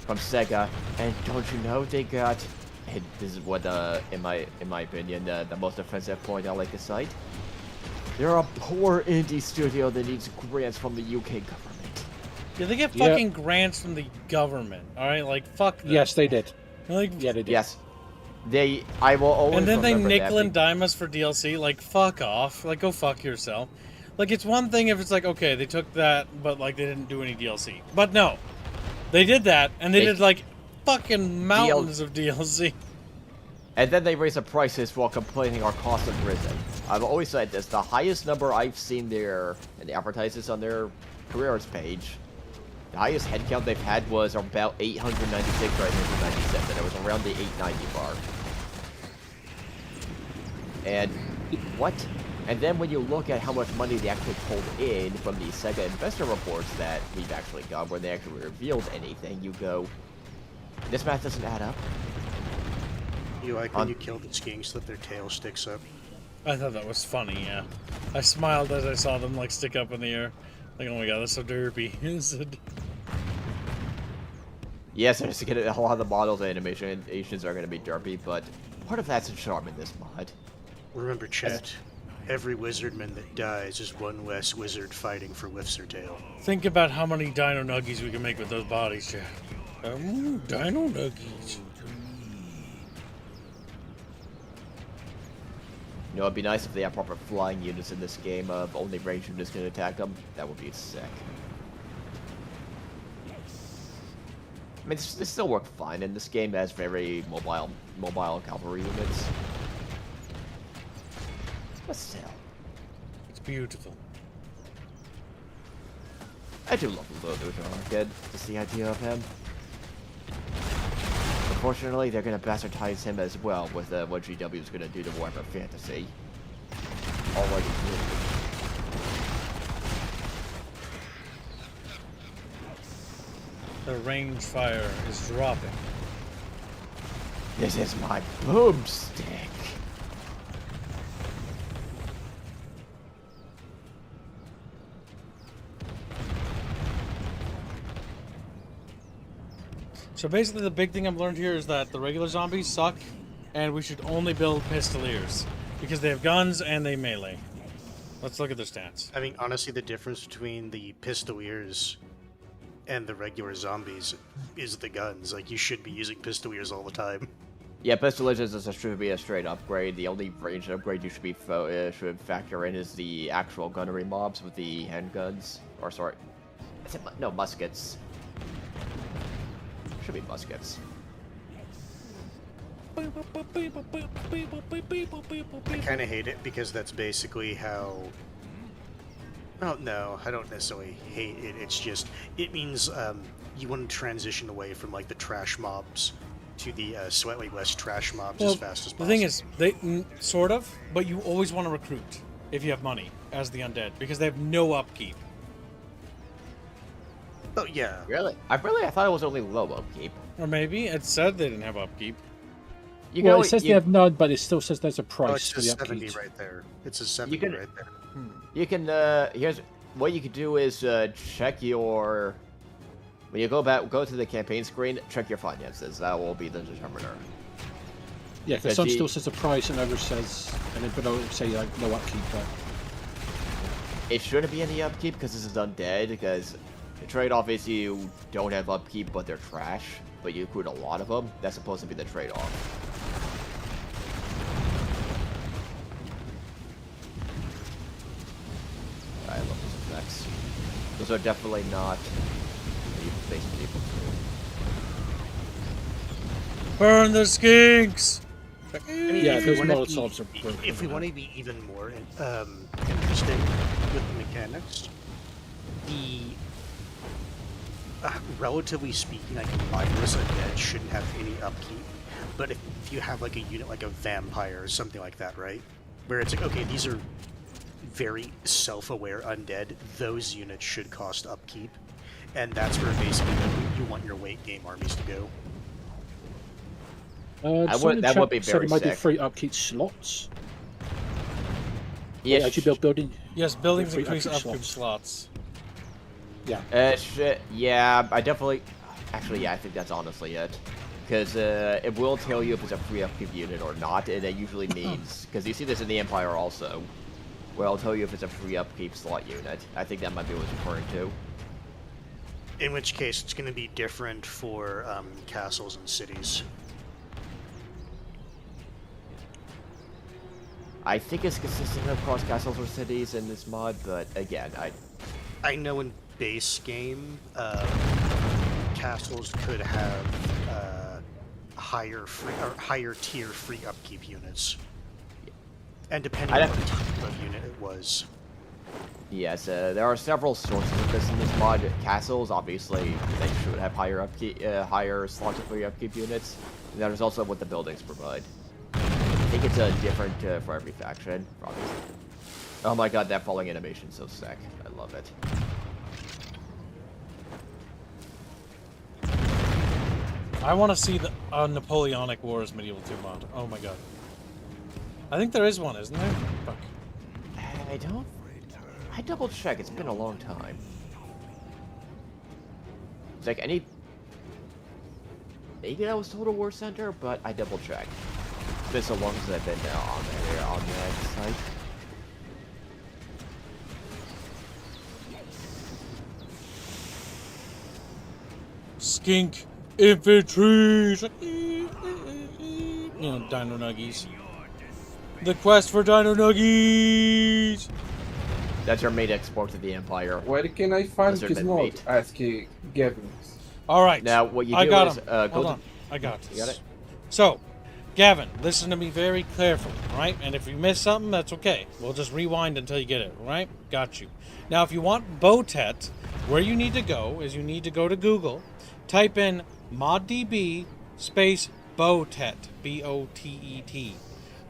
From Sega, and don't you know they got? And this is what, in my opinion, the most offensive point I like to cite. They're a poor indie studio that needs grants from the UK government. Yeah, they get fucking grants from the government. All right, like fuck them. Yes, they did. Like, Yeah, they did. Yes, they. I will always. and then they remember nickel that and dime us for DLC. Like, fuck off. Like, go fuck yourself. Like, it's one thing if it's like, okay, they took that, but like they didn't do any DLC. But no, they did that, and they did like fucking mountains of DLC. And then they raise the prices while complaining our costs have risen. I've always said this, the highest number I've seen there, and the advertises on their careers page, the highest headcount they've had was about 896 or 897. It was around the 890 mark. And what? And then when you look at how much money they actually pulled in from the Sega investor reports that we've actually got, where they actually revealed anything, you go, this math doesn't add up. You like when you kill the skinks that their tail sticks up? I thought that was funny. Yeah, I smiled as I saw them like stick up in the air. Like, oh my god, that's so derpy. Yes, there's a lot of the models and animations are going to be derpy, but part of that's the charm in this mod. Remember, chat. Every wizardman that dies is one less wizard fighting for Whiffs or Tail. Think about how many Dino Nuggies we can make with those bodies, Jack. Dino Nuggies. You know, it'd be nice if they had proper flying units in this game of only ranged units can attack them. That would be sick. I mean, this still work fine, and this game has very mobile cavalry units. But still. It's beautiful. I do love the Luthor kid, just the idea of him. Unfortunately, they're going to bastardize him as well with what GW is going to do to Warhammer Fantasy. Already doing. The range fire is dropping. This is my boomstick. So basically the big thing I've learned here is that the regular zombies suck, and we should only build pistoliers, because they have guns and they melee. Let's look at their stats. I mean, honestly, the difference between the pistoliers and the regular zombies is the guns. Like, you should be using pistoliers all the time. Yeah, Pistoliers should be a straight upgrade. The only range upgrade you should be should factor in is the actual gunnery mobs with the handguns. Or sorry, no, muskets. Should be muskets. I kind of hate it because that's basically how... Oh, no, I don't necessarily hate it. It's just, it means you want to transition away from, like, the trash mobs to the slightly less trash mobs as fast as possible. The thing is, they sort of, but you always want to recruit if you have money as the undead, because they have no upkeep. Oh, yeah. Really? I thought it was only low upkeep. Or maybe it said they didn't have upkeep. You Well, know, it says they have none, but it still says there's a Oh, price it for says the 70 upkeep. right there. It's a 70 right there. You can, here's what you can do is check your, when you go to the campaign screen, check your finances. That will be the determiner. Yeah, because some still says a price and others says, and then below it say like no upkeep. But It shouldn't be any upkeep because this is undead, because The trade-off is you don't have upkeep, but they're trash, but you accrued a lot of them. That's supposed to be the trade-off. I love those effects. Those are definitely not face people through. Burn the skinks! I mean, Yeah, if we those wanna Molotovs are be- broken. If we want to be even more interesting with the mechanics, relatively speaking, like Minus Undead shouldn't have any upkeep. But if you have like a unit like a vampire or something like that, right? Where it's like, okay, these are very self-aware undead, those units should cost upkeep. And that's where basically you want your weight game armies to go. That would be very might be sick. free upkeep slots. Yeah, Actually, build building. Yes, buildings Free increase upkeep upkeep slots. Yeah. Shit. Yeah, I definitely. Actually, yeah, I think that's honestly it. Because it will tell you if it's a free upkeep unit or not, and it usually means. Because you see this in the Empire also, where I'll tell you if it's a free upkeep slot unit. I think that might be what it's referring to. In which case, it's going to be different for castles and cities. I think it's consistent across castles or cities in this mod, but again, I know in base game, castles could have higher tier free upkeep units, and depending on what type of unit it was. Yes, there are several sources of this in this mod. Castles, obviously, they should have higher upkeep, higher slots of free upkeep units. And that is also what the buildings provide. I think it's different for every faction, obviously. Oh my god, that falling animation is so sick. I love it. I want to see the Napoleonic Wars Medieval 2 mod. Oh my god. I think there is one, isn't there? Fuck. I double check, it's been a long time. It's like maybe that was Total War Center, but I double check. It's been so long since I've been on that site. Skink infantry. You know, Dino Nuggies. The quest for Dino Nuggies. That's our main export to the Empire. Where can I find Lizard this men mod? meat. Ask Gavin. All right. Now, what you do I got is him. go Hold to... on. I got this. You got it? So, Gavin, listen to me very carefully, all right? And if you miss something, that's okay. We'll just rewind until you get it, all right? Got you. Now, if you want Botet, where you need to go is you need to go to Google, type in moddb space Botet, B-O-T-E-T.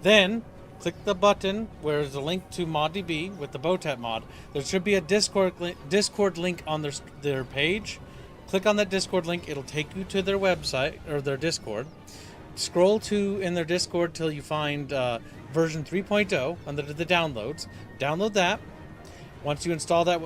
Then, click the button where there's a link to ModDB with the Botet mod. There should be a Discord link on their page. Click on that Discord link. It'll take you to their website, or their Discord. Scroll in their Discord till you find version 3.0 under the downloads. Download that. Once you install that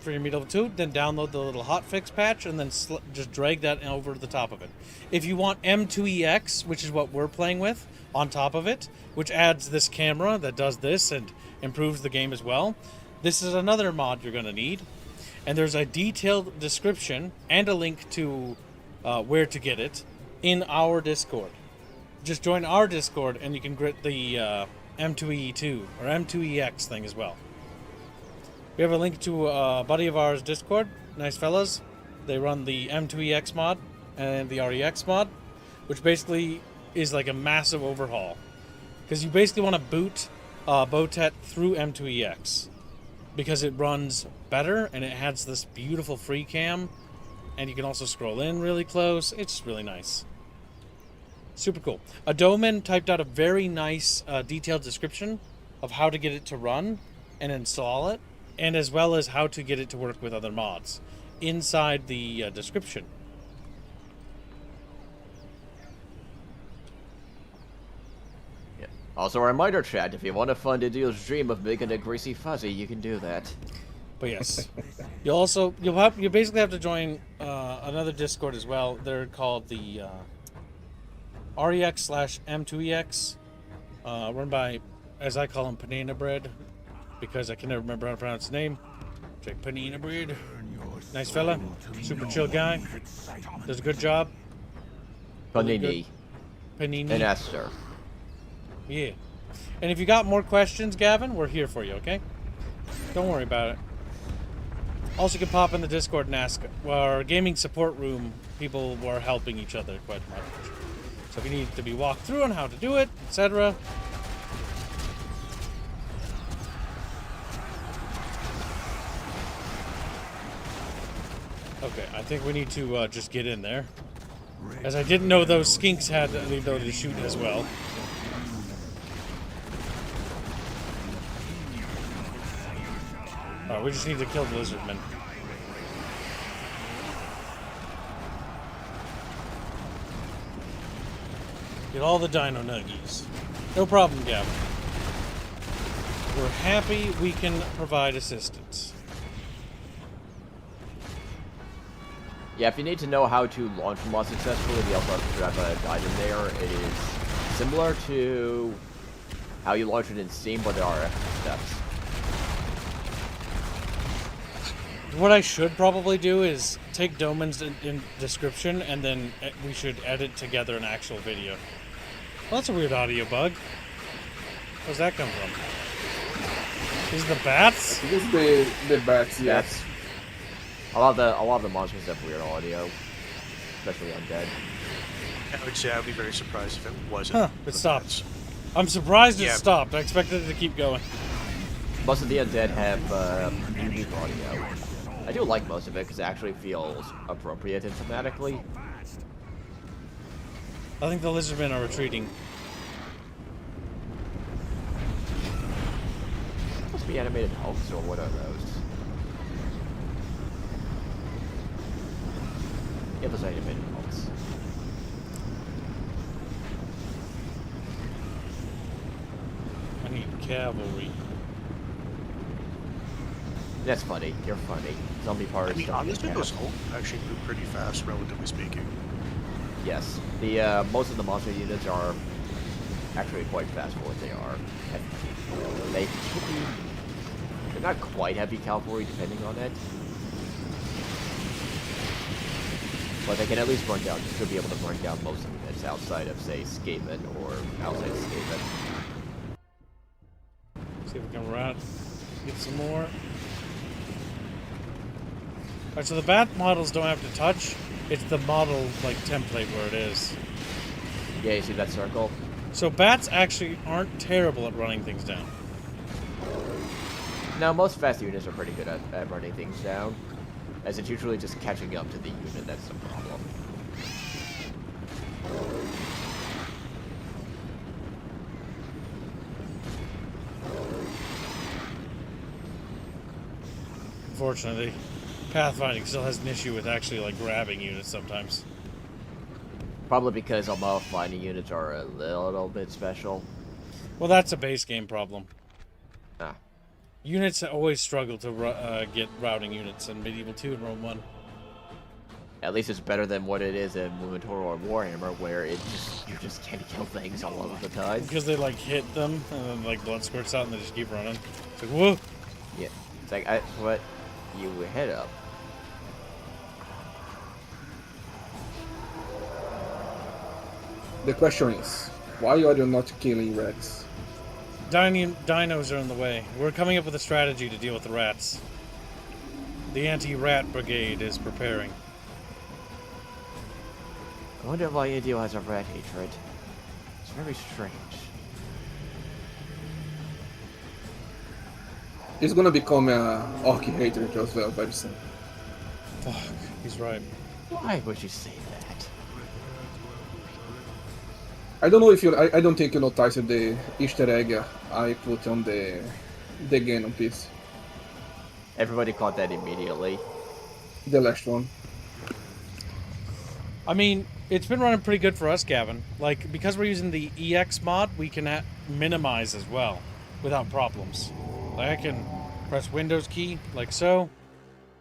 for your Medieval 2, then download the little hotfix patch and then just drag that over the top of it. If you want M2EX, which is what we're playing with, on top of it, which adds this camera that does this and improves the game as well, this is another mod you're going to need. And there's a detailed description and a link to where to get it in our Discord. Just join our Discord and you can get the M2E2 or M2EX thing as well. We have a link to a buddy of ours Discord, nice fellas. They run the M2EX mod and the REX mod, which basically is like a massive overhaul. Because you basically want to boot Botet through M2EX. Because it runs better and it has this beautiful free cam. And you can also scroll in really close. It's really nice. Super cool. Adoman typed out a very nice detailed description of how to get it to run and install it. And as well as how to get it to work with other mods inside the description. Yeah. Also, a reminder, chat, if you want to fund Idio's dream of making a greasy fuzzy, you can do that. But yes, you basically have to join another Discord as well. They're called the REX/M2EX, run by, as I call him, Panina Bread, because I can never remember how to pronounce his name. Check Panina Bread. Nice fella. Super chill guy. Does a good job. Panini Panini. and Esther. Yeah. And if you got more questions, Gavin, we're here for you, okay? Don't worry about it. Also, you can pop in the Discord and ask. Our gaming support room, people were helping each other quite much. So if you need to be walked through on how to do it, etc. Okay, I think we need to just get in there. As I didn't know those skinks had the ability to shoot as well. Alright, we just need to kill the lizardmen. Get all the dino nuggies. No problem, Gavin. We're happy we can provide assistance. Yeah, if you need to know how to launch a mod successfully, we also have a guide in there. It is similar to how you launch it in Steam, but there are extra steps. What I should probably do is take Doman's in description, and then we should edit together an actual video. Well, that's a weird audio bug. Where's that come from? Is it the bats? I think it's the bats, yes. A lot of the monsters have weird audio, especially undead. I would say I'd be very surprised if it wasn't. Huh, it stopped. I'm surprised it stopped. I expected it to keep going. Most of the undead have unique audio. I do like most of it because it actually feels appropriate and thematically. I think the lizardmen are retreating. Must be animated hulks or what are those? Yeah, those are animated hulks. I need cavalry. That's funny. You're funny. Zombie parts. I mean, honestly, those Hulk actually move pretty fast, relatively speaking. Yes. The most of the monster units are actually quite fast for what they are. They should be. They're not quite heavy cavalry, depending on it. But they can at least run down. You should be able to run down most of units outside of, say, Skaven or outside of Skaven. See if we can run. Get some more. Alright, so the bat models don't have to touch. It's the model, like, template where it is. Yeah, you see that circle? So bats actually aren't terrible at running things down. No, most fast units are pretty good at running things down. As it's usually just catching up to the unit that's the problem. Unfortunately, pathfinding still has an issue with actually, like, grabbing units sometimes. Probably because all finding units are a little bit special. Well, that's a base game problem. Ah. Units always struggle to get routing units in Medieval 2 and Rome 1. At least it's better than what it is in Movement or Warhammer, where you just can't kill things all of the time. Because they, like, hit them, and then, like, blood squirts out, and they just keep running. It's like, whoa! Yeah. It's like, what? You hit up. The question is, why are you not killing rats? Dinos are in the way. We're coming up with a strategy to deal with the rats. The anti-rat brigade is preparing. I wonder why Indio has a rat hatred. It's very strange. He's gonna become a orc hater as well very soon. Fuck, he's right. Why would you say that? I don't know if you. I don't think you noticed the Easter egg I put on the Gungan piece. Everybody caught that immediately. The last one. I mean, it's been running pretty good for us, Gavin. Like, because we're using the EX mod, we can minimize as well, without problems. Like, I can press Windows key, like so,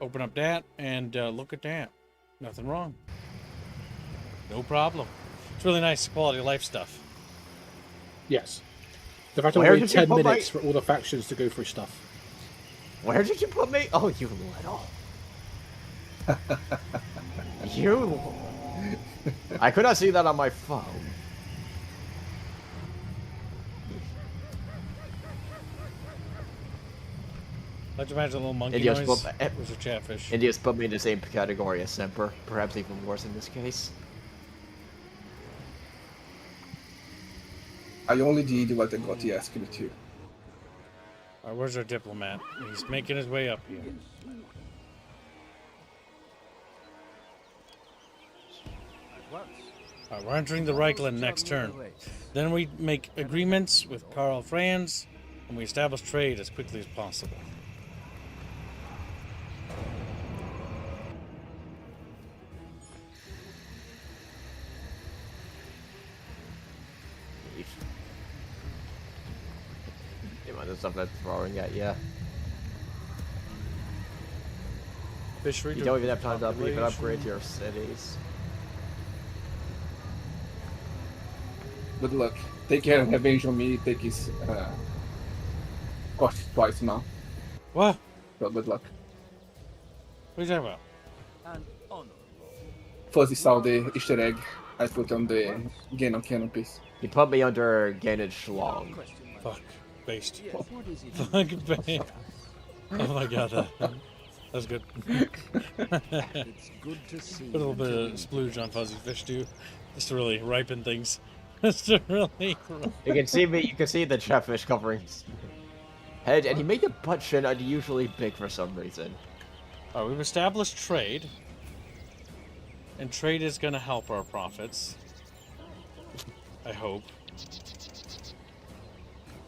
open up that, and look at that. Nothing wrong. No problem. It's really nice quality of life stuff. Yes. The fact that we waited 10 minutes for all the factions to go through stuff. Where did you put me? Oh, you little. You... I could not see that on my phone. Let's imagine a little monkey Indios noise. put, Where's your chatfish? Indios put me in the same category as Semper, perhaps even worse in this case. I only did what the Gotti asked me to. Alright, where's our diplomat? He's making his way up here. Alright, we're entering the Reichland next turn. Then we make agreements with Karl Franz, and we establish trade as quickly as possible. The stuff that's throwing at you. Fishery You don't even have time to even upgrade your cities. Good luck. Take care and revenge on me. Take his cost twice now. What? So good luck. What are you talking about? Fuzzy saw the Easter egg I put on the Ganon canopies. He put me under Ganon Schlong. Fuck. Based. Fuck based. Oh my god, that's good. It's good to see. Put a little bit of splooge on fuzzy fish too, just to really ripen things. Just to really. You can see me. You can see the chatfish covering his head, and he made the butt chin unusually big for some reason. Alright, we've established trade, and trade is going to help our profits. I hope.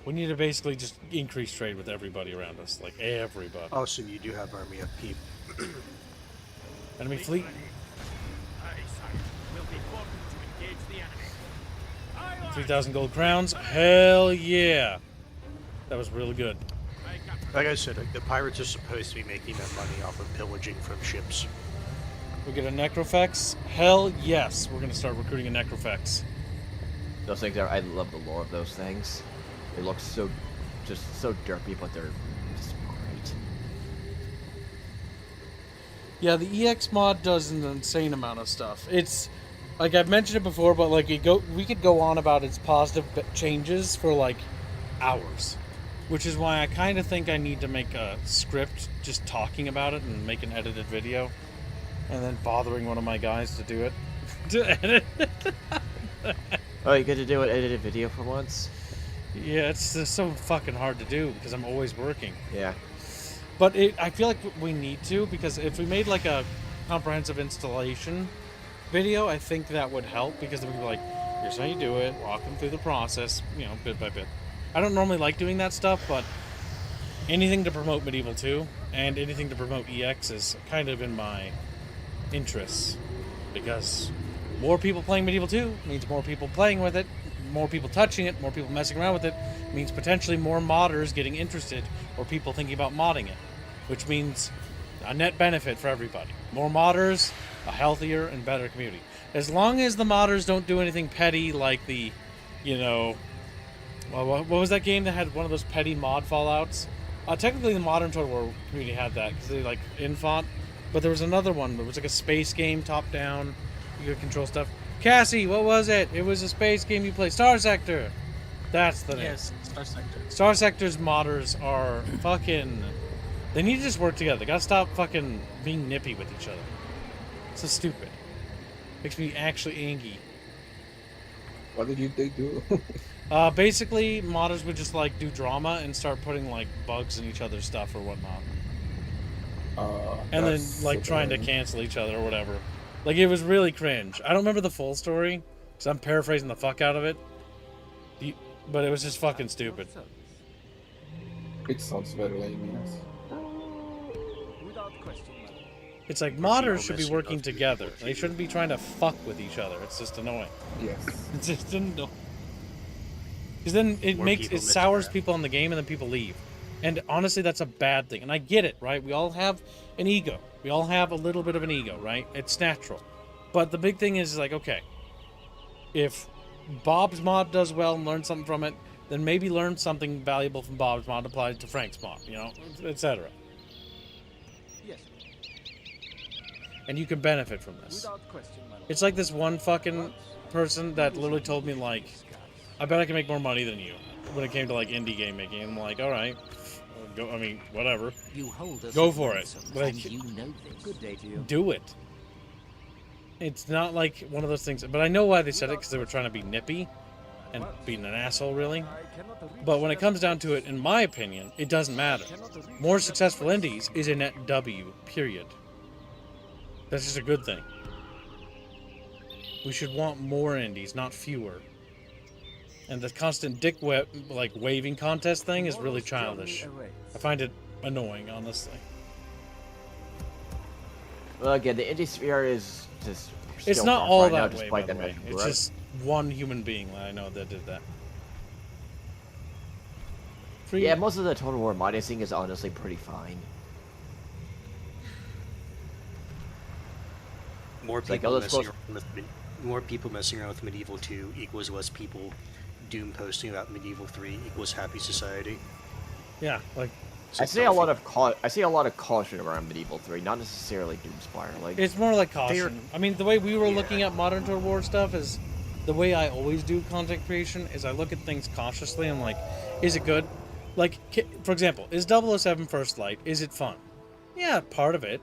We need to basically just increase trade with everybody around us, like everybody. Oh, so you do have army upkeep. Enemy fleet. 3,000 gold crowns. Hell yeah. That was really good. Like I said, the pirates are supposed to be making their money off of pillaging from ships. We get a Necrofex. Hell yes. We're going to start recruiting a Necrofex. Those things are. I love the lore of those things. They look so, just so derpy, but they're just great. Yeah, the EX mod does an insane amount of stuff. It's like I've mentioned it before, but like we could go on about its positive changes for like hours, which is why I kind of think I need to make a script just talking about it and make an edited video, and then bothering one of my guys to do it, to edit. Oh, you get to do an edited video for once? Yeah, it's just so fucking hard to do because I'm always working. Yeah. But I feel like we need to, because if we made like a comprehensive installation video, I think that would help, because then we'd be like, here's how you do it, walk them through the process, you know, bit by bit. I don't normally like doing that stuff, but anything to promote Medieval 2 and anything to promote EX is kind of in my interests, because more people playing Medieval 2 means more people playing with it, more people touching it, more people messing around with it, means potentially more modders getting interested, or people thinking about modding it, which means a net benefit for everybody. More modders, a healthier and better community. As long as the modders don't do anything petty like the, you know, well, what was that game that had one of those petty mod fallouts? Technically the Modern Total War community had that, because they like infant, but there was another one that was like a space game, top down, you could control stuff. Cassie, what was it? It was a space game you played. Star Sector! That's the name. Yes, Star Sector. Star Sector's modders are fucking... They need to just work together. They gotta stop fucking being nippy with each other. It's so stupid. Makes me actually angry. What did they do? Basically, modders would just like do drama and start putting like bugs in each other's stuff or whatnot. And then like trying to cancel each other or whatever. Like, it was really cringe. I don't remember the full story, because I'm paraphrasing the fuck out of it. But it was just fucking stupid. It sounds very lame, yes. It's like, modders should be working together. They shouldn't be trying to fuck with each other. It's just annoying. Yes. It's just annoying. Because then it sours people on the game, and then people leave. And honestly, that's a bad thing. And I get it, right? We all have an ego. We all have a little bit of an ego, right? It's natural. But the big thing is like, okay, if Bob's mod does well and learn something from it, then maybe learn something valuable from Bob's mod applied to Frank's mod, you know, etc. Yes. and you can benefit from this. Without question, my lord. It's like this one fucking person that literally told me, like, I bet I can make more money than you when it came to, like, indie game making. And I'm like, all right, go. I mean, whatever. You hold us Go at for it. ransom, Like, and you know this. Good day to you. do it. It's not like one of those things, but I know why they said it, because they were trying to be nippy and being an asshole, really. But when it comes down to it, in my opinion, it doesn't matter. More successful indies is a net W, period. That's just a good thing. We should want more indies, not fewer. And the constant waving contest thing is really childish. I find it annoying, honestly. Well, again, the indie sphere is just... It's still not rough all right now, that way, despite by the them way. making It's growth. just one human being that I know that did that. Free. Yeah, most of the Total War mining scene is honestly pretty fine. More It's like, people oh, let's messing go- around with more people messing around with Medieval 2 equals less people doom posting about Medieval 3 equals happy society. Yeah, like I see a lot of caution around Medieval 3, not necessarily Doomspire. Like it's more like caution. I mean, the way we were looking at Modern Total War stuff is the way I always do content creation is I look at things cautiously. I'm like, is it good? Like, for example, is 007 First Light, is it fun? Yeah, part of it.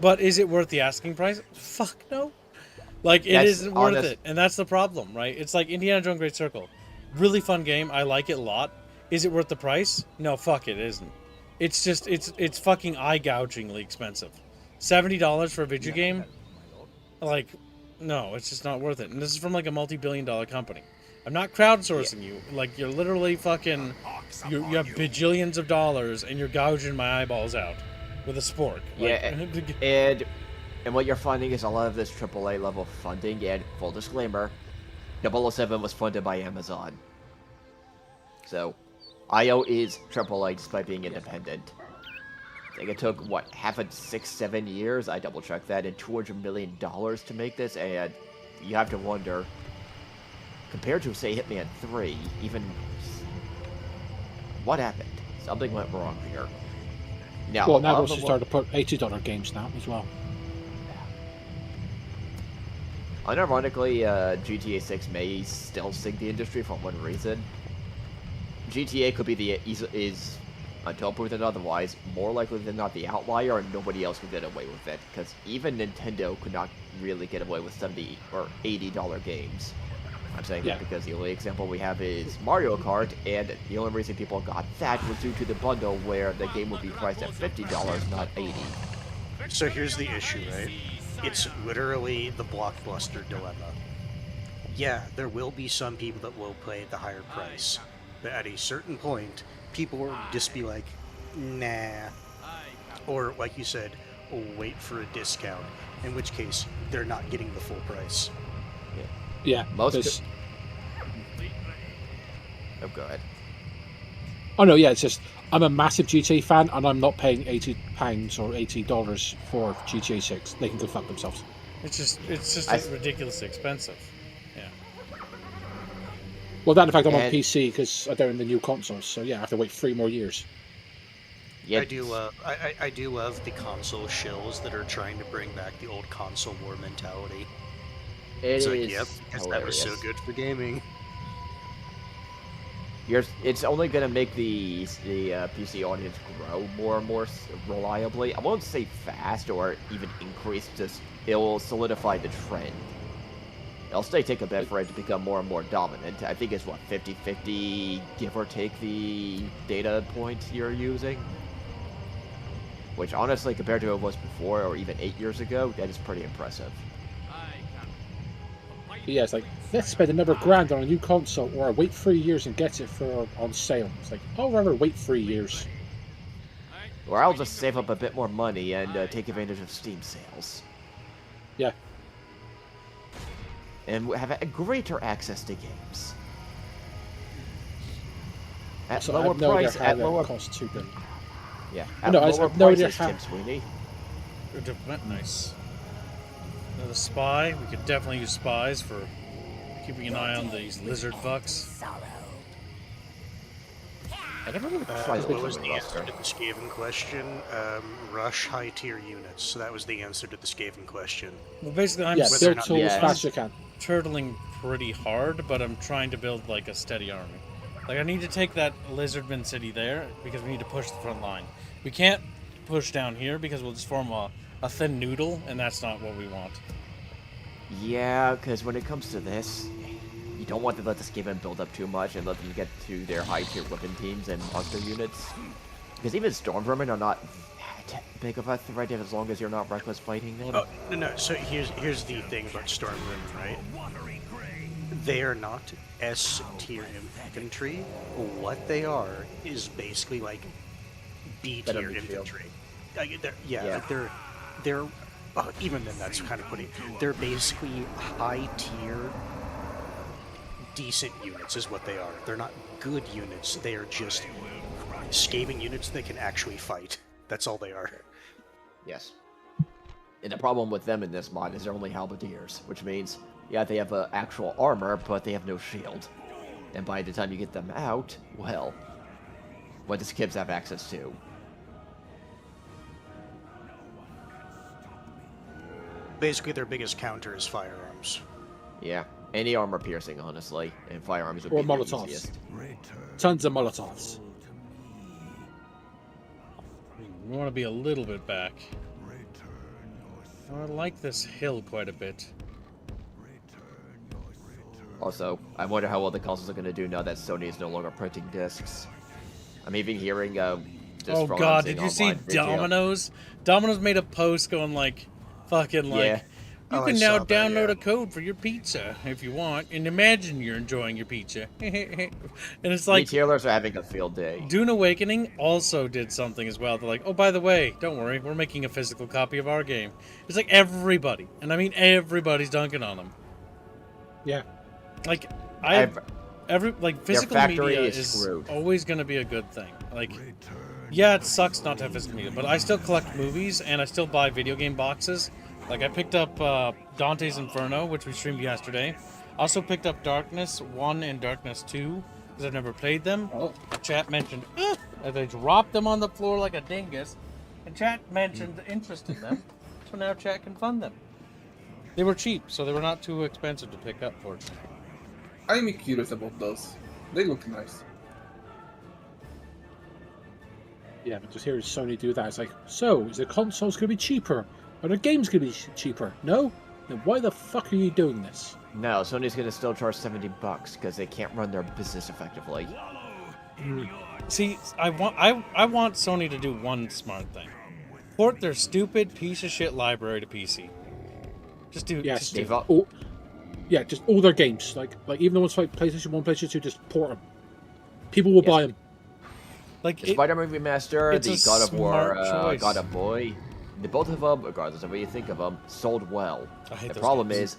But is it worth the asking price? Fuck no. Like, it isn't worth it. And that's the problem, right? It's like Indiana Jones Great Circle. Really fun game. I like it a lot. Is it worth the price? No, fuck it isn't. It's just, it's fucking eye-gougingly expensive. $70 for a video game? Like, no, it's just not worth it. And this is from, like, a multi-billion-dollar company. I'm not crowdsourcing you. Like, you're literally fucking... You have bajillions of dollars, and you're gouging my eyeballs out with a spork. Like, yeah, and what you're finding is a lot of this AAA level funding, and full disclaimer, 007 was funded by Amazon. So, IO is AAA despite being independent. I think it took, what, 7 years? I double-checked that, and $200 million to make this, and you have to wonder, compared to, say, Hitman 3, even... What happened? Something went wrong here. Now, well, now they started to put $80 games now as well. Unironically, GTA 6 may still sink the industry for one reason. GTA could be is, until proven otherwise, more likely than not the outlier, and nobody else could get away with it. Because even Nintendo could not really get away with $70 or $80 games. I'm saying that because the only example we have is Mario Kart, and the only reason people got that was due to the bundle where the game would be priced at $50, not $80. So here's the issue, right? It's literally the blockbuster dilemma. Yeah, there will be some people that will pay the higher price, but at a certain point, people will just be like, nah. Or, like you said, wait for a discount, in which case, they're not getting the full price. Yeah, most. Oh, go ahead. Oh no, yeah, it's just I'm a massive GTA fan, and I'm not paying £80 or $80 for GTA 6. They can go fuck themselves. It's just ridiculously expensive. Yeah. Well, that in fact I'm on PC because they're in the new consoles, so yeah, I have to wait 3 more years. Yeah. I do love the console shills that are trying to bring back the old console war mentality. It's like, yep, that was so good for gaming. It's only going to make the PC audience grow more and more reliably. I won't say fast or even increase, just it will solidify the trend. It'll still take a bit for it to become more and more dominant. I think it's, what, 50-50, give or take the data point you're using? Which, honestly, compared to what it was before, or even 8 years ago, that is pretty impressive. Yeah, it's like, let's spend another grand on a new console, or I wait 3 years and get it for on sale. It's like, I'll rather wait 3 years. Or I'll just save up a bit more money and take advantage of Steam sales. Yeah. And have a greater access to games. At So lower I have no price, idea how at that lower... costs $2 billion. Yeah, I at know, I lower have no idea prices, how... Tim Sweeney. Nice. The spy. We could definitely use spies for keeping an eye on these lizard fucks. I never really tried What was looking the at answer roster. to the Skaven question? Rush high tier units. So that was the answer to the Skaven question. Well, basically, I'm Yeah, Whether or build not tools Yes. fast as you can. turtling pretty hard, but I'm trying to build like a steady army. Like I need to take that Lizardman city there because we need to push the front line. We can't push down here because we'll just form a thin noodle, and that's not what we want. Yeah, because when it comes to this, you don't want to let this game build up too much and let them get to their high-tier weapon teams and monster units. Because even Storm Vermin are not that big of a threat as long as you're not reckless fighting them. Oh, no. So here's the thing about Stormwind, right? They are not S tier infantry. What they are is basically like B Better tier than shield. infantry. Like, Yeah. like they're even then that's kind of putting. They're basically high tier, decent units is what they are. They're not good units. They are just Skaven units that can actually fight. That's all they are. Yes. And the problem with them in this mod is they're only halberdiers, which means, yeah, they have actual armor, but they have no shield. And by the time you get them out, well, what does Kibbs have access to? Basically, their biggest counter is firearms. Yeah, any armor piercing, honestly, and firearms would Or be the Molotovs. easiest. Tons of Molotovs. We want to be a little bit back. I like this hill quite a bit. Also, I wonder how well the consoles are going to do now that Sony is no longer printing discs. I'm even hearing, just Oh from god, seeing did you see online retail- Domino's? Domino's made a post going like, fucking like, Yeah. you Oh, can I now saw that, download yeah. a code for your pizza if you want, and imagine you're enjoying your pizza. And it's like, Retailers are having a field day. Dune Awakening also did something as well. They're like, oh, by the way, don't worry, we're making a physical copy of our game. It's like everybody, and I mean everybody's dunking on them. Yeah. Like, physical factory media is is screwed. always going to be a good thing. Like, yeah, it sucks not to have physical media, but I still collect movies and I still buy video game boxes. Like, I picked up Dante's Inferno, which we streamed yesterday. Also picked up Darkness 1 and Darkness 2, because I've never played them. Oh. Chat mentioned, and they dropped them on the floor like a dingus, and chat mentioned interest in them, so now chat can fund them. They were cheap, so they were not too expensive to pick up, fortunately. I'm curious about those. They look nice. Yeah, but just hearing Sony do that, it's like, so, is the consoles going to be cheaper? Are the games going to be cheaper? No? Then why the fuck are you doing this? No, Sony's going to still charge $70 because they can't run their business effectively. See, I want Sony to do one smart thing. Port their stupid piece of shit library to PC. Just do Yes, just do They've up- all, yeah, just all their games. Like even the ones like PlayStation 1, PlayStation 2, just port them. People will Yes. buy them. like The Spider-Man Remaster, it's the a God of War, smart choice. God of Boy, both of them, regardless of what you think of them, sold well. I hate The those problem games. is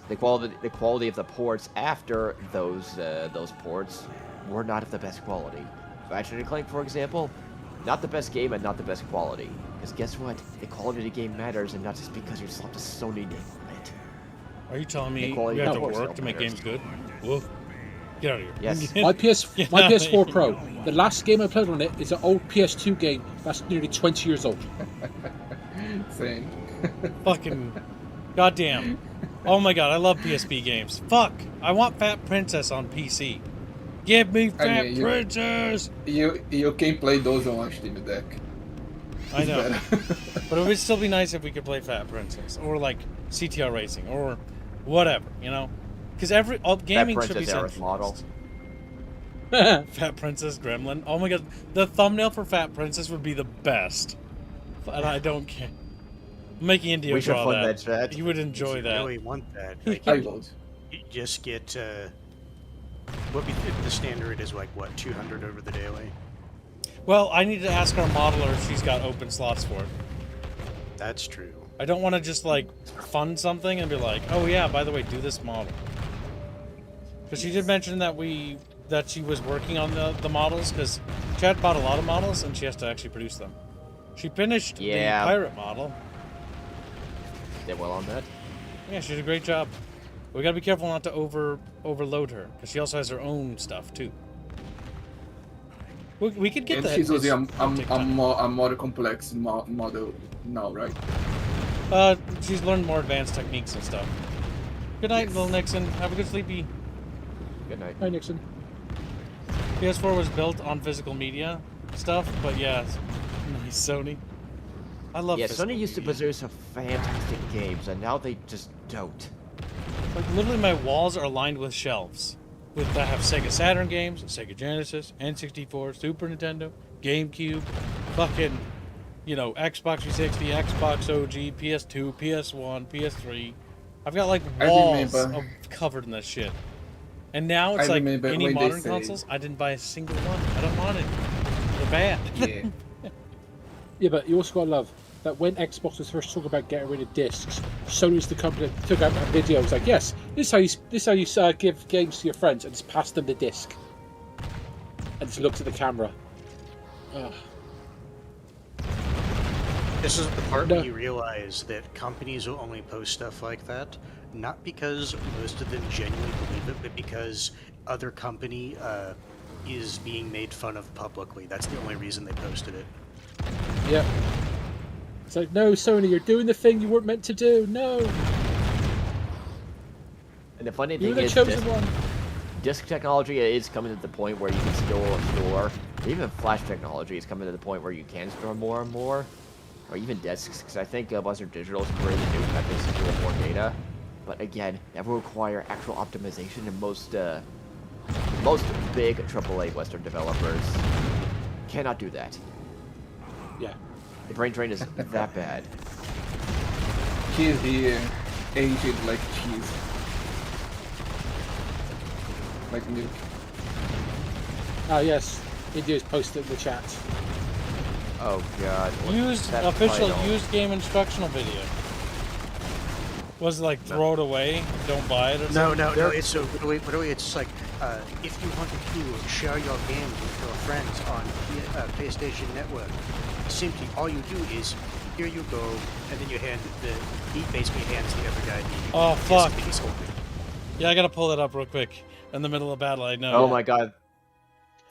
the quality of the ports after those ports were not of the best quality. Ratchet and Clank, for example, not the best game and not the best quality. Because guess what? The quality of the game matters, and not just because you slapped a Sony name on it. Are you telling me Equality you have of to course work don't to make matter. games good? Woof. Get out of here. Yes. My Get my out of PS4 here. Pro. The last game I played on it is an old PS2 game that's nearly 20 years old. Same. Fucking goddamn. Oh my god, I love PSP games. Fuck. I want Fat Princess on PC. Give me Fat mean, you- Princess. You can play those on Steam Deck. I know. Better. But it would still be nice if we could play Fat Princess or like CTR Racing or whatever, you know? Because all gaming should be Princess Aerith centralized. model. Fat Princess Gremlin. Oh my god, the thumbnail for Fat Princess would be the best. And I don't care. I'm making India We should draw fund that. that, chat. You would enjoy If you that. really want that, like, I would. you just get what we the standard is like what 200 over the daily. Well, I need to ask our modeler if she's got open slots for it. That's true. I don't want to just like fund something and be like, oh yeah, by the way, do this model. Because she did mention that she was working on the models, because Chad bought a lot of models and she has to actually produce them. She finished Yeah. the pirate model. Did well on that. Yeah, she did a great job. We gotta be careful not to overload her, because she also has her own stuff too. We could get And that. she's using TikTok. a more complex model now, right? She's learned more advanced techniques and stuff. Good night, Yes. little Nixon. Have a good sleepy. Good night. Hi, Nixon. PS4 was built on physical media stuff, but yeah, nice Sony. I love. Yeah, physical Sony used to media. produce some fantastic games, and now they just don't. Like literally, my walls are lined with shelves. That have Sega Saturn games, Sega Genesis, N64, Super Nintendo, GameCube, fucking, Xbox 360, Xbox OG, PS2, PS1, PS3. I've got like I walls remember. covered in that shit. And now it's I like remember any when they modern say- consoles, I didn't buy a single one. I don't want it. They're bad. Yeah. Yeah, but you also got to love that when Xbox was first talking about getting rid of discs, Sony's the company that took out that video. It was like, yes, this is how you give games to your friends, and just pass them the disc, and just looks at the camera. Ugh. This is the part No. where you realize that companies will only post stuff like that, not because most of them genuinely believe it, but because other company is being made fun of publicly. That's the only reason they posted it. Yep. It's like, no, Sony, you're doing the thing you weren't meant to do. No, And the funny you're thing the is, chosen one. disc technology is coming to the point where you can store. Even flash technology is coming to the point where you can store more and more, or even discs. Because I think Western Digital is creating new methods to store more data. But again, that will require actual optimization, and most big AAA Western developers cannot do that. Yeah. The brain drain is that bad. Cheese here, aged like cheese. Like milk. Ah, yes. India's posted in the chat. Oh god. what's Used that official title? used game instructional video. Was it like throw it away, don't buy it or something? No. It's so literally it's like if you want to share your game with your friends on PlayStation Network, simply all you do is here you go, and then he basically hands the other guy the Oh, disc fuck. that he's holding. Yeah, I gotta pull that up real quick. In the middle of battle, I know. Oh my god.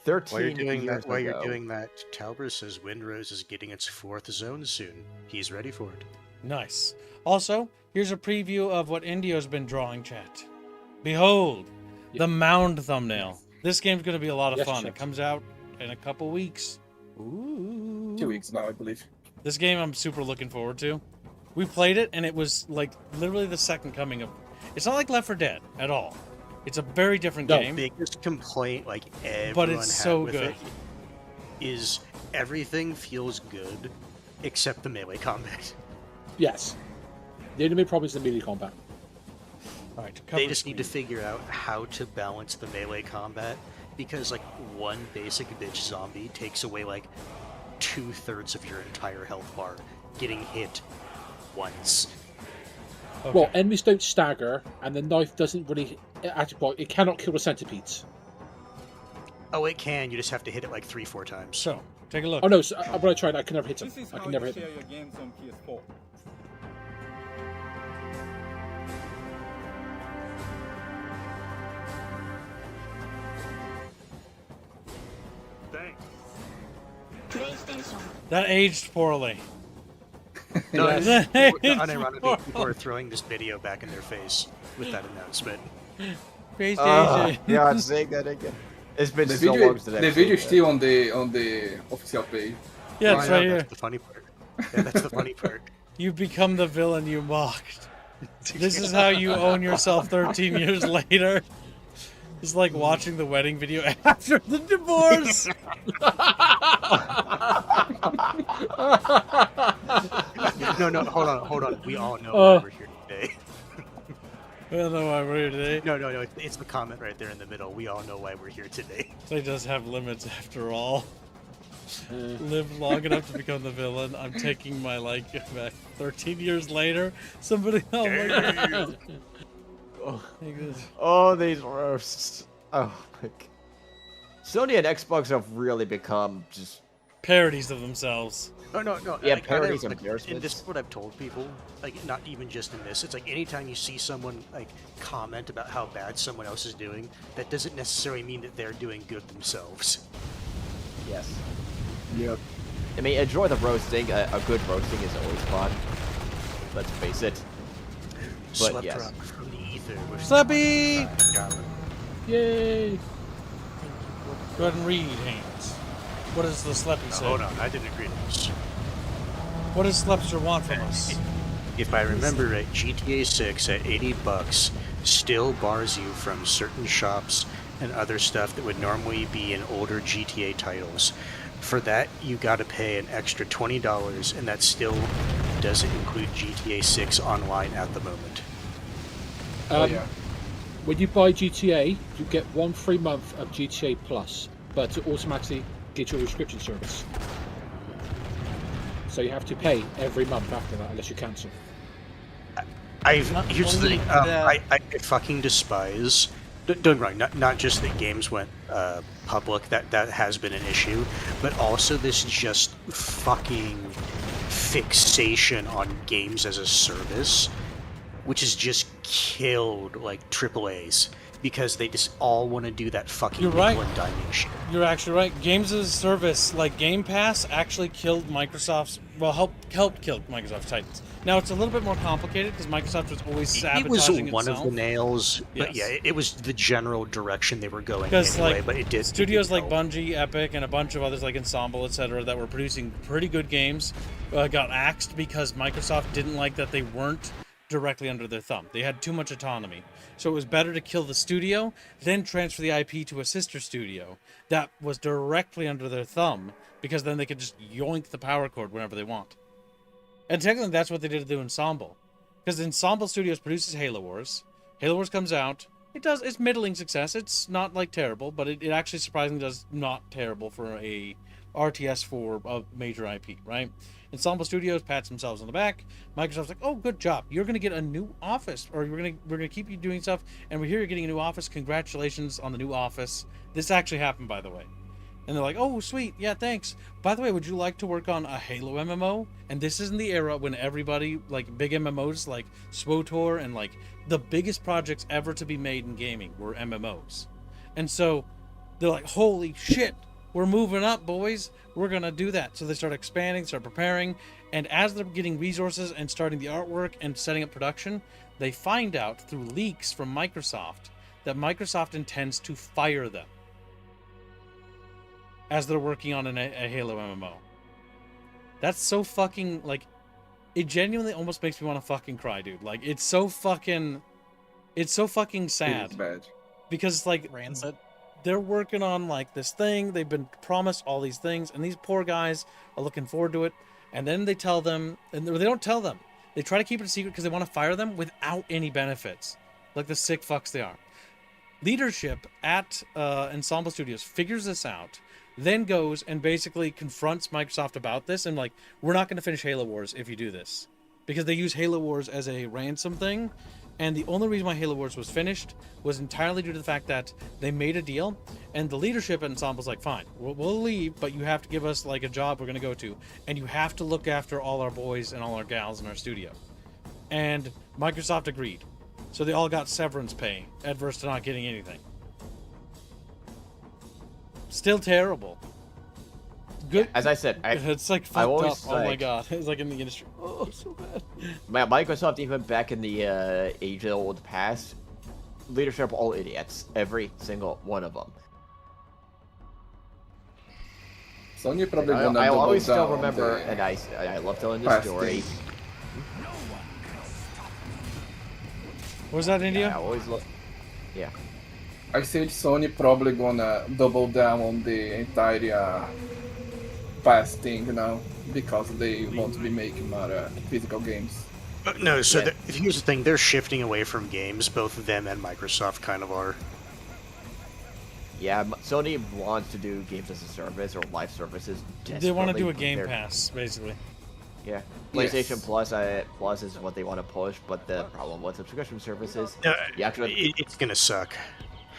13 While you're years doing ago. that, Talbot says Windrose is getting its 4th zone soon. He's ready for it. Nice. Also, here's a preview of what Indio's been drawing, chat. Behold, the mound thumbnail. This game's gonna be a lot of Yes, fun. chat. It comes out in a couple weeks. Ooh. 2 weeks now, I believe. This game I'm super looking forward to. We played it, and it was like literally the second coming of. It's not like Left 4 Dead at all. It's a very different No. game. Biggest complaint like everyone But it's had so with good. it is everything feels good except the melee combat. Yes. The only problem is the melee combat. All right, They just need to figure out how to balance the melee combat because like one basic bitch zombie takes away like 2/3 of your entire health bar getting hit once. Okay. Well, enemies don't stagger, and the knife doesn't really. It cannot kill the centipedes. Oh, it can. You just have to hit it like 3-4 times. So, take a look. Oh no! So, when I tried, I can never hit them. This is I how can never you hit share them. your games on PS4. PlayStation. That aged poorly. No, Yes. unironically, people are throwing this video back in their face with that announcement. PlayStation. God, saying that again. It's been The so video, long since the I've video seen is still on the official page. Yeah, Oh, it's I know, right here. That's the funny part. Yeah, that's the funny part. You become the villain you mocked. This is how you own yourself 13 years later. It's like watching the wedding video after the divorce. No, hold on. We all know Oh. why we're here today. I don't know why we're here today. No, it's the comment right there in the middle. We all know why we're here today. They does have limits after all. Live long enough to become the villain. I'm taking my life back. 13 years later, somebody. Oh my god. Take this. Oh, these roasts. Oh my god. Sony and Xbox have really become just. Parodies of themselves. No. Yeah, like, parodies and and embarrassments. this is what I've told people. Like, not even just in this. It's like anytime you see someone like comment about how bad someone else is doing, that doesn't necessarily mean that they're doing good themselves. Yes. Yep. I mean, enjoy the roasting. A good roasting is always fun. Let's face it. But Slept yes. drop from the ether with Slappy! Yay! Go ahead and read, Haynes. What does the Sleppy say? Hold on, I didn't agree to this. What does Slepster want from us? If I remember right, GTA 6 at $80 still bars you from certain shops and other stuff that would normally be in older GTA titles. For that, you gotta pay an extra $20, and that still doesn't include GTA 6 online at the moment. Yeah. When you buy GTA, you get 1 free month of GTA Plus, but it automatically gives you a subscription service. So you have to pay every month after that, unless you cancel. Here's the only thing, that- I fucking despise. Don't get me wrong, not just that games went public, that has been an issue, but also this just fucking fixation on games as a service, which has just killed like AAAs because they just all want to do that fucking You're right. nickel and diming shit. You're actually right. Games as a service, like Game Pass, actually killed Microsoft's. Well, helped kill Microsoft's Titans. Now it's a little bit more complicated because Microsoft was always It was sabotaging one itself. of the nails, but Yes. yeah, it was the general direction they were going Because anyway. like but it did studios it did like help. Bungie, Epic, and a bunch of others like Ensemble, etc., that were producing pretty good games, got axed because Microsoft didn't like that they weren't directly under their thumb. They had too much autonomy. So it was better to kill the studio, then transfer the IP to a sister studio that was directly under their thumb, because then they could just yoink the power cord whenever they want. And technically that's what they did to Ensemble. Because Ensemble Studios produces Halo Wars. Halo Wars comes out. It's middling success. It's not like terrible, but it actually surprisingly does not terrible for a RTS for a major IP, right? Ensemble Studios pats themselves on the back. Microsoft's like, "Oh, good job! You're gonna get a new office, or we're gonna keep you doing stuff, and we're here. You're getting a new office. Congratulations on the new office." This actually happened, by the way. And they're like, "Oh, sweet, yeah, thanks. By the way, would you like to work on a Halo MMO?" And this is in the era when everybody, like big MMOs like SWTOR and like the biggest projects ever to be made in gaming were MMOs. And so they're like, "Holy shit, we're moving up, boys. We're going to do that." So they start expanding, start preparing. And as they're getting resources and starting the artwork and setting up production, they find out through leaks from Microsoft that Microsoft intends to fire them as they're working on a Halo MMO. That's so fucking, like, it genuinely almost makes me want to fucking cry, dude. Like, it's so fucking sad. It's bad. Because, like, Rancid. they're working on, like, this thing. They've been promised all these things, and these poor guys are looking forward to it. And then they tell them, and they don't tell them. They try to keep it a secret because they want to fire them without any benefits. Like the sick fucks they are. Leadership at Ensemble Studios figures this out, then goes and basically confronts Microsoft about this and like, "We're not going to finish Halo Wars if you do this." Because they use Halo Wars as a ransom thing. And the only reason why Halo Wars was finished was entirely due to the fact that they made a deal, and the leadership at Ensemble's like, "Fine, we'll leave, but you have to give us like a job we're going to go to, and you have to look after all our boys and all our gals in our studio." And Microsoft agreed. So they all got severance pay, adverse to not getting anything. Still terrible. Good. As I said, It's like I fucked up. always Oh my like- god. It's like in the industry. Oh, so bad. Microsoft, even back in the age-old past, leadership all idiots, every single one of them. Sony probably I gonna I double always still down on remember, the and I love telling this past story. things. Was that India? I always look. Yeah. I said Sony probably gonna double down on the entire past thing now because they want to be making more physical games. No, so Yeah. here's the thing: they're shifting away from games. Both them and Microsoft kind of are. Yeah, Sony wants to do games as a service or live services. They want to do a desperately, Game they're- Pass, basically. Yeah, Yes. PlayStation Plus is what they want to push, but the problem with subscription services, No, you actually, it's gonna suck.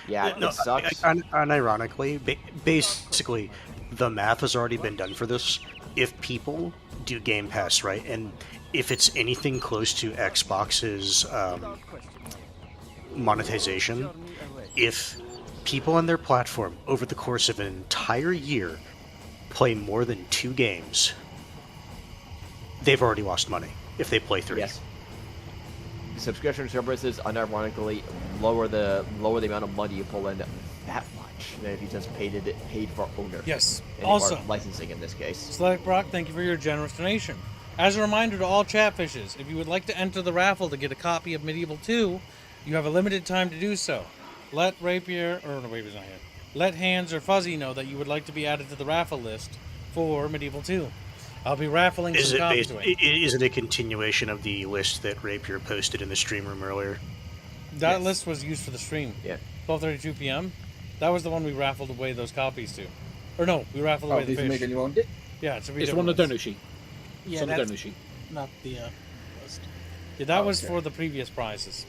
yeah, No, it sucks. Unironically, basically, the math has already been done for this. If people do Game Pass, right, and if it's anything close to Xbox's monetization, if people on their platform over the course of an entire year play more than 2 games, they've already lost money if they play 3. Yes. Subscription services unironically lower the amount of money you pull in that much than if you just paid for ownership. Yes. And Also, or licensing in this case. Select Brock, thank you for your generous donation. As a reminder to all chatfishes, if you would like to enter the raffle to get a copy of Medieval 2, you have a limited time to do so. Let Rapier's not here. Let Hands or Fuzzy know that you would like to be added to the raffle list for Medieval 2. I'll be raffling some copies away. Is it a continuation of the list that Rapier posted in the stream room earlier? That list was used for the stream. Yeah. 12:32 p.m. That was the one we raffled away those copies to. Or no, we raffled away the did you fish. make a new one? Yeah, it's It's on the donor sheet. Yeah, It's on the that's donor sheet. not the list. Yeah, that was for the previous prizes.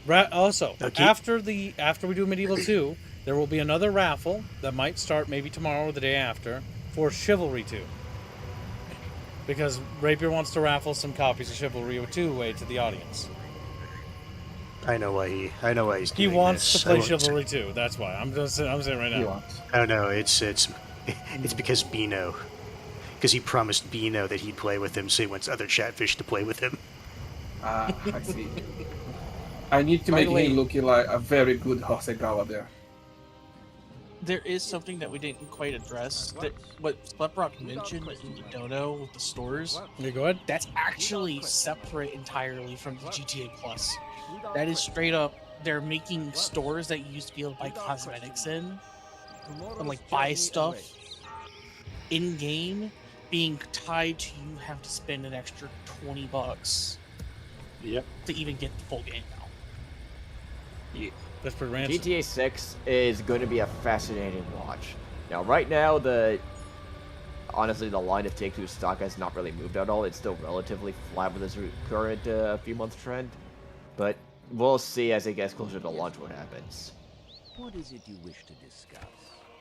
Also, Okay. after we do Medieval 2, there will be another raffle that might start maybe tomorrow or the day after for Chivalry 2. Because Rapier wants to raffle some copies of Chivalry 2 away to the audience. I know why he's He doing wants this. to play Chivalry 2. That's why. I'm saying right He now. wants. Oh no, it's because Bino. Because he promised Bino that he'd play with him, so he wants other chatfish to play with him. Ah, I see. I need to By make the way- him looking like a very good Hasegawa there. There is something that we didn't quite address. That what Spleprock mentioned in the dono with the stores. You go ahead. That's actually separate entirely from the GTA Plus. That is straight up. They're making stores that you used to be able to buy cosmetics in, and like buy stuff in game, being tied to you have to spend an extra $20 Yep. to even get the full game now. That's pretty rancid. GTA 6 is going to be a fascinating watch. Now, right now, honestly, the line of Take-Two stock has not really moved at all. It's still relatively flat with this current few-month trend. But we'll see as it gets closer to launch what happens. What is it you wish to discuss?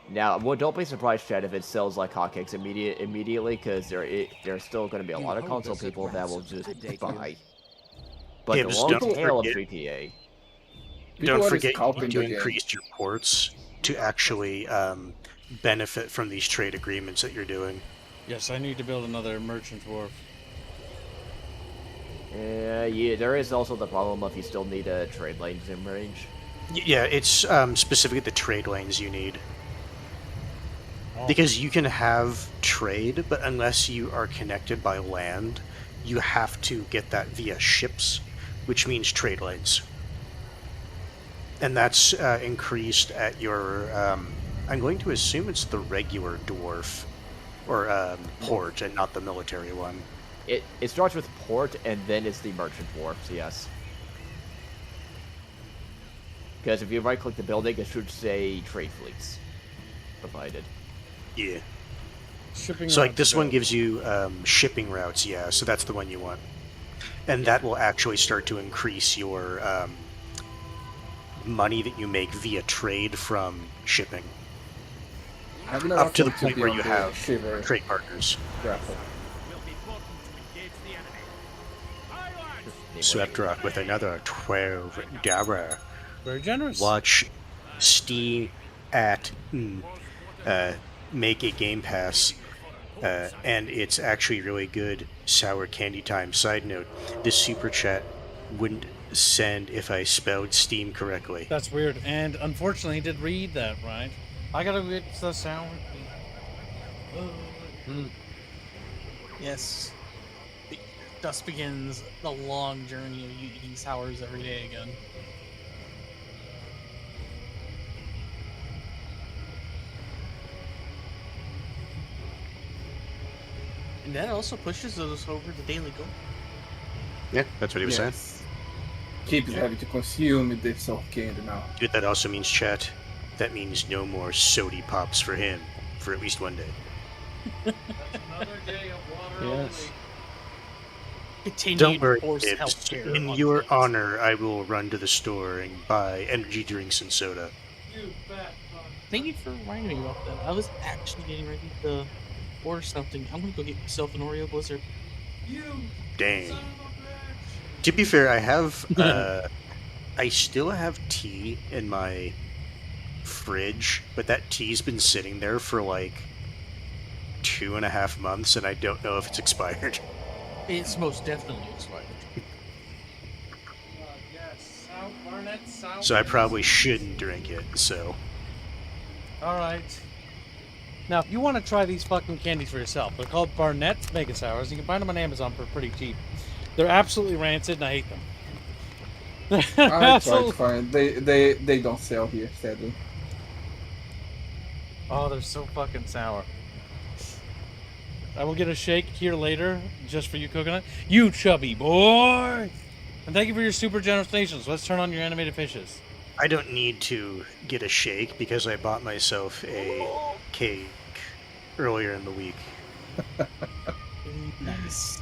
Now, well, don't be surprised, Chad, if it sells like hotcakes immediately, because there's still going to be a lot of console people that will just buy. But Gibbs, the long don't tail of forget- GTA... People Don't are forget scalping to the game. increase your ports to actually benefit from these trade agreements that you're doing. Yes, I need to build another merchant wharf. Yeah, there is also the problem of you still need a trade lanes in range. Yeah, it's specifically the trade lanes you need. Oh. Because you can have trade, but unless you are connected by land, you have to get that via ships, which means trade lanes. And that's increased at your, I'm going to assume it's the regular dwarf, or port, and not the military one. It starts with port, and then it's the merchant wharfs, yes. Because if you right-click the building, it should say trade fleets provided. Yeah. Shipping So like routes this one available. gives you shipping routes, yeah, so that's the one you want. And that will actually start to increase your money that you make via trade from shipping. Having a Up to the raffle point be where on you the have Shiver trade partners. raffle. Swept Rock with another $12. Very generous. Watch Steam at make a Game Pass, and it's actually really good. Sour Candy Time. Side note: this super chat wouldn't send if I spelled Steam correctly. That's weird. And unfortunately, he did read that, right? I gotta get the sound. Yes. Thus begins the long journey of you eating sours every day again. And that also pushes us over the daily goal. Yeah, that's what he was saying. Yes. Keep having to consume this soft candy now. Dude, that also means chat. That means no more sody pops for him for at least one day. Yes. Continue Don't to worry, force Gibbs. healthcare. In on your kids. honor, I will run to the store and buy energy drinks and soda. Thank you for reminding me about that. I was actually getting ready to order something. I'm gonna go get myself an Oreo Blizzard. Dang. To be fair, I have, I still have tea in my fridge, but that tea's been sitting there for like 2.5 months, and I don't know if it's expired. It's most definitely expired. Yes, Barnett, So I probably shouldn't drink it, so... Alright. Now, if you want to try these fucking candies for yourself, they're called Barnett Mega Sours. You can find them on Amazon for pretty cheap. They're absolutely rancid, and I hate them. I tried to find. They don't sell here, sadly. Oh, they're so fucking sour. I will get a shake here later, just for you, Coconut. You chubby boy! And thank you for your super generous donations. Let's turn on your animated fishes. I don't need to get a shake because I bought myself a cake earlier in the week. Nice.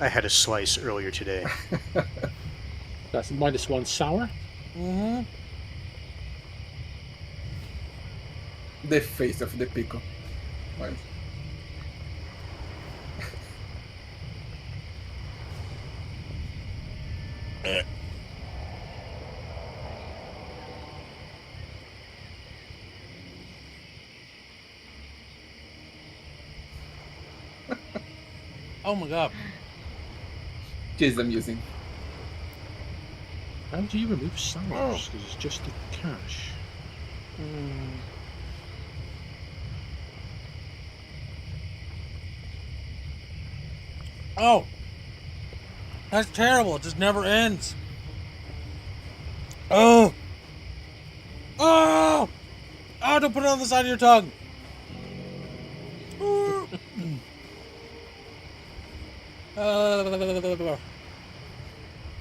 I had a slice earlier today. That's -1 sour. Mm-hmm. The face of the pickle. Right. Oh my god. Just amusing. How do you remove sours? Because it's just the cash. Oh! That's terrible. It just never ends. Oh! Oh! Oh, don't put it on the side of your tongue.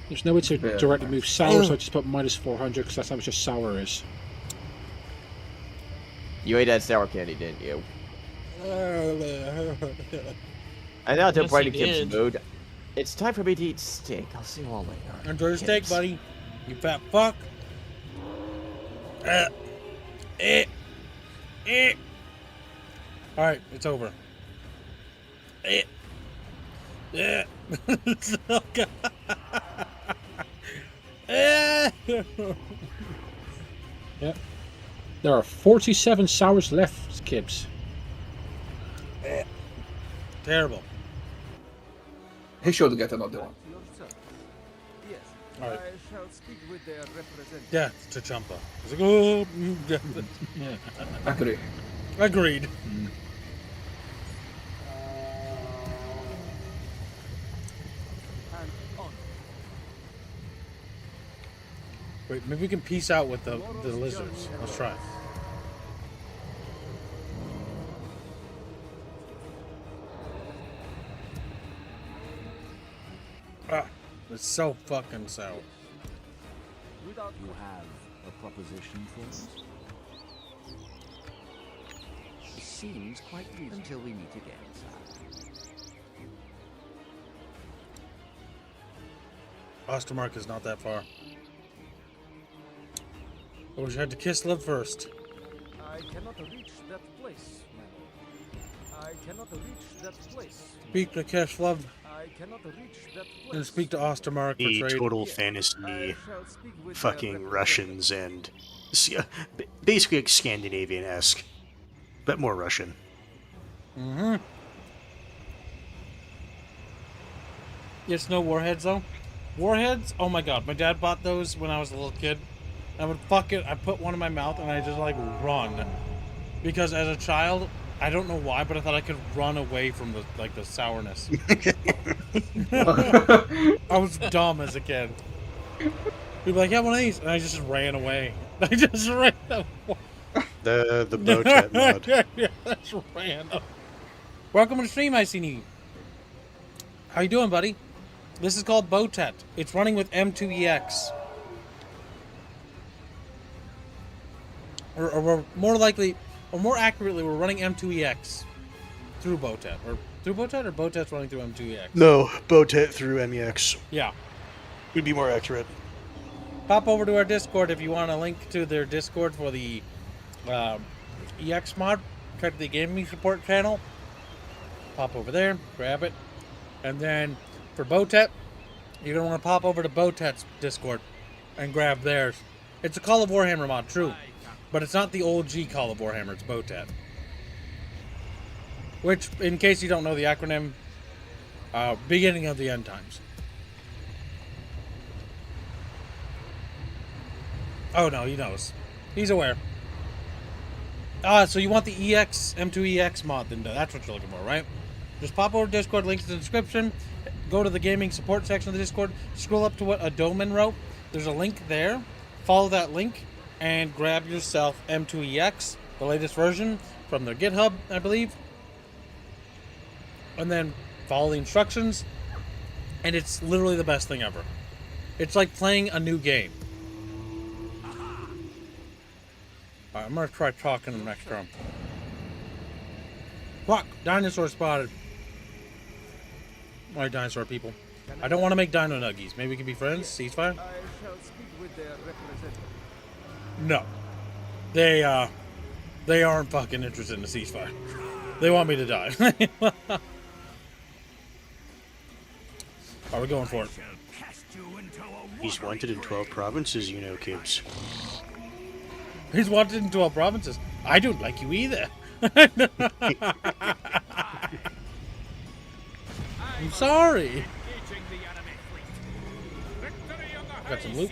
There's no way to directly move sour, so I just put -400 because that's how much a sour is. You ate that sour candy, didn't you? And now to Yes, brighten he Kim's did. mood, it's time for me to eat steak. I'll see you all later. Enjoy your steak, Kids. buddy. You fat fuck. Alright, it's over. Yeah. Yeah. There are 47 sours left, kids. Terrible. He should get another one. Alright. I shall speak with their representative. Yeah, to Champa. It's like, oh, Agree. agreed. And on. Wait, maybe we can peace out with the lizards. Let's try. Ah, it's so fucking sour. You have a proposition for us? Seems quite reasonable. Until we meet again, sir. Ostermark is not that far. I wish I had to kiss love first. I cannot reach that place, my lord. I cannot reach that place. Speak to Kiss Love I cannot reach that place. and speak to Ostermark The for trade. total fantasy I shall speak with fucking their Russians and basically like Scandinavian-esque, but more Russian. Mm-hmm. It's no warheads though. Warheads? Oh my god, my dad bought those when I was a little kid. I would I put one in my mouth and I just like run. Because as a child, I don't know why, but I thought I could run away from the sourness. I was dumb as a kid. He'd be like, yeah, one of these, and I just ran away. I just ran away. The Botet mod. Yeah, that's random. Welcome to the stream, ICNE. How you doing, buddy? This is called Botet. It's running with M2EX. Or more likely, or more accurately, we're running M2EX through Botet. Or through Botet, or Botet's running through M2EX? No, Botet through MEX Yeah. would be more accurate. Pop over to our Discord if you want a link to their Discord for the EX mod. Check the gaming support channel. Pop over there, grab it. And then for Botet, you're going to want to pop over to Botet's Discord and grab theirs. It's a Call of Warhammer mod, true. But it's not the old G Call of Warhammer, it's Botet. which, in case you don't know the acronym, beginning of the end times. Oh no, he knows. He's aware. So you want the EX, M2EX mod, then that's what you're looking for, right? Just pop over to Discord, links in the description, go to the gaming support section of the Discord, scroll up to what Adoman wrote. There's a link there. Follow that link and grab yourself M2EX, the latest version from their GitHub, I believe. And then follow the instructions, and it's literally the best thing ever. It's like playing a new game. Alright, I'm gonna try talking to the next turn. Fuck! Dinosaur spotted. Alright, dinosaur people. I don't want to make dino nuggies. Maybe we can be friends? Ceasefire? I shall speak with their representative. No. They aren't fucking interested in a ceasefire. They want me to die. Are we going for it? He's wanted in 12 provinces, you know, kids. He's wanted in 12 provinces. I don't like you either. I'm sorry. Got some loot.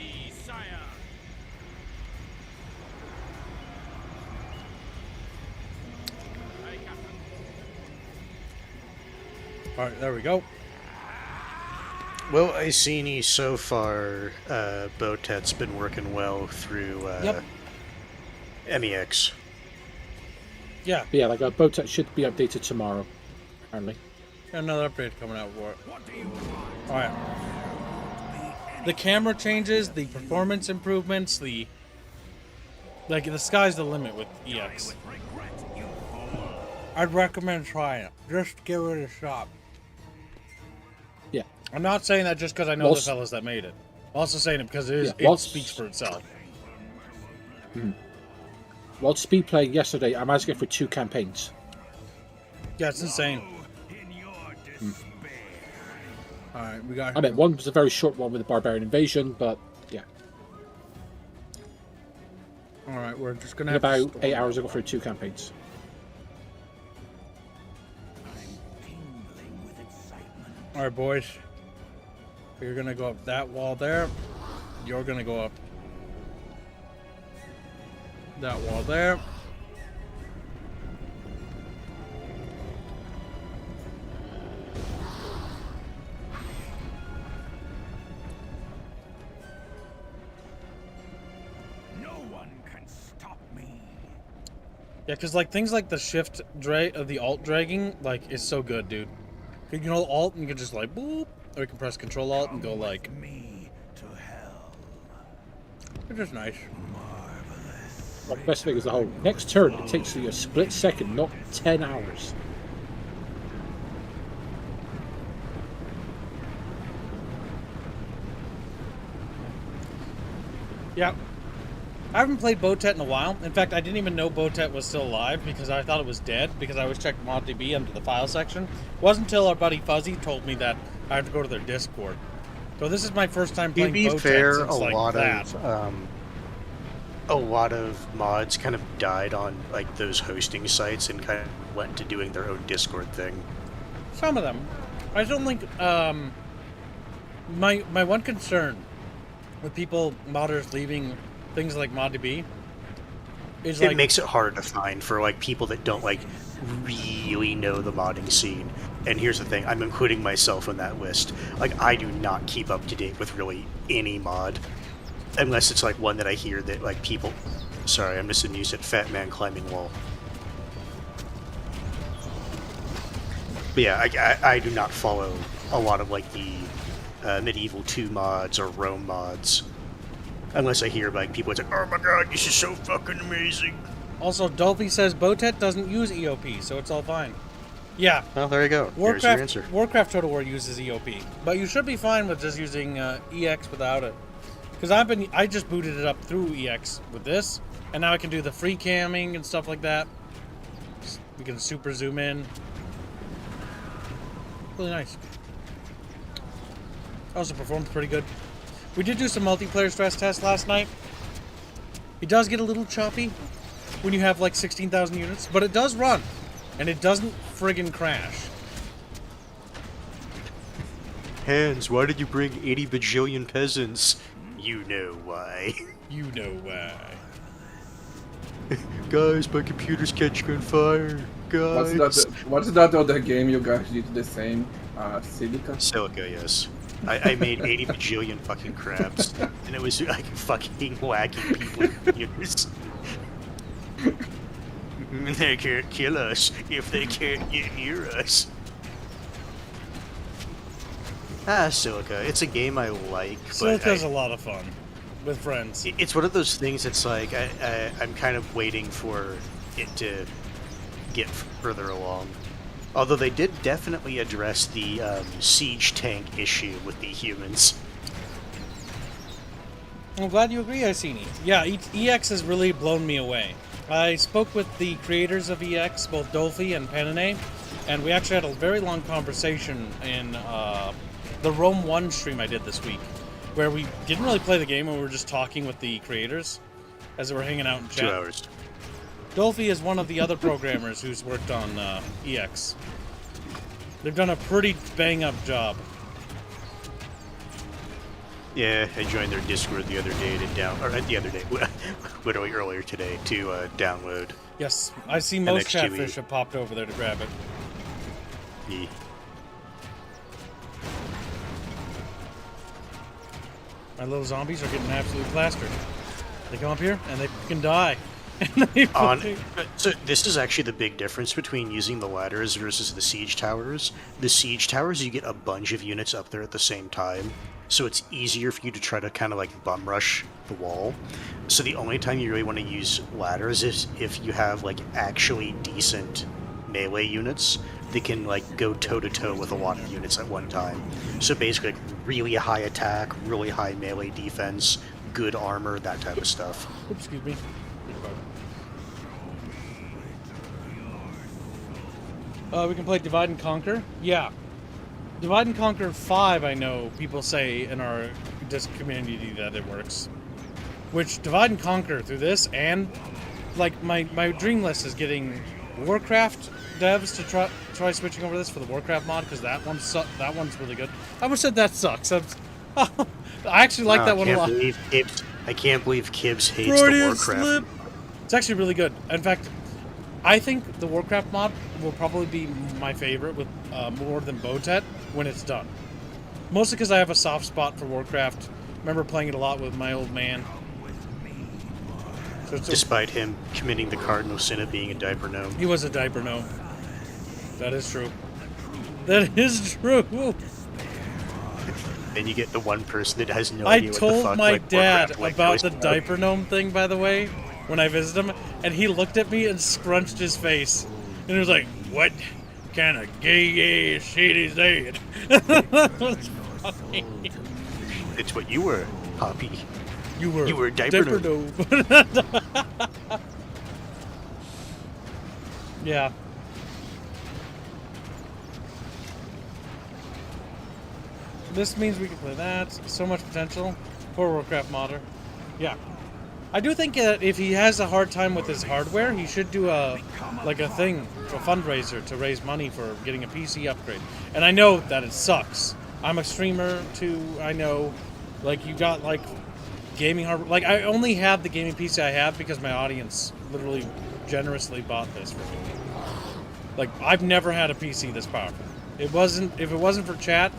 Alright, there we go. Well, I seen so far, Botet's been working well through M2EX. Yeah. But yeah, like a Botet should be updated tomorrow, apparently. Got another update coming out for it. Alright. The camera changes, the performance improvements, the sky's the limit with EX. I'd recommend trying it. Just give it a shot. Yeah. I'm not saying that just because I know the fellas that made it. I'm also saying it because it speaks for itself. Well, speed play yesterday, I managed to get for 2 campaigns. Yeah, it's insane. Alright, we got... I mean, one was a very short one with the Barbarian Invasion, but yeah. Alright, we're just gonna have have about 8 hours ago for 2 campaigns. Alright, boys. You're gonna go up that wall there. You're gonna go up that wall there. No one can stop me. Yeah, because like things like the shift drag of the alt dragging, like, is so good, dude. You can hold alt and you can just like boop, or you can press Control Alt and go like. Me to hell. It's just nice. Well, the best thing is the whole next turn. It takes you a split second, not 10 hours. Yeah. I haven't played Botet in a while. In fact, I didn't even know Botet was still alive because I thought it was dead because I always checked ModDB under the file section. It wasn't until our buddy Fuzzy told me that I have to go to their Discord. So this is my first time playing Botet since like that. A lot of mods kind of died on like those hosting sites and kind of went to doing their own Discord thing. Some of them. I don't think my one concern with people modders leaving things like ModDB is it makes it hard to find for like people that don't like really know the modding scene. And here's the thing, I'm including myself in that list. Like, I do not keep up to date with really any mod. Unless it's like one that I hear that like people... Sorry, I'm just amused at Fat Man Climbing Wall. But yeah, I do not follow a lot of like the Medieval 2 mods or Rome mods. Unless I hear like people, it's like, oh my god, this is so fucking amazing. Also, Dolphy says Botet doesn't use EOP, so it's all fine. Yeah. Well, there you go. Here's your answer. Warcraft Total War uses EOP, but you should be fine with just using EX without it. Because I just booted it up through EX with this, and now I can do the free camming and stuff like that. We can super zoom in. Really nice. Also performs pretty good. We did do some multiplayer stress tests last night. It does get a little choppy when you have like 16,000 units, but it does run. and it doesn't friggin' crash. Hans, why did you bring 80 bajillion peasants? You know why. You know why. Guys, my computer's catching on fire. Guys. What's that other game you guys did the same? Silica? Silica, yes. I made 80 bajillion fucking crabs, and it was like fucking wacky people computers. They can't kill us if they can't get near us. Silica. It's a game I like, but Silica's a lot of fun with friends. It's one of those things that's like, I'm kind of waiting for it to get further along. Although they did definitely address the siege tank issue with the humans. I'm glad you agree, Iceni. Yeah, EX has really blown me away. I spoke with the creators of EX, both Dolphy and Panane, and we actually had a very long conversation in the Rome 1 stream I did this week, where we didn't really play the game and we were just talking with the creators as they were hanging out in chat. 2 hours. Dolphy is one of the other programmers who's worked on EX. They've done a pretty bang-up job. Yeah, I joined their Discord the other day literally earlier today, to download. Yes, I see most MXQE. Chatfish have popped over there to grab it. Yeah. My little zombies are getting absolutely plastered. They come up here and they can die. So this is actually the big difference between using the ladders versus the siege towers. The siege towers, you get a bunch of units up there at the same time, so it's easier for you to try to kind of like bum rush the wall. So the only time you really want to use ladders is if you have like actually decent melee units that can like go toe-to-toe with a lot of units at one time. So basically like really high attack, really high melee defense, good armor, that type of stuff. Oops, excuse me. We can play Divide and Conquer. Yeah. Divide and Conquer 5, I know people say in our Disc community that it works. Which, Divide and Conquer through this, and, like, my dream list is getting Warcraft devs to try switching over to this for the Warcraft mod, because that one's really good. I almost said that sucks. I actually like that one a lot. I can't believe Kibbs hates Freudian the Warcraft. slip. It's actually really good. In fact, I think the Warcraft mod will probably be my favorite with more than Botet when it's done. Mostly because I have a soft spot for Warcraft. Remember playing it a lot with my old man. So Despite him committing the cardinal sin of being a diaper gnome. He was a diaper gnome. That is true. That is true. Then you get the one person that has no idea what the fuck. I told my dad Warcraft, about the diaper gnome thing, by the way, when I visited him, and he looked at me and scrunched his face. And he was like, "What kind of gay ass shit is that?" That was funny. It's what you were, Poppy. You were a diaper gnome. Yeah. This means we can play that. So much potential for Warcraft modder. Yeah. I do think that if he has a hard time with his hardware, he should do a fundraiser to raise money for getting a PC upgrade. And I know that it sucks. I'm a streamer too. I know, like, you got like gaming hardware. Like, I only have the gaming PC I have because my audience literally generously bought this for me. Like, I've never had a PC this powerful. If it wasn't for chat,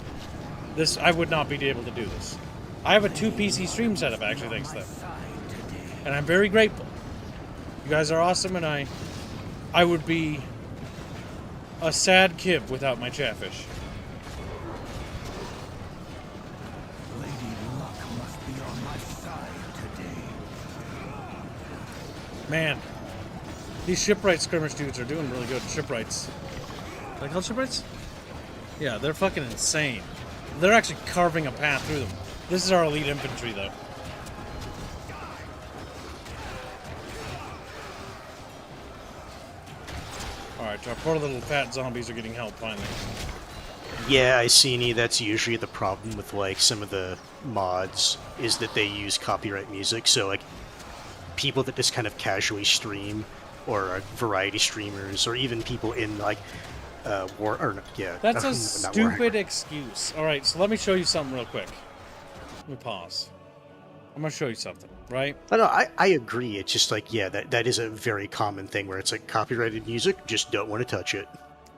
I would not be able to do this. I have a 2 PC stream setup actually thanks to them. And I'm very grateful. You guys are awesome, and I would be a sad kid without my Chatfish. Lady Luck must be on my side today. Man, these shipwright skirmish dudes are doing really good. Shipwrights. Like called shipwrights? Yeah, they're fucking insane. They're actually carving a path through them. This is our elite infantry, though. Alright, our poor little fat zombies are getting help finally. Yeah, I see. That's usually the problem with like some of the mods is that they use copyright music. So like people that just kind of casually stream or variety streamers, or even people in like war or no, yeah. That's a not stupid Warhammer. excuse. All right, so let me show you something real quick. Let me pause. I'm gonna show you something, right? No, I agree. It's just like, yeah, that is a very common thing where it's like copyrighted music, just don't want to touch it.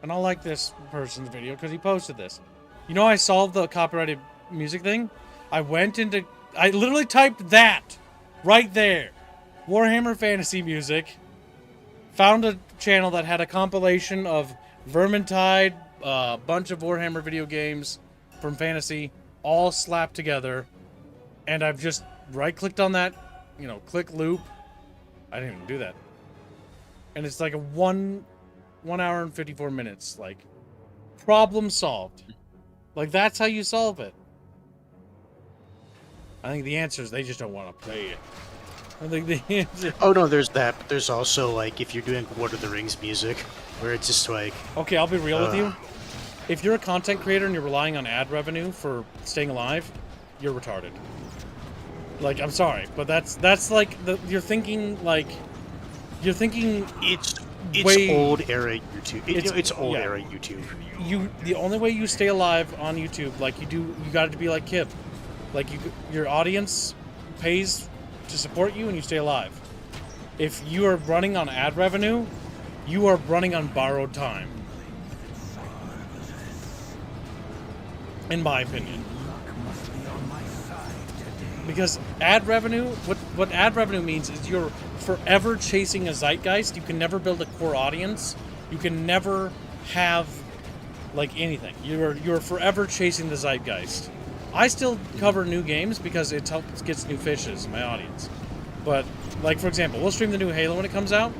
And I like this person's video because he posted this. You know, I solved the copyrighted music thing. I literally typed that right there, Warhammer Fantasy Music. Found a channel that had a compilation of Vermintide, a bunch of Warhammer video games from Fantasy, all slapped together. And I've just right-clicked on that, you know, click loop. I didn't even do that. And it's like a 1 hour and 54 minutes. Like, problem solved. Like, that's how you solve it. I think the answer is they just don't want to play it. I think the answer... Oh, no, there's that. But there's also, like, if you're doing Lord of the Rings music, where it's just like... Okay, I'll be real with you. If you're a content creator and you're relying on ad revenue for staying alive, you're retarded. Like, I'm sorry, but that's like you're thinking it's way, old era YouTube. It's old era YouTube. The only way you stay alive on YouTube, like you got to be like Kib. Like your audience pays to support you and you stay alive. If you are running on ad revenue, you are running on borrowed time. In my opinion. Because ad revenue, what ad revenue means is you're forever chasing a zeitgeist. You can never build a core audience. You can never have like anything. You're forever chasing the zeitgeist. I still cover new games because it gets new fishes in my audience. But like for example, we'll stream the new Halo when it comes out.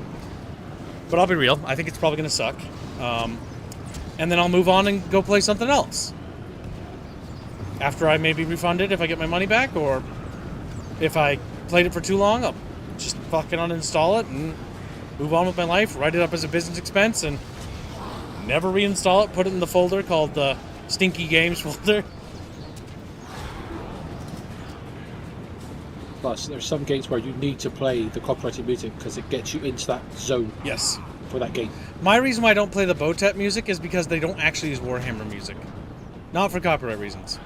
But I'll be real, I think it's probably gonna suck. And then I'll move on and go play something else. After I may be refunded if I get my money back, or if I played it for too long, I'll just fucking uninstall it and move on with my life, write it up as a business expense, and never reinstall it, put it in the folder called the Stinky Games folder. Plus, there's some games where you need to play the copyrighted music because it gets you into that zone. Yes. For that game. My reason why I don't play the Botet music is because they don't actually use Warhammer music. Not for copyright reasons.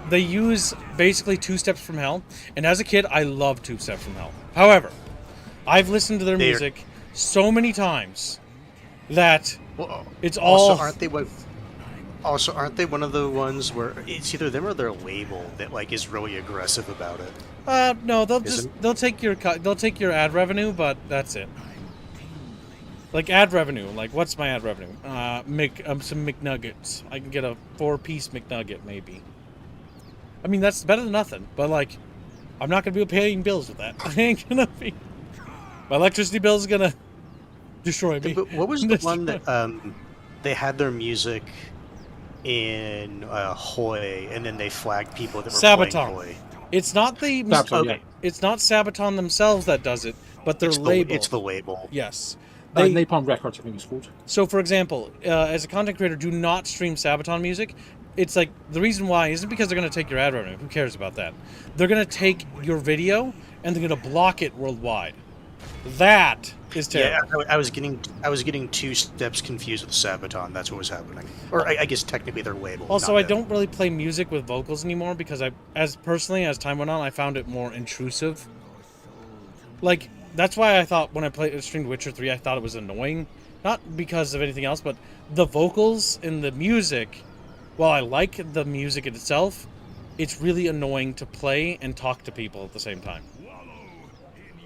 They use basically Two Steps from Hell, and as a kid, I loved Two Steps from Hell. However, I've listened to their music so many times that it's all... Also, aren't they one of the ones where it's either them or their label that like is really aggressive about it? No, they'll take your ad revenue, but that's it. Like ad revenue, like what's my ad revenue? Some McNuggets. I can get a 4-piece McNugget maybe. I mean that's better than nothing, but like, I'm not gonna be paying bills with that. I ain't gonna be. My electricity bill is gonna destroy me. But what was the one that they had their music in Hoy, and then they flagged people that were Sabaton. playing Hoy? It's not the It's not Sabaton themselves that does it, but their label. It's the label. Yes. Napalm Records, I think it's called. So, for example, as a content creator, do not stream Sabaton music. It's like, the reason why isn't because they're going to take your ad revenue. Who cares about that? They're going to take your video, and they're going to block it worldwide. That is terrible. Yeah, I was getting Two Steps confused with Sabaton. That's what was happening. Or I guess technically their label. Also, I don't really play music with vocals anymore because as time went on, I found it more intrusive. Like, that's why I thought when I streamed Witcher 3, I thought it was annoying. Not because of anything else, but the vocals in the music, while I like the music itself, it's really annoying to play and talk to people at the same time.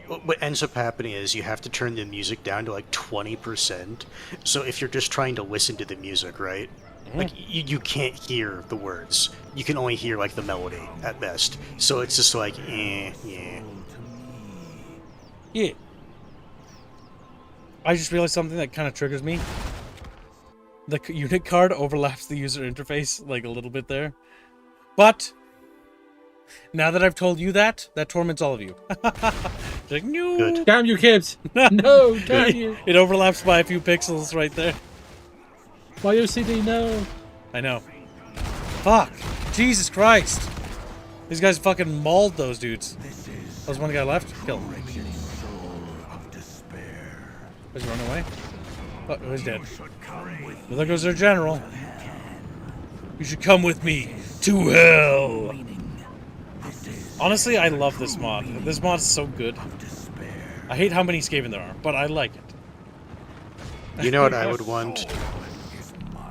What ends up happening is you have to turn the music down to like 20%. So if you're just trying to listen to the music, right? Like you can't hear the words. You can only hear like the melody at best. So it's just like, yeah. Yeah. I just realized something that kind of triggers me. The unit card overlaps the user interface like a little bit there. But now that I've told you that torments all of you. Like, no. Good. Damn you, kids! No, damn you! It overlaps by a few pixels right there. My OCD, no. I know. Fuck. Jesus Christ. These guys fucking mauled those dudes. There's one guy left. Kill him. He's running away. Oh, he's dead. Well, there goes their general. You should come with me to hell. Honestly, I love this mod. This mod is so good. I hate how many Skaven there are, but I like it. You know what I would want?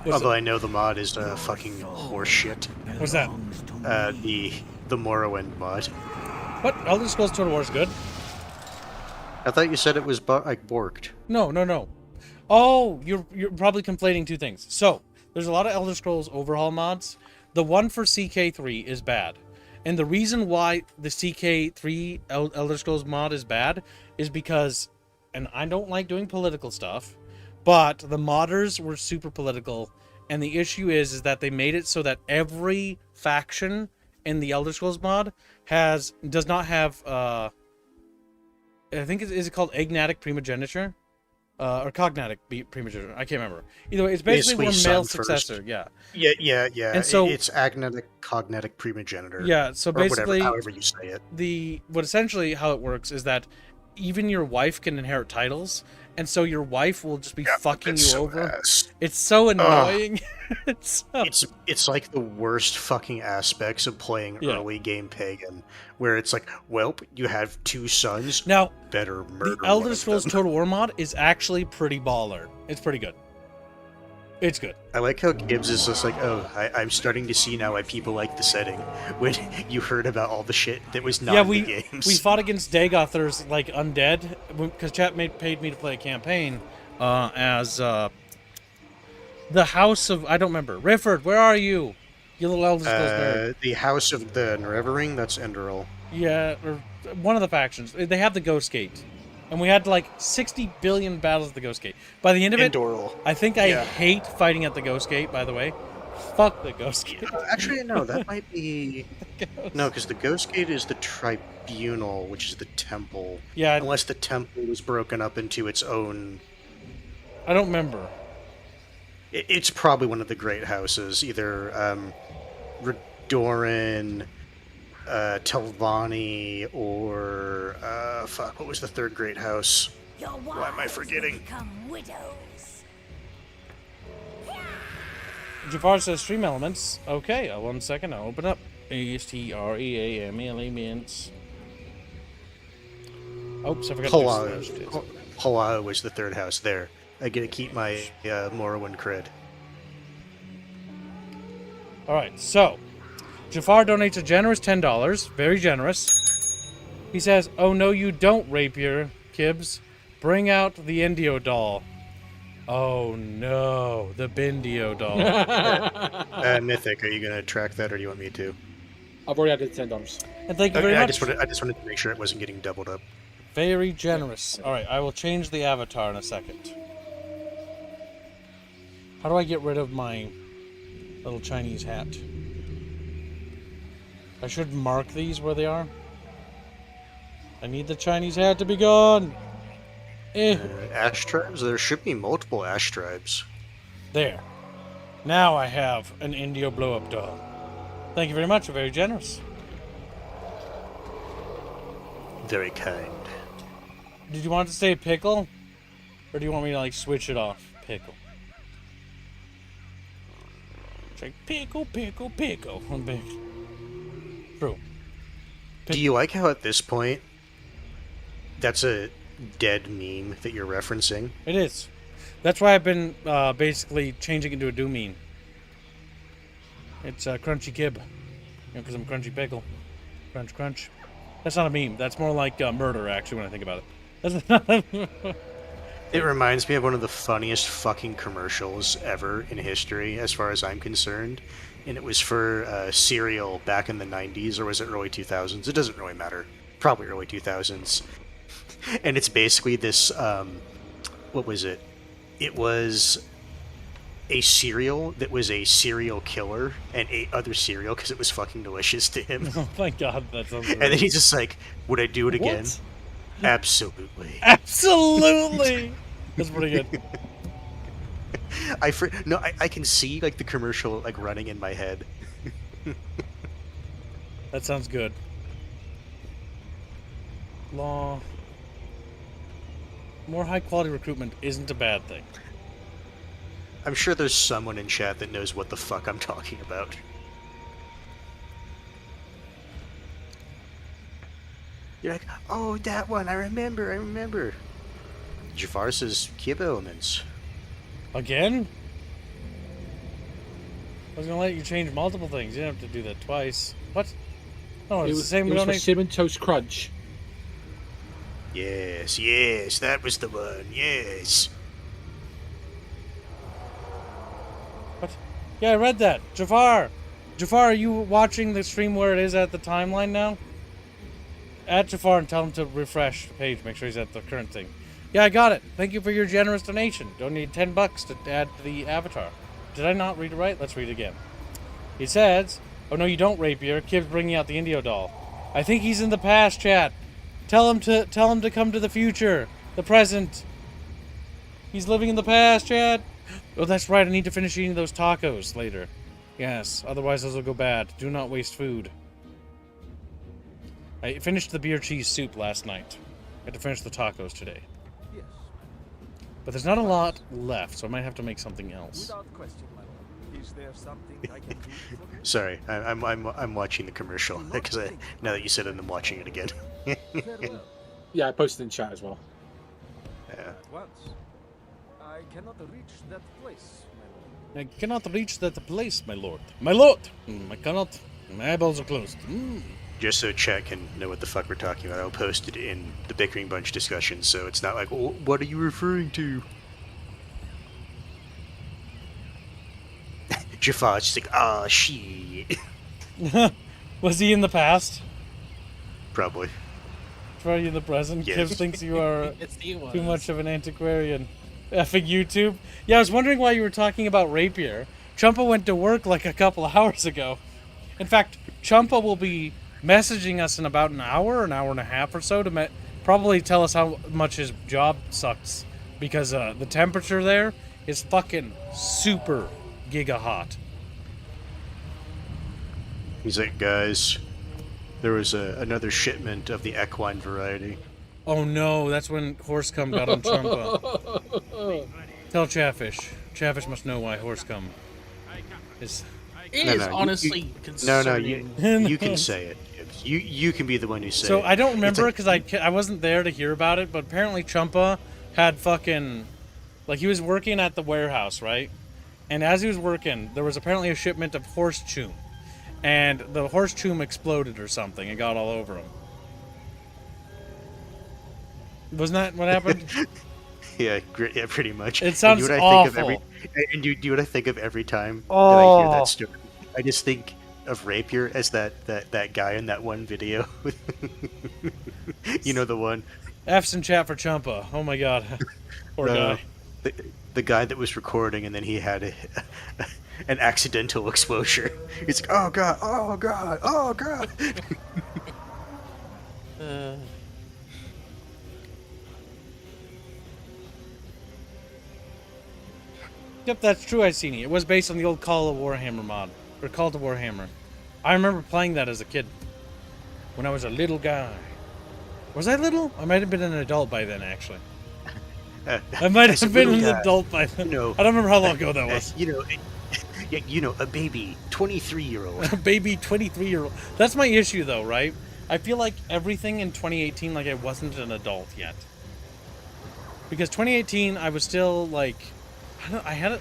What's Although it? I know the mod is fucking horseshit. What's that? The Morrowind mod. What? Elder Scrolls Total War is good? I thought you said it was like borked. No. Oh, you're probably conflating two things. So, there's a lot of Elder Scrolls overhaul mods. The one for CK3 is bad. And the reason why the CK3 Elder Scrolls mod is bad is because, and I don't like doing political stuff, but the modders were super political, and the issue is that they made it so that every faction in the Elder Scrolls mod does not have I think is it called agnatic primogeniture? Or cognatic primogeniture. I can't remember. Either way, it's basically one male successor. Yeah. Yeah. And so it's agnatic, cognatic primogenitor. Yeah. So or basically, whatever, however you say it. What essentially how it works is that even your wife can inherit titles, and so your wife will just be fucking you over. It's so annoying. It's like the worst fucking aspects of playing early game pagan, where it's like, well, you have two sons. Now, better murder. The Elder Scrolls Total War mod is actually pretty baller. It's pretty good. It's good. I like how Gibbs is just like, oh, I'm starting to see now why people like the setting. When you heard about all the shit that was not in the games. We fought against Dagoth. There's like undead because chat paid me to play a campaign as the House of, I don't remember. Rifford, where are you? You little Elder Scrolls nerd. The House of the Nerevering, that's Enderal. Yeah, or one of the factions. They have the Ghost Gate. And we had like 60 billion battles at the Ghost Gate. By the end of it, I think I hate fighting at the Ghost Gate, by the way. Fuck the Ghost Gate. Actually, no, that might be... No, because the Ghost Gate is the Tribunal, which is the temple. Yeah. Unless the temple was broken up into its own... I don't remember. It's probably one of the great houses. Either Redoran, Telvanni, or... fuck, what was the third great house? Why am I forgetting? Jafar says stream elements. Okay, 1 second. I'll open up. ASTREAM elements. Oops, I forgot to Halal was the third house there. I get to keep my Morrowind cred. Alright, so Jafar donates a generous $10. Very generous. He says, oh no you don't, Rapier Kibbs. Bring out the Indio doll. Oh no, the Bindio doll. Mythic, are you going to track that or do you want me to? I've already added $10. And thank you very much. I just wanted to make sure it wasn't getting doubled up. Very generous. Alright, I will change the avatar in a second. How do I get rid of my little Chinese hat? I should mark these where they are. I need the Chinese hat to be gone. Ash tribes? There should be multiple ash tribes. There. Now I have an Indio blow-up doll. Thank you very much. You're very generous. Very kind. Did you want to say pickle? Or do you want me to, like, switch it off? Pickle. It's like, pickle, pickle, pickle. True. Do you like how at this point, that's a dead meme that you're referencing? It is. That's why I've been basically changing it to a do meme. It's Crunchy Kib. Because I'm Crunchy Pickle. Crunch, crunch. That's not a meme. That's more like murder, actually, when I think about it. It reminds me of one of the funniest fucking commercials ever in history, as far as I'm concerned. And it was for cereal back in the 90s, or was it early 2000s? It doesn't really matter. Probably early 2000s. And it's basically this, what was it? It was a cereal that was a serial killer and ate other cereal because it was fucking delicious to him. Oh my god, that sounds And then he's just like, would I do it again? What? Absolutely. Absolutely! That's pretty good. I can see like the commercial like running in my head. That sounds good. Law. more high quality recruitment isn't a bad thing. I'm sure there's someone in chat that knows what the fuck I'm talking about. You're like, oh, that one, I remember. Jafar says, cube elements. Again? I was gonna let you change multiple things. You didn't have to do that twice. What? Oh, it's the same It was for donation. Cinnamon Toast Crunch. Yes, that was the one, yes. What? Yeah, I read that. Jafar! Jafar, are you watching the stream where it is at the timeline now? Add Jafar and tell him to refresh the page. Make sure he's at the current thing. Yeah, I got it. Thank you for your generous donation. Donate $10 to add to the avatar. Did I not read it right? Let's read it again. He says, oh no, you don't, Rapier. Kib's bringing out the Indio doll. I think he's in the past, chat. Tell him to come to the future. The present. He's living in the past, chat. Oh, that's right. I need to finish eating those tacos later. Yes, otherwise those will go bad. Do not waste food. I finished the beer cheese soup last night. I had to finish the tacos today. Yes. But there's not a lot left, so I might have to make something else. Without question, my lord. Is there something I can do for you? Sorry, I'm watching the commercial because now that you said it, I'm watching it again. Farewell. Yeah, I posted in chat as well. Yeah. At once. I cannot reach that place, my lord. I cannot reach that place, my lord. My lord! I cannot. My eyeballs are closed. Just so chat can know what the fuck we're talking about, I'll post it in the Bickering Bunch discussion, so it's not like, oh, what are you referring to? Jafar's just like, ah, shit. Was he in the past? Probably. Are you in the present? Yes. Kib thinks you are Yes, he was. too much of an antiquarian. Effing YouTube. Yeah, I was wondering why you were talking about Rapier. Chumpa went to work like a couple of hours ago. In fact, Chumpa will be messaging us in about an hour and a half or so to probably tell us how much his job sucks. Because the temperature there is fucking super giga hot. He's like, guys, there was another shipment of the equine variety. Oh no, that's when horse cum got on Chumpa. Tell Chatfish. Chatfish must know why horse cum is... It No, is no, honestly No, concerning. you can say it. You can be the one who say it. So I don't remember It's because I wasn't there to hear about it, but apparently Chumpa had fucking... Like, he was working at the warehouse, right? And as he was working, there was apparently a shipment of horse chum. And the horse chum exploded or something and got all over him. Wasn't that what happened? yeah, pretty much. It sounds and awful. You do what I think of every time that I Oh. hear that story. I just think of Rapier as that guy in that one video. You know the one. F's in chat for Chumpa. Oh my god. Poor guy. The guy that was recording and then he had an accidental exposure. He's like, oh god, oh god, oh god. Yep, that's true, I seen it. It was based on the old Call of Warhammer mod. Or Call to Warhammer. I remember playing that as a kid. When I was a little guy. Was I little? I might have been an adult by then, actually. I might As a have been little an guy, adult by then. you know, I don't remember how long ago that was. A baby 23-year-old. A baby 23-year-old. That's my issue, though, right? I feel like everything in 2018, like I wasn't an adult yet. Because 2018, I was still like...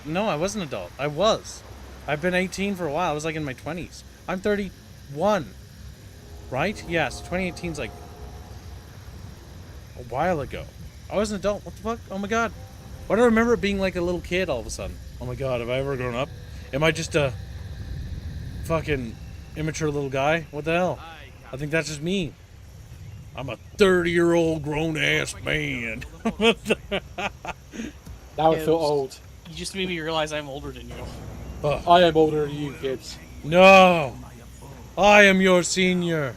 No, I wasn't an adult. I was. I've been 18 for a while. I was like in my 20s. I'm 31. Right? Yes, 2018's like a while ago. I was an adult. What the fuck? Oh my god. Why do I remember it being like a little kid all of a sudden? Oh my god, have I ever grown up? Am I just a fucking immature little guy? What the hell? I think that's just me. I'm a 30-year-old grown-ass man. Now I feel old. You just made me realize I'm older than you. I am older than you kids. No! I am your senior.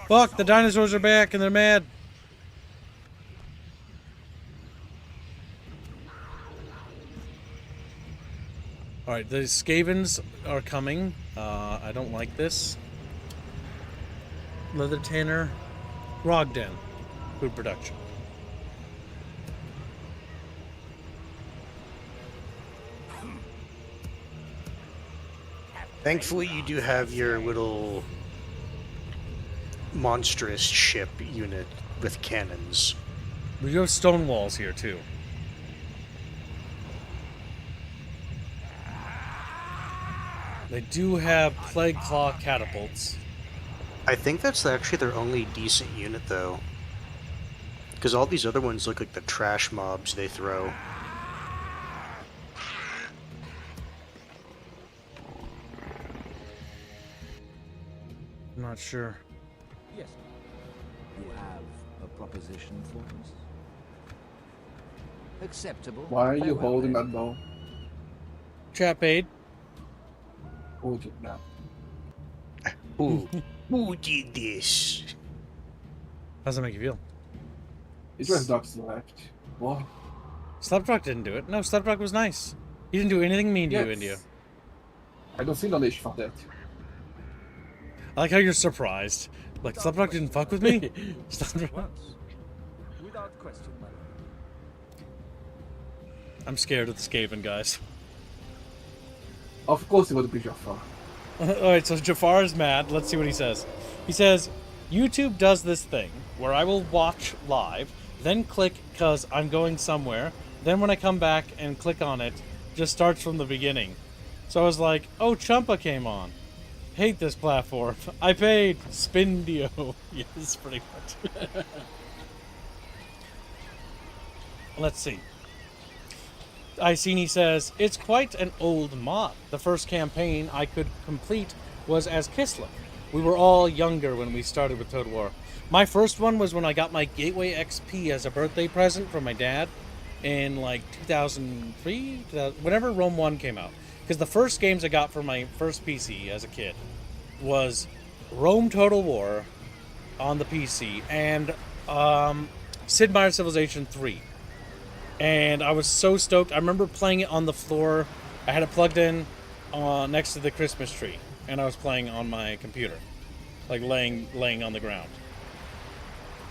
Fuck, the dinosaurs are back and they're mad. Alright, the Skavens are coming. I don't like this. Leather Tanner. Rogden. Food production. Thankfully, you do have your little monstrous ship unit with cannons. We do have stone walls here too. They do have plague claw catapults. I think that's actually their only decent unit, though. Because all these other ones look like the trash mobs they throw. I'm not sure. Yes. You have a proposition for us? Acceptable. Why are you Very well, holding then. that bow? Chat paid. Hold it now. Who did this? How's that make you feel? It was not select. What? Slapdog didn't do it. No, Slapdog was nice. He didn't do anything mean to you, India. I don't see no need for that. I like how you're surprised. Like, Slapdog didn't fuck with me? Slapdog- Once. Without question, my lord. I'm scared of the Skaven guys. Of course it would be Jafar. Alright, so Jafar is mad. Let's see what he says. He says, YouTube does this thing where I will watch live, then click because I'm going somewhere, then when I come back and click on it, just starts from the beginning. So I was like, oh, Champa came on. Hate this platform. I paid. Spindio. Yes, pretty much. Let's see. Icini says, it's quite an old mod. The first campaign I could complete was as Kislev. We were all younger when we started with Total War. My first one was when I got my Gateway XP as a birthday present from my dad in like 2003, whenever Rome 1 came out. Because the first games I got for my first PC as a kid was Rome Total War on the PC and Sid Meier's Civilization 3. And I was so stoked. I remember playing it on the floor. I had it plugged in next to the Christmas tree, and I was playing on my computer, like laying on the ground.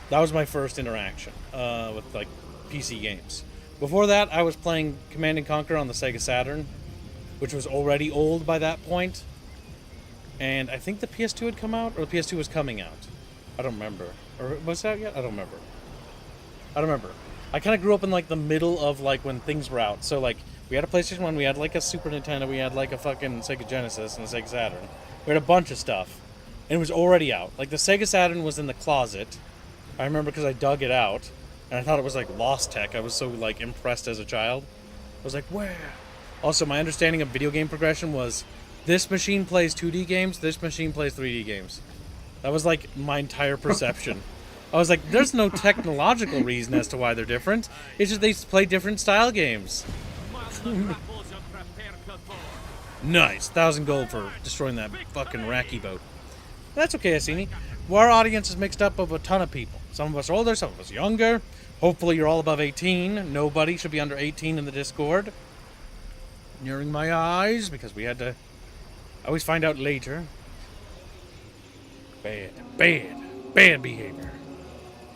That was my first interaction with like PC games. Before that, I was playing Command and Conquer on the Sega Saturn, which was already old by that point. And I think the PS2 had come out, or the PS2 was coming out. I don't remember. Or was it out yet? I don't remember. I kind of grew up in like the middle of like when things were out. So like we had a PlayStation 1, we had like a Super Nintendo, we had like a fucking Sega Genesis and a Sega Saturn. We had a bunch of stuff. And it was already out. Like the Sega Saturn was in the closet. I remember because I dug it out and I thought it was like Lost Tech. I was so like impressed as a child. I was like, where? Also, my understanding of video game progression was this machine plays 2D games, this machine plays 3D games. That was like my entire perception. I was like, there's no technological reason as to why they're different. It's just they play different style games. Nice. 1,000 gold for destroying that fucking Racky boat. That's okay, Asini. Our audience is mixed up of a ton of people. Some of us are older, some of us younger. Hopefully you're all above 18. Nobody should be under 18 in the Discord. Nearing my eyes, because we had to... I always find out later. Bad behavior.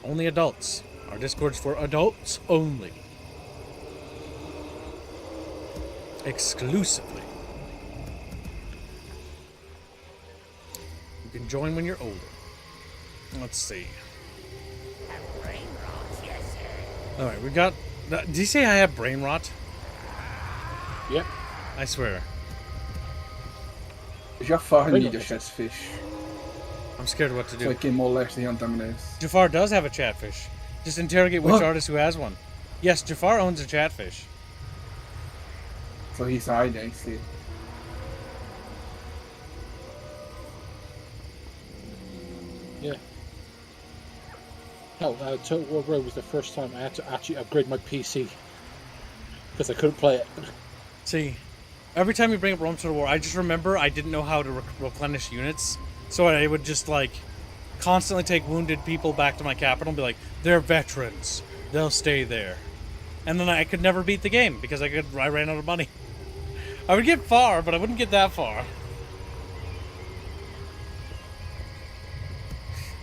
Only adults. Our Discord's for adults only. Exclusively. You can join when you're older. Let's see. Alright, we got... Did you say I have brain rot? Yep. I swear. Jafar need a chatfish. I'm scared of what to do. So I can molest the Antaminase. Jafar does have a chatfish. Just interrogate which artist who has one. Yes, Jafar owns a chatfish. So he's hiding, see. Yeah. Hell, Total War Road was the first time I had to actually upgrade my PC. Because I couldn't play it. See, every time you bring up Rome Total War, I just remember I didn't know how to replenish units. So I would just, like, constantly take wounded people back to my capital and be like, they're veterans. They'll stay there. And then I could never beat the game because I ran out of money. I would get far, but I wouldn't get that far.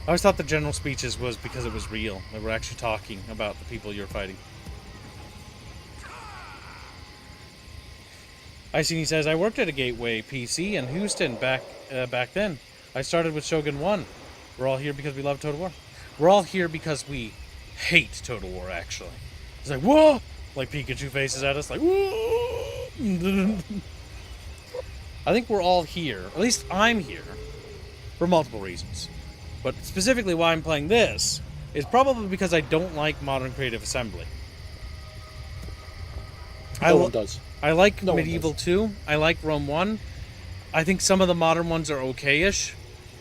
I always thought the general speeches was because it was real. They were actually talking about the people you're fighting. Icini says, I worked at a Gateway PC in Houston back then. I started with Shogun 1. We're all here because we love Total War. We're all here because we hate Total War, actually. It's like, whoa! Like Pikachu faces at us, like, whoa! I think we're all here, at least I'm here, for multiple reasons. But specifically why I'm playing this is probably because I don't like modern creative assembly. No one does. I like Medieval 2. I like Rome 1. I think some of the modern ones are okay-ish,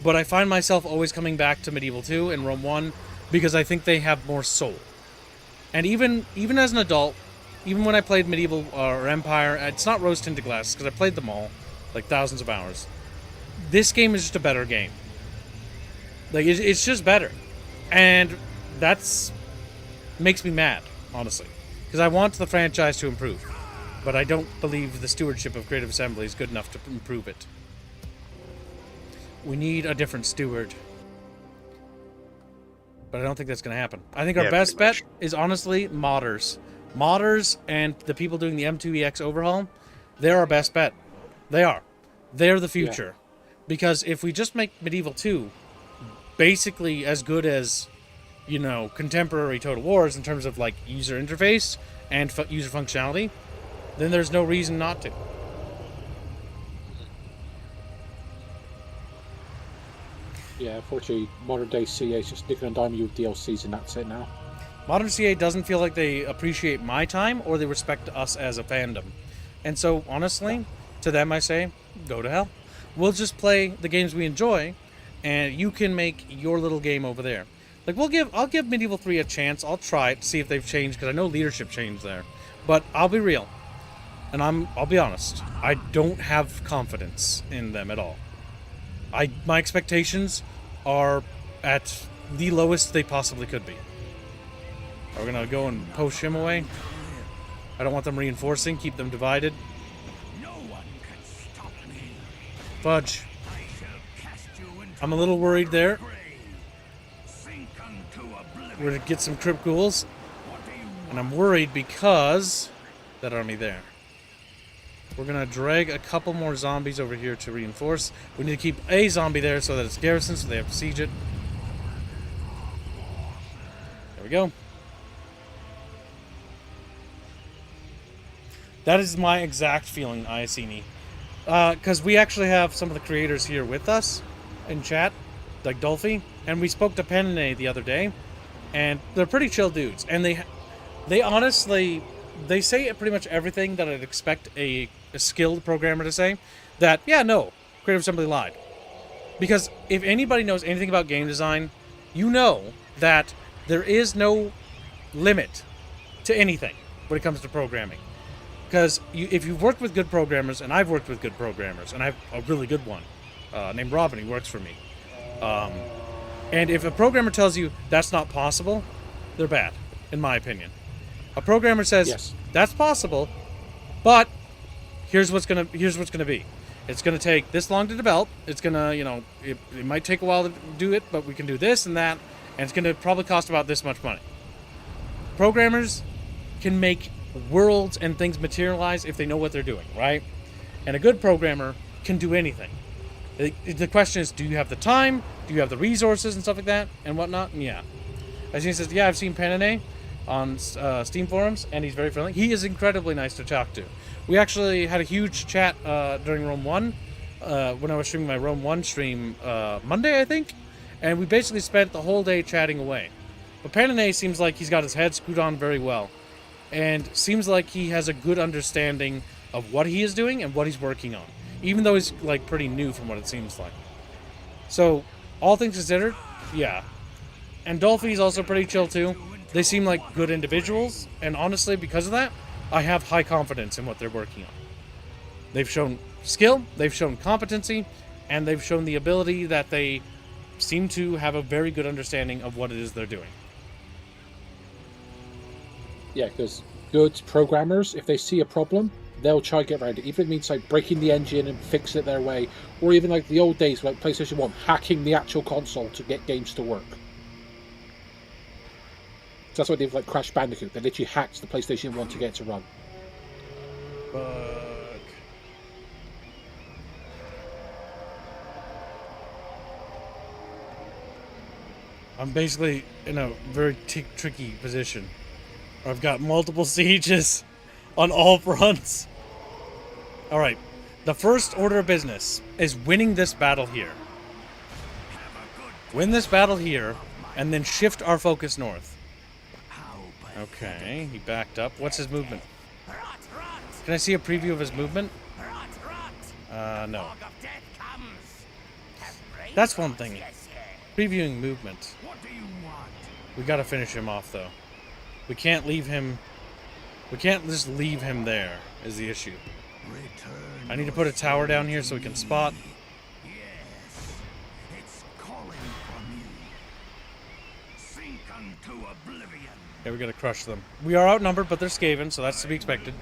but I find myself always coming back to Medieval 2 and Rome 1 because I think they have more soul. And even as an adult, even when I played Medieval or Empire, it's not rose-tinted glasses because I played them all, like thousands of hours. This game is just a better game. Like, it's just better. And that's makes me mad, honestly. Because I want the franchise to improve. But I don't believe the stewardship of Creative Assembly is good enough to improve it. We need a different steward. But I don't think that's going to happen. I think our best bet is honestly modders. Modders and the people doing the M2EX overhaul, they're our best bet. They are. They're the future. Because if we just make Medieval 2 basically as good as, you know, contemporary Total Wars in terms of, like, user interface and user functionality, then there's no reason not to. Yeah, unfortunately, modern day CA is just nickel and dime you with DLCs and that's it now. Modern CA doesn't feel like they appreciate my time or they respect us as a fandom. And so, honestly, to them I say, go to hell. We'll just play the games we enjoy, and you can make your little game over there. Like, I'll give Medieval 3 a chance. I'll try it to see if they've changed, because I know leadership changed there. But I'll be real. And I'll be honest. I don't have confidence in them at all. My expectations are at the lowest they possibly could be. Are we going to go and post him away? I don't want them reinforcing, keep them divided. Fudge. I'm a little worried there. We're going to get some Crypt Ghouls. And I'm worried because that army there. We're going to drag a couple more zombies over here to reinforce. We need to keep a zombie there so that it's garrison, so they have to siege it. There we go. That is my exact feeling, Iacini. Because we actually have some of the creators here with us in chat, like Dolphy, and we spoke to Penine the other day, and they're pretty chill dudes, and they honestly, they say pretty much everything that I'd expect a skilled programmer to say, that, yeah, no, Creative Assembly lied. Because if anybody knows anything about game design, you know that there is no limit to anything when it comes to programming. Because if you've worked with good programmers, and I've worked with good programmers, and I have a really good one named Robin, he works for me. And if a programmer tells you that's not possible, they're bad, in my opinion. A programmer says, yes, that's possible, but here's what's gonna be. It's gonna take this long to develop. It's gonna, you know, it might take a while to do it, but we can do this and that, and it's gonna probably cost about this much money. Programmers can make worlds and things materialize if they know what they're doing, right? And a good programmer can do anything. The question is, do you have the time? Do you have the resources and stuff like that and whatnot? And yeah. As he says, yeah, I've seen Penine on Steam forums, and he's very friendly. He is incredibly nice to talk to. We actually had a huge chat during Rome 1 when I was streaming my Rome 1 stream Monday, I think, and we basically spent the whole day chatting away. But Penine seems like he's got his head screwed on very well, and seems like he has a good understanding of what he is doing and what he's working on, even though he's like pretty new from what it seems like. So, all things considered, yeah. And Dolphy's also pretty chill too. They seem like good individuals, and honestly, because of that, I have high confidence in what they're working on. They've shown skill, they've shown competency, and they've shown the ability that they seem to have a very good understanding of what it is they're doing. Yeah, because good programmers, if they see a problem, they'll try to get around it. Even if it means like breaking the engine and fixing it their way, or even like the old days like PlayStation 1, hacking the actual console to get games to work. So that's what they did with like Crash Bandicoot. They literally hacked the PlayStation 1 to get it to run. Fuck. I'm basically in a very tricky position. I've got multiple sieges on all fronts. Alright, the first order of business is winning this battle here. Win this battle here, and then shift our focus north. Okay, he backed up. What's his movement? Can I see a preview of his movement? No. That's one thing. Previewing movement. We gotta finish him off, though. We can't leave him... We can't just leave him there, is the issue. I need to put a tower down here so we can spot. Okay, we gotta crush them. We are outnumbered, but they're Skaven, so that's to be expected.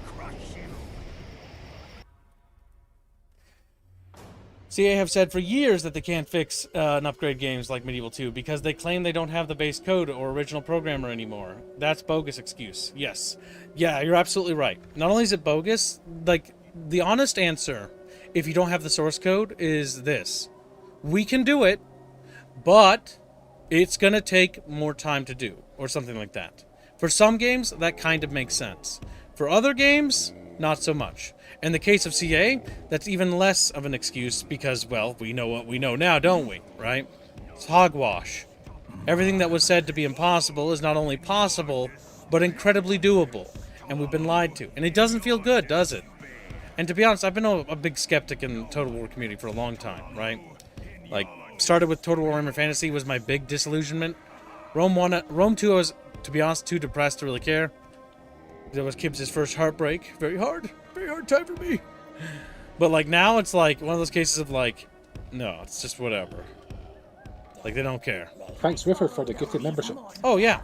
CA have said for years that they can't fix and upgrade games like Medieval 2 because they claim they don't have the base code or original programmer anymore. That's bogus excuse. Yes. Yeah, you're absolutely right. Not only is it bogus, like, the honest answer, if you don't have the source code, is this. We can do it, but it's gonna take more time to do, or something like that. For some games, that kind of makes sense. For other games, not so much. In the case of CA, that's even less of an excuse because, well, we know what we know now, don't we? Right? It's hogwash. Everything that was said to be impossible is not only possible, but incredibly doable. And we've been lied to. And it doesn't feel good, does it? And to be honest, I've been a big skeptic in the Total War community for a long time, right? Like, started with Total War Warhammer Fantasy was my big disillusionment. Rome 2, I was, to be honest, too depressed to really care. That was Kibbs' first heartbreak. Very hard time for me. But like now it's like one of those cases of like, no, it's just whatever. Like they don't care. Thanks, River, for the gifted membership. Oh yeah.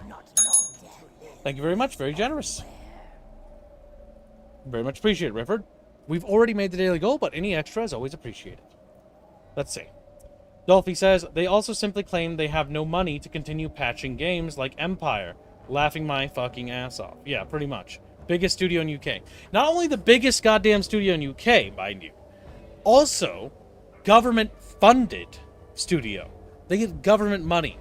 Thank you very much. Very generous. Very much appreciated, Rifford. We've already made the daily goal, but any extra is always appreciated. Let's see. Dolphy says, they also simply claim they have no money to continue patching games like Empire. Laughing my fucking ass off. Yeah, pretty much. Biggest studio in UK. Not only the biggest goddamn studio in UK, mind you. Also, government-funded studio. They get government money.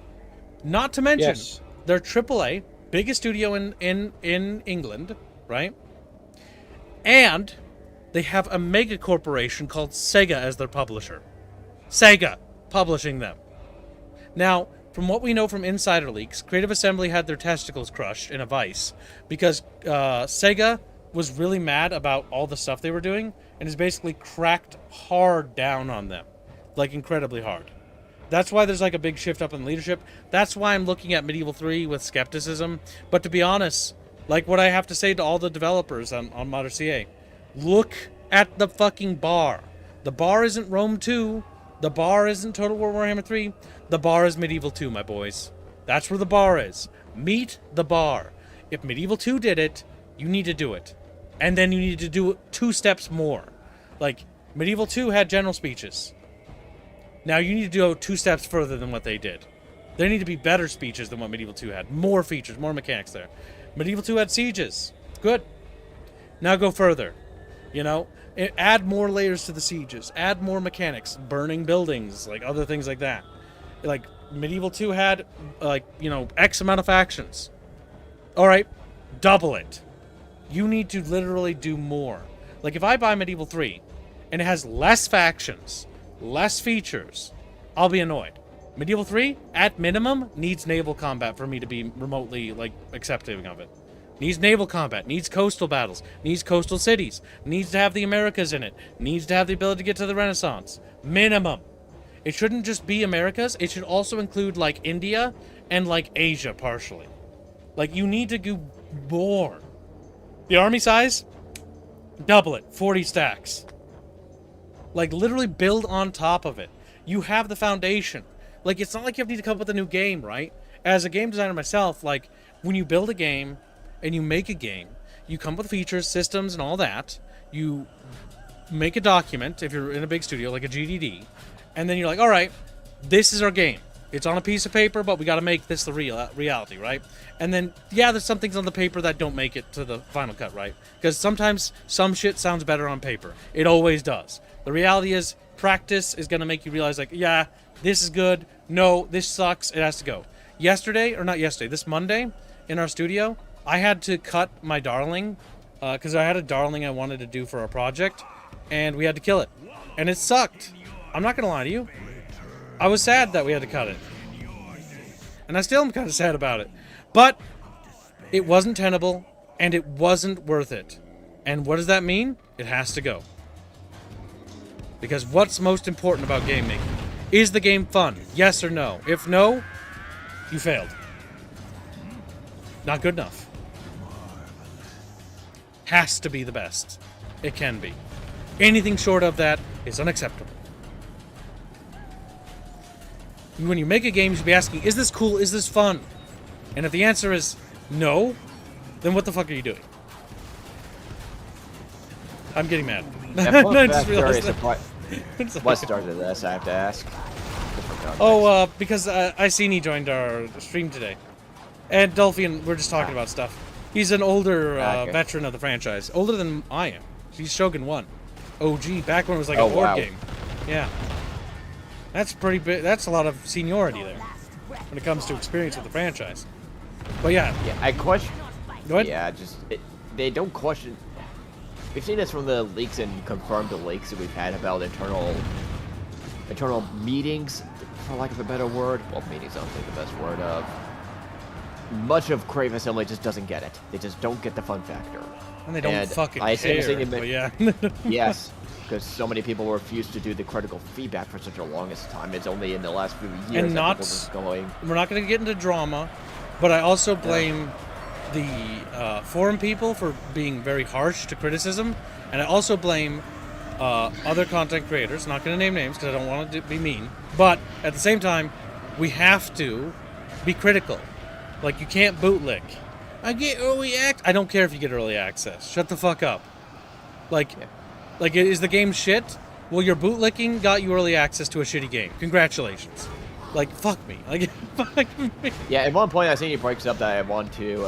Not to mention, yes, they're AAA, biggest studio in England, right? And they have a mega corporation called Sega as their publisher. Sega publishing them. Now, from what we know from insider leaks, Creative Assembly had their testicles crushed in a vice because Sega was really mad about all the stuff they were doing and has basically cracked hard down on them. Like, incredibly hard. That's why there's like a big shift up in leadership. That's why I'm looking at Medieval 3 with skepticism. But to be honest, like what I have to say to all the developers on Modern CA, look at the fucking bar. The bar isn't Rome 2. The bar isn't Total War Warhammer 3. The bar is Medieval 2, my boys. That's where the bar is. Meet the bar. If Medieval 2 did it, you need to do it. And then you need to do it 2 steps more. Like, Medieval 2 had general speeches. Now you need to go 2 steps further than what they did. There need to be better speeches than what Medieval 2 had. More features, more mechanics there. Medieval 2 had sieges. Good. Now go further. You know? Add more layers to the sieges. Add more mechanics. Burning buildings. Like, other things like that. Like, Medieval 2 had, like, you know, X amount of factions. Alright, double it. You need to literally do more. Like, if I buy Medieval 3, and it has less factions, less features, I'll be annoyed. Medieval 3, at minimum, needs naval combat for me to be remotely, like, accepting of it. Needs naval combat, needs coastal battles, needs coastal cities, needs to have the Americas in it, needs to have the ability to get to the Renaissance. Minimum. It shouldn't just be Americas, it should also include, like, India and, like, Asia, partially. Like, you need to do more. The army size? Double it. 40 stacks. Like, literally build on top of it. You have the foundation. Like, it's not like you need to come up with a new game, right? As a game designer myself, like, when you build a game and you make a game, you come up with features, systems, and all that. You make a document, if you're in a big studio, like a GDD, and then you're like, all right, this is our game. It's on a piece of paper, but we got to make this the reality, right? And then, yeah, there's some things on the paper that don't make it to the final cut, right? Because sometimes some shit sounds better on paper. It always does. The reality is, practice is going to make you realize, like, yeah, this is good. No, this sucks. It has to go. yesterday, or not yesterday, this Monday in our studio, I had to cut my darling because I had a darling I wanted to do for our project, and we had to kill it. And it sucked. I'm not going to lie to you. I was sad that we had to cut it. And I still am kind of sad about it. But it wasn't tenable, and it wasn't worth it. And what does that mean? It has to go. Because what's most important about game making? Is the game fun? Yes or no? If no, you failed. Not good enough. Has to be the best. It can be. Anything short of that is unacceptable. When you make a game, you should be asking, is this cool? Is this fun? And if the answer is no, then what the fuck are you doing? I'm getting mad. I just realized that. What started this, I have to ask? Oh, because Iceni joined our stream today. And Dolphin, we're just talking about stuff. He's an older veteran of the franchise. Older than I am. He's Shogun 1. OG, back when it was like a board game. Yeah. That's pretty big. That's a lot of seniority there when it comes to experience with the franchise. But yeah. Yeah, I question. Go ahead. Yeah, they don't question. We've seen this from the leaks and confirmed leaks that we've had about internal meetings, for lack of a better word. Well, meetings I don't think the best word of. Much of Crave Assembly just doesn't get it. They just don't get the fun factor. And they don't fucking care. But yeah. Yes. Because so many people refuse to do the critical feedback for such a longest time. It's only in the last few years and that people just going. We're not going to get into drama, but I also blame the forum people for being very harsh to criticism, and I also blame other content creators. Not going to name names because I don't want to be mean, but at the same time, we have to be critical. Like, you can't bootlick. I get early access. I don't care if you get early access. Shut the fuck up. Like. Yeah. Like, is the game shit? Well, your bootlicking got you early access to a shitty game. Congratulations. Like, fuck me. Like, fuck me. Yeah, at one point I think he breaks up that I want to,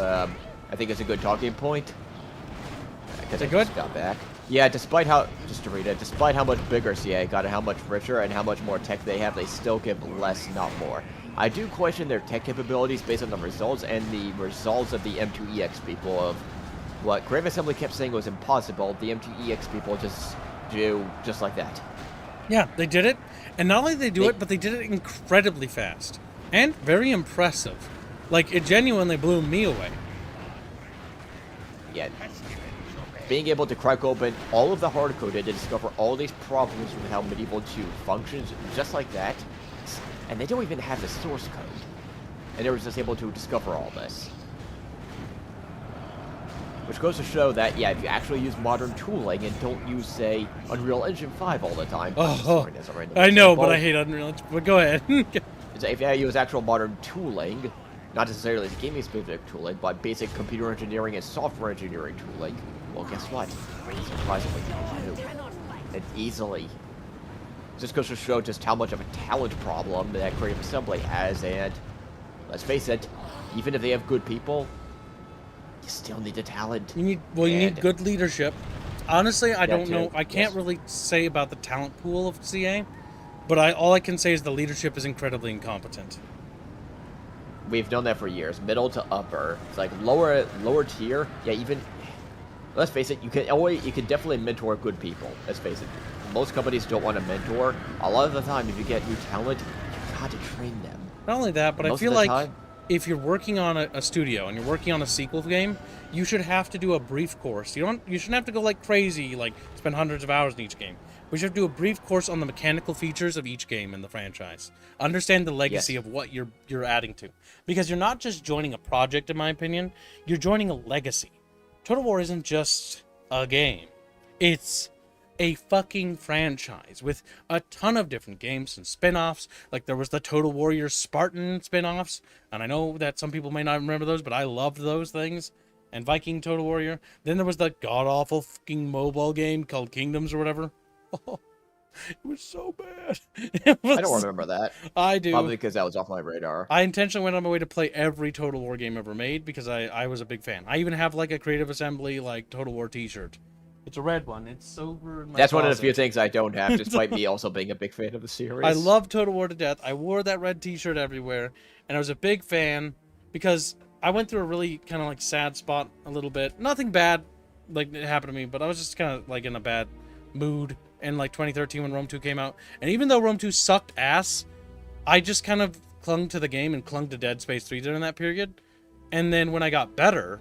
I think it's a good talking point. Is it good? Just got back. Yeah, despite how, just to read it, despite how much bigger CA got and how much richer and how much more tech they have, they still give less, not more. I do question their tech capabilities based on the results and the results of the M2EX people of what Grave Assembly kept saying was impossible, the M2EX people just do just like that. Yeah, they did it. And not only did they do it, but they did it incredibly fast. And very impressive. Like, it genuinely blew me away. Yeah. Being able to crack open all of the hardcode and discover all these problems with how Medieval 2 functions just like that. And they don't even have the source code. And they were just able to discover all this. Which goes to show that, yeah, if you actually use modern tooling and don't use, say, Unreal Engine 5 all the time. I know, but I hate Unreal Engine. But go ahead. If you use actual modern tooling, not necessarily gaming-specific tooling, but basic computer engineering and software engineering tooling, well, guess what? Surprisingly, you can do. And easily. Just goes to show just how much of a talent problem that Creative Assembly has, and let's face it, even if they have good people, you still need the talent. You need good leadership. Honestly, I don't know. I can't really say about the talent pool of CA, but all I can say is the leadership is incredibly incompetent. We've known that for years. Middle to upper. It's like lower tier. Yeah, even. Let's face it. You can definitely mentor good people. Let's face it. Most companies don't want to mentor. A lot of the time, if you get new talent, you got to train them. Not only that, but I feel like if you're working on a studio and you're working on a sequel game, you should have to do a brief course. You shouldn't have to go like crazy, like spend hundreds of hours in each game. We should have to do a brief course on the mechanical features of each game in the franchise. Understand the legacy of what you're adding to. Because you're not just joining a project, in my opinion, you're joining a legacy. Total War isn't just a game. It's a fucking franchise with a ton of different games and spin-offs. Like, there was the Total Warrior Spartan spin-offs, and I know that some people may not remember those, but I loved those things. And Viking Total Warrior. Then there was the god-awful fucking mobile game called Kingdoms or whatever. Oh, it was so bad. I don't remember that. I do. Probably because that was off my radar. I intentionally went on my way to play every Total War game ever made because I was a big fan. I even have like a Creative Assembly like Total War t-shirt. It's a red one. It's over in my That's one of the few closet. things I don't have, despite me also being a big fan of the series. I love Total War to death. I wore that red t-shirt everywhere, and I was a big fan because I went through a really kind of like sad spot a little bit. Nothing bad like it happened to me, but I was just kind of like in a bad mood in like 2013 when Rome 2 came out. And even though Rome 2 sucked ass, I just kind of clung to the game and clung to Dead Space 3 during that period. And then when I got better,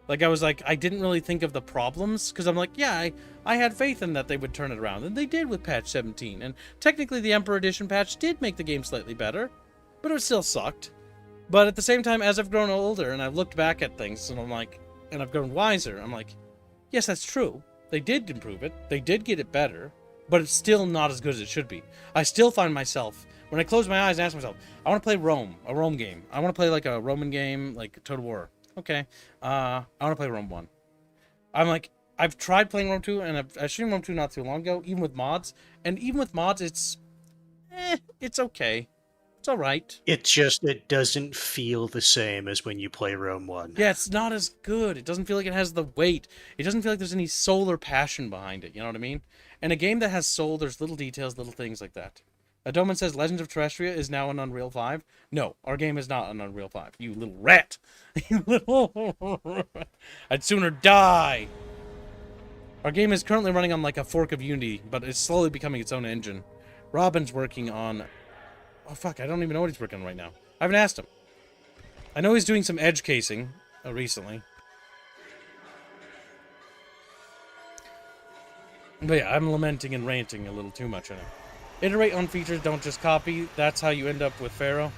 like I was like, I didn't really think of the problems because I'm like, yeah, I had faith in that they would turn it around, and they did with patch 17. And technically the Emperor Edition patch did make the game slightly better, but it still sucked. But at the same time, as I've grown older and I've looked back at things and I'm like, and I've grown wiser, I'm like, yes, that's true. They did improve it. They did get it better, but it's still not as good as it should be. I still find myself, when I close my eyes and ask myself, I want to play Rome, a Rome game. I want to play like a Roman game, like Total War. Okay. I want to play Rome 1. I'm like, I've tried playing Rome 2, and I streamed Rome 2 not too long ago, even with mods. And even with mods, it's okay. It's alright. It just, it doesn't feel the same as when you play Rome 1. Yeah, it's not as good. It doesn't feel like it has the weight. It doesn't feel like there's any soul or passion behind it, you know what I mean? And a game that has soul, there's little details, little things like that. Adoman says Legends of Terrestria is now on Unreal 5. No, our game is not on Unreal 5. You little rat. You little... I'd sooner die. Our game is currently running on like a fork of Unity, but it's slowly becoming its own engine. Robin's working on... Oh, fuck, I don't even know what he's working on right now. I haven't asked him. I know he's doing some edge casing recently. But yeah, I'm lamenting and ranting a little too much in it. Iterate on features, don't just copy. That's how you end up with Pharaoh.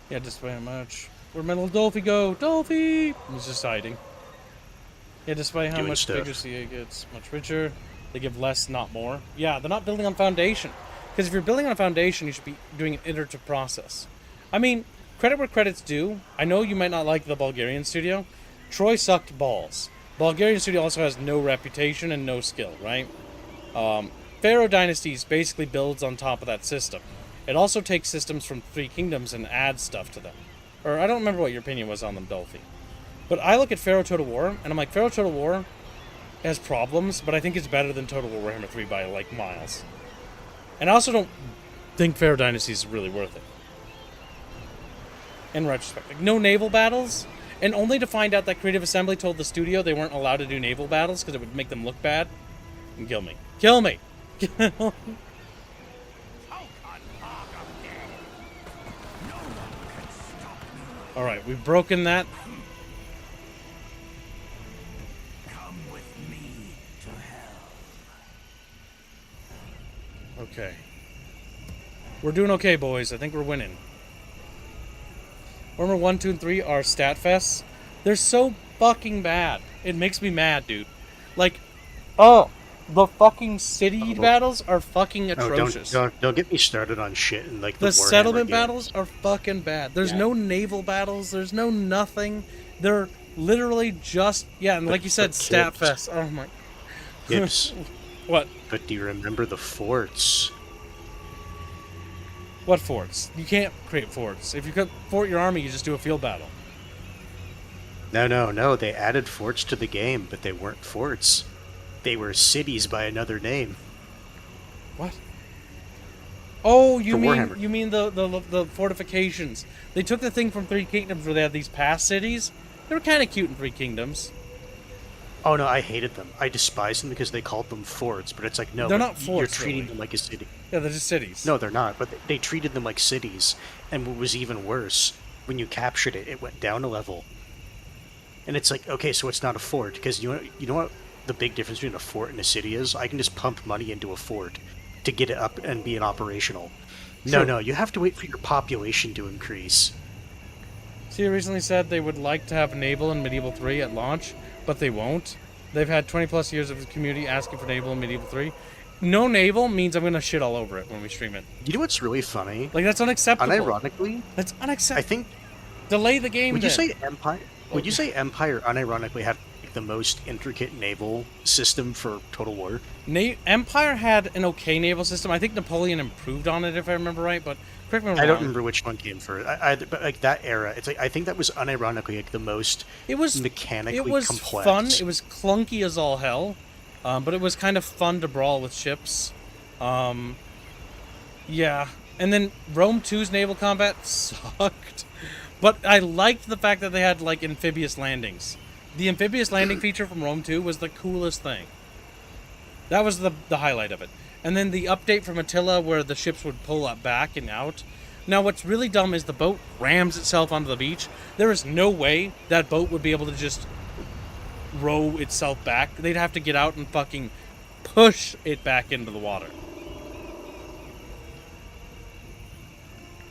Yeah, despite how much. Where'd my little Dolphy go? Dolphy! He's just hiding. Yeah, despite how Doing much stuff. bigger CA gets, much richer. They give less, not more. Yeah, they're not building on foundation. Because if you're building on a foundation, you should be doing an iterative process. I mean, credit where credit's due. I know you might not like the Bulgarian studio. Troy sucked balls. Bulgarian studio also has no reputation and no skill, right? Pharaoh Dynasties basically builds on top of that system. It also takes systems from Three Kingdoms and adds stuff to them. Or I don't remember what your opinion was on them, Dolphy. But I look at Pharaoh Total War, and I'm like, Pharaoh Total War has problems, but I think it's better than Total War Warhammer 3 by, like, miles. And I also don't think Pharaoh Dynasties is really worth it. In retrospect. Like, no naval battles, and only to find out that Creative Assembly told the studio they weren't allowed to do naval battles because it would make them look bad. And kill me. Kill me! Alright, we've broken that. Come with me to hell. Okay. We're doing okay, boys. I think we're winning. Warhammer 1, 2, and 3 are stat fests. They're so fucking bad. It makes me mad, dude. Like, oh, the fucking city battles are fucking atrocious. Don't get me started on shit and like The Warhammer settlement games. battles are fucking bad. There's no naval battles. There's no nothing. They're literally just... Yeah, and like you said, stat fest. Oh, my... Gibbs. What? But do you remember the forts? What forts? You can't create forts. If you could fort your army, you just do a field battle. No. They added forts to the game, but they weren't forts. They were cities by another name. What? Oh, For Warhammer. you mean the fortifications? They took the thing from Three Kingdoms where they had these past cities. They were kind of cute in Three Kingdoms. Oh no, I hated them. I despised them because they called them forts, but it's like, no, They're but not forts, you're treating really. them like a city. Yeah, they're just cities. No, they're not, but they treated them like cities. And what was even worse, when you captured it, it went down a level. And it's like, okay, so it's not a fort, because you know what the big difference between a fort and a city is? I can just pump money into a fort to get it up and be operational. No, you have to wait for your population to increase. See, recently said they would like to have naval in Medieval 3 at launch, but they won't. They've had 20 plus years of the community asking for naval in Medieval 3. No naval means I'm gonna shit all over it when we stream it. You know what's really funny? Like, that's unacceptable. Unironically, That's unacceptable. I think... Delay the game Would you then. say Empire? Would you say Empire unironically had like the most intricate naval system for Total War. Empire had an okay naval system. I think Napoleon improved on it, if I remember right. But correct me if I'm I don't wrong. remember which one came first. But like that era, it's like I think that was unironically like the most mechanically complex. Fun. It was clunky as all hell, but it was kind of fun to brawl with ships. Yeah, and then Rome 2's naval combat sucked, but I liked the fact that they had like amphibious landings. The amphibious landing feature from Rome 2 was the coolest thing. That was the highlight of it. And then the update from Attila where the ships would pull up back and out. Now, what's really dumb is the boat rams itself onto the beach. There is no way that boat would be able to just row itself back. They'd have to get out and fucking push it back into the water.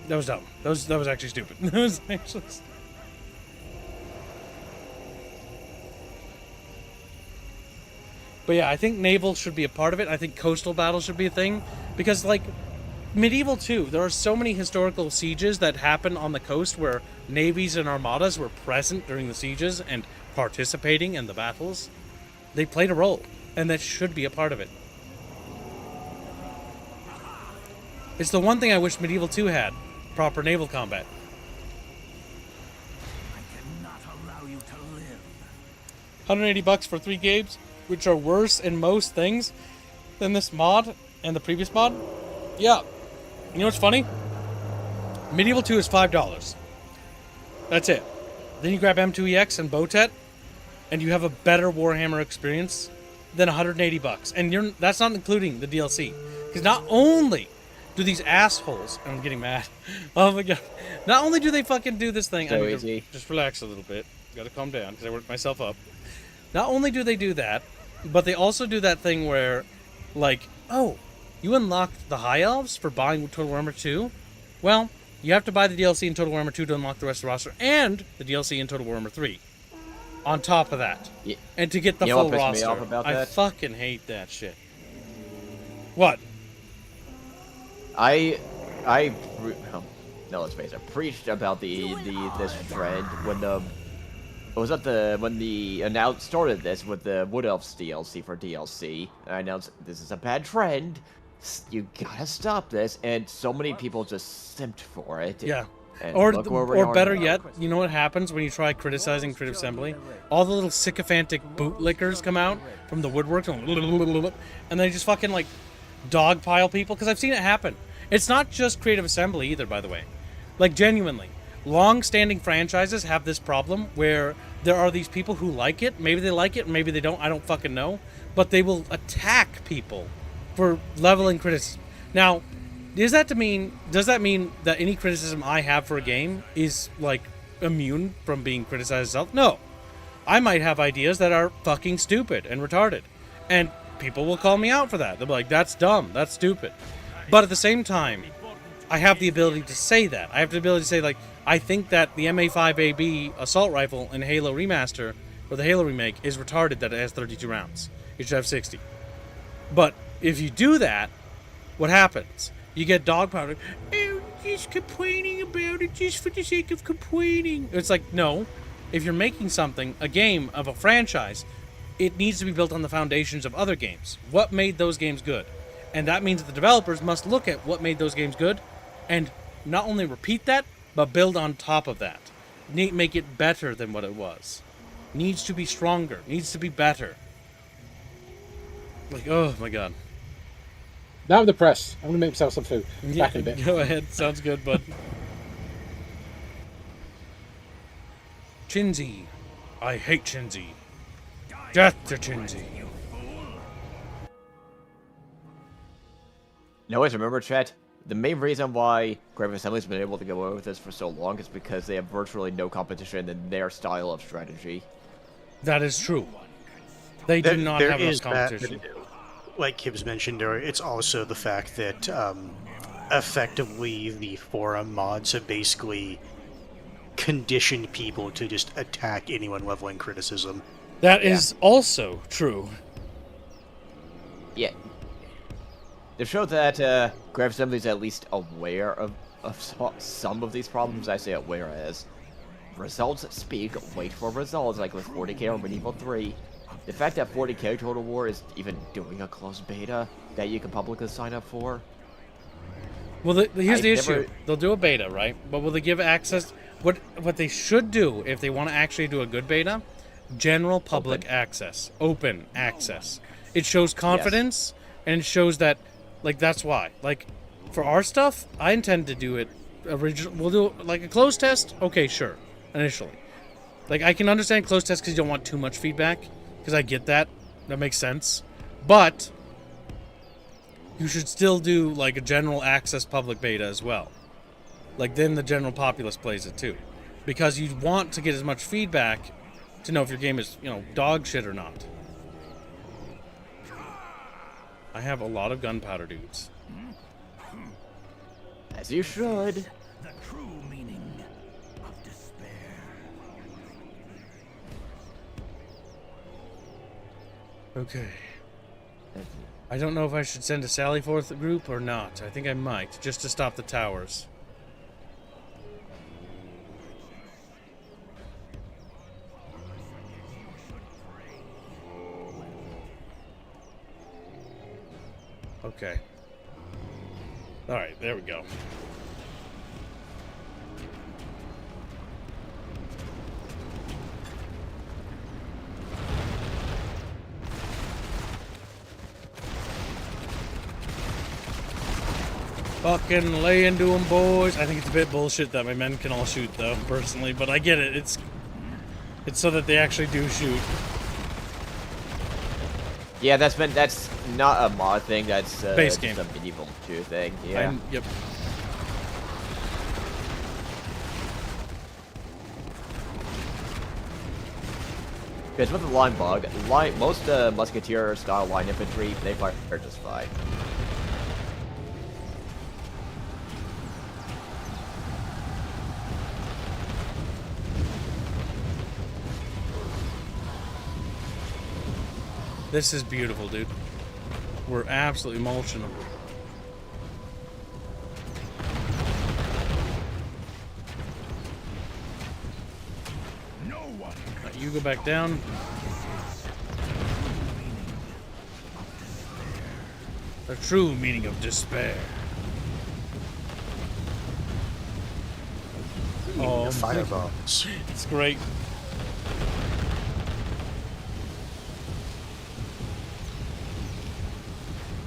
That was dumb. That was actually stupid. That was actually stupid. But yeah, I think naval should be a part of it. I think coastal battles should be a thing. Because, like, Medieval 2, there are so many historical sieges that happen on the coast where navies and armadas were present during the sieges and participating in the battles. They played a role, and that should be a part of it. It's the one thing I wish Medieval 2 had. Proper naval combat. I cannot allow you to live. $180 for 3 games, which are worse in most things than this mod and the previous mod. Yeah. You know what's funny? Medieval 2 is $5. That's it. Then you grab M2EX and Botet, and you have a better Warhammer experience than $180. And that's not including the DLC. Because not only do these assholes, I'm getting mad. Oh my god. Not only do they fucking do this thing, So I need easy. to just relax a little bit. Gotta calm down, because I worked myself up. Not only do they do that, but they also do that thing where, like, oh, you unlocked the High Elves for buying Total Warhammer 2? Well, you have to buy the DLC in Total Warhammer 2 to unlock the rest of the roster, and the DLC in Total Warhammer 3. On top of that. Yeah. And to get the You know full what pissed me roster. off about I that? fucking hate that shit. What? No, let's face it. I preached about this trend when when the announced started this with the Wood Elves DLC for DLC. I announced this is a bad trend. You gotta stop this, and so many people just simped for it. Yeah. And Or look where we are better now. yet, you know what happens when you try criticizing Crit Assembly? All the little sycophantic bootlickers come out from the woodworks and they just fucking like dogpile people, because I've seen it happen. It's not just Creative Assembly either, by the way. Like, genuinely, long-standing franchises have this problem where there are these people who like it. Maybe they like it, maybe they don't. I don't fucking know. But they will attack people for leveling criticism. Now, does that mean that any criticism I have for a game is, like, immune from being criticized itself? No. I might have ideas that are fucking stupid and retarded. And people will call me out for that. They'll be like, that's dumb, that's stupid. But at the same time, I have the ability to say that. I have the ability to say, like, I think that the MA5AB assault rifle in Halo Remaster, or the Halo Remake, is retarded that it has 32 rounds. It should have 60. But if you do that, what happens? You get dog powder. Oh, just complaining about it just for the sake of complaining. It's like, no. If you're making something, a game of a franchise, it needs to be built on the foundations of other games. What made those games good? And that means that the developers must look at what made those games good and not only repeat that, but build on top of that. Make it better than what it was. Needs to be stronger. Needs to be better. Like, oh my god. Now I'm depressed. I'm going to make myself some food. Back in a bit. Go ahead. Sounds good, bud. Chinzy. I hate Chinzy. Death to Chinzy. No, always remember, chat, the main reason why Creative Assembly's been able to go away with this for so long is because they have virtually no competition in their style of strategy. That is true. They do not have enough is competition. Like Kibbs mentioned earlier, it's also the fact that effectively the forum mods have basically conditioned people to just attack anyone leveling criticism. That is also true. Yeah. To show that Creative Assembly is at least aware of some of these problems, I say aware as results speak, wait for results, like with 40k or Medieval 3. The fact that 40k Total War is even doing a closed beta that you can publicly sign up for. Well, here's the issue. They'll do a beta, right? But will they give access? What they should do, if they want to actually do a good beta, general public access. Open access. It shows confidence, and it shows that, like, that's why. Like, for our stuff, I intend to do it original. We'll do, like, a closed test. Okay, sure. Initially. Like, I can understand closed tests because you don't want too much feedback. Because I get that. That makes sense. But you should still do, like, a general access public beta as well. Like, then the general populace plays it too. Because you want to get as much feedback to know if your game is, you know, dog shit or not. I have a lot of gunpowder, dudes. As you should. The true meaning of despair. Okay. I don't know if I should send a Sally Forth group or not. I think I might, just to stop the towers. Okay. Alright, there we go. Fucking lay into them, boys. I think it's a bit bullshit that my men can all shoot, though, personally. But I get it. It's so that they actually do shoot. Yeah, that's not a mod thing. That's base game. Just a Medieval 2 thing. Yeah. Yep. Because with the line bug, most musketeer style line infantry, they fire just fine. This is beautiful, dude. We're absolutely mulching them. No one. Right, you go back down. The true meaning of despair. Oh, firebombs. It's great.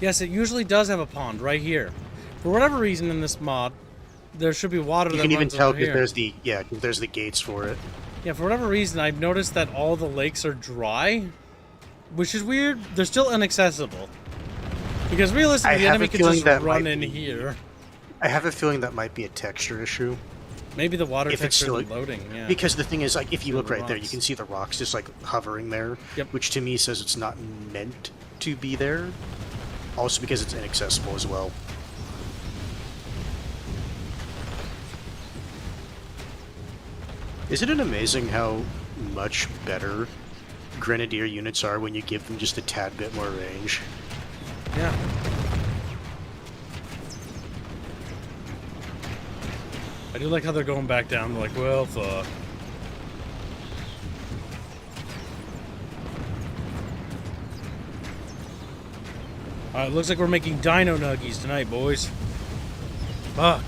Yes, it usually does have a pond right here. For whatever reason in this mod, there should be water that runs You can even tell over here. because there's the gates for it. Yeah, for whatever reason, I've noticed that all the lakes are dry, which is weird. They're still inaccessible. Because realistically, the enemy could just run in here. I have a feeling that might be a texture issue. Maybe the water If it's texture still- is loading, yeah. Because the thing is, like, if you look The right there, you rocks. can see the rocks just, like, hovering there, which to me says it's not meant to be there. Also because it's inaccessible as well. Isn't it amazing how much better Grenadier units are when you give them just a tad bit more range? Yeah. I do like how they're going back down. They're like, well, fuck. Alright, looks like we're making dino nuggies tonight, boys. Fuck.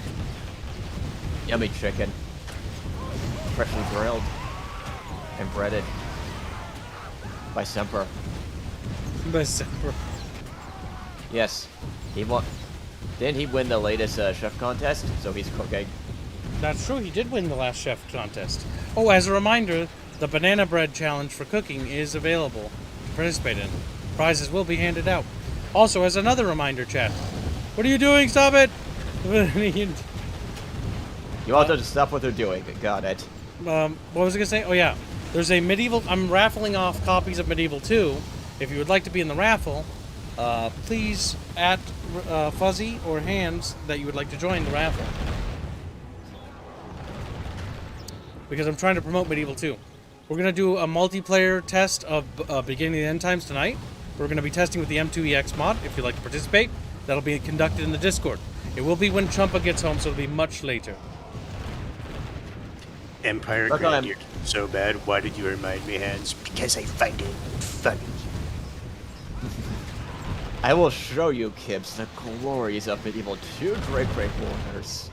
Yummy chicken. Freshly grilled. And breaded. By Semper. By Semper. Yes. Didn't he win the latest chef contest? So he's cooking. That's true, he did win the last chef contest. Oh, as a reminder, the banana bread challenge for cooking is available to participate in. Prizes will be handed out. Also, as another reminder, chat. What are you doing? Stop it! You all to stop what they're doing. Got it. What was I gonna say? Oh yeah, there's a medieval. I'm raffling off copies of Medieval 2. If you would like to be in the raffle, please at Fuzzy or Hands that you would like to join the raffle. Because I'm trying to promote Medieval 2. We're gonna do a multiplayer test of Beginning of the End Times tonight. We're gonna be testing with the M2EX mod. If you'd like to participate, that'll be conducted in the Discord. It will be when Chumpa gets home, so it'll be much later. Empire Look, Grand, you're so bad. Why did you remind me, Hans? Because I find it funny. I will show you, Kibbs, the glories of Medieval 2 Great Warriors.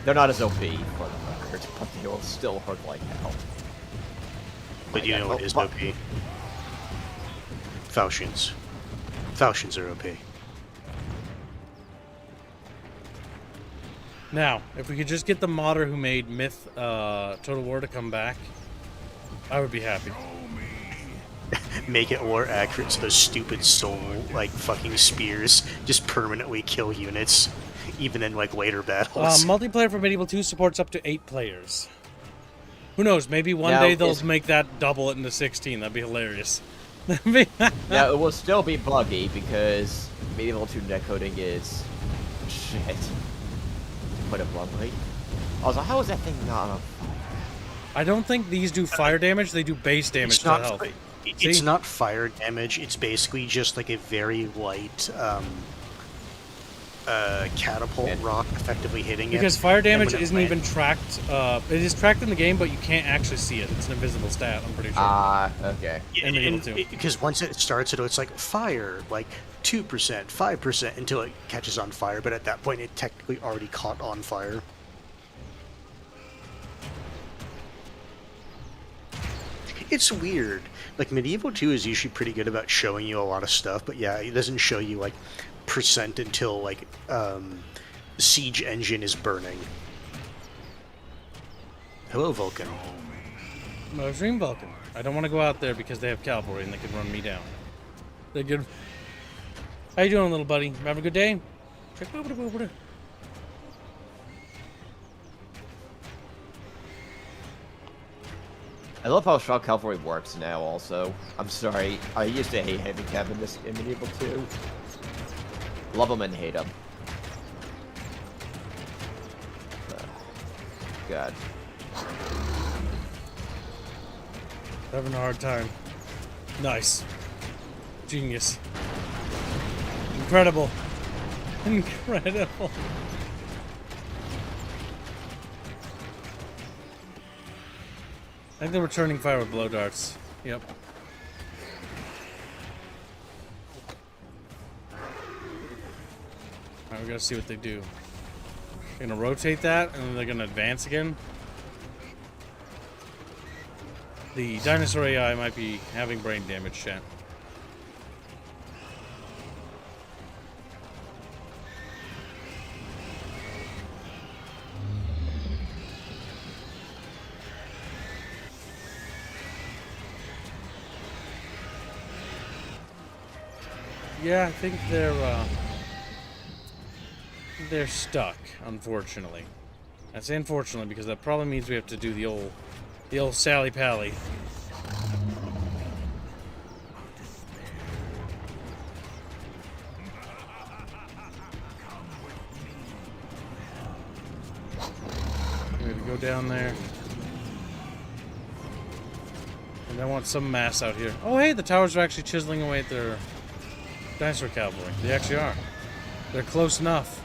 They're not as OP, for the record, but they will still hurt like hell. But you know what is OP? Falchions. Falchions are OP. Now, if we could just get the modder who made Myth Total War to come back, I would be happy. Make it more accurate so those stupid soul, like, fucking spears just permanently kill units, even in, like, later battles. Multiplayer for Medieval 2 supports up to 8 players. Who knows, maybe one day they'll make that double it into 16. That'd be hilarious. Now, it will still be buggy because Medieval 2 netcoding is shit, to put it bluntly. Also, how is that thing not on fire? I don't think these do fire damage, they do base damage to health. It's not fire damage, it's basically just like a very light catapult rock effectively hitting it. Because fire damage isn't even tracked. It is tracked in the game, but you can't actually see it. It's an invisible stat, I'm pretty sure. Okay. Because once it starts, it's like fire, like 2%, 5% until it catches on fire, but at that point it technically already caught on fire. It's weird. Like, Medieval 2 is usually pretty good about showing you a lot of stuff, but yeah, it doesn't show you, like, percent until, like, Siege Engine is burning. Hello, Vulcan. No, Dream Vulcan. I don't want to go out there because they have cavalry and they can run me down. They're good. How you doing, little buddy? Having a good day? I love how strong cavalry works now, also. I'm sorry, I used to hate heavy cav in Medieval 2. Love them and hate them. God. Having a hard time. Nice. Genius. Incredible. Incredible. I think they're returning fire with blow darts. Yep. Alright, we gotta see what they do. They're gonna rotate that, and then they're gonna advance again. The dinosaur AI might be having brain damage, chat. Yeah, I think they're stuck, unfortunately. I say unfortunately because that probably means we have to do the old Sally Pally. We're gonna go down there. And I want some mass out here. Oh hey, the towers are actually chiseling away at their dinosaur cavalry. They actually are. They're close enough.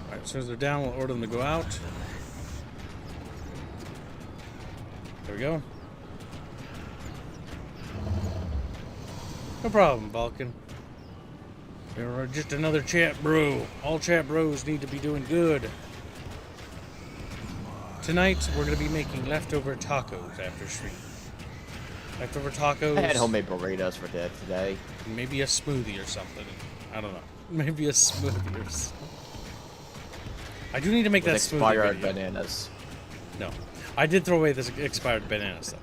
Alright, as soon as they're down, we'll order them to go out. There we go. No problem, Vulcan. You're just another chat bro. All chat bros need to be doing good. Tonight, we're going to be making leftover tacos after stream. Leftover tacos. I had homemade burritos for dinner today. Maybe a smoothie or something. I don't know. Maybe a smoothie or something. I do need to make that smoothie expired video. bananas. No. I did throw away this expired bananas,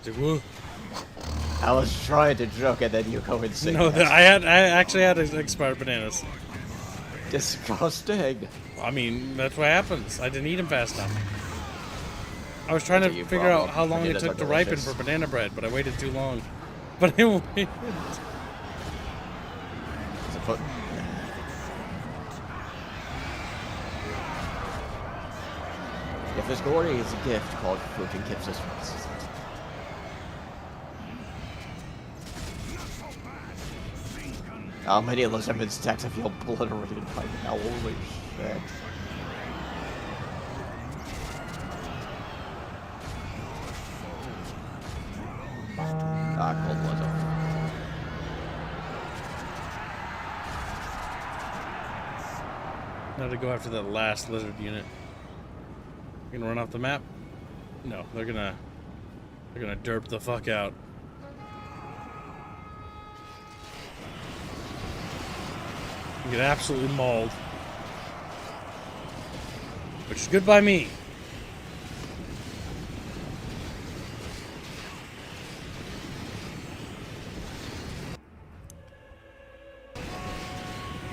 though. Woo. I was trying to joke and then you go and say No, I actually had expired bananas. Disgusting. I mean, that's what happens. I didn't eat them fast enough. I was trying to figure out how long it took to ripen for banana bread, but I waited too long. But I waited. If this glory is a gift called fruit and gives us How many of those Eminence attacks I feel obliterated by now? Holy shit. Cold Blizzard. Now to go after that last lizard unit. Gonna run off the map? No, they're gonna derp the fuck out. Get absolutely mauled. Which is good by me.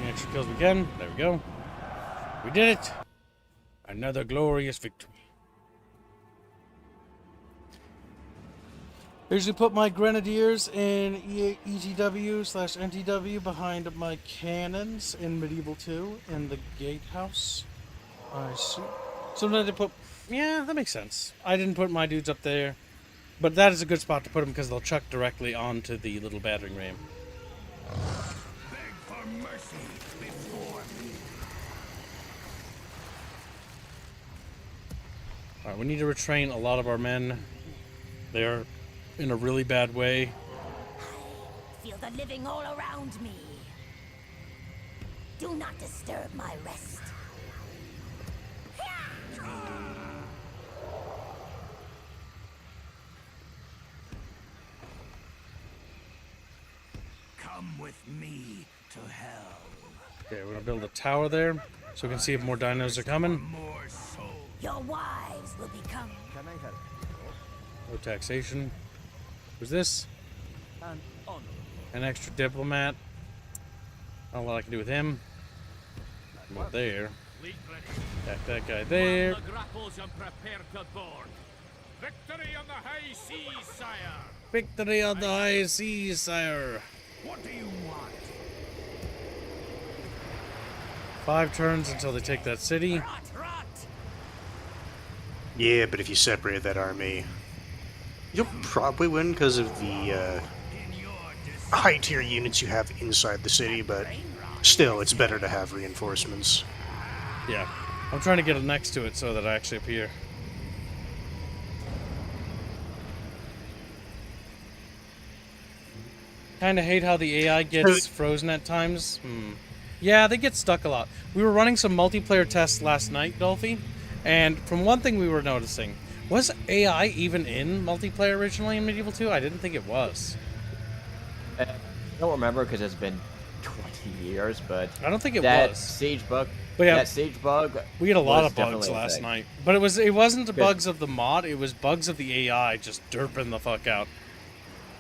Extra kills again. There we go. We did it. Another glorious victory. I usually put my grenadiers in ETW/NTW behind my cannons in Medieval 2 in the gatehouse. I see. Sometimes I put... Yeah, that makes sense. I didn't put my dudes up there. But that is a good spot to put them because they'll chuck directly onto the little battering ram. Beg for mercy before me. Alright, we need to retrain a lot of our men. They're in a really bad way. Feel the living all around me. Do not disturb my rest. Come with me to hell. Okay, we're gonna build a tower there so we can see if more dinos are coming. More souls. Your wives will become. Can I help? No taxation. Who's this? An honor. An extra diplomat. I don't know what I can do with him. Come up there. Attack that guy there. grapples and prepare to board. Victory on the high seas, sire. Victory on the high seas, sire. What do you want? 5 turns until they take that city. Yeah, but if you separate that army, you'll probably win because of the high tier units you have inside the city, but still, it's better to have reinforcements. Yeah. I'm trying to get it next to it so that I actually appear. Kind of hate how the AI gets frozen at times. Yeah, they get stuck a lot. We were running some multiplayer tests last night, Dolphy, and from one thing we were noticing, was AI even in multiplayer originally in Medieval 2? I didn't think it was. I don't remember because it's been 20 years, but I don't think it that was. siege bug. But yeah, that siege bug. We had a lot was of bugs definitely a last thing. night, but it wasn't the bugs of the mod. It was bugs of the AI just derping the fuck out.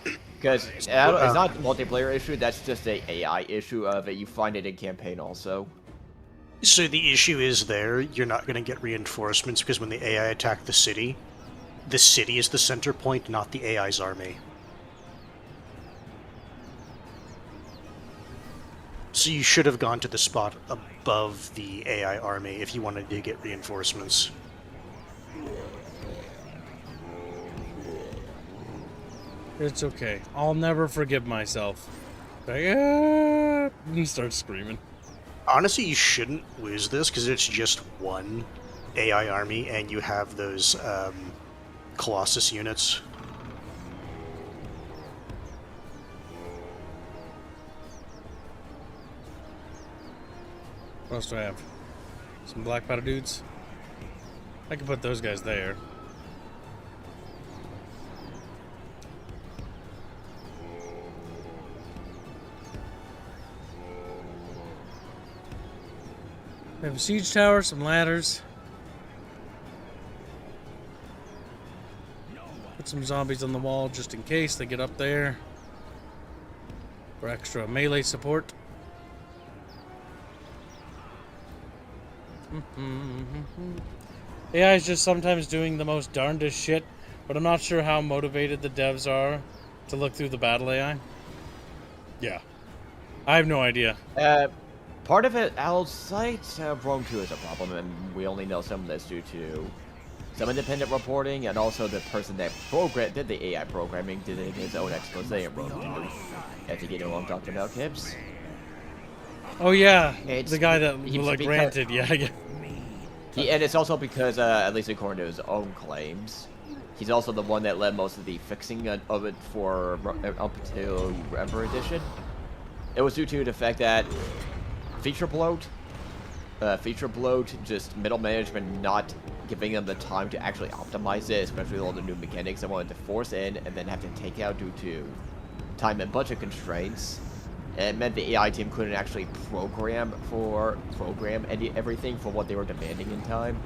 Because it's not a multiplayer issue, that's just a AI issue of it. You find it in campaign also. So the issue is there, you're not going to get reinforcements because when the AI attack the city is the center point, not the AI's army. So you should have gone to the spot above the AI army if you wanted to get reinforcements. It's okay. I'll never forgive myself. Like, and start screaming. Honestly, you shouldn't lose this because it's just one AI army and you have those Colossus units. What else do I have? Some black powder dudes. I can put those guys there. We have a siege tower, some ladders. Put some zombies on the wall just in case they get up there. For extra melee support. AI is just sometimes doing the most darndest shit, but I'm not sure how motivated the devs are to look through the battle AI. Yeah. I have no idea. Part of it, outside Rome 2 is a problem, and we only know some of this due to some independent reporting, and also the person that did the AI programming did his own expose in Rome 2. After getting along Dr. Mel Gibbs. Oh yeah, It's- the guy that he- like because- ranted. Yeah, yeah. And it's also because, at least according to his own claims, he's also the one that led most of the fixing of it for up until Ever Edition. It was due to the fact that feature bloat, just middle management not giving them the time to actually optimize it, especially with all the new mechanics they wanted to force in and then have to take out due to time and budget constraints. It meant the AI team couldn't actually program everything for what they were demanding in time.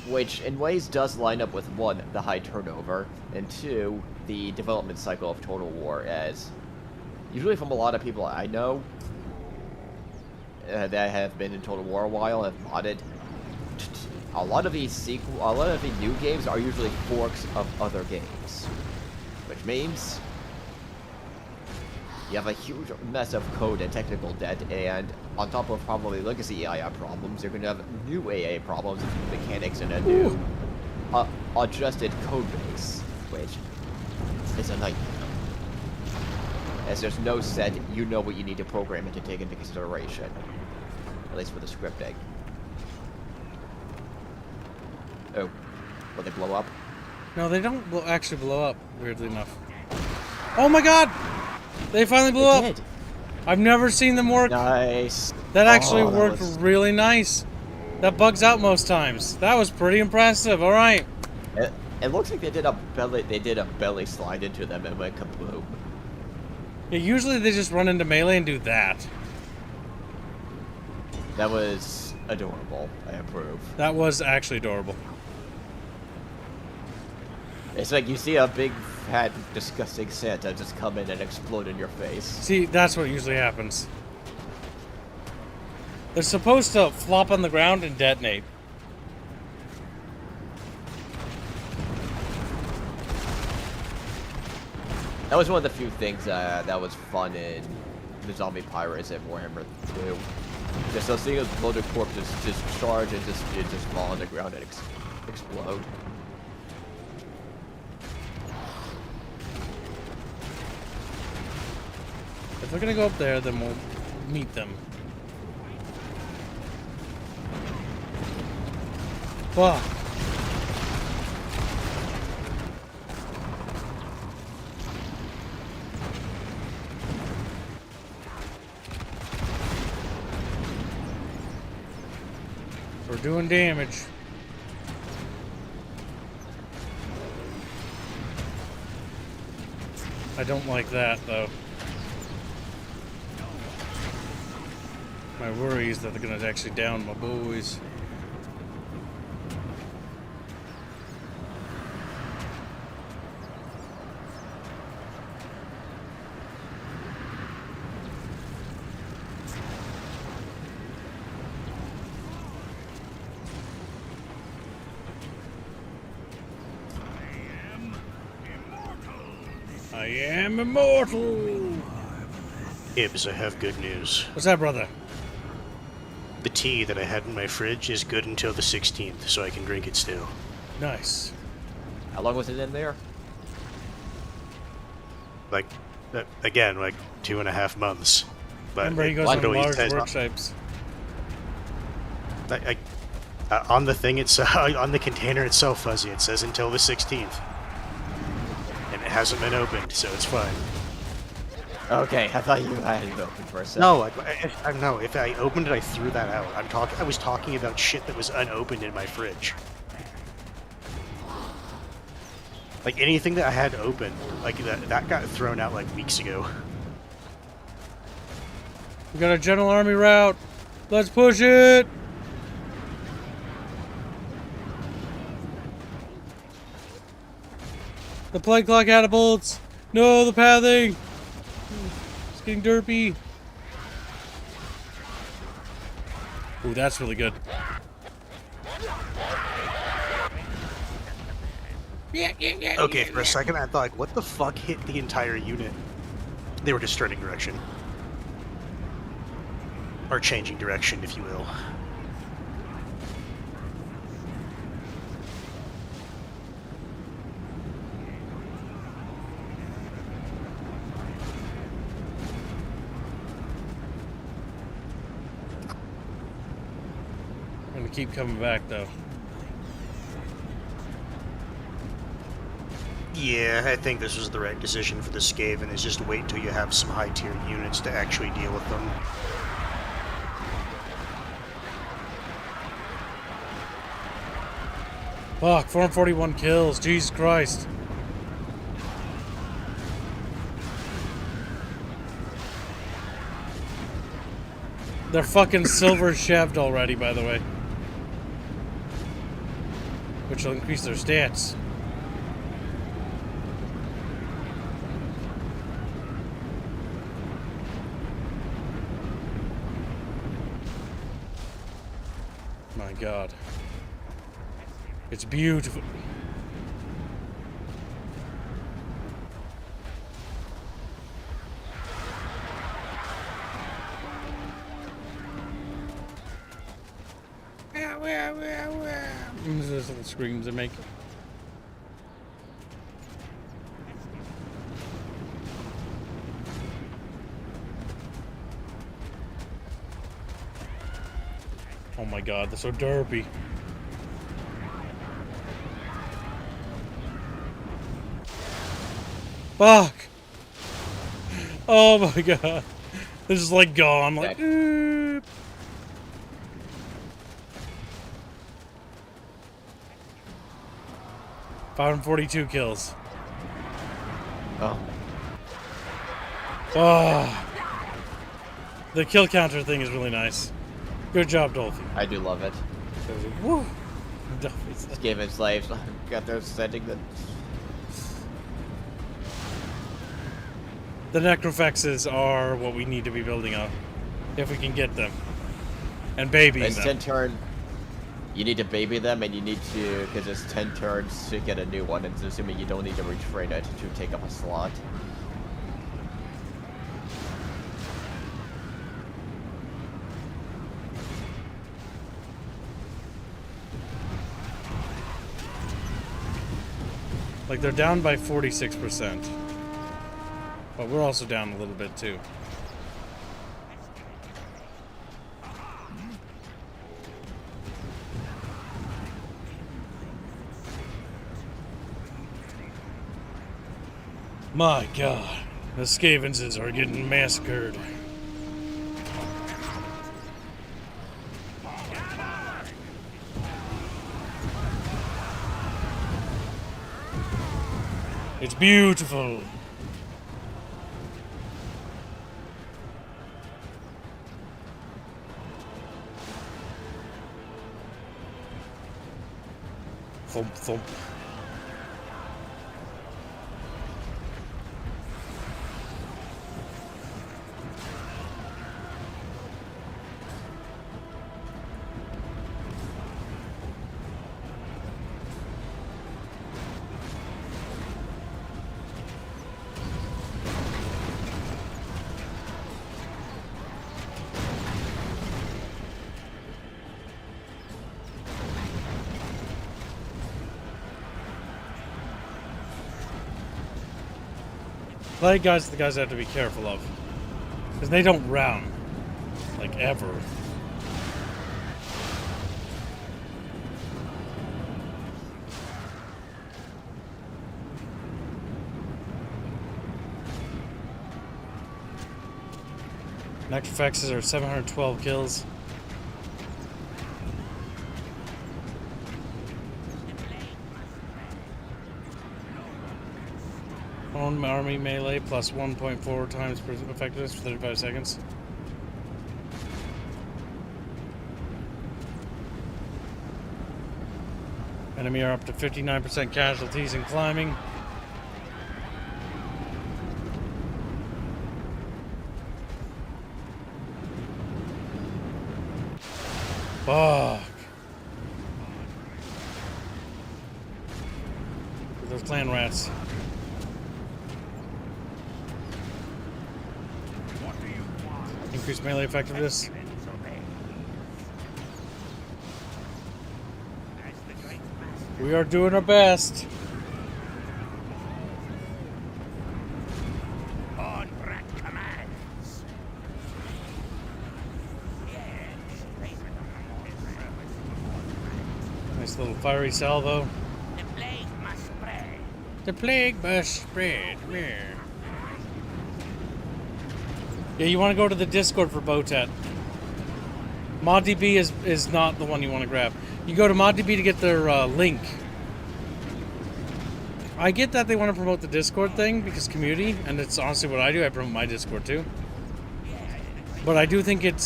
Which, in ways, does line up with, 1, the high turnover, and 2, the development cycle of Total War, as usually from a lot of people I know that have been in Total War a while and have modded, a lot of the new games are usually forks of other games. Which means you have a huge mess of code and technical debt, and on top of probably legacy AI problems, you're going to have new AA problems with new mechanics and a new adjusted code base, which is a nightmare. As there's no set, you know what you need to program it to take into consideration, at least for the scripting. Oh, will they blow up? No, they don't actually blow up, weirdly enough. Oh my god! They finally blew up! Did. I've never seen them work. Nice. That actually Oh, that worked was- really nice. That bugs out most times. That was pretty impressive. All right. It looks like they did a belly slide into them and went kaboom. Yeah, usually they just run into melee and do that. That was adorable. I approve. That was actually adorable. It's like you see a big, fat, disgusting Santa just come in and explode in your face. See, that's what usually happens. They're supposed to flop on the ground and detonate. That was one of the few things that was fun in the Zombie Pirates at Warhammer 2. Just so seeing those loaded corpses just charge and just fall on the ground and explode. If they're gonna go up there, then we'll meet them. Fuck. We're doing damage. I don't like that, though. My worry is that they're gonna actually down my boys. I am immortal! Ibs, I have good news. What's that, brother? The tea that I had in my fridge is good until the 16th, so I can drink it still. Nice. How long was it in there? Like, again, like 2.5 months. But Remember, he it goes on literally large says workshops. on the thing itself, on the container itself, Fuzzy, it says until the 16th. And it hasn't been opened, so it's fine. Okay, I thought you had it open for a second. No, if I opened it, I threw that out. I was talking about shit that was unopened in my fridge. Like anything that I had open, like that got thrown out like weeks ago. We got a general army route. Let's push it. The plague clock catapults. No, the pathing. It's getting derpy. Ooh, that's really good. Okay, for a second I thought, like, what the fuck hit the entire unit? They were just turning direction. Or changing direction, if you will. to keep coming back, though. Yeah, I think this was the right decision for the Skaven, is just wait until you have some high-tier units to actually deal with them. Fuck, 441 kills. Jesus Christ. They're fucking silver cheved already, by the way. Which will increase their stats. My God. It's beautiful. Those little screams they make. Oh my God, they're so derpy. Fuck! Oh my God. They're just like gone, like... 542 kills. Oh. Oh. The kill counter thing is really nice. Good job, Dolphy. I do love it. Woo. Skaven slaves got their setting that. The necrofexes are what we need to be building up. If we can get them. And babying It's them. 10 turn. You need to baby them, and you need to, because it's 10 turns to get a new one, and it's assuming you don't need to retrain it to take up a slot. Like, they're down by 46%. But we're also down a little bit, too. My God, the Skavenses are getting massacred. It's beautiful. Thump, thump. Like, guys, the guys have to be careful of. Because they don't round. Like, ever. Necrofexes are 712 kills. Own army melee plus 1.4 times per effectiveness for 35 seconds. Enemy are up to 59% casualties and climbing. Fuck. Those clan rats. Increase melee effectiveness. We are doing our best. On Brat commands. nice little fiery salvo. The plague must spread. The plague must spread. Yeah, you want to go to the Discord for Botet. ModDB is not the one you want to grab. You go to ModDB to get their link. I get that they want to promote the Discord thing because community, and it's honestly what I do. I promote my Discord too. But I do think it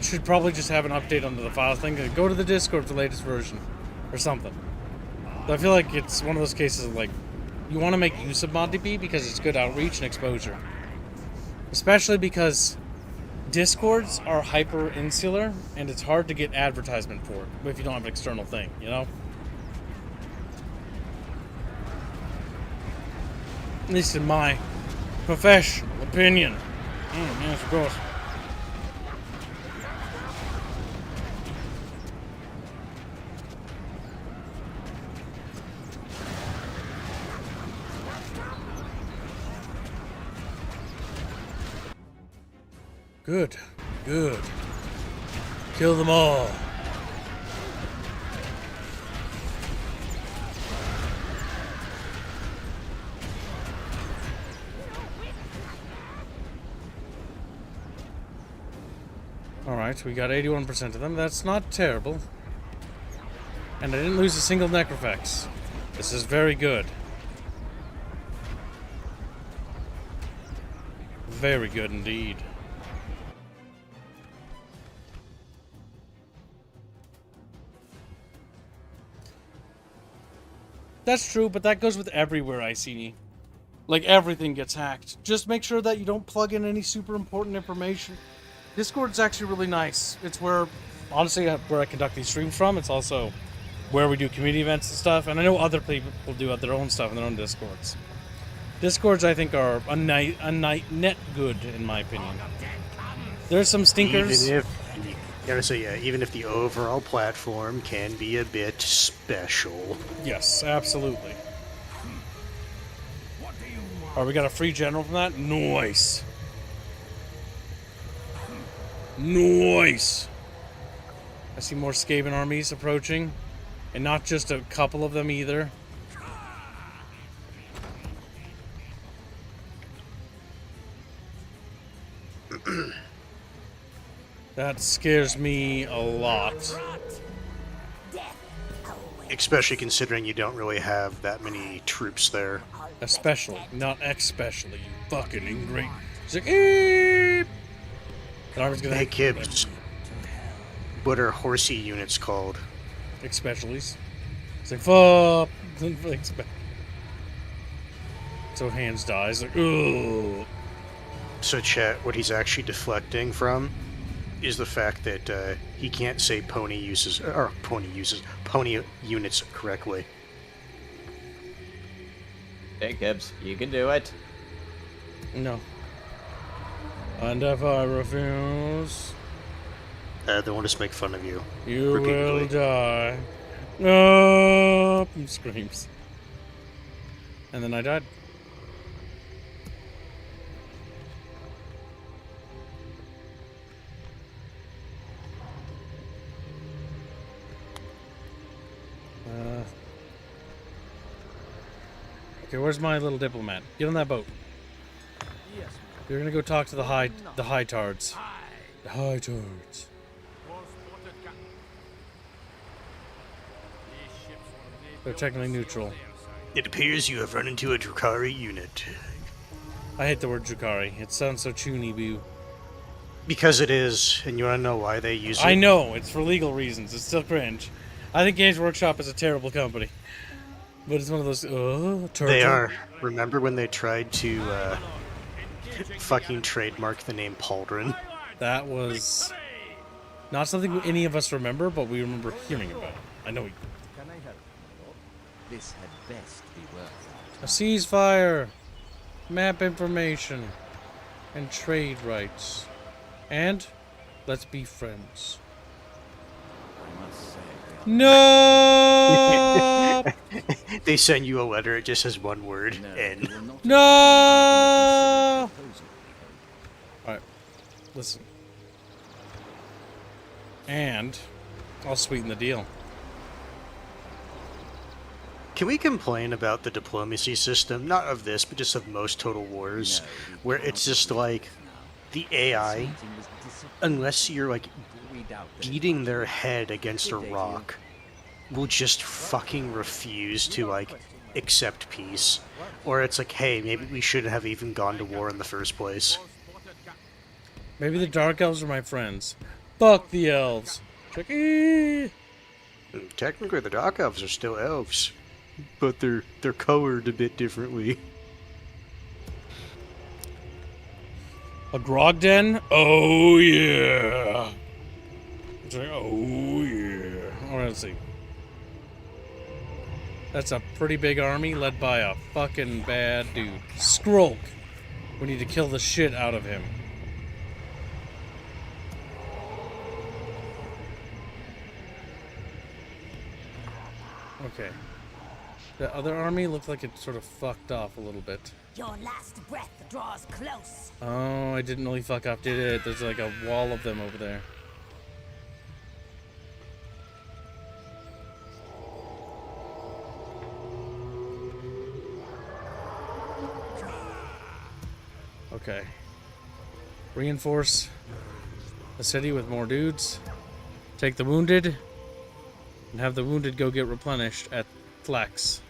should probably just have an update onto the file thing. Go to the Discord for the latest version or something. I feel like it's one of those cases of like, you want to make use of ModDB because it's good outreach and exposure. Especially because Discords are hyper insular and it's hard to get advertisement for it if you don't have an external thing, you know? At least in my professional opinion. Yes, of course. Good. Good. Kill them all. Alright, we got 81% of them. That's not terrible. And I didn't lose a single Necrofex. This is very good. Very good indeed. That's true, but that goes with everywhere I see. Like, everything gets hacked. Just make sure that you don't plug in any super important information. Discord's actually really nice. It's where, honestly, where I conduct these streams from. It's also where we do community events and stuff. And I know other people do their own stuff in their own Discords. Discords, I think, are a net good, in my opinion. There's some stinkers. Even if the overall platform can be a bit special. Yes, absolutely. Oh, we got a free general from that? Nice. Nice. I see more Skaven armies approaching. And not just a couple of them either. That scares me a lot. Especially considering you don't really have that many troops there. Especially, not especially, you fucking ingrate. It's like, eep! The army's gonna Hey, Kibbs. What are horsey units called? Especiallys. It's like, fuck! So Hands dies, like, ugh! So, chat, what he's actually deflecting from is the fact that he can't say pony units correctly. Hey, Gibbs, you can do it. No. And if I refuse... They want to make fun of you. You repeatedly. will die. No! He screams. And then I died. Okay, where's my little diplomat? Get on that boat. Yes. You're gonna go talk to the high tards. The high tards. They're technically neutral. It appears you have run into a Drukhari unit. I hate the word Drukhari. It sounds so choony boo. Because it is, and you want to know why they use it? I know, it's for legal reasons. It's still cringe. I think Games Workshop is a terrible company. But it's one of those, turtle. They are. Remember when they tried to fucking trademark the name Pauldron? That was not something any of us remember, but we remember hearing about it. I know we... Can I help? This had best be worth A ceasefire, map information, and trade rights. And let's be friends. I must say. No! They send you a letter, it just says one word, N. No! Alright, listen. And I'll sweeten the deal. Can we complain about the diplomacy system? Not of this, but just of most Total Wars, where it's just like the AI, unless you're like beating their head against a rock, will just fucking refuse to like accept peace. Or it's like, hey, maybe we shouldn't have even gone to war in the first place. Maybe the Dark Elves are my friends. Fuck the Elves. Tricky. Technically, the Dark Elves are still elves, but they're colored a bit differently. A grog den? Oh yeah. It's like, oh yeah. All right, let's see. That's a pretty big army led by a fucking bad dude. Skrulk. We need to kill the shit out of him. Okay. The other army looked like it sort of fucked off a little bit. Your last breath draws close. Oh, I didn't really fuck up, did it? There's like a wall of them over there. Okay. Reinforce the city with more dudes. Take the wounded. And have the wounded go get replenished at Flex.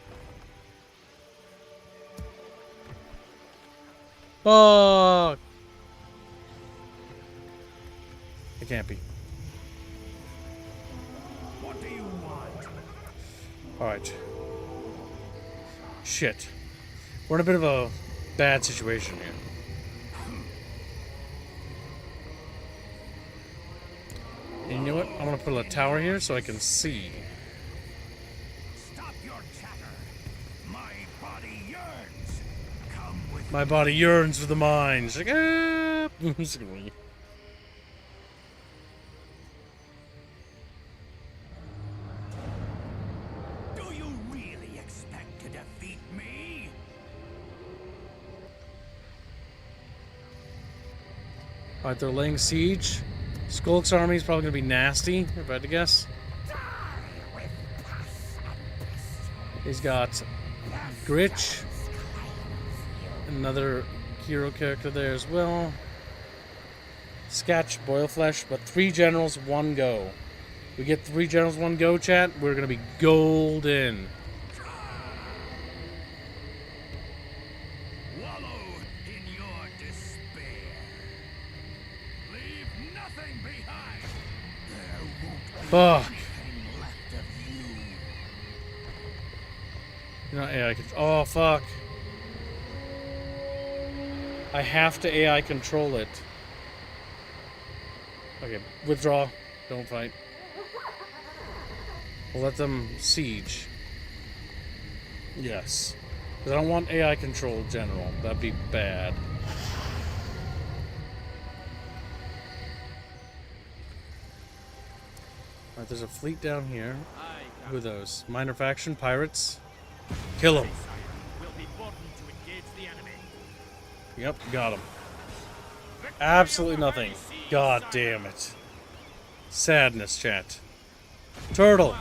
Fuck! It can't be. What do you want? Alright. Shit. We're in a bit of a bad situation here. And you know what? I'm gonna put a tower here so I can see. Stop your chatter. My body yearns. Come with My body yearns for the mines. Like, ah! Do you really expect to defeat me? Alright, they're laying siege. Skulk's army is probably gonna be nasty, if I had to guess. He's got Gritch, another hero character there as well. Sketch, Boilflesh, but 3 generals, 1 go. We get 3 generals, 1 go, chat. We're gonna be golden. Wallow in your despair. Leave nothing behind. There won't be Fuck. anything left of you. You know, AI oh, fuck. I have to AI control it. Okay, withdraw. Don't fight. We'll let them siege. Yes. Because I don't want AI control general. That'd be bad. Alright, there's a fleet down here. Who are those? Minor faction? Pirates? Kill them. Yep, got him. Absolutely nothing. God damn it. Sadness, chat. Turtle.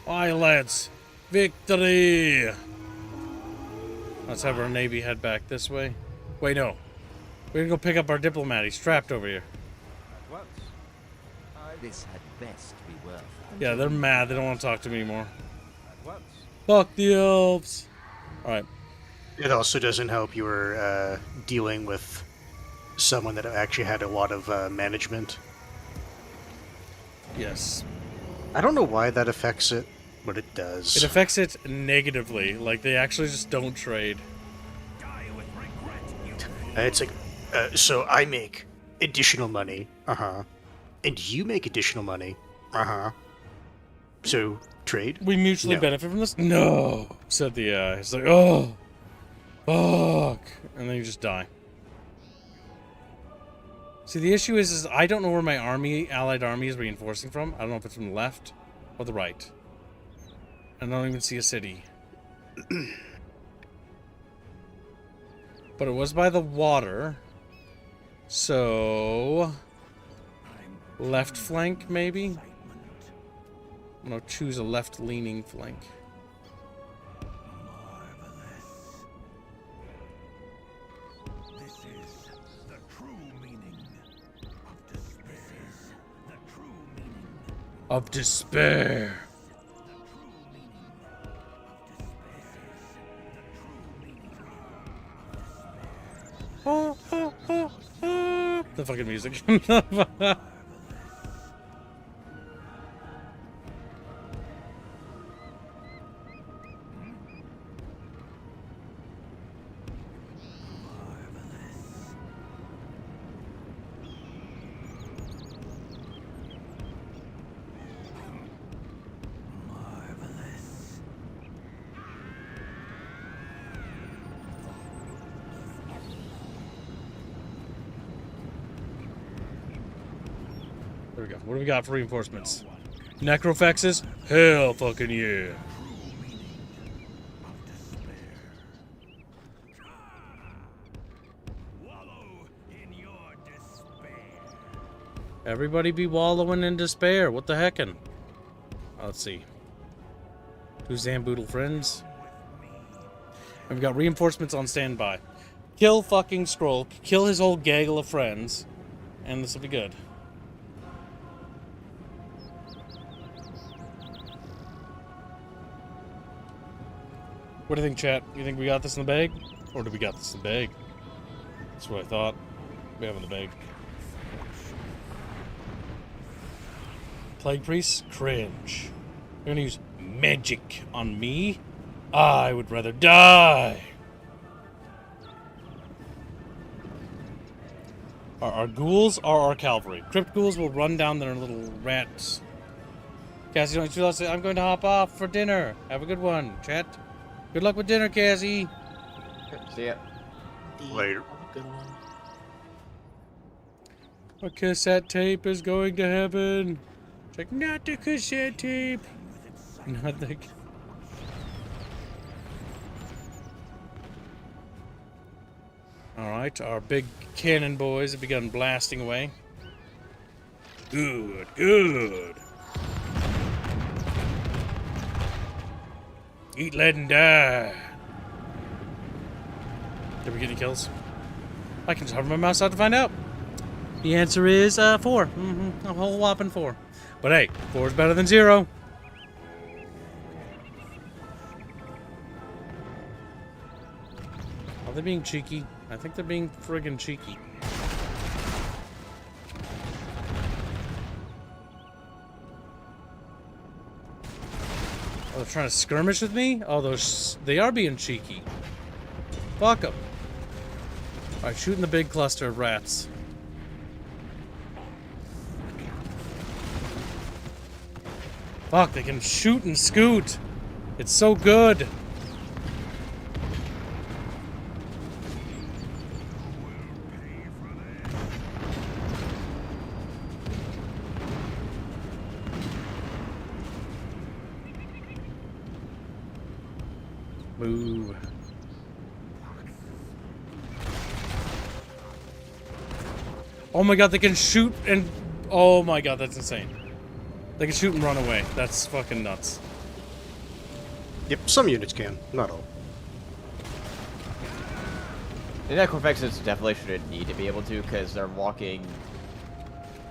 Aye, lads. Victory! Let's have our navy head back this way. Wait, no. We're gonna go pick up our diplomat. He's trapped over here. This had best be worth. Yeah, they're mad. They don't want to talk to me anymore. Fuck the elves. Alright. It also doesn't help you were dealing with someone that actually had a lot of management. Yes. I don't know why that affects it, but it does. It affects it negatively. Like, they actually just don't trade. It's like, so I make additional money. Uh-huh. And you make additional money. Uh-huh. So, trade? We mutually No. benefit from this? No, said the AI. It's like, oh, fuck. And then you just die. See, the issue is I don't know where my army, allied army, is reinforcing from. I don't know if it's from the left or the right. I don't even see a city. But it was by the water. So, left flank, maybe? I'm gonna choose a left-leaning flank. This is the true meaning of despair. The true meaning Of despair. Oh, oh, oh, oh. The fucking music. There we go. What do we got for reinforcements? Necrofexes? Hell fucking yeah. Everybody be wallowing in despair. What the heckin'? Let's see. 2 Zamboodle friends. And we've got reinforcements on standby. Kill fucking Scroll. Kill his whole gaggle of friends. And this will be good. What do you think, chat? You think we got this in the bag? Or do we got this in the bag? That's what I thought. We have in the bag. Plague Priests? Cringe. You're gonna use magic on me? I would rather die! Our ghouls are our cavalry. Crypt ghouls will run down their little rats. Cassie, don't you say I'm going to hop off for dinner. Have a good one, chat. Good luck with dinner, Cassie. See ya. Later. Good one. A cassette tape is going to heaven. It's like, not the cassette tape. Not the... Alright, our big cannon boys have begun blasting away. Good, good. Eat lead and die. Did we get any kills? I can just hover my mouse out to find out. The answer is 4. A whole whopping 4. But hey, 4 is better than 0. Are they being cheeky? I think they're being friggin' cheeky. Oh, they're trying to skirmish with me? Oh, they are being cheeky. Fuck them. Alright, shooting the big cluster of rats. Fuck, they can shoot and scoot. It's so good. Move. Oh my god, they can shoot and... Oh my god, that's insane. They can shoot and run away. That's fucking nuts. Yep, some units can, not all. The Necrofexes definitely shouldn't need to be able to, because they're walking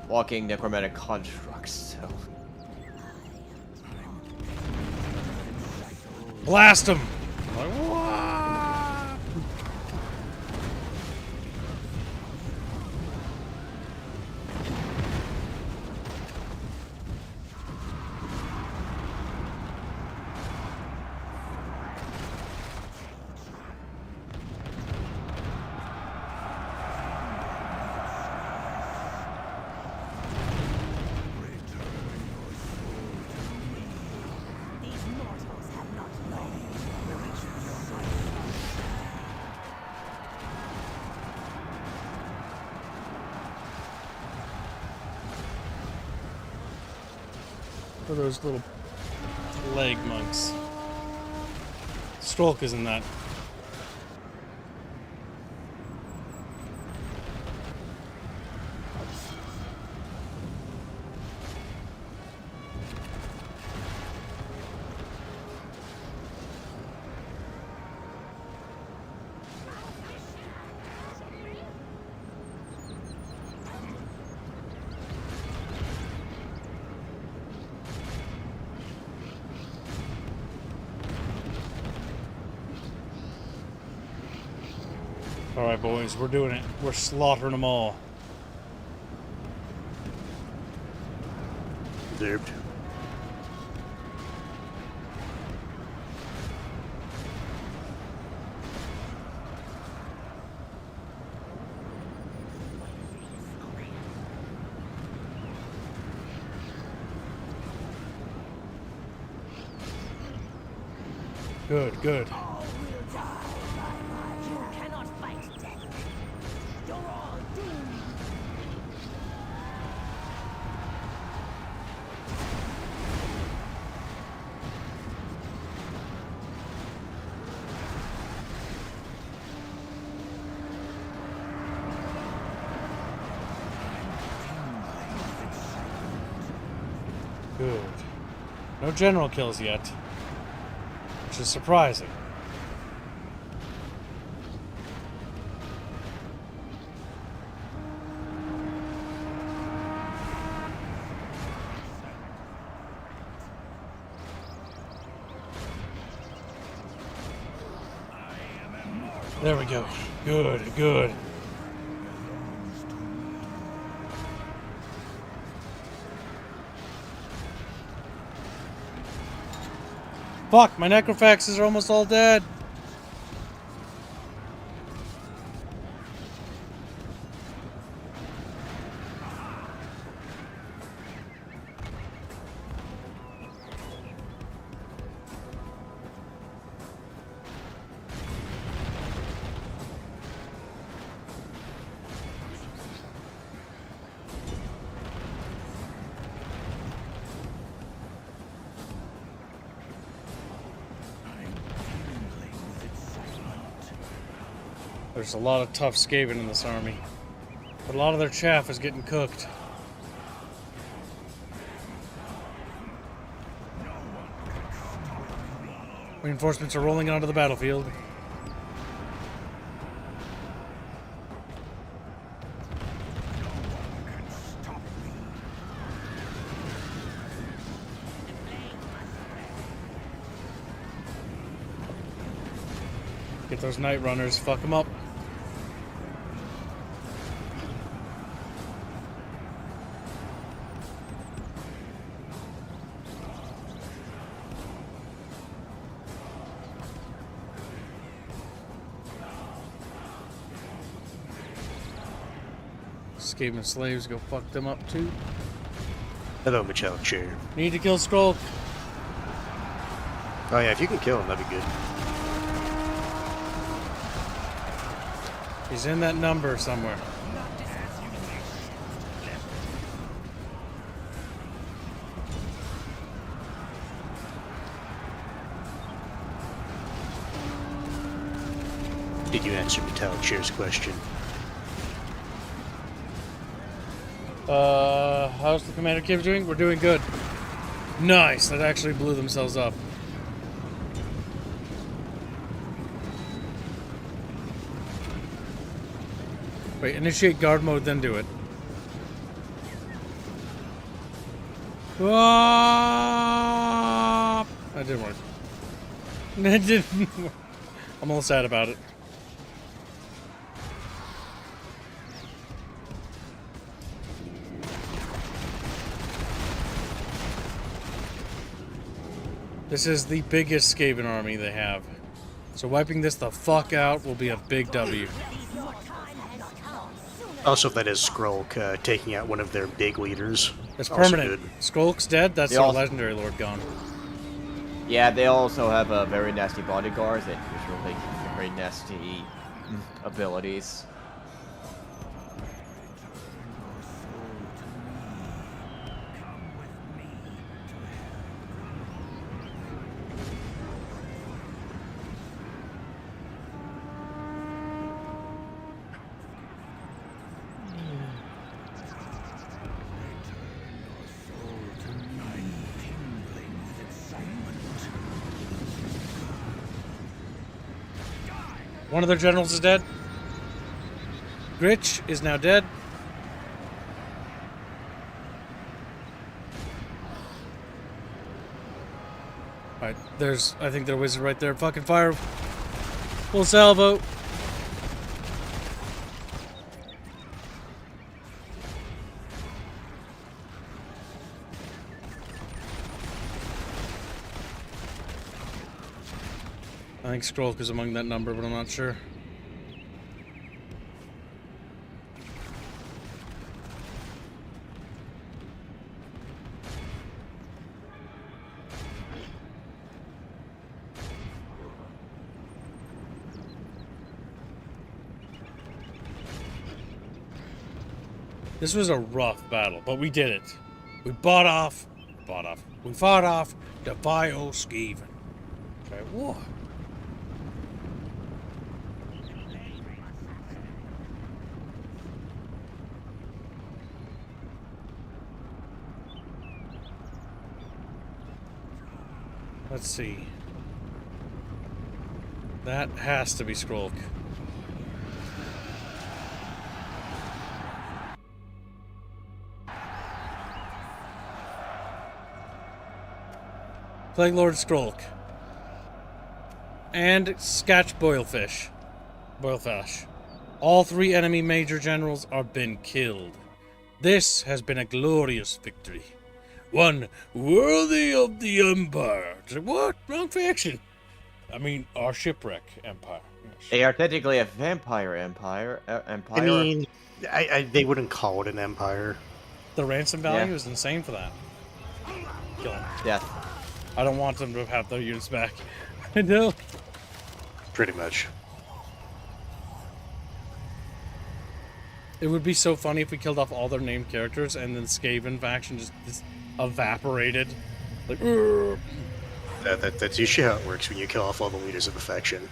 necromantic constructs, so... Blast them! Like, what? For those little leg monks. Strolk isn't that. Alright, boys, we're doing it. We're slaughtering them all. Observed. Good, good. All will die by my You cannot fight death. You're all doomed. Good. No general kills yet. Which is surprising. There we go. Good, good. Fuck, my necrophaxes are almost all dead. There's a lot of tough Skaven in this army, but a lot of their chaff is getting cooked. Reinforcements are rolling onto the battlefield. Get those night runners, fuck them up. Skaven slaves, go fuck them up too. Hello, Metallic Chair. Need to kill Skrull. Oh yeah, if you can kill him, that'd be good. He's in that number somewhere. Did you answer Metallic Chair's question? How's the Commander Kiv doing? We're doing good. Nice, that actually blew themselves up. Wait, initiate guard mode, then do it. Ah! That didn't work. That didn't work. I'm a little sad about it. This is the biggest Skaven army they have. So wiping this the fuck out will be a big W. Also, if that is Skrulk taking out one of their big leaders. It's also permanent. good. Skrulk's dead, that's their legendary lord gone. Yeah, they also have very nasty bodyguards and usually very nasty abilities. One of their generals is dead. Gritch is now dead. Alright, there's, I think their wizard right there. Fucking fire. Full salvo. I think Skrulk is among that number, but I'm not sure. This was a rough battle, but we did it. We we fought off the vile Skaven. Okay, whoa. Let's see. That has to be Skrulk. Plague Lord Skrulk. And Scatch Boilfish. All three enemy major generals are been killed. This has been a glorious victory. One worthy of the Empire. What? Wrong faction. I mean, our shipwreck empire. Yes. They are technically a vampire empire. I mean, they wouldn't call it an empire. The ransom value is insane for that. Kill him. Death. I don't want them to have their units back. I know. Pretty much. It would be so funny if we killed off all their named characters and then Skaven faction just evaporated. Like, that's usually how it works when you kill off all the leaders of a faction.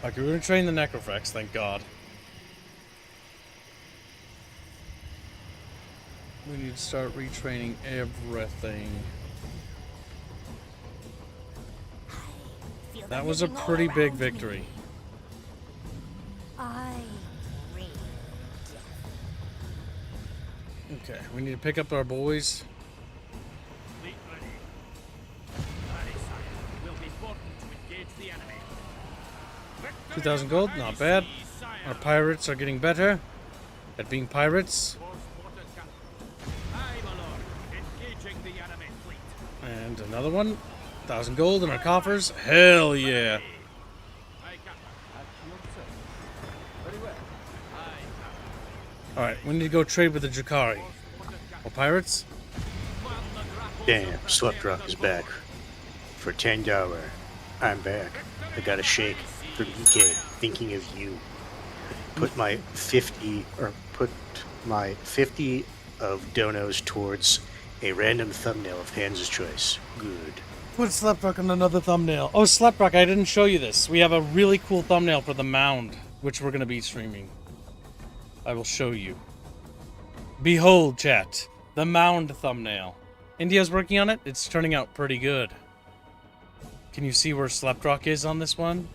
Okay, we're gonna train the Necrofrex, thank God. We need to start retraining everything. That was a pretty big victory. I read. Okay, we need to pick up our boys. 2,000 gold, not bad. Our pirates are getting better at being pirates. And another one. 1,000 gold in our coffers. Hell yeah. Alright, we need to go trade with the Drakari. Or pirates? Damn, Slipdrop is back. For $10, I'm back. I got a shake from EK, thinking of you. Put my 50 of donos towards a random thumbnail of Hans' choice. Good. Put Sleptrock on another thumbnail. Oh, Sleptrock, I didn't show you this. We have a really cool thumbnail for the mound, which we're going to be streaming. I will show you. Behold, chat. The mound thumbnail. India's working on it. It's turning out pretty good. Can you see where Sleptrock is on this one?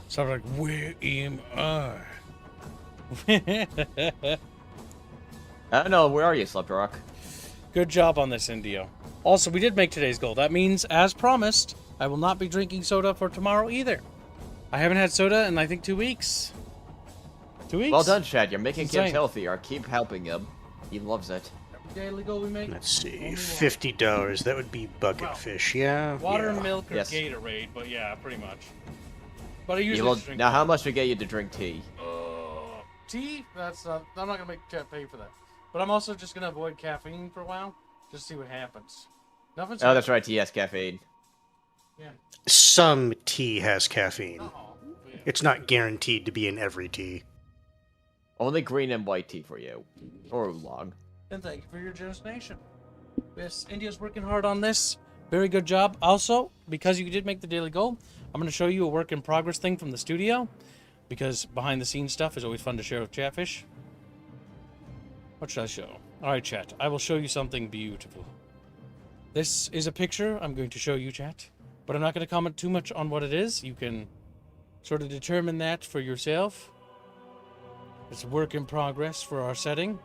So I'm like, where am I? I don't know, where are you, Sleptrock? Good job on this, Indio. Also, we did make today's goal. That means, as promised, I will not be drinking soda for tomorrow either. I haven't had soda in, I think, 2 weeks. 2 weeks? Well done, Chad. You're making Insane. kids healthier. Keep helping him. He loves it. Daily goal we make. Let's see, $50. That would be bucket fish, yeah. Water, yeah. milk, or Yes. Gatorade, but yeah, pretty much. But I You usually will, just drink now, how much to get you to drink tea? tea. That's not. I'm not gonna make chat pay for that. But I'm also just gonna avoid caffeine for a while, just to see what happens. Nothing's. Oh, that's right. Tea has caffeine. Yeah. Some tea has caffeine. It's not guaranteed to be in every tea. Only green and white tea for you. Or oolong. And thank you for your generous donation. Yes, India's working hard on this. Very good job. Also, because you did make the daily goal, I'm going to show you a work in progress thing from the studio. Because behind the scenes stuff is always fun to share with Chatfish. What should I show? Alright, chat. I will show you something beautiful. This is a picture I'm going to show you, chat. But I'm not going to comment too much on what it is. You can sort of determine that for yourself. It's a work in progress for our setting.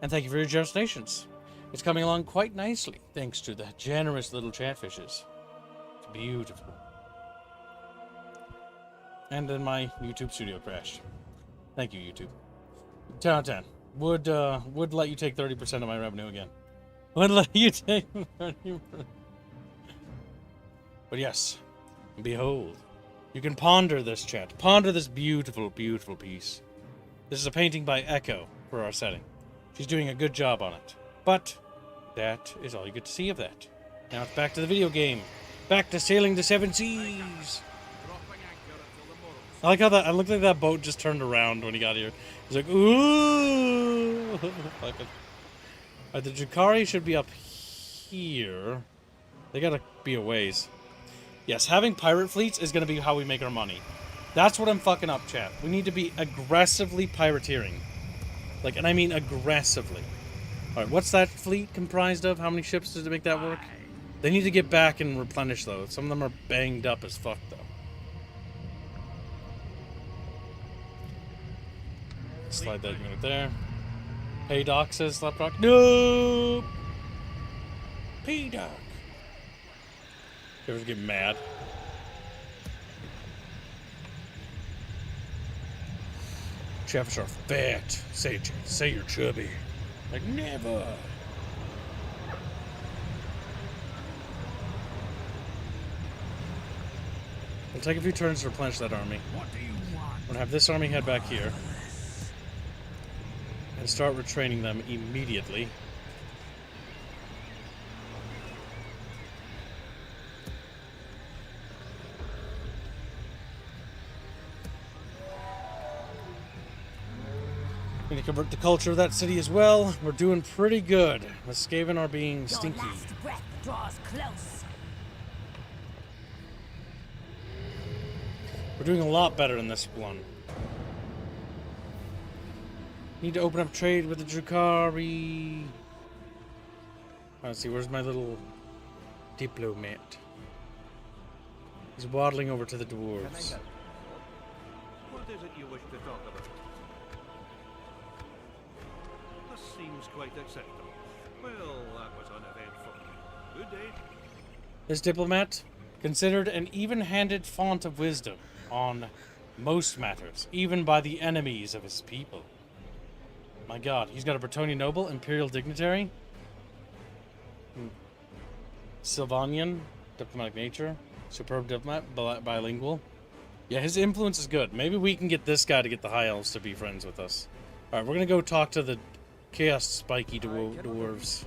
And thank you for your generous donations. It's coming along quite nicely, thanks to the generous little Chatfishes. It's beautiful. And then my YouTube studio crashed. Thank you, YouTube. 10 out of 10. Would let you take 30% of my revenue again. Would let you take 30%. But yes, Behold. You can ponder this, chat. Ponder this beautiful, beautiful piece. This is a painting by Echo for our setting. She's doing a good job on it. But that is all you get to see of that. Now it's back to the video game. Back to sailing the seven seas. I like how I looked like that boat just turned around when he got here. He's like, ooh. The Jukari should be up here. They gotta be a ways. Yes, having pirate fleets is gonna be how we make our money. That's what I'm fucking up, chat. We need to be aggressively pirateering. Like, and I mean aggressively. Alright, what's that fleet comprised of? How many ships does it make that work? They need to get back and replenish, though. Some of them are banged up as fuck, though. Slide that unit there. Hey, Doc, says Slapdock. No! Hey, Doc. You ever get mad? Chefs are fat. Say you're chubby. Like, never. It'll take a few turns to replenish that army. What do you want? I'm gonna have this army head back here. And start retraining them immediately. We need to convert the culture of that city as well. We're doing pretty good. The Skaven are being stinky. Your last breath draws close. We're doing a lot better in this one. Need to open up trade with the Jukari. Let's see, where's my little diplomat? He's waddling over to the dwarves. What is it you wish to talk about? This seems quite acceptable. Well, that was uneventful. Good day. This diplomat, considered an even-handed font of wisdom on most matters, even by the enemies of his people. My god, he's got a Bretonian noble, imperial dignitary, Sylvanian, diplomatic nature, superb diplomat, bilingual. Yeah, his influence is good. Maybe we can get this guy to get the High Elves to be friends with us. Alright, we're gonna go talk to the Chaos Spiky dwarves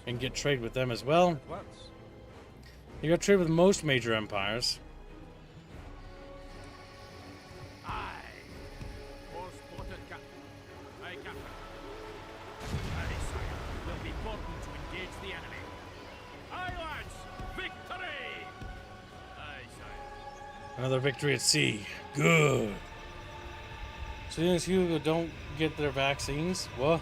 and get trade with them as well. You got trade with most major empires. Another victory at sea. Good. Students who don't get their vaccines. Well,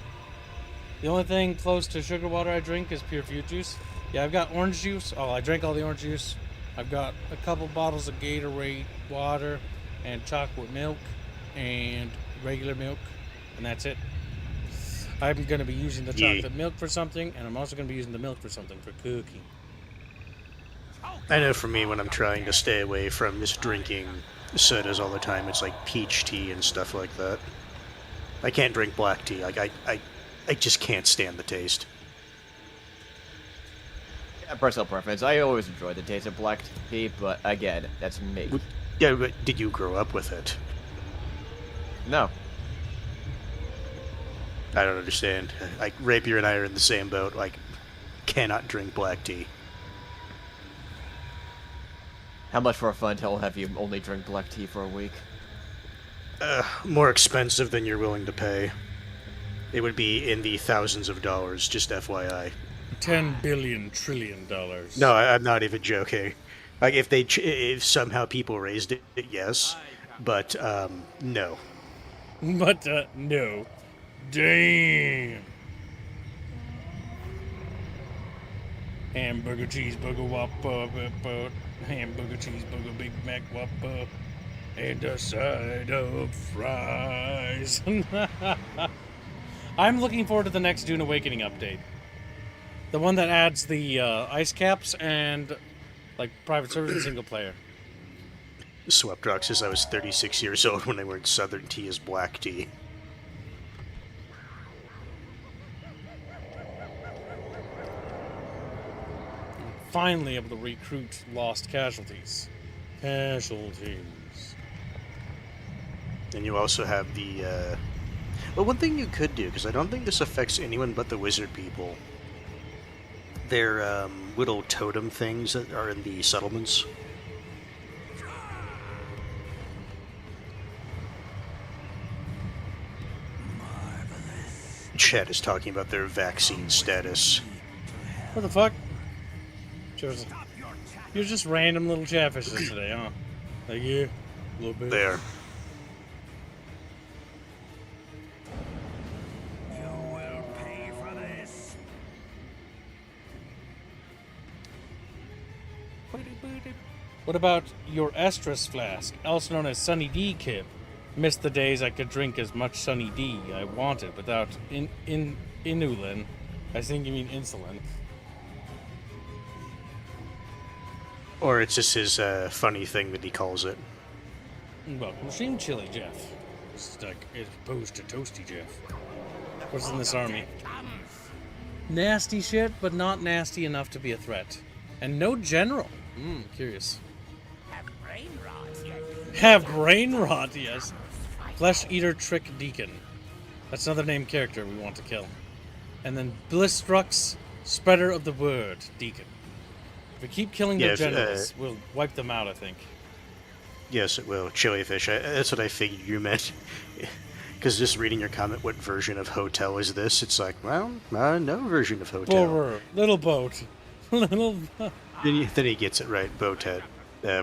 the only thing close to sugar water I drink is pure fruit juice. Yeah, I've got orange juice. Oh, I drank all the orange juice. I've got a couple bottles of Gatorade water and chocolate milk and regular milk, and that's it. I'm going to be using the chocolate milk for something, and I'm also going to be using the milk for something, for cooking. I know for me, when I'm trying to stay away from just drinking sodas all the time, it's like peach tea and stuff like that. I can't drink black tea. Like I just can't stand the taste. Yeah, personal preference. I always enjoy the taste of black tea, but again, that's me. Yeah, but did you grow up with it? No. I don't understand. Like, Rapier and I are in the same boat. Like, cannot drink black tea. How much for a fun tale have you only drink black tea for a week? More expensive than you're willing to pay. It would be in the thousands of dollars, just FYI. $10 billion trillion. No, I'm not even joking. Like, if somehow people raised it, yes. But, no. But, no. Damn. Hamburger, cheeseburger, Whopper, hamburger, cheeseburger, Big Mac, Whopper, and a side of fries. I'm looking forward to the next Dune Awakening update. The one that adds the ice caps and, like, private service and single player. Swept rock says I was 36 years old when I learned Southern tea is black tea. Finally able to recruit lost casualties. Casualties. And you also have the, well, one thing you could do, because I don't think this affects anyone but the wizard people. They're, little totem things that are in the settlements. Chet is talking about their vaccine status. What the fuck? You're just random little chatfishes today, huh? Like you, a little bit. There. What about your estrus flask, also known as Sunny D kip? Missed the days I could drink as much Sunny D I wanted without inulin. I think you mean insulin. Or it's just his funny thing that he calls it. Well, machine chili, Jeff. It's like as opposed to toasty, Jeff. What's in this army? Nasty shit, but not nasty enough to be a threat. And no general. Curious. Have brain rot, yes. Flesh Eater Trick Deacon. That's another named character we want to kill. And then Blistrux, Spreader of the Word, Deacon. If we keep killing the generals, we'll wipe them out, I think. Yes, it will. Chilifish. That's what I figured you meant. Because just reading your comment, what version of hotel is this? It's like, well, no version of hotel. Borer, little boat. Little. Then he gets it right, Boathead.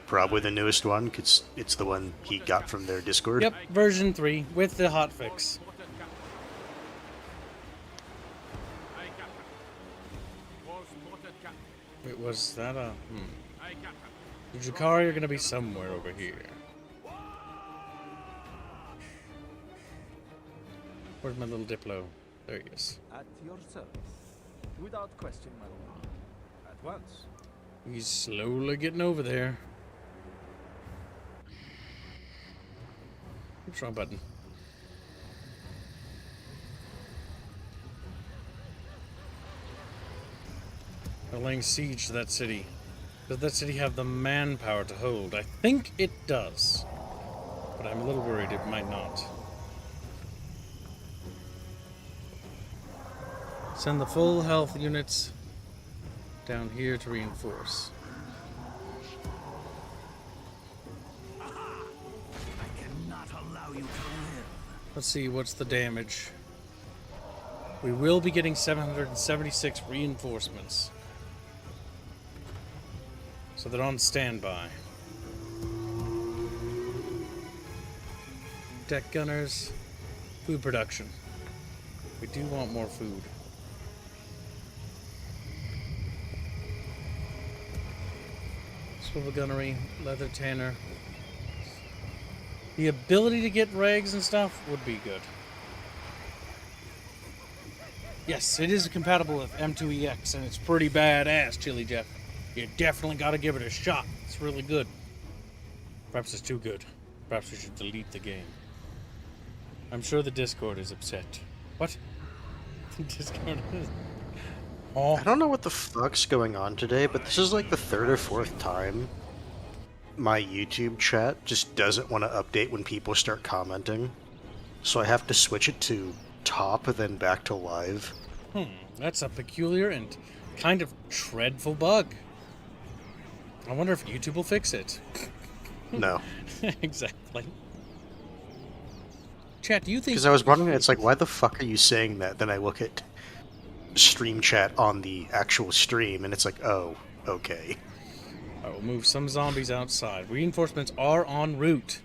Probably the newest one, because it's the one he got from their Discord. Yep, version 3, with the hotfix. Wait, was that a... The Jakari are going to be somewhere over here. Where's my little Diplo? There he is. At your service. Without question, my lord. At once. He's slowly getting over there. Oops, wrong button. They're laying siege to that city. Does that city have the manpower to hold? I think it does. But I'm a little worried it might not. Send the full health units down here to reinforce. Let's see, what's the damage? We will be getting 776 reinforcements. So they're on standby. Deck gunners, food production. We do want more food. Swivel gunnery, leather tanner. The ability to get regs and stuff would be good. Yes, it is compatible with M2EX, and it's pretty badass, Chili Jeff. You definitely got to give it a shot. It's really good. Perhaps it's too good. Perhaps we should delete the game. I'm sure the Discord is upset. What? The Discord is... Oh. I don't know what the fuck's going on today, but this is like the third or fourth time my YouTube chat just doesn't want to update when people start commenting. So I have to switch it to top, then back to live. That's a peculiar and kind of dreadful bug. I wonder if YouTube will fix it. No. Exactly. Chat, do you think... Because I was wondering, it's like, why the fuck are you saying that? Then I look at stream chat on the actual stream, and it's like, oh, okay. I will move some zombies outside. Reinforcements are en route.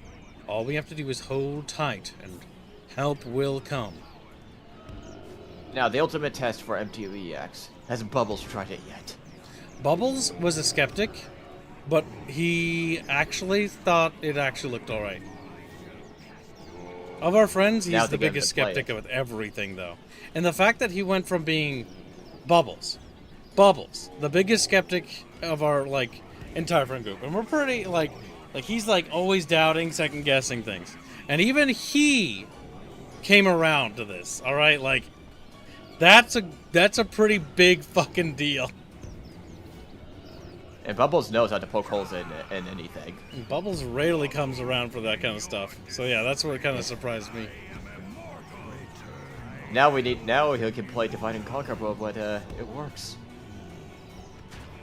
All we have to do is hold tight, and help will come. Now, the ultimate test for M2EX. Has Bubbles tried it yet? Bubbles was a skeptic, but he actually thought it actually looked alright. Of our friends, he's the biggest skeptic with everything, though. And the fact that he went from being Bubbles, the biggest skeptic of our, like, entire friend group. And we're pretty, like he's, like, always doubting, second-guessing things. And even he came around to this, alright? Like, that's a pretty big fucking deal. And Bubbles knows how to poke holes in anything. Bubbles rarely comes around for that kind of stuff. So yeah, that's what kind of surprised me. Now he can play Divide and Conquer, but it works.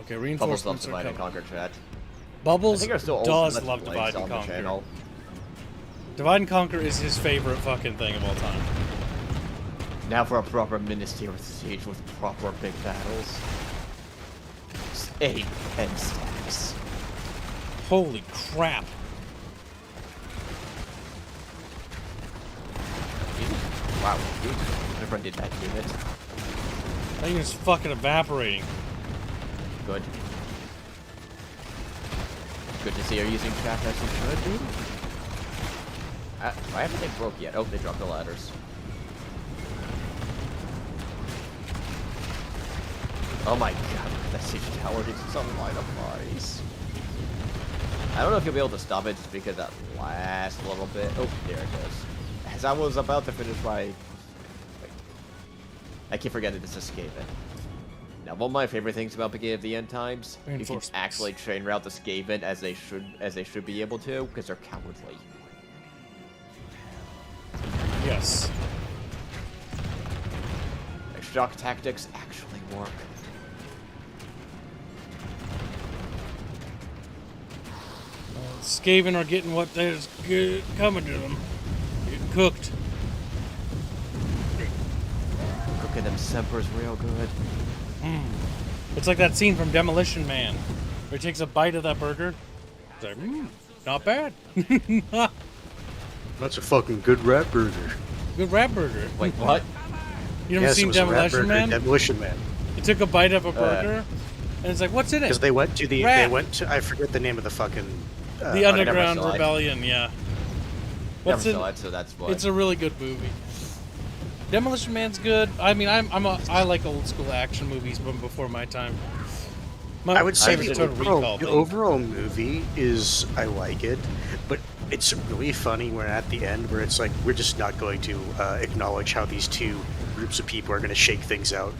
Okay, Bubbles loves reinforcements are Divide and coming. Conquer, chat. Bubbles I think there's still old does Let's love Plays Divide and on the Conquer. channel. Divide and Conquer is his favorite fucking thing of all time. Now for a proper Ministerial Siege with proper big battles. 8 and stacks. Holy crap. Wow, everyone did that unit. That unit's fucking evaporating. Good. Good to see her using chat as she should be. Why haven't they broke yet? Oh, they dropped the ladders. Oh my god, that siege tower is some line of bodies. I don't know if you'll be able to stop it just because that last little bit. Oh, there it goes. As I was about to finish my... Wait. I keep forgetting to escape it. Now, one of my favorite things about Beginning of the End Times, you can actually train route the Skaven as they should be able to, because they're cowardly. Yes. Like, shock tactics actually work. Skaven are getting what there's coming to them. Getting cooked. Cooking them Semper's real good. It's like that scene from Demolition Man, where he takes a bite of that burger. It's like, not bad. That's a fucking good rat burger. Good rat burger. Wait, what? You never seen Demolition Man? Demolition Man. He took a bite of a burger, and it's like, what's in it? Because they went to the, Rat. I forget the name of the fucking... the Underground Rebellion, yeah. Never saw it, so that's why. It's a really good movie. Demolition Man's good. I mean, I like old school action movies, but before my time. I would say the recall overall movie is, I like it, but it's really funny when at the end where it's like, we're just not going to acknowledge how these two groups of people are going to shake things out.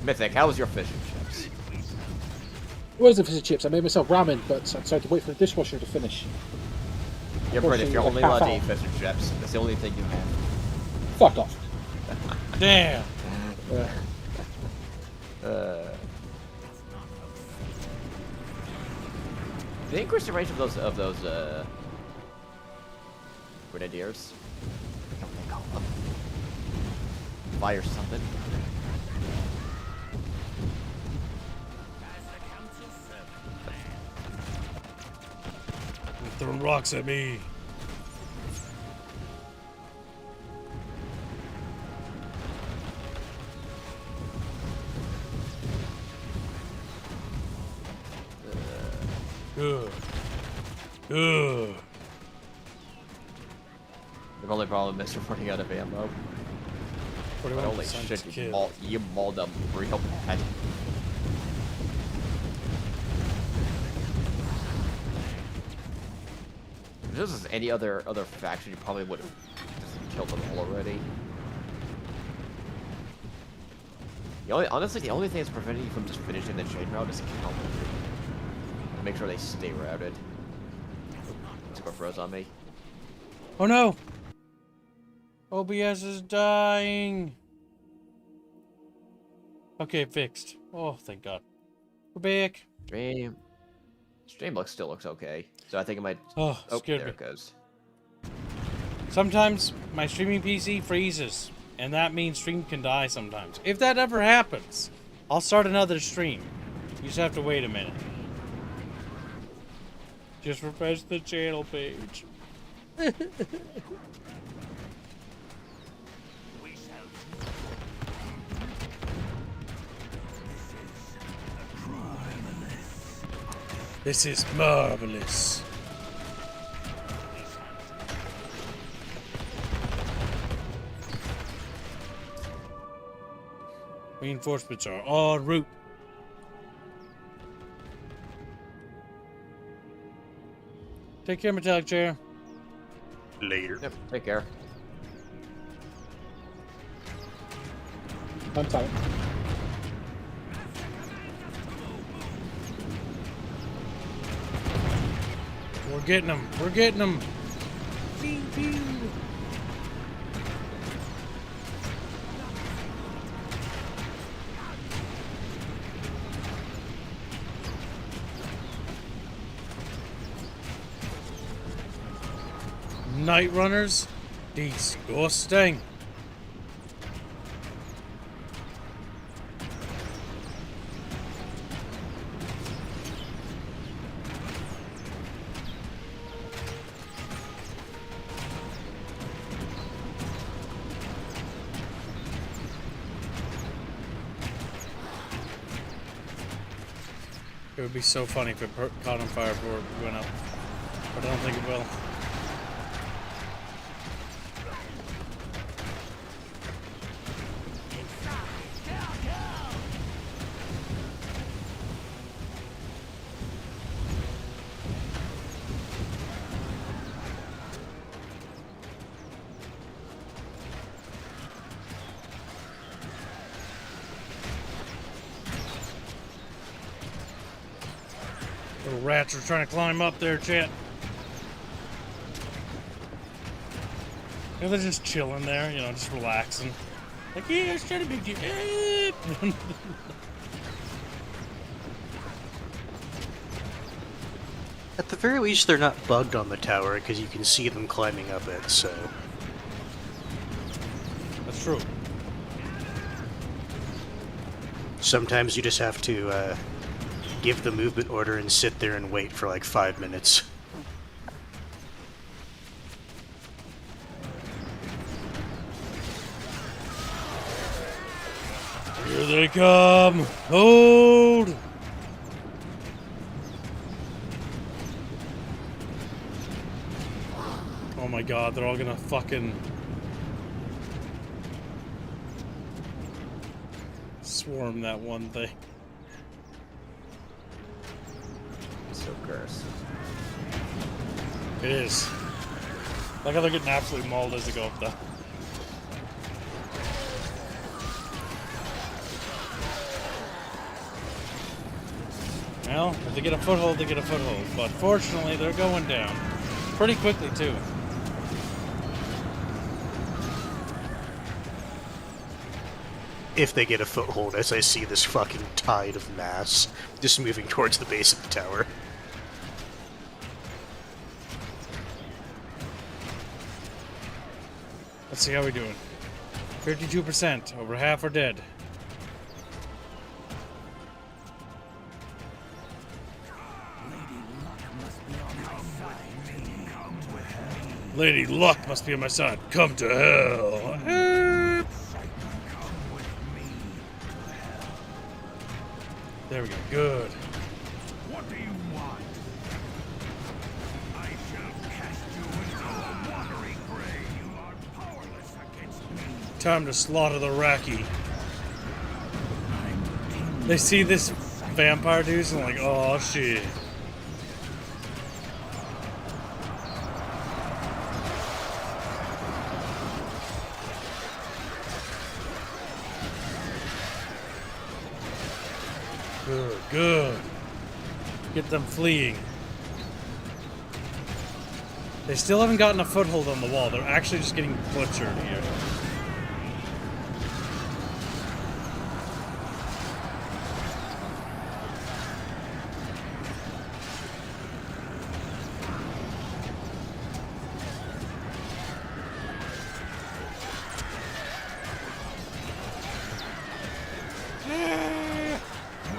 Mythic, how was your fish and chips? It wasn't fish and chips. I made myself ramen, but I decided to wait for the dishwasher to finish. Yeah, Brett, if you're only Half allowed to eat hour. fish and chips, that's the only thing you have. Fuck off. Damn. They increase the range of those grenadiers. What do they call them? Fire something. They're throwing rocks at me. Good. Good. The only problem is we're running out of ammo. But holy shit, you mauled them real bad. If this was any other faction, you probably would have just killed them all already. Honestly, the only thing that's preventing you from just finishing the chain route is cavalry. Make sure they stay routed. Super froze on me. Oh no! OBS is dying. Okay, fixed. Oh, thank God. We're back. Stream still looks okay. So I think it might. Oh, scared there me. it goes. Sometimes my streaming PC freezes, and that means stream can die sometimes. If that ever happens, I'll start another stream. You just have to wait a minute. Just refresh the channel page. This is marvelous. Reinforcements are en route. Take care, Metallic Chair. Later. Yep, take care. I'm tired. We're getting them. We're getting them. Pew, pew. Night runners, disgusting. It would be so funny if it caught on fire before it went up, but I don't think it will. Little rats are trying to climb up there, chat. You know, they're just chilling there, you know, just relaxing. Like, yeah, it's trying to be cute. At the very least, they're not bugged on the tower because you can see them climbing up it, so. That's true. Sometimes you just have to give the movement order and sit there and wait for like 5 minutes. Here they come! Hold! Oh my god, they're all gonna fucking swarm that one thing. So cursed. It is. Like how they're getting absolutely mauled as they go up though. Well, if they get a foothold, they get a foothold. But fortunately, they're going down. Pretty quickly, too. If they get a foothold, as I see this fucking tide of mass just moving towards the base of the tower. Let's see how we're doing. 52%. Over half are dead. Lady Luck must be on my side. Come to hell. There we go. Good. What do you want? I shall cast you into a watery grave. You are powerless against me. Time to slaughter the Raki. They see this vampire dude and like, oh shit. Good, good. Get them fleeing. They still haven't gotten a foothold on the wall. They're actually just getting butchered here.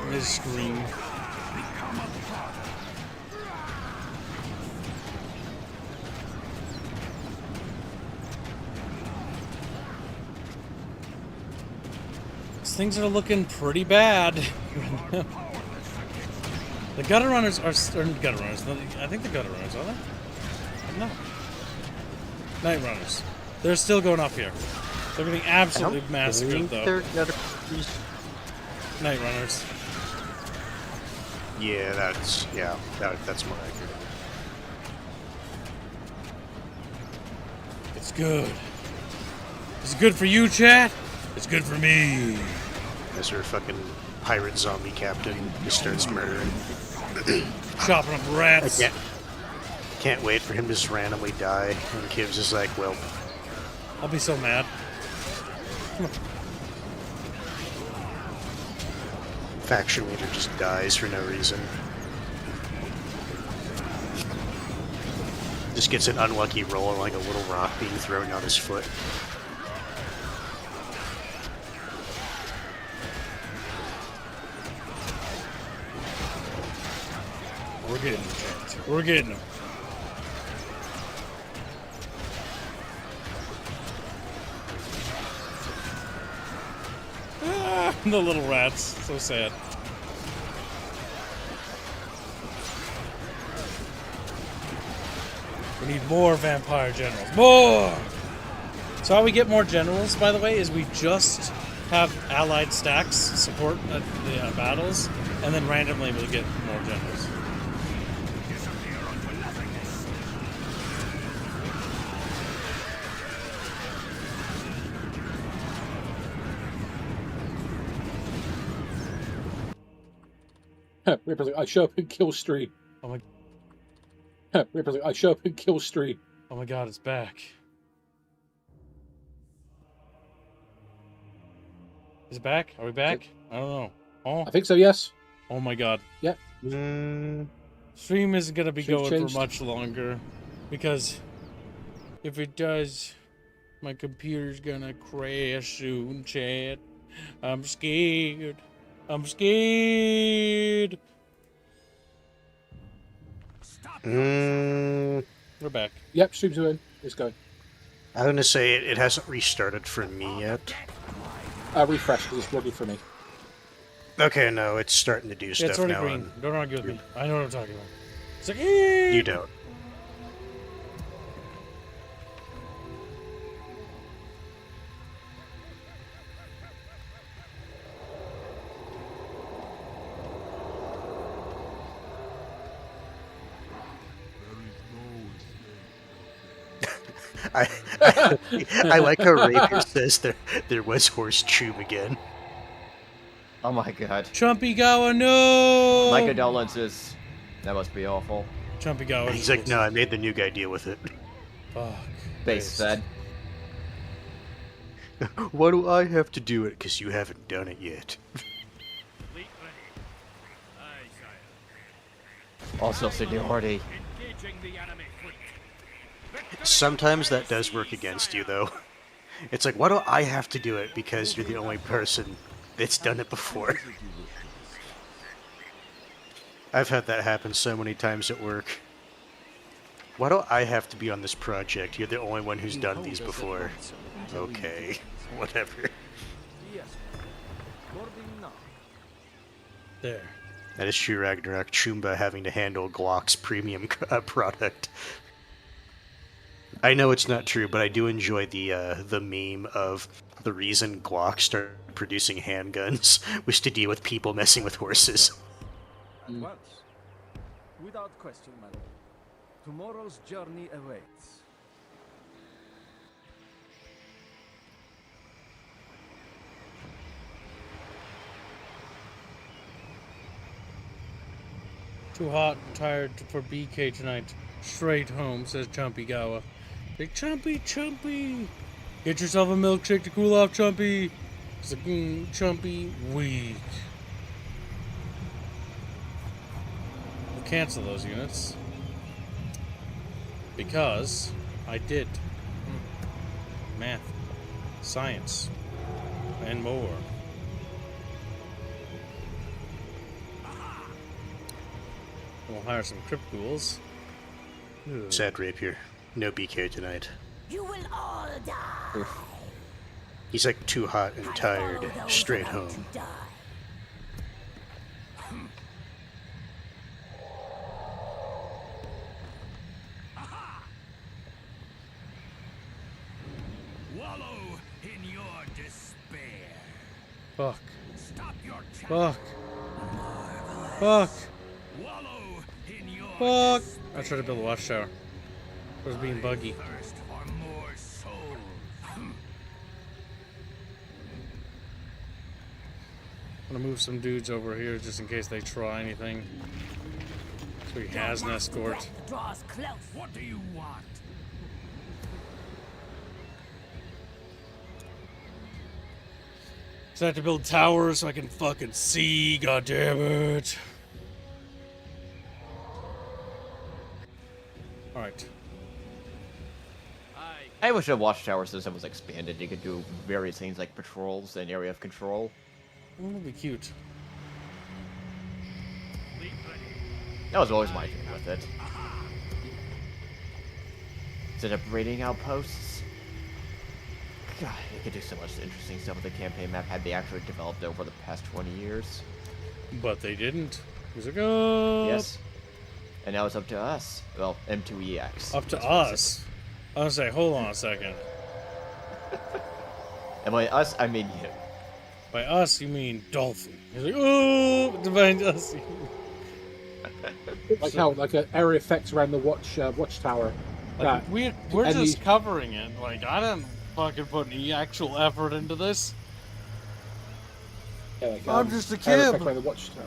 They scream. Things are looking pretty bad. The gutter runners are gutter runners. I think the gutter runners are they? No. Night runners. They're still going up here. They're getting absolutely massacred though. Night runners. Yeah, that's more accurate. It's good. It's good for you, chat. It's good for me. As our fucking pirate zombie captain who starts murdering. Chopping up rats. Can't wait for him to just randomly die, and Kiv's just like, well, I'll be so mad. faction leader just dies for no reason. Just gets an unlucky roll and like a little rock being thrown on his foot. We're getting them, Chance. We're getting them. Ah, the little rats. So sad. We need more vampire generals. More! So how we get more generals, by the way, is we just have allied stacks support the battles, and then randomly we'll get more generals. Reaper's like, I show up and kill stream. Oh my... Reaper's like, I show up and kill stream. Oh my god, it's back. Is it back? Are we back? I don't know. Oh, I think so, yes. oh my god. Yeah. Stream isn't gonna be Should've going changed. for much longer, because if it does, my computer's gonna crash soon, chat. I'm scared. I'm scared. We're back. Yep, stream's in. It's going. I'm gonna say it hasn't restarted for me yet. Refresh because it's working for me. Okay, no, it's starting to do Yeah, stuff it's already now. green. Don't argue with me. I know what I'm talking about. It's like, You don't. I like how Rapier says there was horse choom again. Oh my god. Chumpy Gawa, no! My condolences. That must be awful. Chumpy Gawa. He's like, no, I made the new guy deal with it. Fuck. Base fed. Why do I have to do it? Because you haven't done it yet. Also seniority. Sometimes that does work against you, though. It's like, why do I have to do it? Because you're the only person that's done it before. I've had that happen so many times at work. Why do I have to be on this project? You're the only one who's done these before. Okay, whatever. There. That is true, Ragnarok. Chumba having to handle Glock's premium product. I know it's not true, but I do enjoy the meme of the reason Glock started producing handguns was to deal with people messing with horses. At once. Without question, madam. Tomorrow's journey awaits. Too hot and tired for BK tonight. Straight home, says Chumpy Gawa. Hey, Chumpy, Chumpy! Get yourself a milkshake to cool off, Chumpy! It's like, Chumpy, weak. We'll cancel those units. Because I did. Math, science, and more. We'll hire some crypt ghouls. Sad Rapier. No BK tonight. You will all die. He's like too hot and tired. Follow those Straight about home. to die. Wallow in your despair. Fuck. Stop your Fuck. Fuck. Wallow in your Fuck. I tried to build a watchtower. I was being buggy. thirst for more souls. I'm gonna move some dudes over here just in case they try anything. So he has an escort. Draws close. What do you want? So I have to build towers so I can fucking see, god damn it. Alright. I wish the watchtower system was expanded. You could do various things like patrols and area of control. That would be cute. That was always my dream with it. Instead of raiding outposts. God, you could do so much interesting stuff with the campaign map had they actually developed over the past 20 years. But they didn't. He's like, oh. Yes. And now it's up to us. Well, M2EX. Up to us? I was gonna say, hold on a second. And by us, I mean you. By us, you mean Dolphin. He's like, oh, divine us. Like how, like an area effect around the watchtower. Like, we're just the- covering it. Like, I didn't fucking put any actual effort into this. Yeah, like, I'm just a area kid. effect around the watchtower.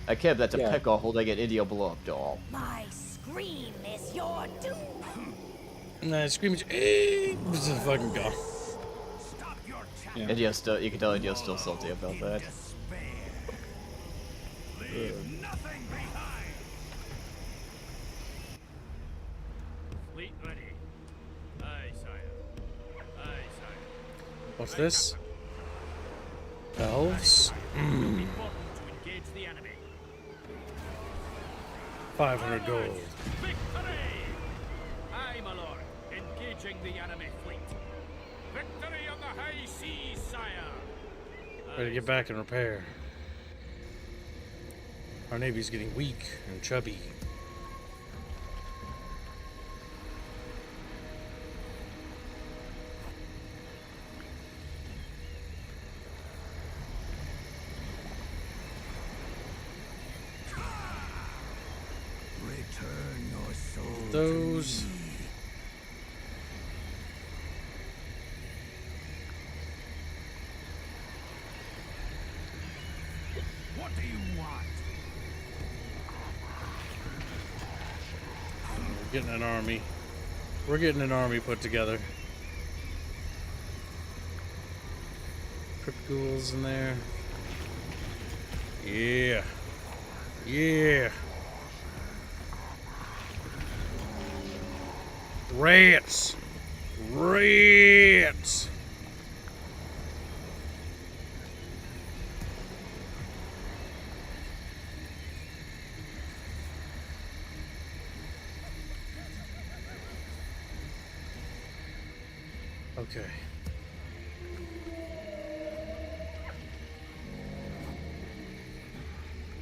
A kid that's a Yeah. pickle holding an India blow-up doll. My scream is your doom. And then I scream at you, just fucking go. Stop your chat. Yeah. India's still, you can tell India's still salty about that. Despair. Leave nothing behind. Fleet ready. Aye, sire. Aye, sire. What's this? Elves? Important to engage the enemy. 500 gold. Victory! Aye, my lord. Engaging the enemy fleet. Victory on the high seas, sire. Ready to get back and repair. Our navy's getting weak and chubby. Return your soul. Those. What do you want? We're getting an army. We're getting an army put together. Crypt ghouls in there. Yeah. Yeah. Rats. Rats. Okay.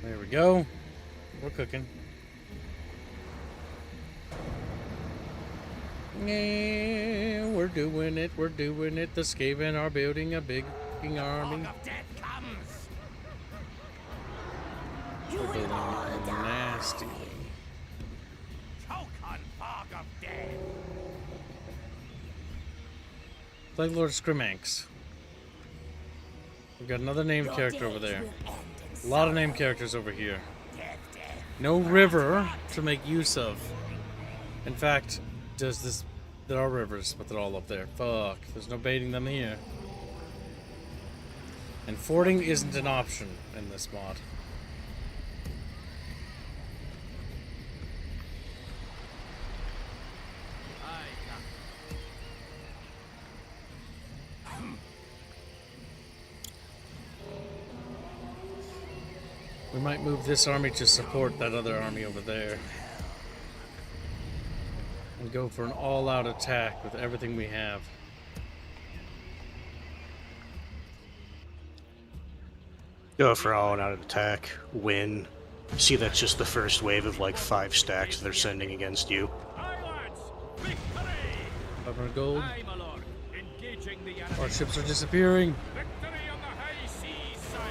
There we go. We're cooking. Yeah, we're doing it. We're doing it. The Skaven are building a big army. Of death comes. You We're will building all die. nastily. Choke on fog of death. Play Lord Scrimmanx. We've got another named Your character over days there. will end in A lot of sorrow. named characters over here. Death, death. No river to make use of. In fact, there are rivers, but they're all up there. Fuck, there's no baiting them here. And fording isn't an option in this mod. We might move this army to support that other army over there. And go for an all-out attack with everything we have. Go for all out attack, win. See, that's just the first wave of like 5 stacks they're sending against you. Aye, lads. Victory! 500 gold. Aye, my lord. Engaging the enemy. Our ships are disappearing. Victory on the high seas, sire.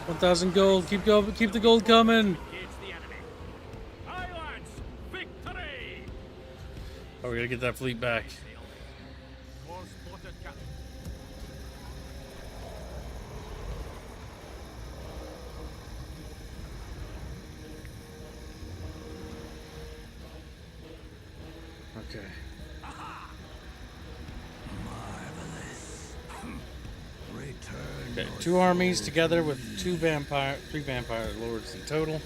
1,000 gold. Keep the gold coming. Engage the enemy. Aye, lads. Victory! Oh, we gotta get that fleet back. More spotted, Captain. Okay. Okay, 2 armies together with 3 vampire lords in total.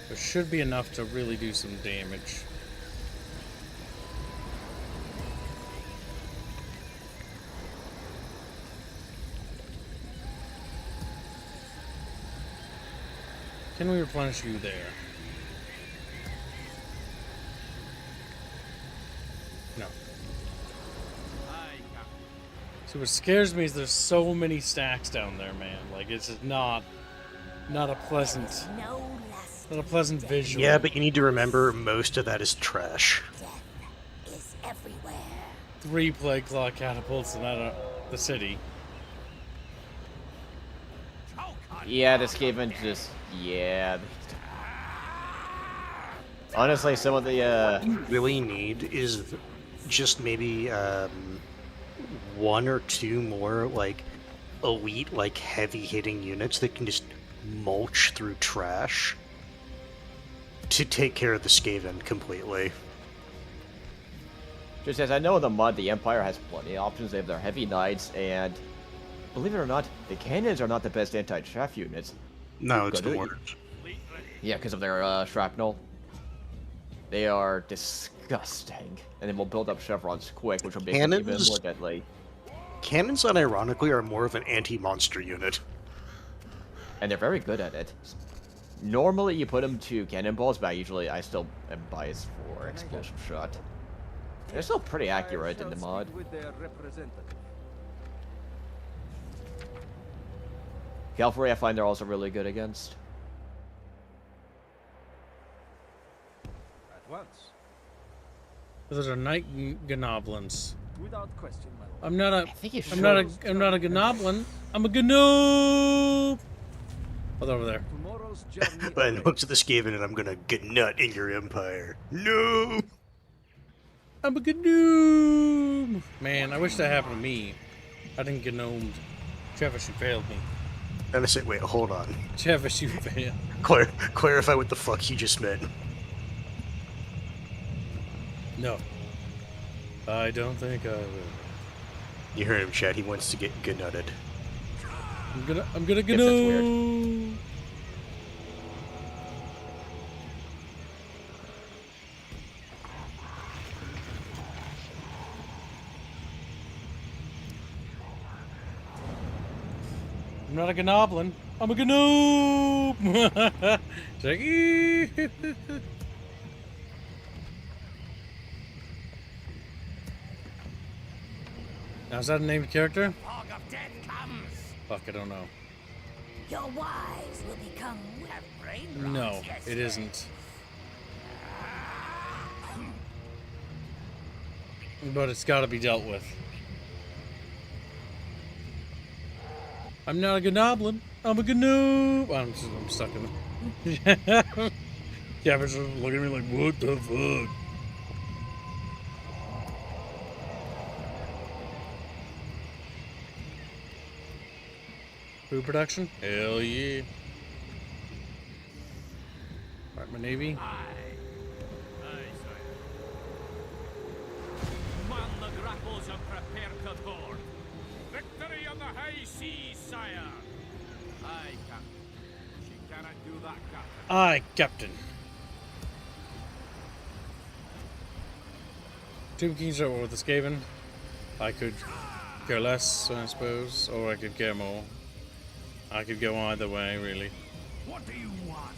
There should be enough to really do some damage. Can we replenish you there? No. See, what scares me is there's so many stacks down there, man. Like, it's just not a pleasant visual. Yeah, but you need to remember most of that is trash. Death is everywhere. 3 plague claw catapults and out of the city. Yeah, this game just yeah. Honestly, some of the What you really need is just maybe 1 or 2 more like elite, like heavy hitting units that can just mulch through trash to take care of the Skaven completely. Just as I know in the mod, the Empire has plenty of options. They have their heavy knights, and believe it or not, the cannons are not the best anti-chaff units. No, it's the worst. Yeah, because of their shrapnel. They are disgusting, and then we'll build up chevrons quick, which will make them even more deadly. Cannons, unironically, are more of an anti-monster unit. And they're very good at it. Normally, you put them to cannonballs, but I still am biased for explosive shot. They're still pretty accurate in the mod. Cavalry, I find they're also really good against. At once. Those are night gnoblins. Without question, my lord. I'm not a gnoblin. I'm a gnome. Oh, over there. Tomorrow's journey. But I look to the Skaven and I'm gonna get nut in your empire. No! I'm a gnome. Man, I wish that happened to me. I didn't get gnomed. Travis, you failed me. And I said, wait, hold on. Travis, you failed. Clarify what the fuck you just meant. No. I don't think I will. You heard him, Chad. He wants to get gnutted. I'm gonna Guess that's weird. gnome. I'm not a gnoblin. I'm a gnome. It's like, now, is that a named character? Fog of death comes. Fuck, I don't know. Your wives will become brain No, it isn't. But it's got to be dealt with. I'm not a gnoblin. I'm a gnome. I'm stuck in it. Yeah, but look at me like, what the fuck? Food production? Hell yeah. Alright, my navy. Man the grapples and prepare to board. Victory on the high seas, sire. Aye, Captain. She cannot do that, Captain. Aye, Captain. Two kings are with the Skaven. I could care less, I suppose, or I could care more. I could go either way, really. What do you want?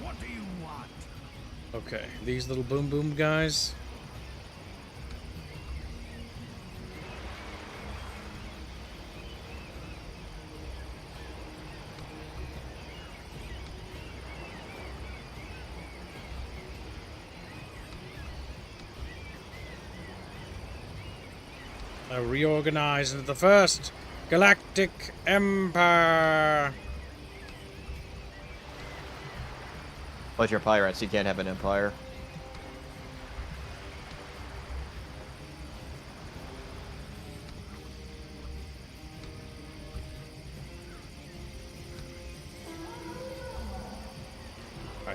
What do you want? Okay, these little boom boom guys. I reorganize into the first Galactic Empire. But you're pirates, you can't have an empire.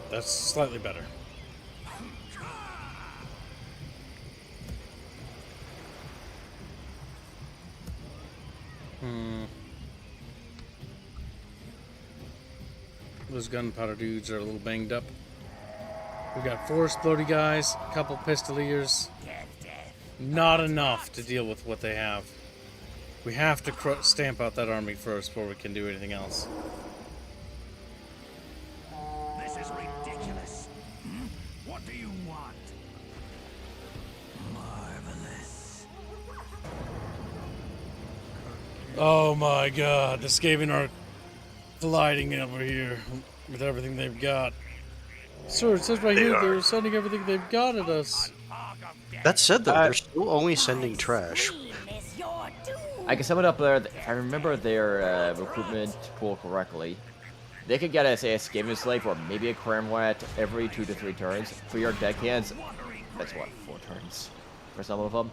Alright, that's slightly better. Those gunpowder dudes are a little banged up. We got 4 explodey guys, a couple pistoliers. Not enough to deal with what they have. We have to stamp out that army first before we can do anything else. This is ridiculous. What do you want? Marvelous. Oh my god, the Skaven are gliding over here with everything they've got. Sir, it says right here they're sending everything they've got at us. That said, though, they're still only sending trash. I can sum it up there. If I remember their recruitment pool correctly, they could get us a Skaven Slave or maybe a Cramwat every 2 to 3 turns. For your deckhands, that's what, 4 turns for some of them.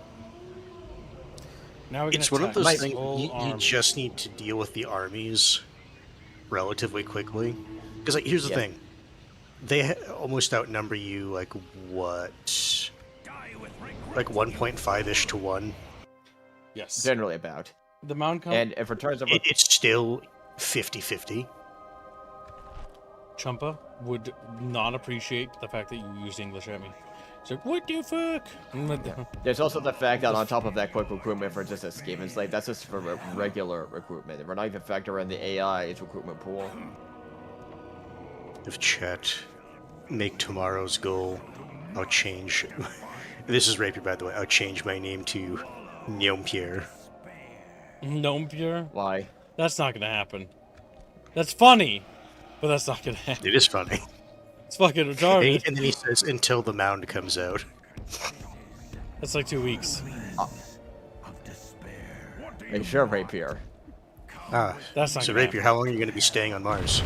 Now we can It's one of attack those the things whole you army. just need to deal with the armies relatively quickly. Because, like, here's the thing. They almost outnumber you, like, what? Like 1.5-ish to 1. Yes. Generally about. The Mount Count. And if it turns over... It's still 50-50. Chumpa would not appreciate the fact that you used English at me. He's like, what the fuck? There's also the fact that on top of that quick recruitment for just a Skaven Slave, that's just for regular recruitment. We're not even factoring the AI's recruitment pool. If chat make tomorrow's goal, I'll change... This is Rapier, by the way. I'll change my name to Gnome-Pierre. Gnome-Pierre? Why? That's not gonna happen. That's funny, but that's not gonna happen. It is funny. It's fucking retarded. And then he says, until the mound comes out. That's like 2 weeks. Are you sure, Rapier? Ah, That's not so gonna Rapier, how long are you going to be staying on Mars?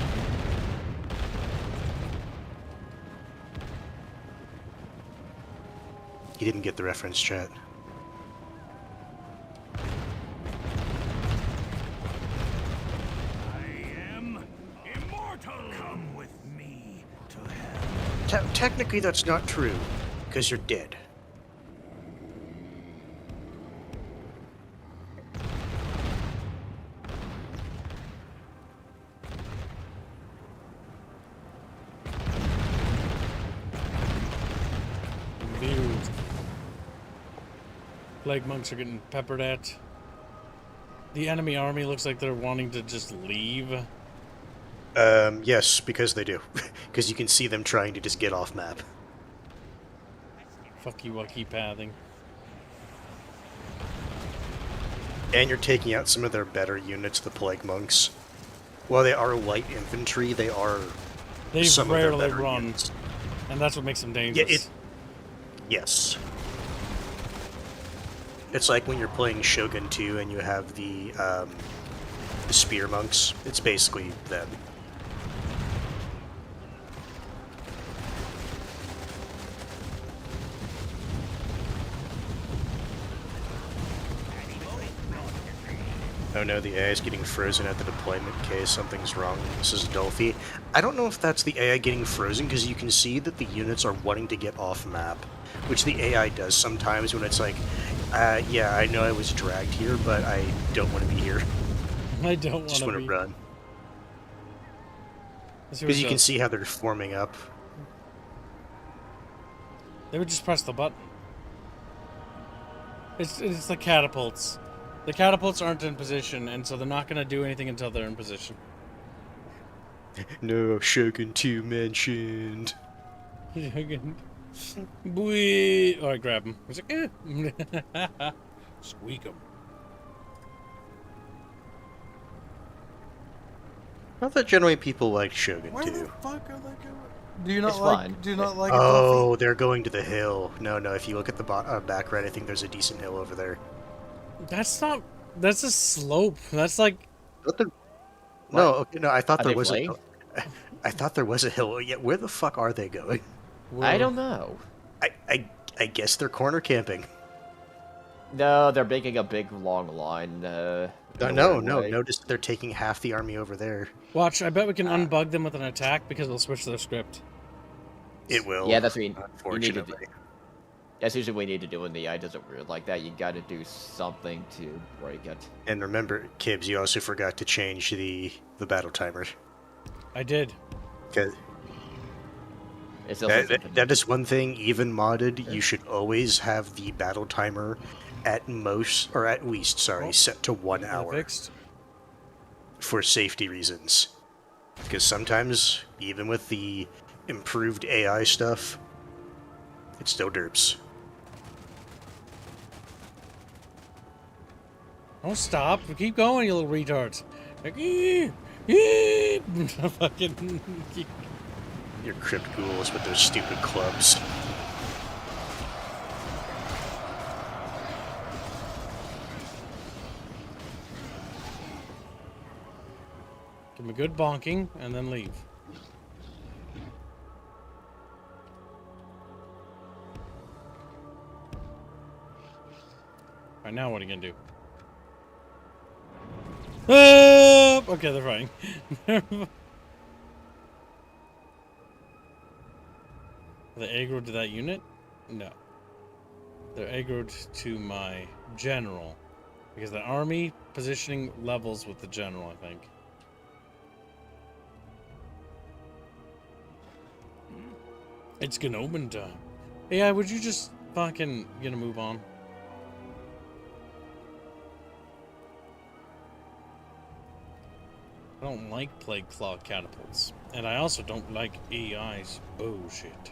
He didn't get the reference, chat. Come with me to hell. Technically, that's not true, because you're dead. Plague monks are getting peppered at. The enemy army looks like they're wanting to just leave. Yes, because they do. Because you can see them trying to just get off map. Fuck you, I'll keep pathing. And you're taking out some of their better units, the Plague Monks. While they are light infantry, they are They some of their rarely better run, units. and that's what makes them dangerous. Yes. It's like when you're playing Shogun 2 and you have the Spear Monks. It's basically them. Oh no, the AI is getting frozen at the deployment case. Something's wrong. This is Dolphy. I don't know if that's the AI getting frozen, because you can see that the units are wanting to get off map, which the AI does sometimes when it's like, yeah, I know I was dragged here, but I don't want to be here. I don't want Just to want be. to run. Because you can see how they're forming up. They would just press the button. It's the catapults. The catapults aren't in position, and so they're not going to do anything until they're in position. No, Shogun 2 mentioned. Boy. Oh, I grab him. He's like, eh. Squeak him. Not that generally people like Shogun Where 2. the fuck are they going? Do you not It's like? fine. Do you not like? it, Oh, they're going to the hill. No, if you look at the back right, I think there's a decent hill over there. That's not. That's a slope. That's like. No, okay, no, I thought Are there they was flaying? I thought there was a hill. Yeah, where the fuck are they going? I don't know. I guess they're corner camping. No, they're making a big long line. No, way. notice they're taking half the army over there. Watch. I bet we can unbug them with an attack because they'll switch their script. It will. Yeah, that's what you need to do. Unfortunately. That's usually what you need to do when the AI doesn't work like that. You gotta do something to break it. And remember, Kibbs, you also forgot to change the battle timer. I did. Okay. It's also That is one thing, even modded, you should always have the battle timer at most, or at least, sorry, set to 1 hour. Fixed. For safety reasons. Because sometimes, even with the improved AI stuff, it still derps. Don't stop. Keep going, you little retards. Like, fucking. Your crypt ghouls with those stupid clubs. Give him a good bonking and then leave. Alright, now what are you gonna do? Okay, they're fine. Are they aggroed to that unit? No. They're aggroed to my general. Because the army positioning levels with the general, I think. It's Gungan time. AI, would you just fucking gonna move on? I don't like plague claw catapults. And I also don't like AI's bullshit.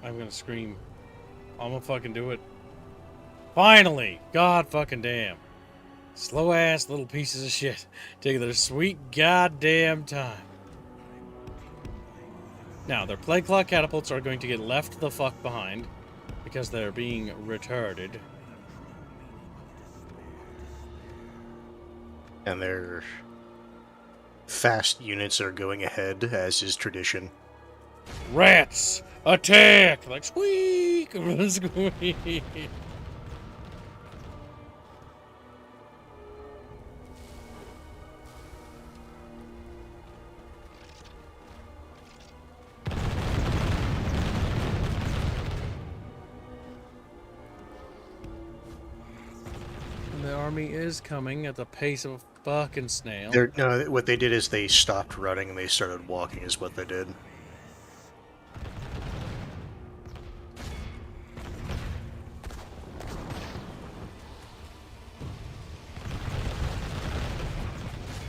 I'm gonna scream. I'm gonna fucking do it. Finally! God fucking damn. Slow ass little pieces of shit. Taking their sweet goddamn time. Now, their plague claw catapults are going to get left the fuck behind. Because they're being retarded. And their fast units are going ahead, as is tradition. Rats! Attack! Like squeak! Squeak! The army is coming at the pace of a fucking snail. No, what they did is they stopped running and they started walking is what they did.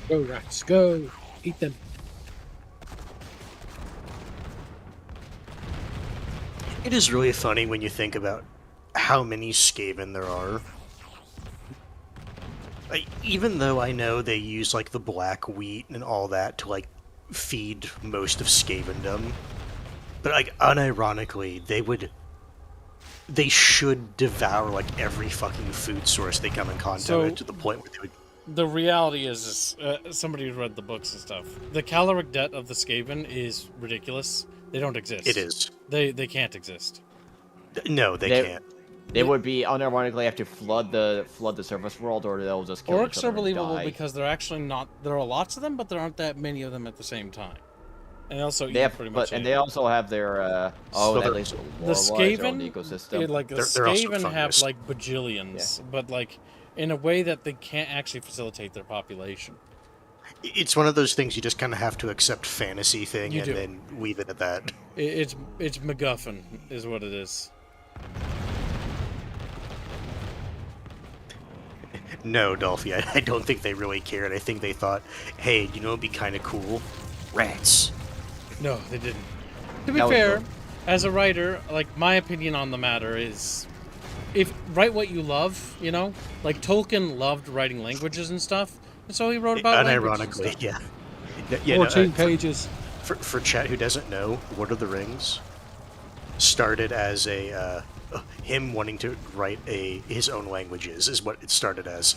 Go, rats, go! Eat them. It is really funny when you think about how many Skaven there are. Like, even though I know they use like the black wheat and all that to like feed most of Skavendom, but like unironically, they should devour like every fucking food source they come in contact with, to the point where they would. The reality is, somebody who read the books and stuff, the caloric debt of the Skaven is ridiculous. They don't exist. It is. They can't exist. No, they can't. They would be unironically have to flood the surface world, or they'll just kill each Orcs other are and believable die. because they're actually not. There are lots of them, but there aren't that many of them at the same time. And also, They have, pretty much. and they also have their at least the Skaven ecosystem. like the They're also Skaven have fungus. like bajillions, but like in a way that they can't actually facilitate their population. It's one of those things you just kind of have to accept fantasy thing You and do. then leave it at that. It's MacGuffin is what it is. No, Dolphy, I don't think they really cared. I think they thought, hey, you know what'd be kind of cool? Rats. No, they didn't. To be That was fair, good. as a writer, like my opinion on the matter is, if write what you love, you know, like Tolkien loved writing languages and stuff, and so he wrote about languages and Unironically, stuff. yeah. 14 pages. For chat who doesn't know, Lord of the Rings started as a him wanting to write his own languages is what it started as.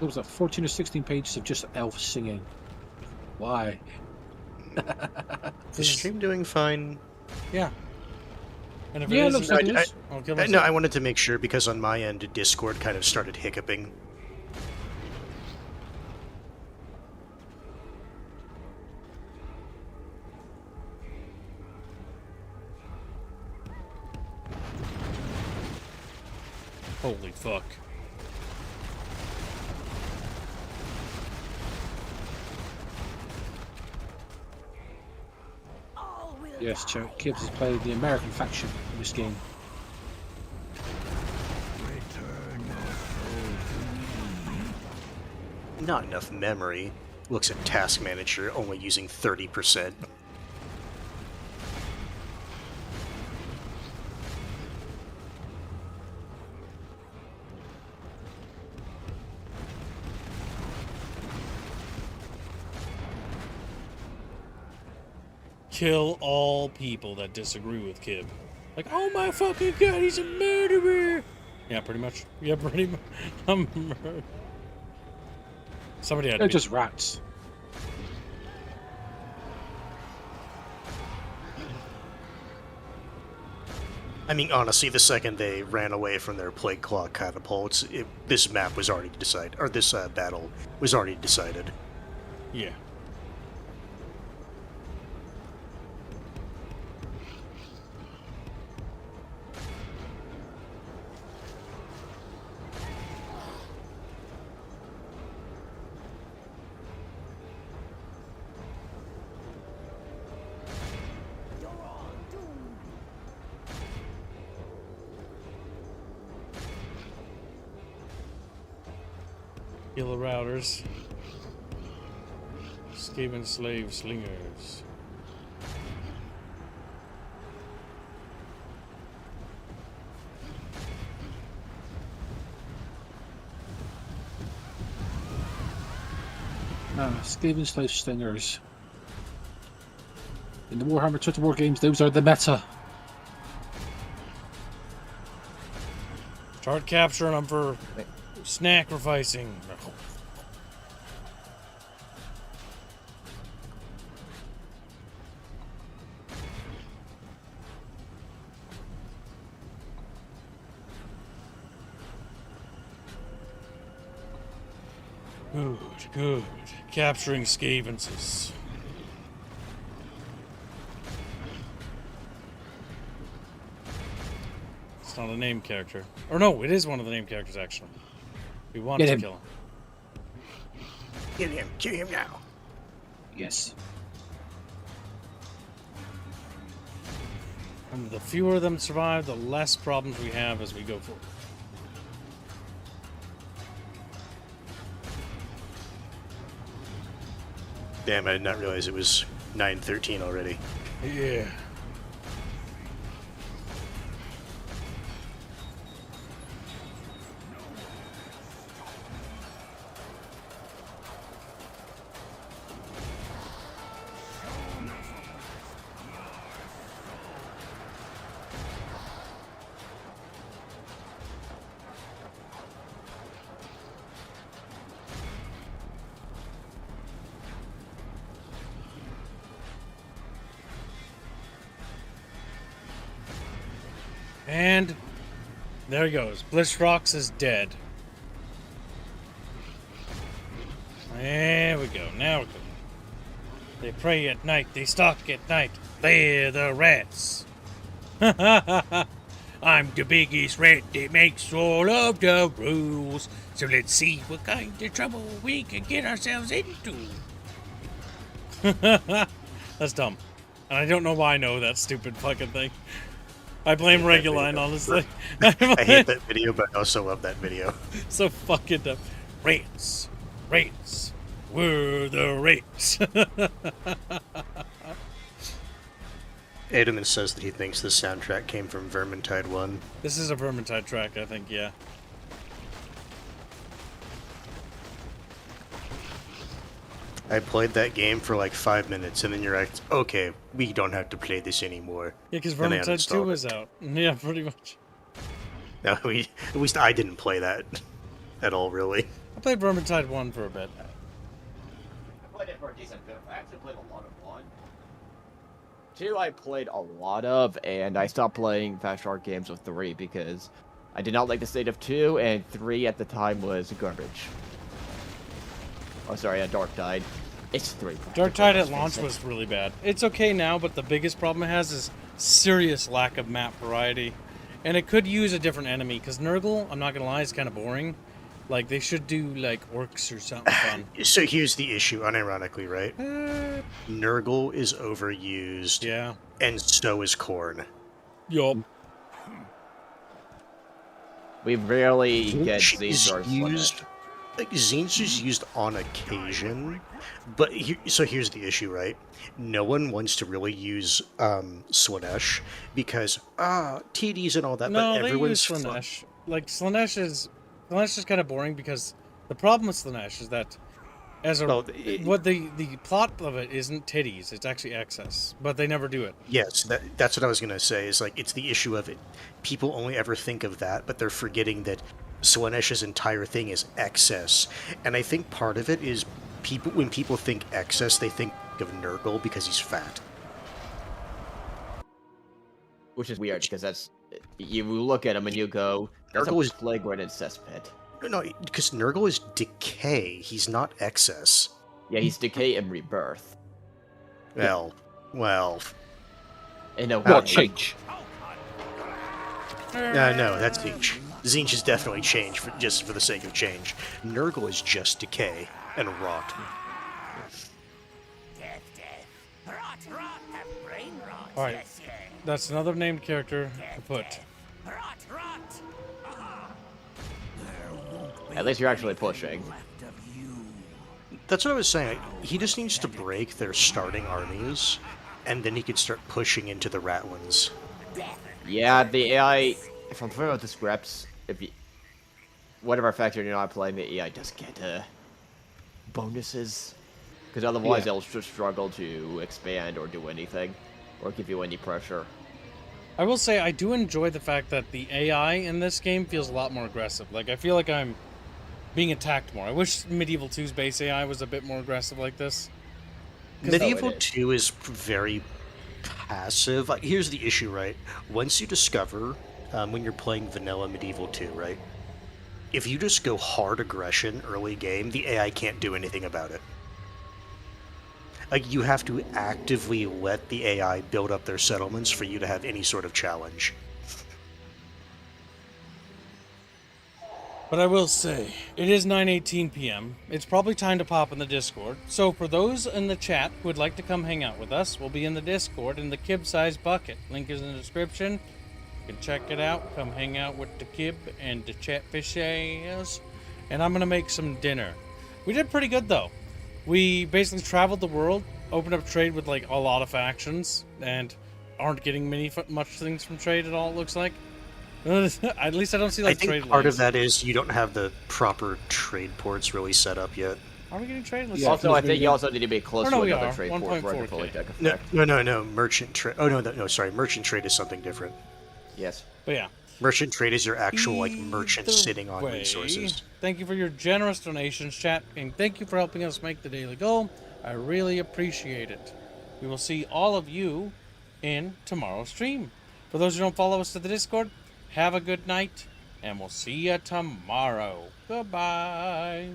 There was like 14 or 16 pages of just elves singing. Why? Is stream doing fine? Yeah. And if Yeah, it it looks isn't, like it is. I'll kill No, myself. I wanted to make sure because on my end, Discord kind of started hiccuping. Holy fuck. All will Yes, die. Kibbs has played the American faction in this game. Not enough memory. Looks at Task Manager only using 30%. Kill all people that disagree with Kib. Like, oh my fucking god, he's a murderer! Yeah, pretty much. Yeah, pretty much. Somebody had to They're be. just rats. I mean, honestly, the second they ran away from their plague claw catapults, this map was already decided, or this battle was already decided. Yeah. You're all doomed. Kill the routers. Escaping slave slingers. Skaven Slave Stingers. In the Warhammer Total War games, those are the meta. Start capturing them for sacrificing. Good, good. Capturing Scavenses. It's not a name character. Or no, it is one of the name characters, actually. We want Get to him. kill him. Kill him now. Yes. And the fewer of them survive, the less problems we have as we go forward. Damn, I did not realize it was 9:13 already. Yeah. And there he goes. Blissrox is dead. There we go. Now we're good. They pray at night. They stalk at night. They're the rats. I'm the biggest rat that makes all of the rules. So let's see what kind of trouble we can get ourselves into. That's dumb. And I don't know why I know that stupid fucking thing. I blame Reguline, honestly. I hate that video, but I also love that video. So fucking dumb. Rats. Rats. We're the rats. Edelman says that he thinks the soundtrack came from Vermintide 1. This is a Vermintide track, I think, yeah. I played that game for like 5 minutes, and then you're like, okay, we don't have to play this anymore. Yeah, because And I Vermintide 2 uninstalled is out. Yeah, pretty much. No, at least I didn't play that at all, really. I played Vermintide 1 for a bit. I played it for a decent bit. I actually played a lot of 1. 2 I played a lot of, and I stopped playing Fast Shark games with 3 because I did not like the state of 2, and 3 at the time was garbage. Oh, sorry, Dark Tide. It's 3. Dark Tide at launch was really bad. It's okay now, but the biggest problem it has is serious lack of map variety. And it could use a different enemy, because Nurgle, I'm not gonna lie, is kind of boring. Like, they should do, like, orcs or something fun. So here's the issue, unironically, right? Nurgle is overused. Yeah. And so is Korn. Yup. We rarely get Zinch Zinch is used. Like, Zinch is used on occasion, but so here's the issue, right? No one wants to really use Slaanesh because TDs and all that. No, but they everyone's use Slaanesh. Like, Slaanesh is kind of boring because the problem with Slaanesh is that what the plot of it isn't titties, it's actually excess, but they never do it. Yes, that's what I was gonna say. Is like it's the issue of it. People only ever think of that, but they're forgetting that Slaanesh's entire thing is excess, and I think part of it is when people think excess, they think of Nurgle because he's fat. Which is weird because that's you look at him and you go, that's Nurgle a is flagrant incespit. No, because Nurgle is decay. He's not excess. Yeah, he's decay and rebirth. Well. In a What way. change? No, that's Zinch. Zinch is definitely change just for the sake of change. Nurgle is just decay and rot. Alright, that's another named character to put. At least you're actually pushing. That's what I was saying. He just needs to break their starting armies, and then he could start pushing into the Ratlins. Yeah, the AI, if I'm familiar with the scripts, whatever factor you're not playing, the AI does get bonuses. Because otherwise they'll just struggle to expand or do anything, or give you any pressure. I will say I do enjoy the fact that the AI in this game feels a lot more aggressive. Like, I feel like I'm being attacked more. I wish Medieval 2's base AI was a bit more aggressive like this. Medieval 2 is very passive. Like, here's the issue, right? Once you discover, when you're playing vanilla Medieval 2, right? If you just go hard aggression early game, the AI can't do anything about it. Like, you have to actively let the AI build up their settlements for you to have any sort of challenge. But I will say, it is 9:18 p.m. It's probably time to pop in the Discord. So for those in the chat who would like to come hang out with us, we'll be in the Discord in the Kib size bucket. Link is in the description. You can check it out. Come hang out with the Kib and the Chatfishes. And I'm going to make some dinner. We did pretty good though. We basically traveled the world, opened up trade with like a lot of factions, and aren't getting much things from trade at all, it looks like. At least I don't see like trade. I think part of that is you don't have the proper trade ports really set up yet. Are we getting trade? Yeah, also, I think you also need to be close to another trade port for it to fully take effect. No. Merchant trade. Oh, no, sorry. Merchant trade is something different. Yes. But yeah. Merchant trade is your actual, like, merchant sitting on resources. Thank you for your generous donations, chat, and thank you for helping us make the daily goal. I really appreciate it. We will see all of you in tomorrow's stream. For those who don't follow us to the Discord, have a good night, and we'll see you tomorrow. Goodbye.